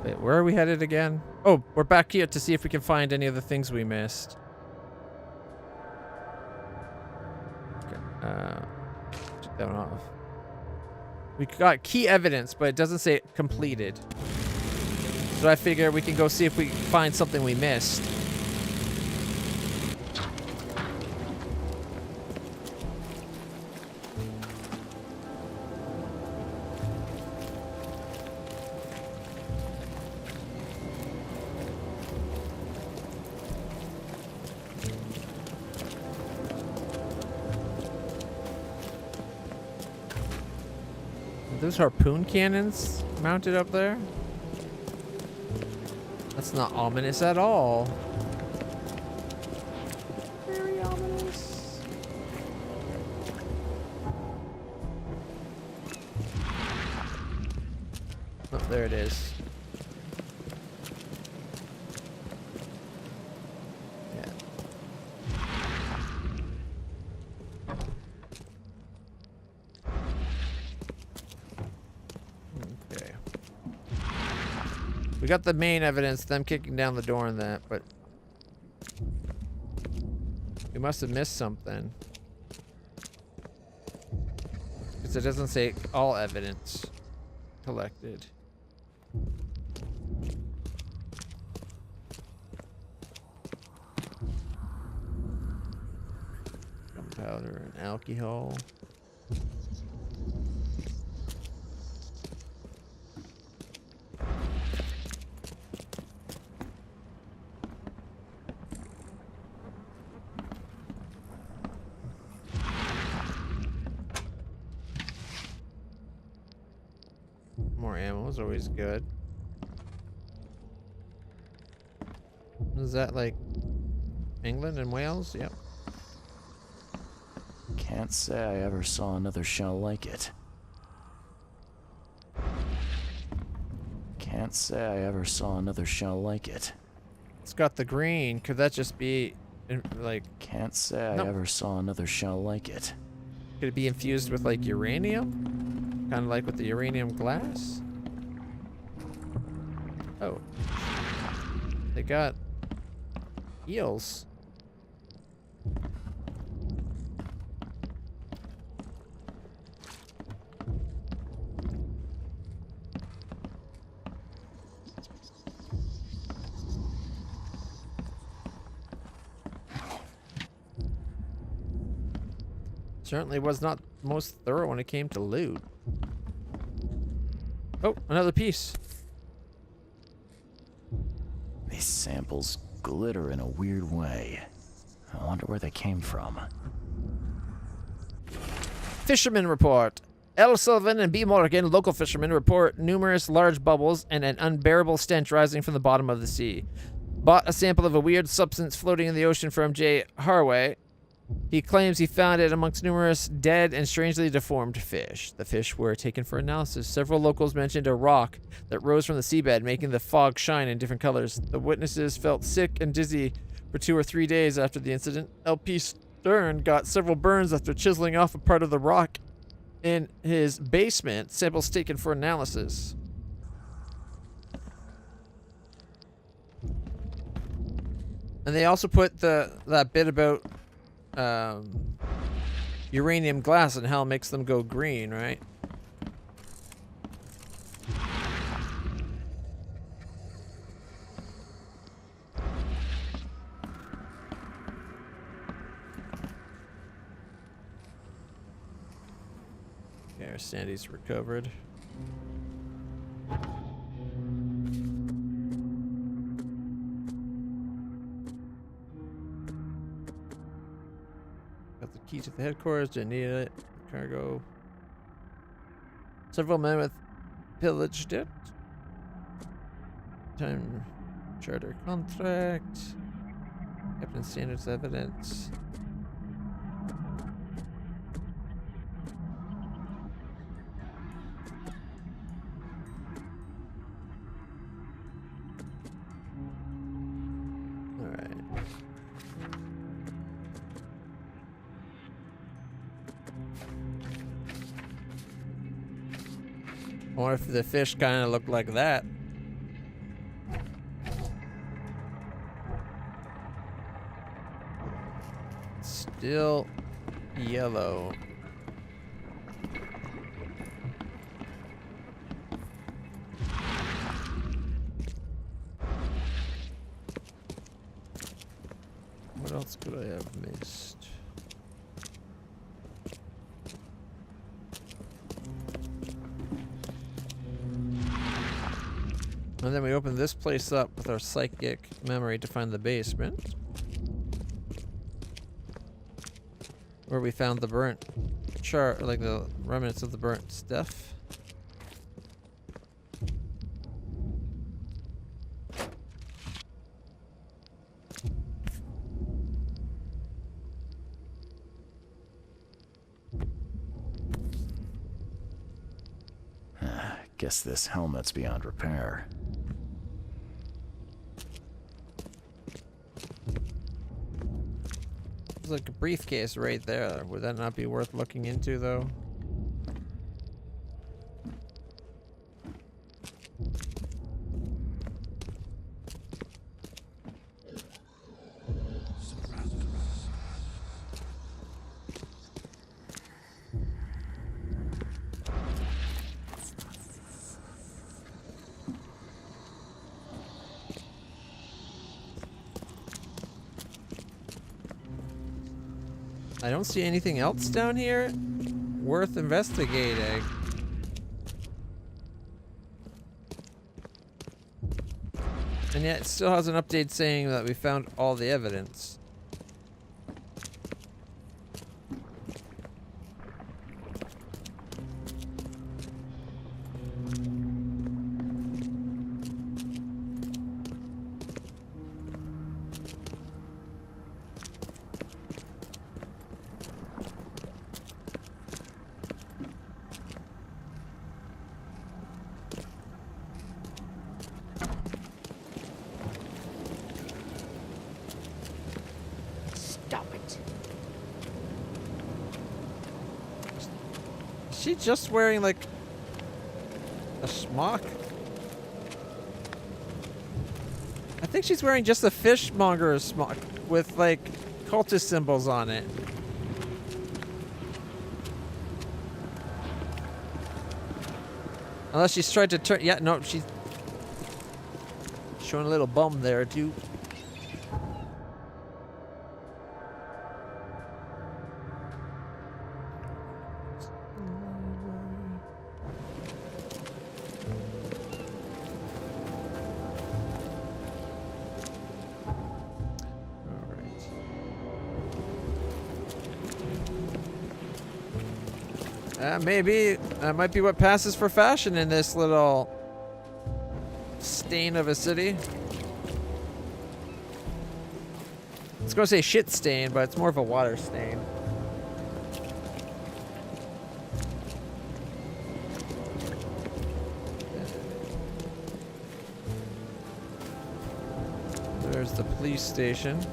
Wait, where are we headed again? Oh, we're back here to see if we can find any of the things we missed. Okay, check that one off. We got key evidence, but it doesn't say it completed. So I figure we can go see if we can find something we missed. Are those harpoon cannons mounted up there? That's not ominous at all. Very ominous. Oh, there it is. Yeah. Okay. We got the main evidence, them kicking down the door and that, but we must have missed something. Because it doesn't say all evidence collected. Gunpowder and alcohol. More ammo is always good. Is that like England and Wales? Yep. Can't say I ever saw another shell like it. Can't say I ever saw another shell like it. It's got the green. Could that just be like... Can't say I ever saw another shell like it. Could it be infused with like uranium? Kind of like with the uranium glass? Oh. They got eels. Certainly was not most thorough when it came to loot. Oh, another piece. These samples glitter in a weird way. I wonder where they came from. Fisherman report. L. Sullivan and B. Morgan, local fishermen, report numerous large bubbles and an unbearable stench rising from the bottom of the sea. Bought a sample of a weird substance floating in the ocean from J. Harway. He claims he found it amongst numerous dead and strangely deformed fish. The fish were taken for analysis. Several locals mentioned a rock that rose from the seabed, making the fog shine in different colors. The witnesses felt sick and dizzy for 2 or 3 days after the incident. LP Stern got several burns after chiseling off a part of the rock in his basement. Samples taken for analysis. And they also put that bit about uranium glass and how it makes them go green, right? Okay, our Sandy's recovered. Got the key to the headquarters, didn't need it. Cargo. Several men with pillaged it. Time charter contract. Captain Sanders evidence. I wonder if the fish kind of look like that. Still yellow. What else could I have missed? And then we open this place up with our psychic memory to find the basement. Where we found the burnt like the remnants of the burnt stuff. Guess this helmet's beyond repair. There's like a briefcase right there. Would that not be worth looking into, though? I don't see anything else down here worth investigating. And yet it still has an update saying that we found all the evidence. Is she just wearing like a smock? I think she's wearing just a fishmonger smock with like cultist symbols on it. Unless she's tried to turn. Yeah, no, she's showing a little bum there too. Maybe that might be what passes for fashion in this little stain of a city. I was gonna say shit stain, but it's more of a water stain. There's the police station.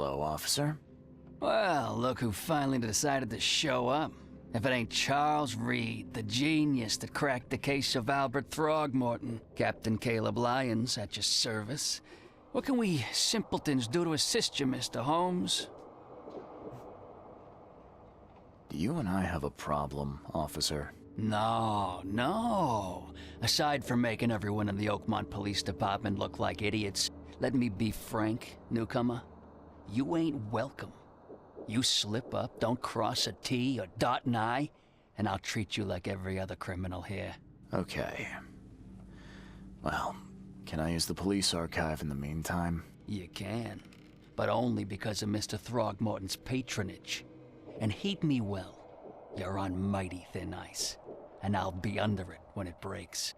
Hello, officer. Well, look who finally decided to show up. If it ain't Charles Reed, the genius that cracked the case of Albert Throgmorton. Captain Caleb Lyons at your service. What can we simpletons do to assist you, Mr. Holmes? Do you and I have a problem, officer? No. Aside from making everyone in the Oakmont Police Department look like idiots, let me be frank, newcomer. You ain't welcome. You slip up, don't cross a T or dot an I, and I'll treat you like every other criminal here. Okay. Well, can I use the police archive in the meantime? You can, but only because of Mr. Throgmorton's patronage. And heed me well, you're on mighty thin ice, and I'll be under it when it breaks.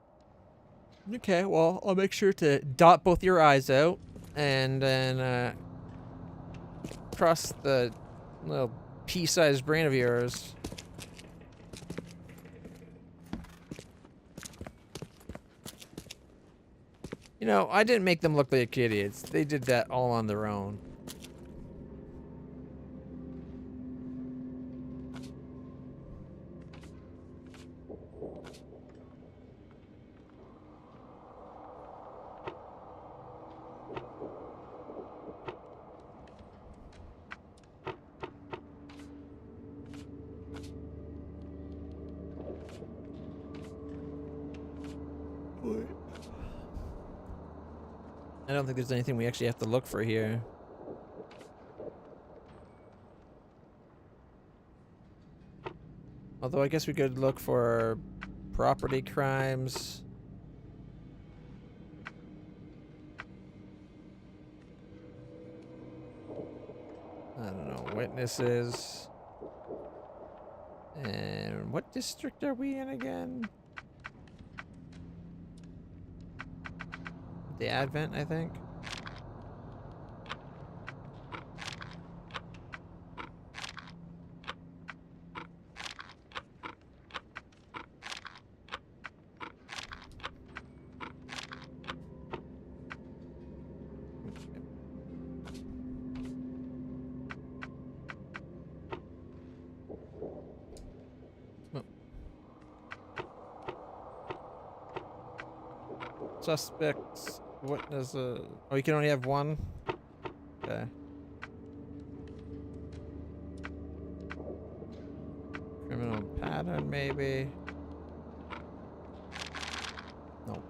Okay, well, I'll make sure to dot both your eyes out, and then cross the little pea-sized brain of yours. You know, I didn't make them look like idiots. They did that all on their own. I don't think there's anything we actually have to look for here. Although I guess we could look for property crimes. I don't know, witnesses. And what district are we in again? The Advent, I think. Suspects. Witness. Oh, you can only have one? Okay. Criminal pattern, maybe? No.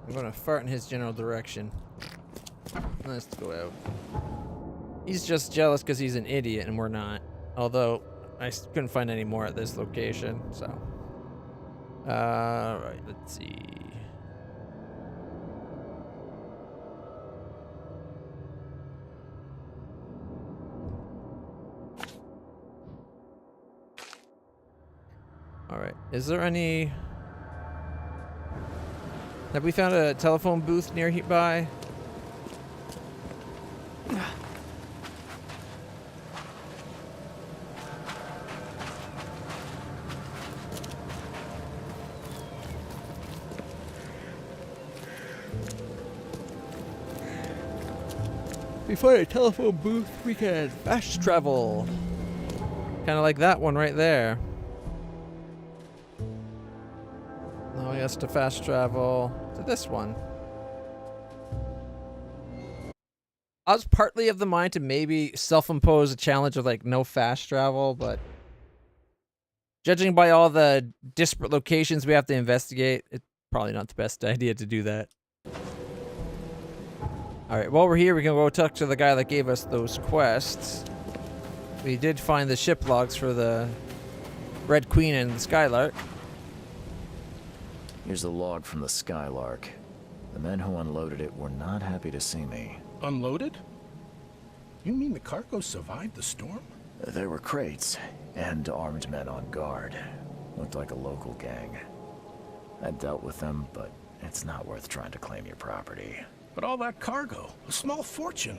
I'm gonna fart in his general direction. Let's go out. He's just jealous because he's an idiot and we're not. Although, I couldn't find any more at this location, so. Right, let's see. Alright, is there any... Have we found a telephone booth nearby? If we find a telephone booth, we can fast travel. Kind of like that one right there. Now he has to fast travel to this one. I was partly of the mind to maybe self-impose a challenge of like no fast travel, but judging by all the disparate locations we have to investigate, it's probably not the best idea to do that. Alright, while we're here, we can go talk to the guy that gave us those quests. We did find the ship logs for the Red Queen and the Skylark. Here's a log from the Skylark. The men who unloaded it were not happy to see me. Unloaded? You mean the cargo survived the storm? There were crates and armed men on guard. Looked like a local gang. I dealt with them, but it's not worth trying to claim your property. But all that cargo, a small fortune.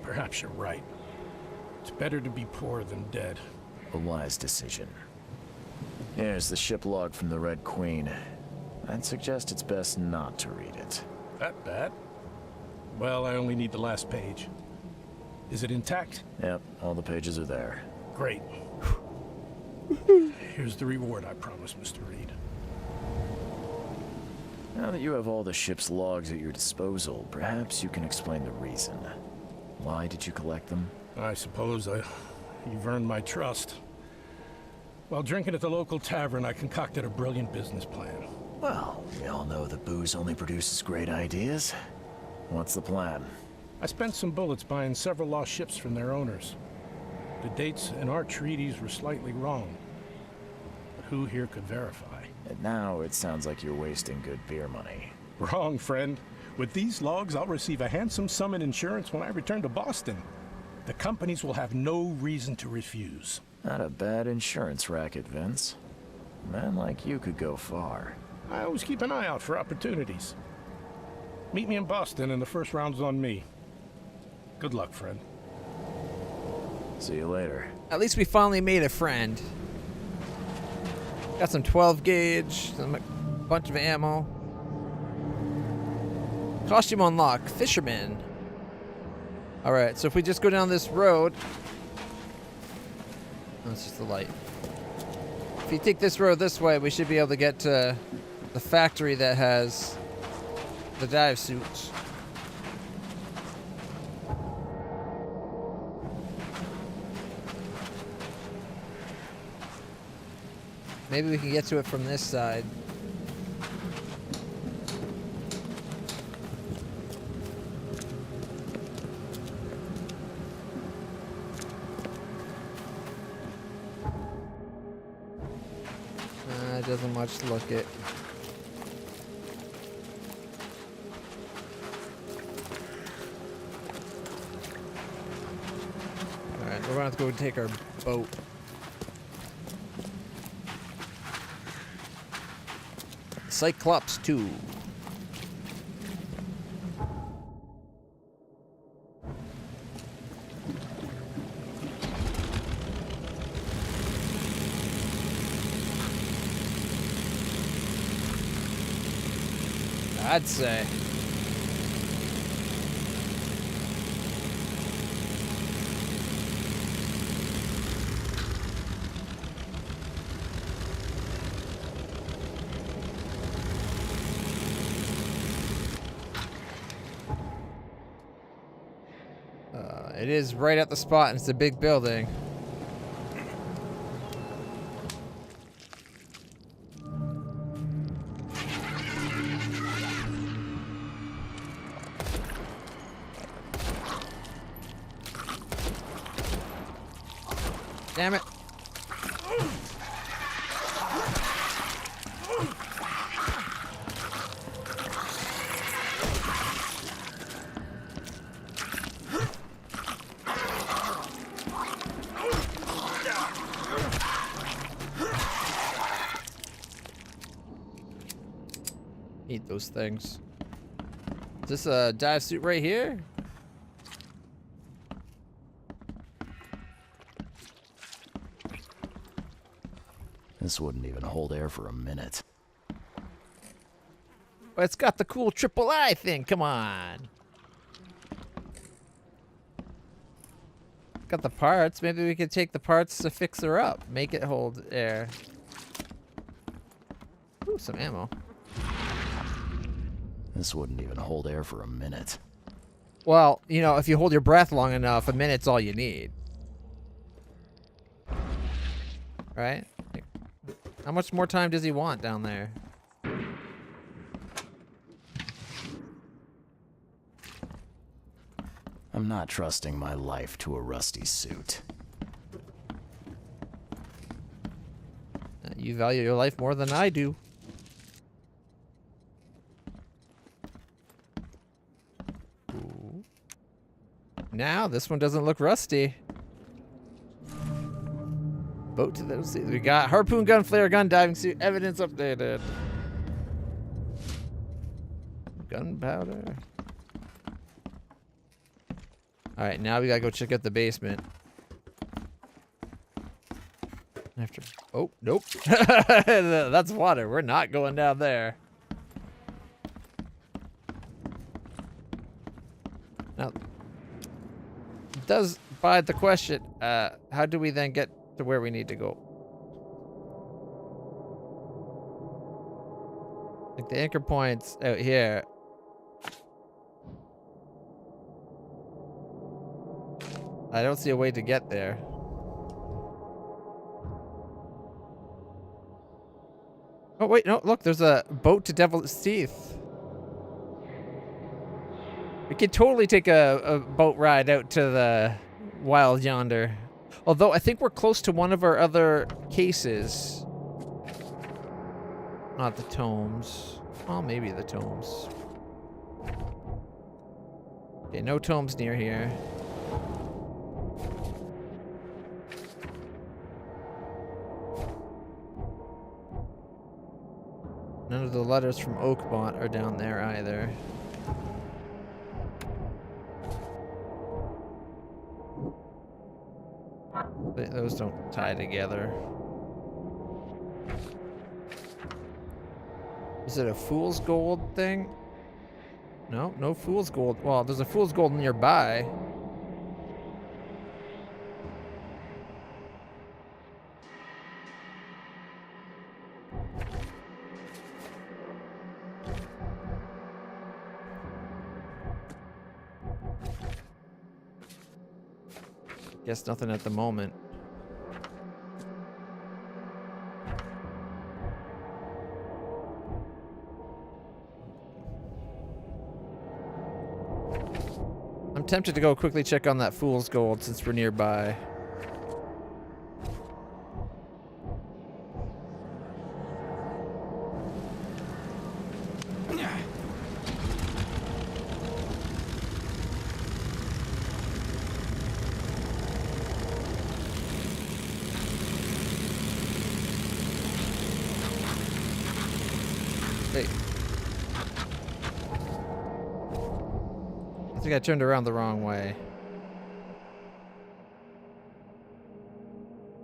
Perhaps you're right. It's better to be poor than dead. A wise decision. Here's the ship log from the Red Queen. I'd suggest it's best not to read it. That bad? Well, I only need the last page. Is it intact? Yep, all the pages are there. Great. Here's the reward I promised, Mr. Reed. Now that you have all the ship's logs at your disposal, perhaps you can explain the reason. Why did you collect them? I suppose you've earned my trust. While drinking at the local tavern, I concocted a brilliant business plan. Well, we all know that booze only produces great ideas. What's the plan? I spent some bullets buying several lost ships from their owners. The dates in our treaties were slightly wrong. But who here could verify? And now it sounds like you're wasting good beer money. Wrong, friend. With these logs, I'll receive a handsome sum in insurance when I return to Boston. The companies will have no reason to refuse. Not a bad insurance racket, Vince. A man like you could go far. I always keep an eye out for opportunities. Meet me in Boston and the first round's on me. Good luck, friend. See you later. At least we finally made a friend. Got some 12 gauge, a bunch of ammo. Costume unlock, fisherman. Alright, so if we just go down this road. Oh, it's just the light. If you take this road this way, we should be able to get to the factory that has the dive suits. Maybe we can get to it from this side. Doesn't much look it. Alright, we're gonna have to go take our boat. Cyclops 2. I'd say. It is right at the spot, and it's a big building. Damn it. Eat those things. Is this a dive suit right here? This wouldn't even hold air for a minute. But it's got the cool triple I thing. Come on. Got the parts. Maybe we could take the parts to fix her up. Make it hold air. Ooh, some ammo. This wouldn't even hold air for a minute. Well, you know, if you hold your breath long enough, a minute's all you need. Right? How much more time does he want down there? I'm not trusting my life to a rusty suit. You value your life more than I do. Ooh. now. This one doesn't look rusty. Boat to the sea. We got harpoon gun, flare gun, diving suit, evidence updated. Gunpowder. Alright, now we gotta go check out the basement. After. Oh, nope. That's water. We're not going down there. Now, it does bide the question, how do we then get to where we need to go? Like the anchor point's out here. I don't see a way to get there. Oh wait, no, look, there's a boat to Devil's Teeth. We could totally take a boat ride out to the wild yonder. Although I think we're close to one of our other cases. Not the tomes. Well, maybe the tomes. Okay, no tomes near here. None of the letters from Oakmont are down there either. Those don't tie together. Is it a fool's gold thing? No, no fool's gold. Well, there's a fool's gold nearby. Guess nothing at the moment. I'm tempted to go quickly check on that fool's gold since we're nearby. I think I turned around the wrong way.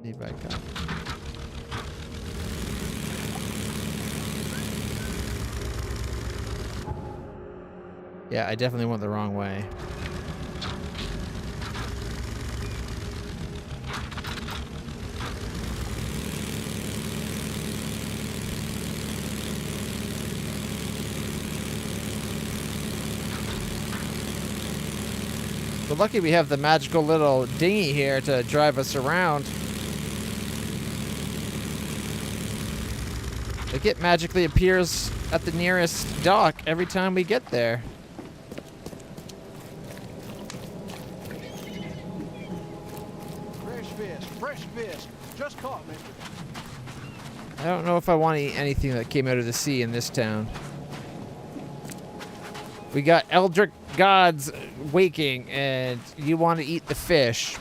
Need back up. Yeah, I definitely went the wrong way. But lucky we have the magical little dinghy here to drive us around. It magically appears at the nearest dock every time we get there. Fresh fish. Just caught, mister. I don't know if I want to eat anything that came out of the sea in this town. We got Eldritch gods waking, and you want to eat the fish.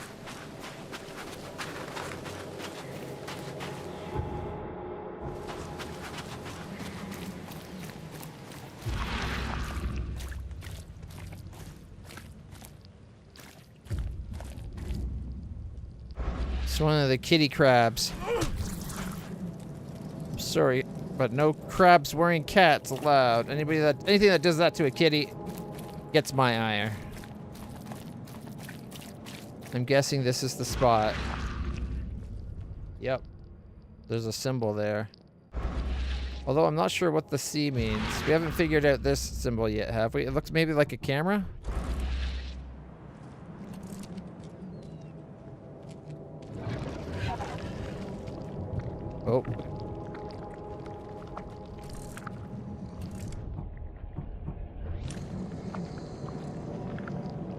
It's one of the kitty crabs. I'm sorry, but no crabs wearing cats allowed. Anything that does that to a kitty gets my ire. I'm guessing this is the spot. Yep. There's a symbol there. Although I'm not sure what the C means. We haven't figured out this symbol yet, have we? It looks maybe like a camera? Oh.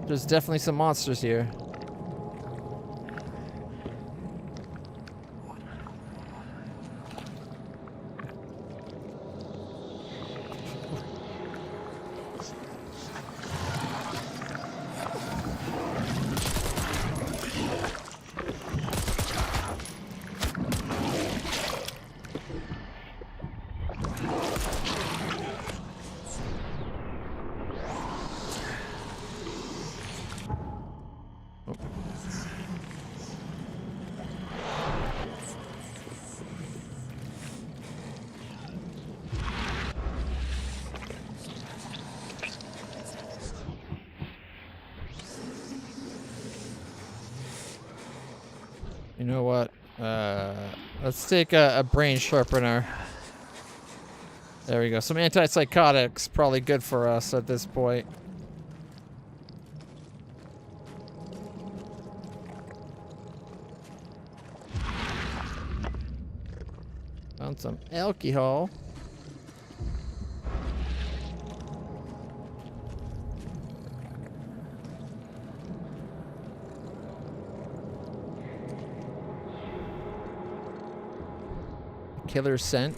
There's definitely some monsters here. You know what? Let's take a brain sharpener. There we go. Some antipsychotics, probably good for us at this point. Found some alcohol. Killer scent.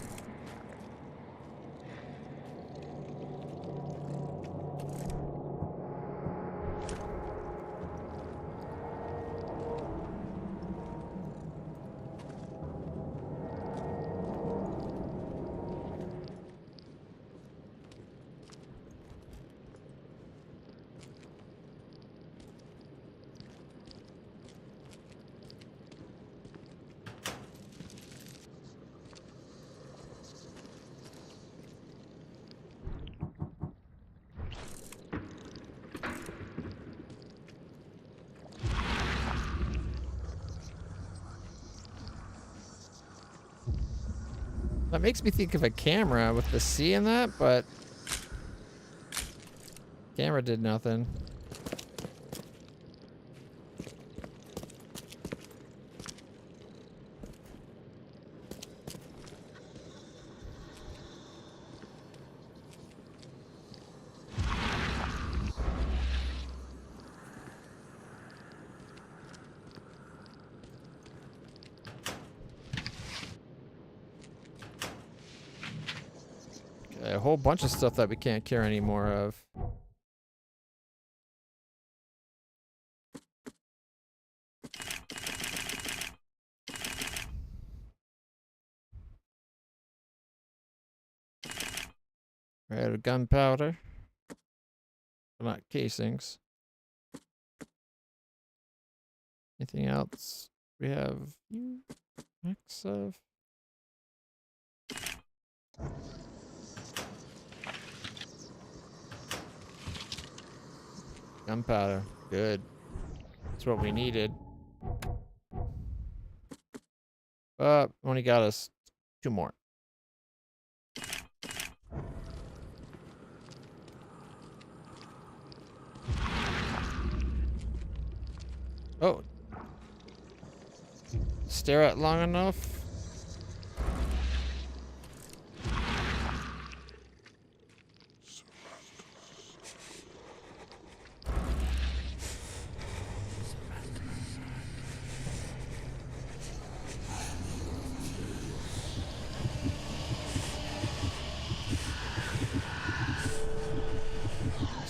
That makes me think of a camera with the C in that, but camera did nothing. A whole bunch of stuff that we can't care any more of. Right, gunpowder. Not casings. Anything else? We have mix of. Gunpowder. Good. That's what we needed. Only got us 2 more. Oh. Stare at long enough.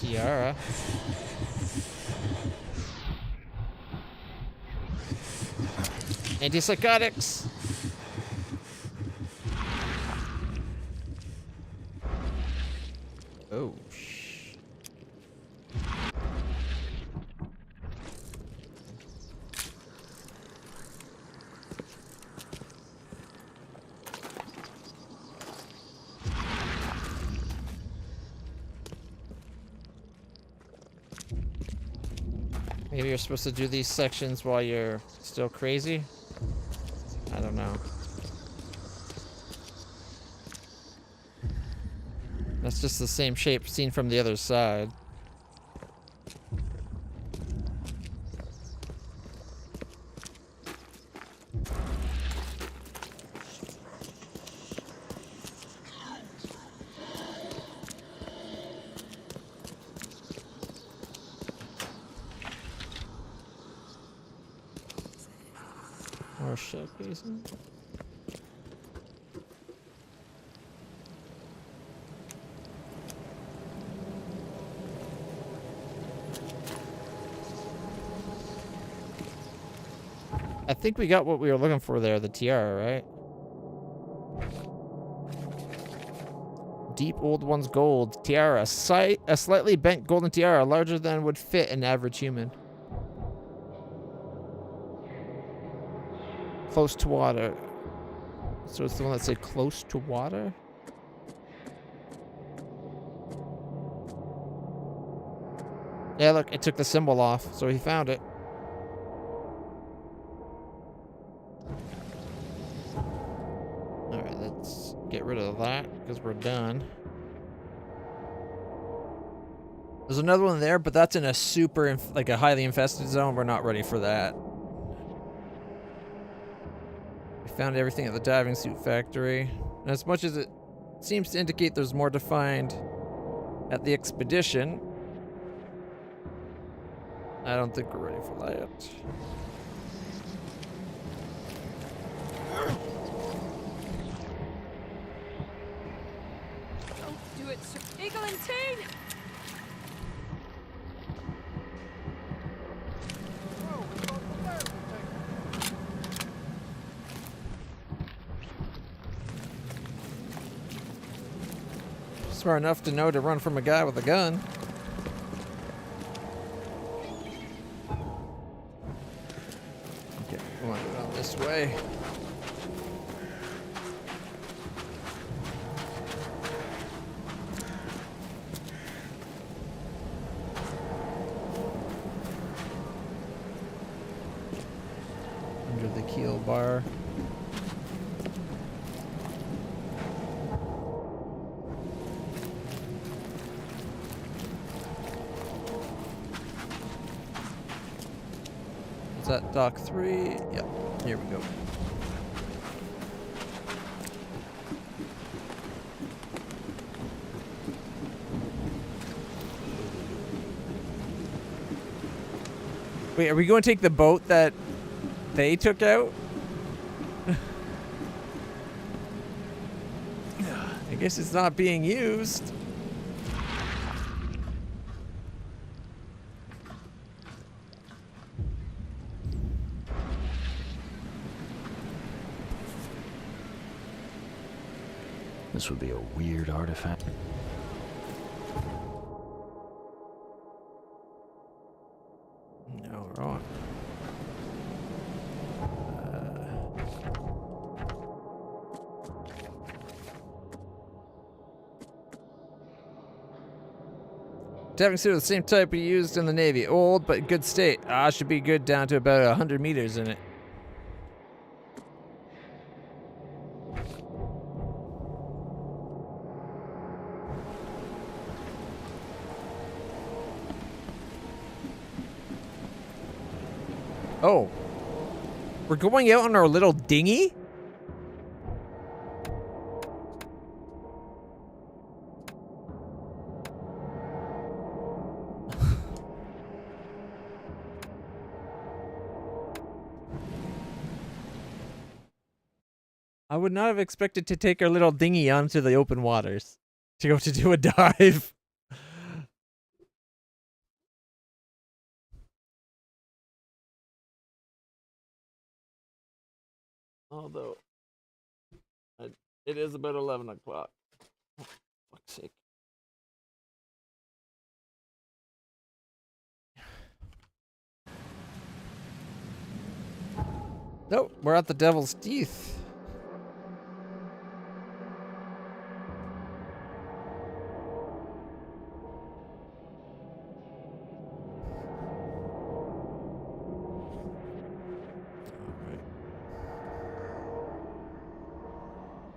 Tiara. Antipsychotics. Oh. Maybe you're supposed to do these sections while you're still crazy? I don't know. That's just the same shape seen from the other side. More showcasing. I think we got what we were looking for there, the tiara, right? Deep old one's gold. Tiara. A slightly bent golden tiara, larger than would fit an average human. Close to water. So it's the one that said close to water? Yeah, look, it took the symbol off, so he found it. that because we're done. There's another one there, but that's in a super, like a highly infested zone. We're not ready for that. We found everything at the diving suit factory. And as much as it seems to indicate there's more to find at the expedition, I don't think we're ready for that yet. Don't do it, Sir Eglantine! Smart enough to know to run from a guy with a gun. Okay, we want to go down this way. Under the keel bar. Is that dock 3? Yep, here we go. Wait, are we going to take the boat that they took out? I guess it's not being used. This would be a weird artifact. No, wrong. Diving suit of the same type we used in the Navy. Old, but good state. Should be good down to about 100 meters in it. Oh. We're going out on our little dinghy? I would not have expected to take our little dinghy onto the open waters to go to do a dive. Although, it is about 11 o'clock. Oh, fuck's sake. Nope, we're at the Devil's Teeth.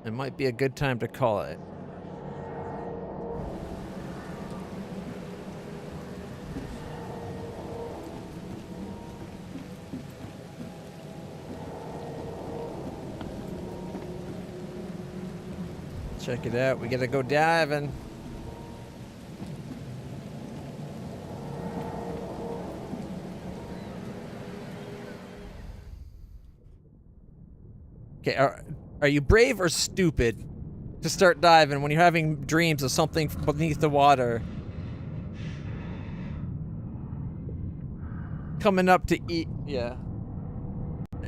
It might be a good time to call it. Check it out. We gotta go diving. Okay, are you brave or stupid to start diving when you're having dreams of something beneath the water coming up to eat? Yeah.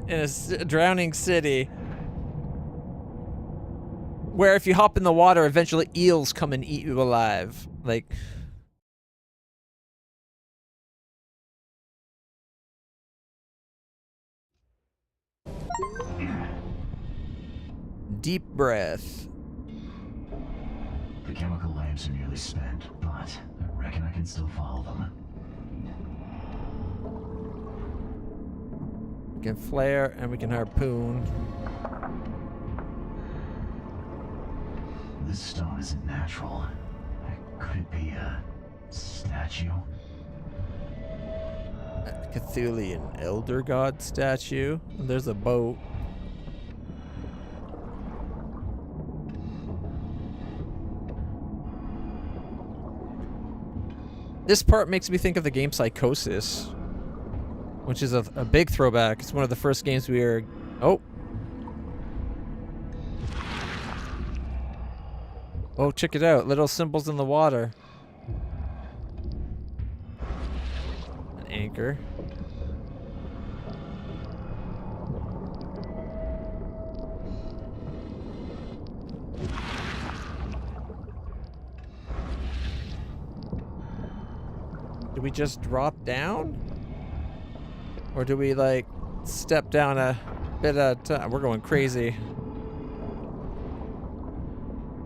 In a drowning city where if you hop in the water, eventually eels come and eat you alive. Like... Deep breath. The chemical lamps are nearly spent, but I reckon I can still follow them. We can flare and we can harpoon. stone isn't natural. Could it be a statue? A Cthulian elder god statue. There's a boat. This part makes me think of the game Psychosis, which is a big throwback. It's one of the first games we were... Oh. Oh, check it out. Little symbols in the water. An anchor. Do we just drop down? Or do we, like, step down a bit at a time? We're going crazy.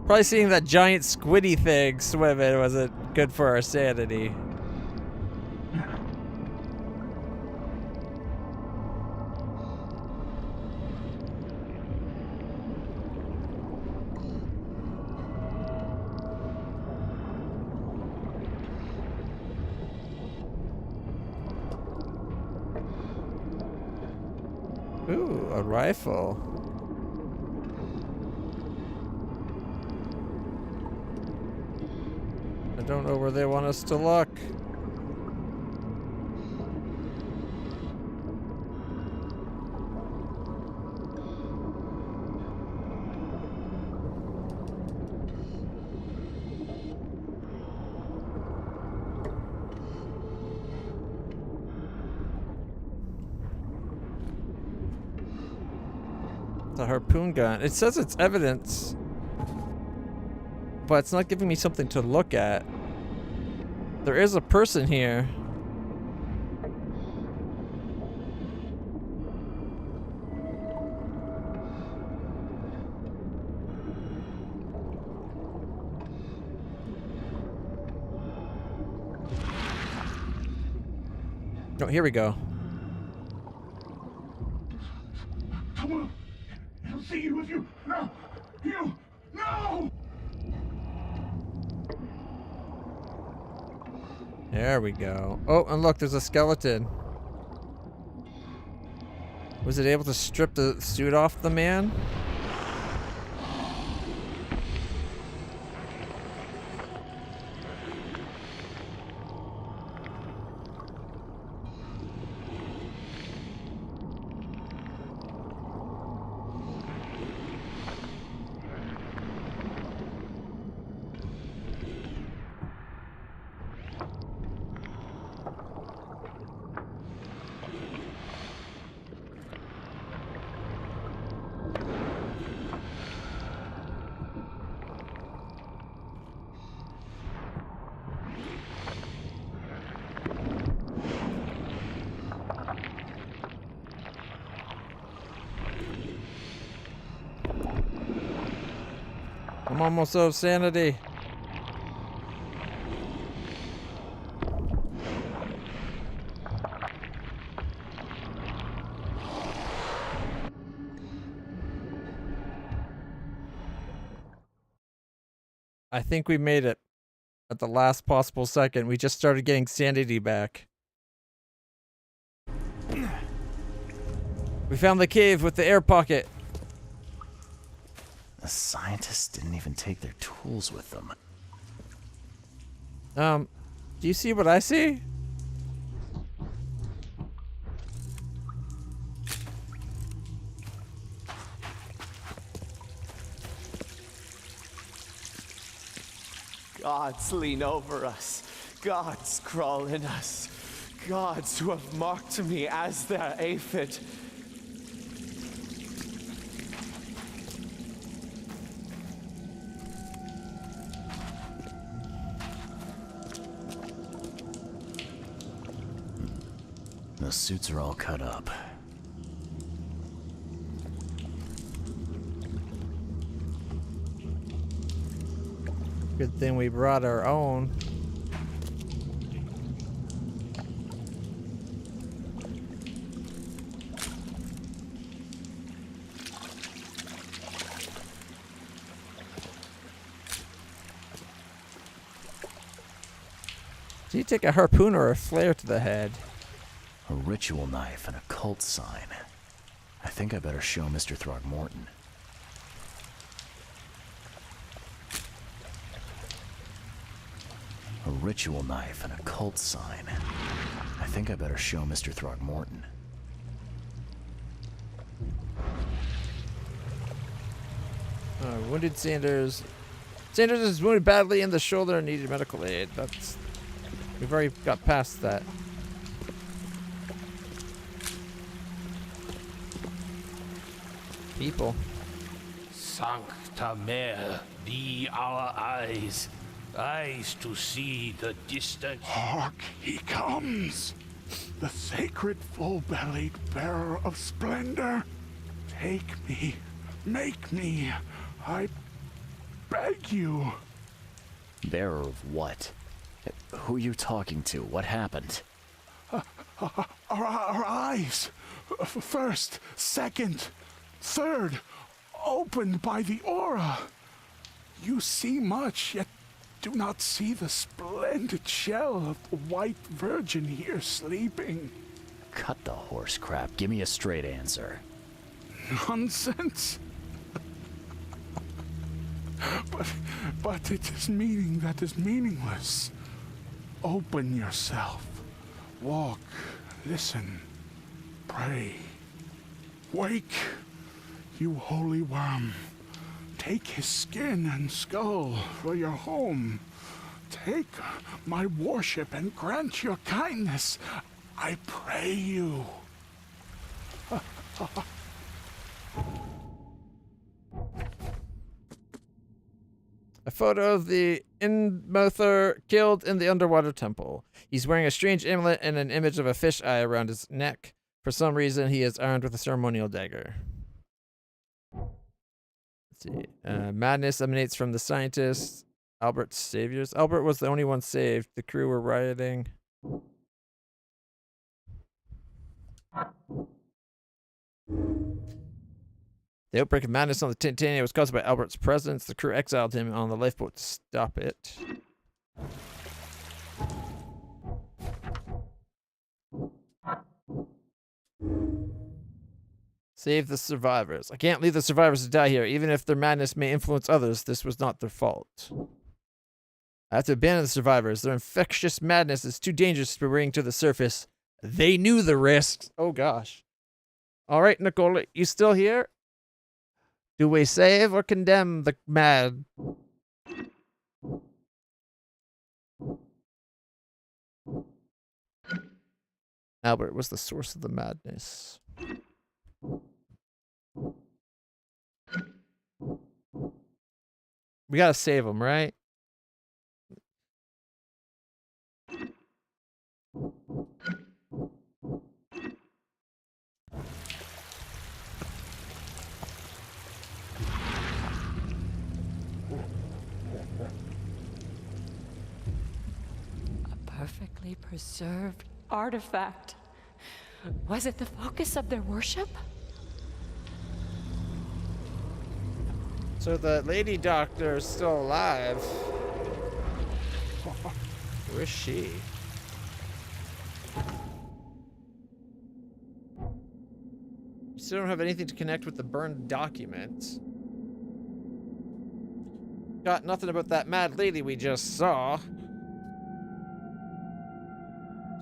Probably seeing that giant squiddy thing swimming wasn't good for our sanity. Ooh, a rifle. I don't know where they want us to look. The harpoon gun. It says it's evidence, but it's not giving me something to look at. There is a person here. Oh, here we go. Come on. He'll see you if you... No! You... No! There we go. Oh, and look, there's a skeleton. Was it able to strip the suit off the man? I'm almost out of sanity. I think we made it at the last possible second. We just started getting sanity back. We found the cave with the air pocket. The scientists didn't even take their tools with them. Do you see what I see? Gods lean over us. Gods crawl in us. Gods who have marked me as their aphid. The suits are all cut up. Good thing we brought our own. Did he take a harpoon or a flare to the head? A ritual knife and a cult sign. I think I better show Mr. Throgmorton. A ritual knife and a cult sign. I think I better show Mr. Throgmorton. Wounded Sanders. Sanders is wounded badly in the shoulder and needed medical aid. We've already got past that. People. Sancta Mare, be our eyes. Eyes to see the distant. Hark, he comes! The sacred full-bellied bearer of splendor. Take me, make me, I beg you. Bearer of what? Who are you talking to? What happened? Our eyes. First, second, third, opened by the aura. You see much, yet do not see the splendid shell of the white virgin here sleeping. Cut the horse crap. Give me a straight answer. Nonsense. But it is meaning that is meaningless. Open yourself. Walk, listen, pray. Wake, you holy worm. Take his skin and skull for your home. Take my worship and grant your kindness. I pray you. A photo of the Inmother killed in the underwater temple. He's wearing a strange amulet and an image of a fish eye around his neck. For some reason, he is armed with a ceremonial dagger. Let's see. Madness emanates from the scientists. Albert's saviors. Albert was the only one saved. The crew were rioting. The outbreak of madness on the Titania was caused by Albert's presence. The crew exiled him on the lifeboat to stop it. Save the survivors. I can't leave the survivors to die here. Even if their madness may influence others, this was not their fault. I have to abandon the survivors. Their infectious madness is too dangerous to bring to the surface. They knew the risks. Oh, gosh. All right, Nicole, you still here? Do we save or condemn the mad? Albert was the source of the madness. We gotta save him, right? Perfectly preserved artifact. Was it the focus of their worship? So the lady doctor is still alive. Where is she? We still don't have anything to connect with the burned documents. Got nothing about that mad lady we just saw.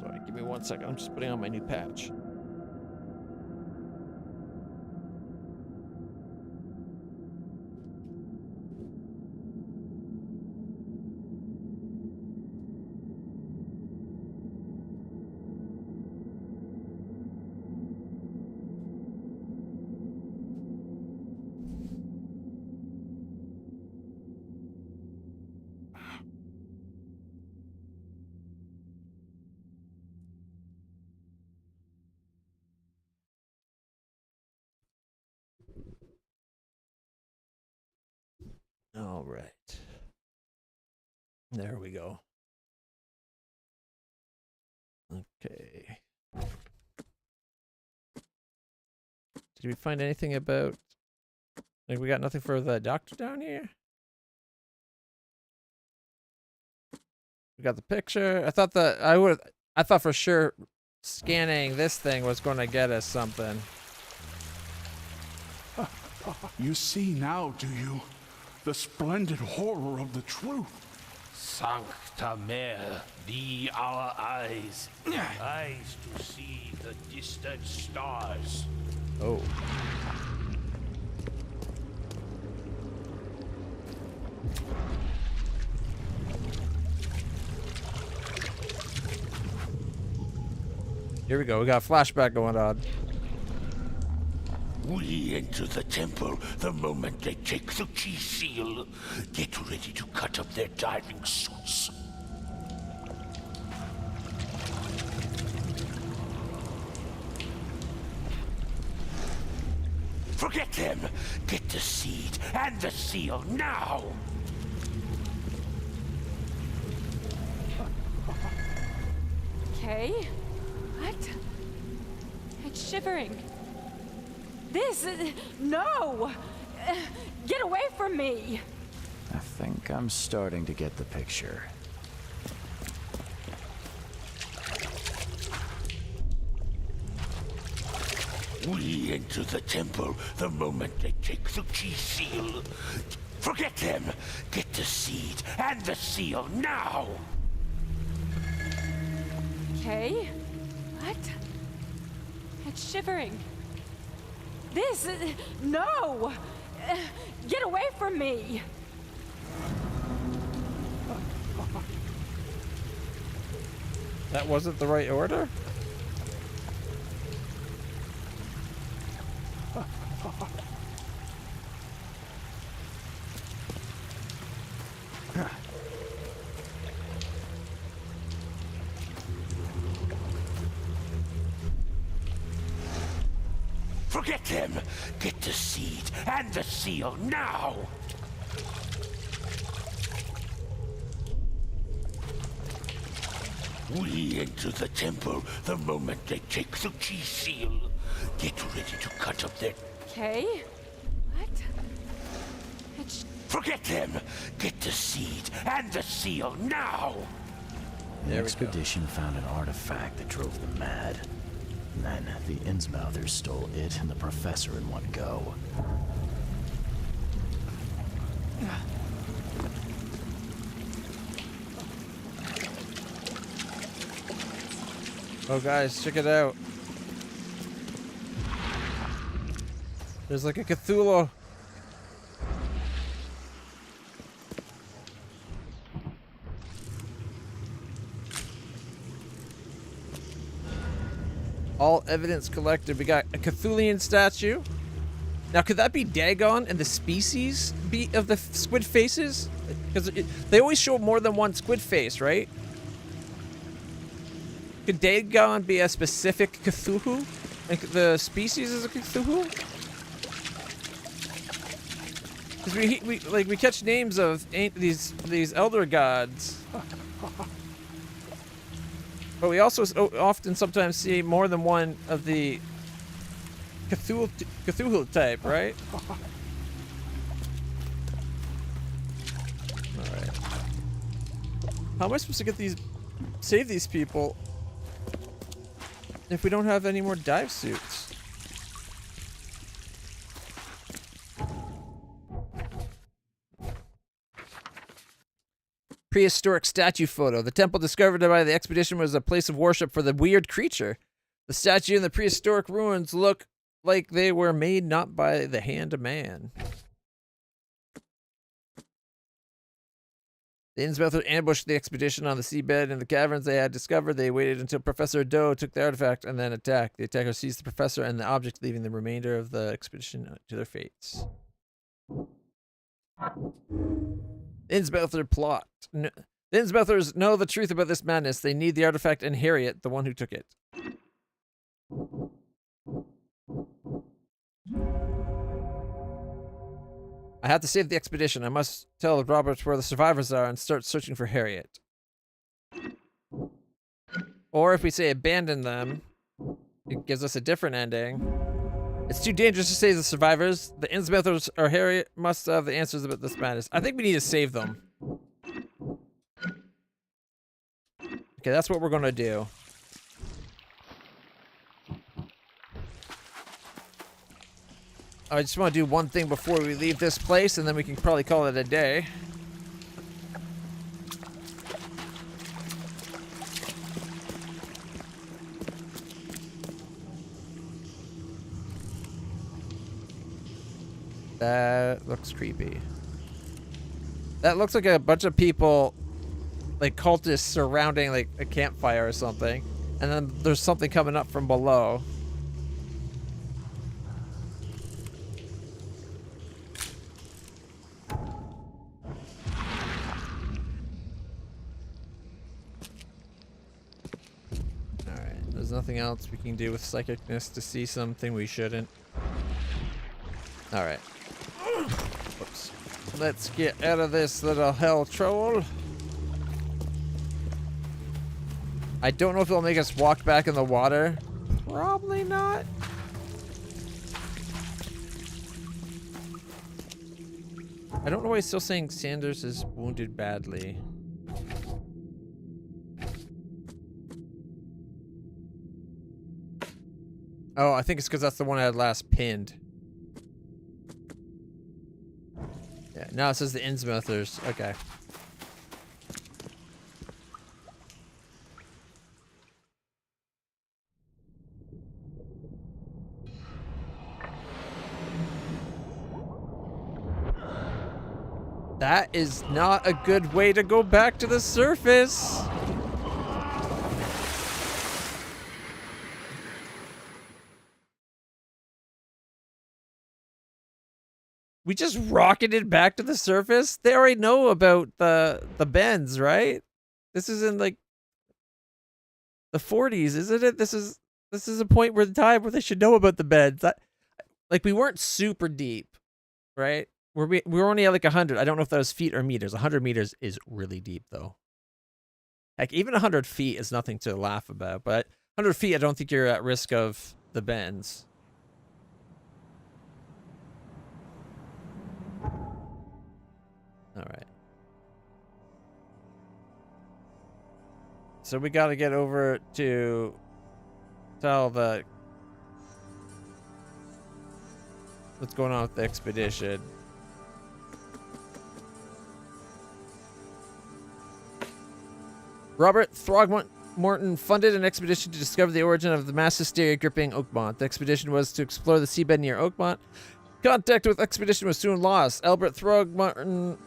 Sorry, give me 1 second. I'm just putting on my new patch. All right. There we go. Okay. Did we find anything about... Like, we got nothing for the doctor down here? We got the picture. I thought for sure scanning this thing was going to get us something. You see now, do you? The splendid horror of the truth. Sancta Mare, be our eyes. Eyes to see the distant stars. Oh. Here we go. We got a flashback going on. We enter the temple the moment they take the key seal. Get ready to cut up their diving suits. Forget them! Get the seed and the seal now! Okay. What? It's shivering. This is... No! Get away from me! I think I'm starting to get the picture. We enter the temple the moment they take the key seal. Forget them! Get the seed and the seal now! Okay. What? It's shivering. This is... No! Get away from me! That wasn't the right order? Forget them! Get the seed and the seal now! We enter the temple the moment they take the key seal. Get ready to cut up their... Okay. What? It's... Forget them! Get the seed and the seal now! The expedition found an artifact that drove them mad. And then the Innsmouthers stole it and the professor in one go. Oh guys, check it out. There's like a Cthulhu. All evidence collected. We got a Cthulian statue. Now, could that be Dagon and the species of the squid faces? Because they always show more than one squid face, right? Could Dagon be a specific Cthulhu? Like the species is a Cthulhu? Because we catch names of these elder gods. But we also often sometimes see more than one of the Cthulhu type, right? Alright. How am I supposed to get save these people if we don't have any more dive suits? Prehistoric statue photo. The temple discovered by the expedition was a place of worship for the weird creature. The statue and the prehistoric ruins look like they were made not by the hand of man. The Innsmouthers ambushed the expedition on the seabed in the caverns they had discovered. They waited until Professor Doe took the artifact and then attacked. The attackers seized the professor and the object, leaving the remainder of the expedition to their fates. Innsmouther plot. The Innsmouthers know the truth about this madness. They need the artifact and Harriet, the one who took it. I have to save the expedition. I must tell Robert where the survivors are and start searching for Harriet. Or if we say abandon them, it gives us a different ending. It's too dangerous to save the survivors. The Innsmouthers or Harriet must have the answers about this madness. I think we need to save them. Okay, that's what we're gonna do. I just want to do one thing before we leave this place, and then we can probably call it a day. That looks creepy. That looks like a bunch of people, like cultists surrounding like a campfire or something. And then there's something coming up from below. Alright, there's nothing else we can do with psychicness to see something we shouldn't. Alright. Whoops. Let's get out of this little hell troll. I don't know if it'll make us walk back in the water. Probably not. I don't know why he's still saying Sanders is wounded badly. Oh, I think it's because that's the one I had last pinned. Yeah, now it says the Innsmouthers. Okay. That is not a good way to go back to the surface. We just rocketed back to the surface. They already know about the bends, right? This is in like the 40s, isn't it? This is a point where the time where they should know about the bends. Like we weren't super deep, right? We were only at like 100. I don't know if that was feet or meters. 100 meters is really deep though. Heck, even 100 feet is nothing to laugh about. But 100 feet, I don't think you're at risk of the bends. All right. So we got to get over to tell the what's going on with the expedition. Robert Throgmorton funded an expedition to discover the origin of the mass hysteria gripping Oakmont. The expedition was to explore the seabed near Oakmont. Contact with expedition was soon lost. Albert Throgmorton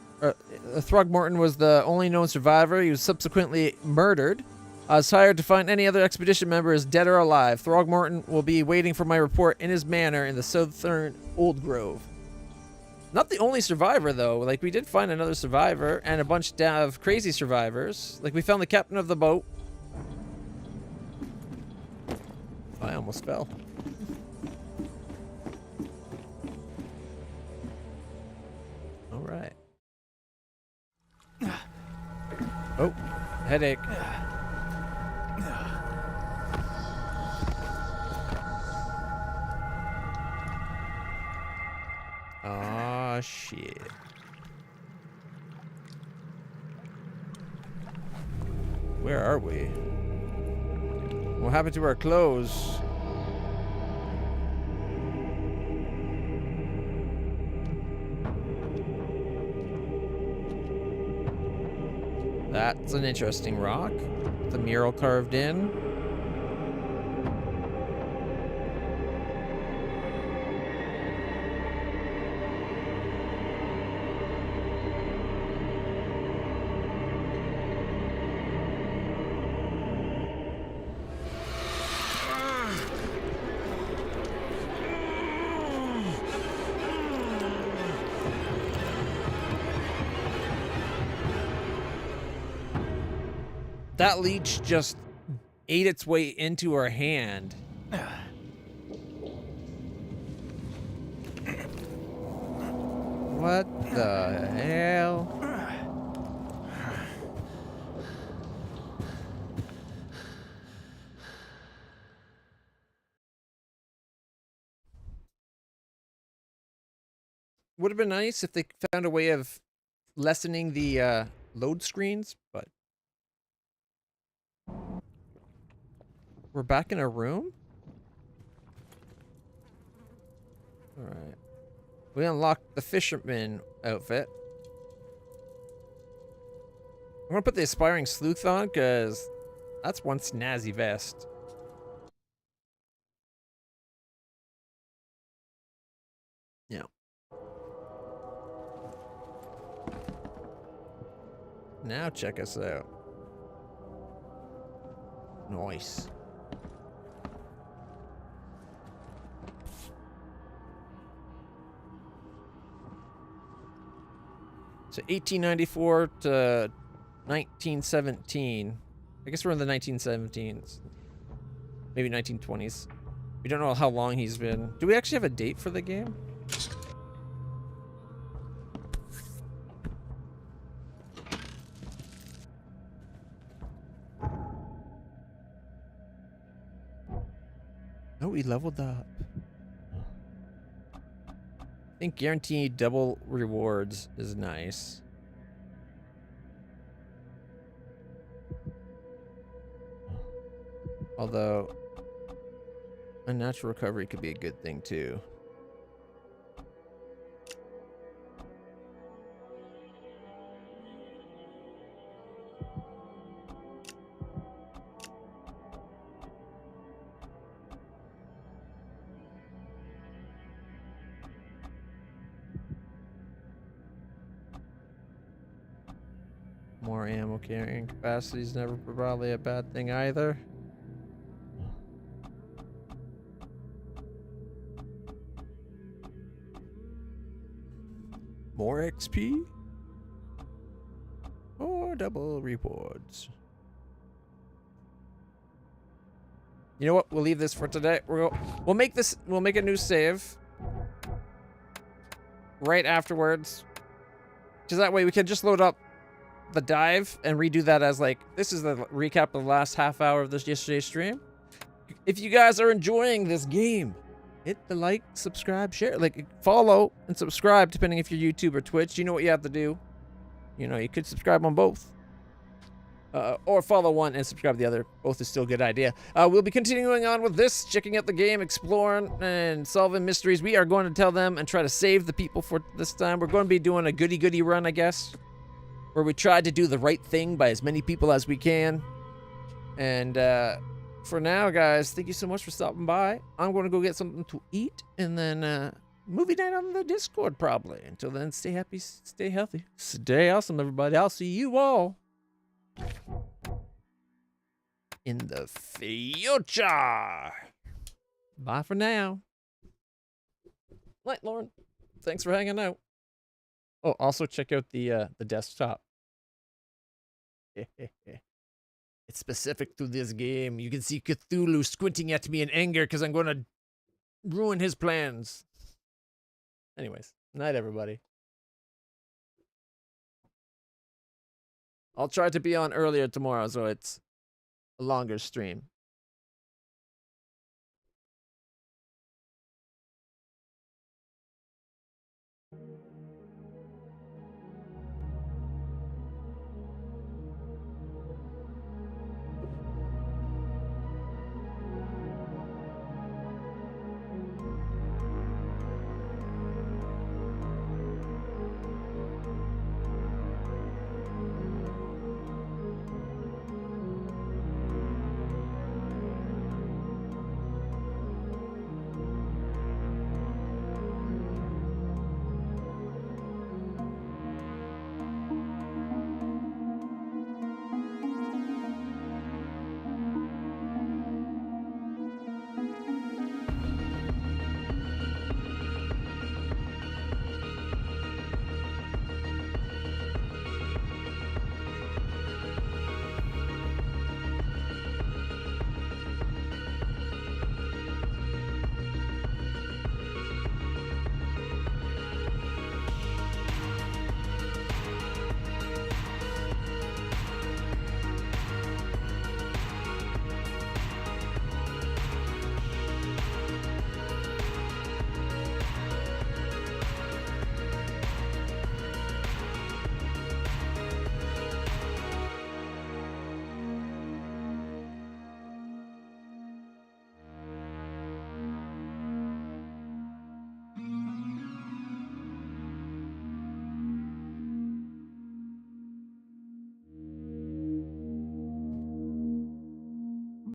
was the only known survivor. He was subsequently murdered. I was hired to find any other expedition members, dead or alive. Throgmorton will be waiting for my report in his manor in the southern Old Grove. Not the only survivor, though. Like, we did find another survivor and a bunch of crazy survivors. Like, we found the captain of the boat. I almost fell. All right. Oh, headache. Aw, shit. Where are we? What happened to our clothes? That's an interesting rock. The mural carved in. That leech just ate its way into her hand. What the hell? Would have been nice if they found a way of lessening the load screens, but We're back in a room? Alright. We unlocked the fisherman outfit. I'm gonna put the aspiring sleuth on, because that's one snazzy vest. Yeah. Now check us out. Nice. So 1894 to 1917. I guess we're in the 1917s. Maybe 1920s. We don't know how long he's been. Do we actually have a date for the game? Oh, we leveled up. I think guaranteed double rewards is nice. Although, unnatural recovery could be a good thing too. More ammo carrying capacity is never probably a bad thing either. More XP? Or double rewards. You know what? We'll leave this for today. We'll make a new save right afterwards. Because that way we can just load up the dive and redo that as like, this is the recap of the last half hour of this yesterday's stream. If you guys are enjoying this game, hit the like, subscribe, share, like follow and subscribe depending if you're YouTube or Twitch. You know what you have to do. You know, you could subscribe on both. Or follow one and subscribe the other. Both is still a good idea. We'll be continuing on with this, checking out the game, exploring and solving mysteries. We are going to tell them and try to save the people for this time. We're going to be doing a goody-goody run, I guess, where we try to do the right thing by as many people as we can. And for now, guys, thank you so much for stopping by. I'm going to go get something to eat and then movie night on the Discord probably. Until then, stay happy, stay healthy, stay awesome, everybody. I'll see you all in the future. Bye for now. Night, Lauren. Thanks for hanging out. Oh, also check out the desktop. It's specific to this game. You can see Cthulhu squinting at me in anger because I'm going to ruin his plans. Anyways, night, everybody. I'll try to be on earlier tomorrow, so it's a longer stream.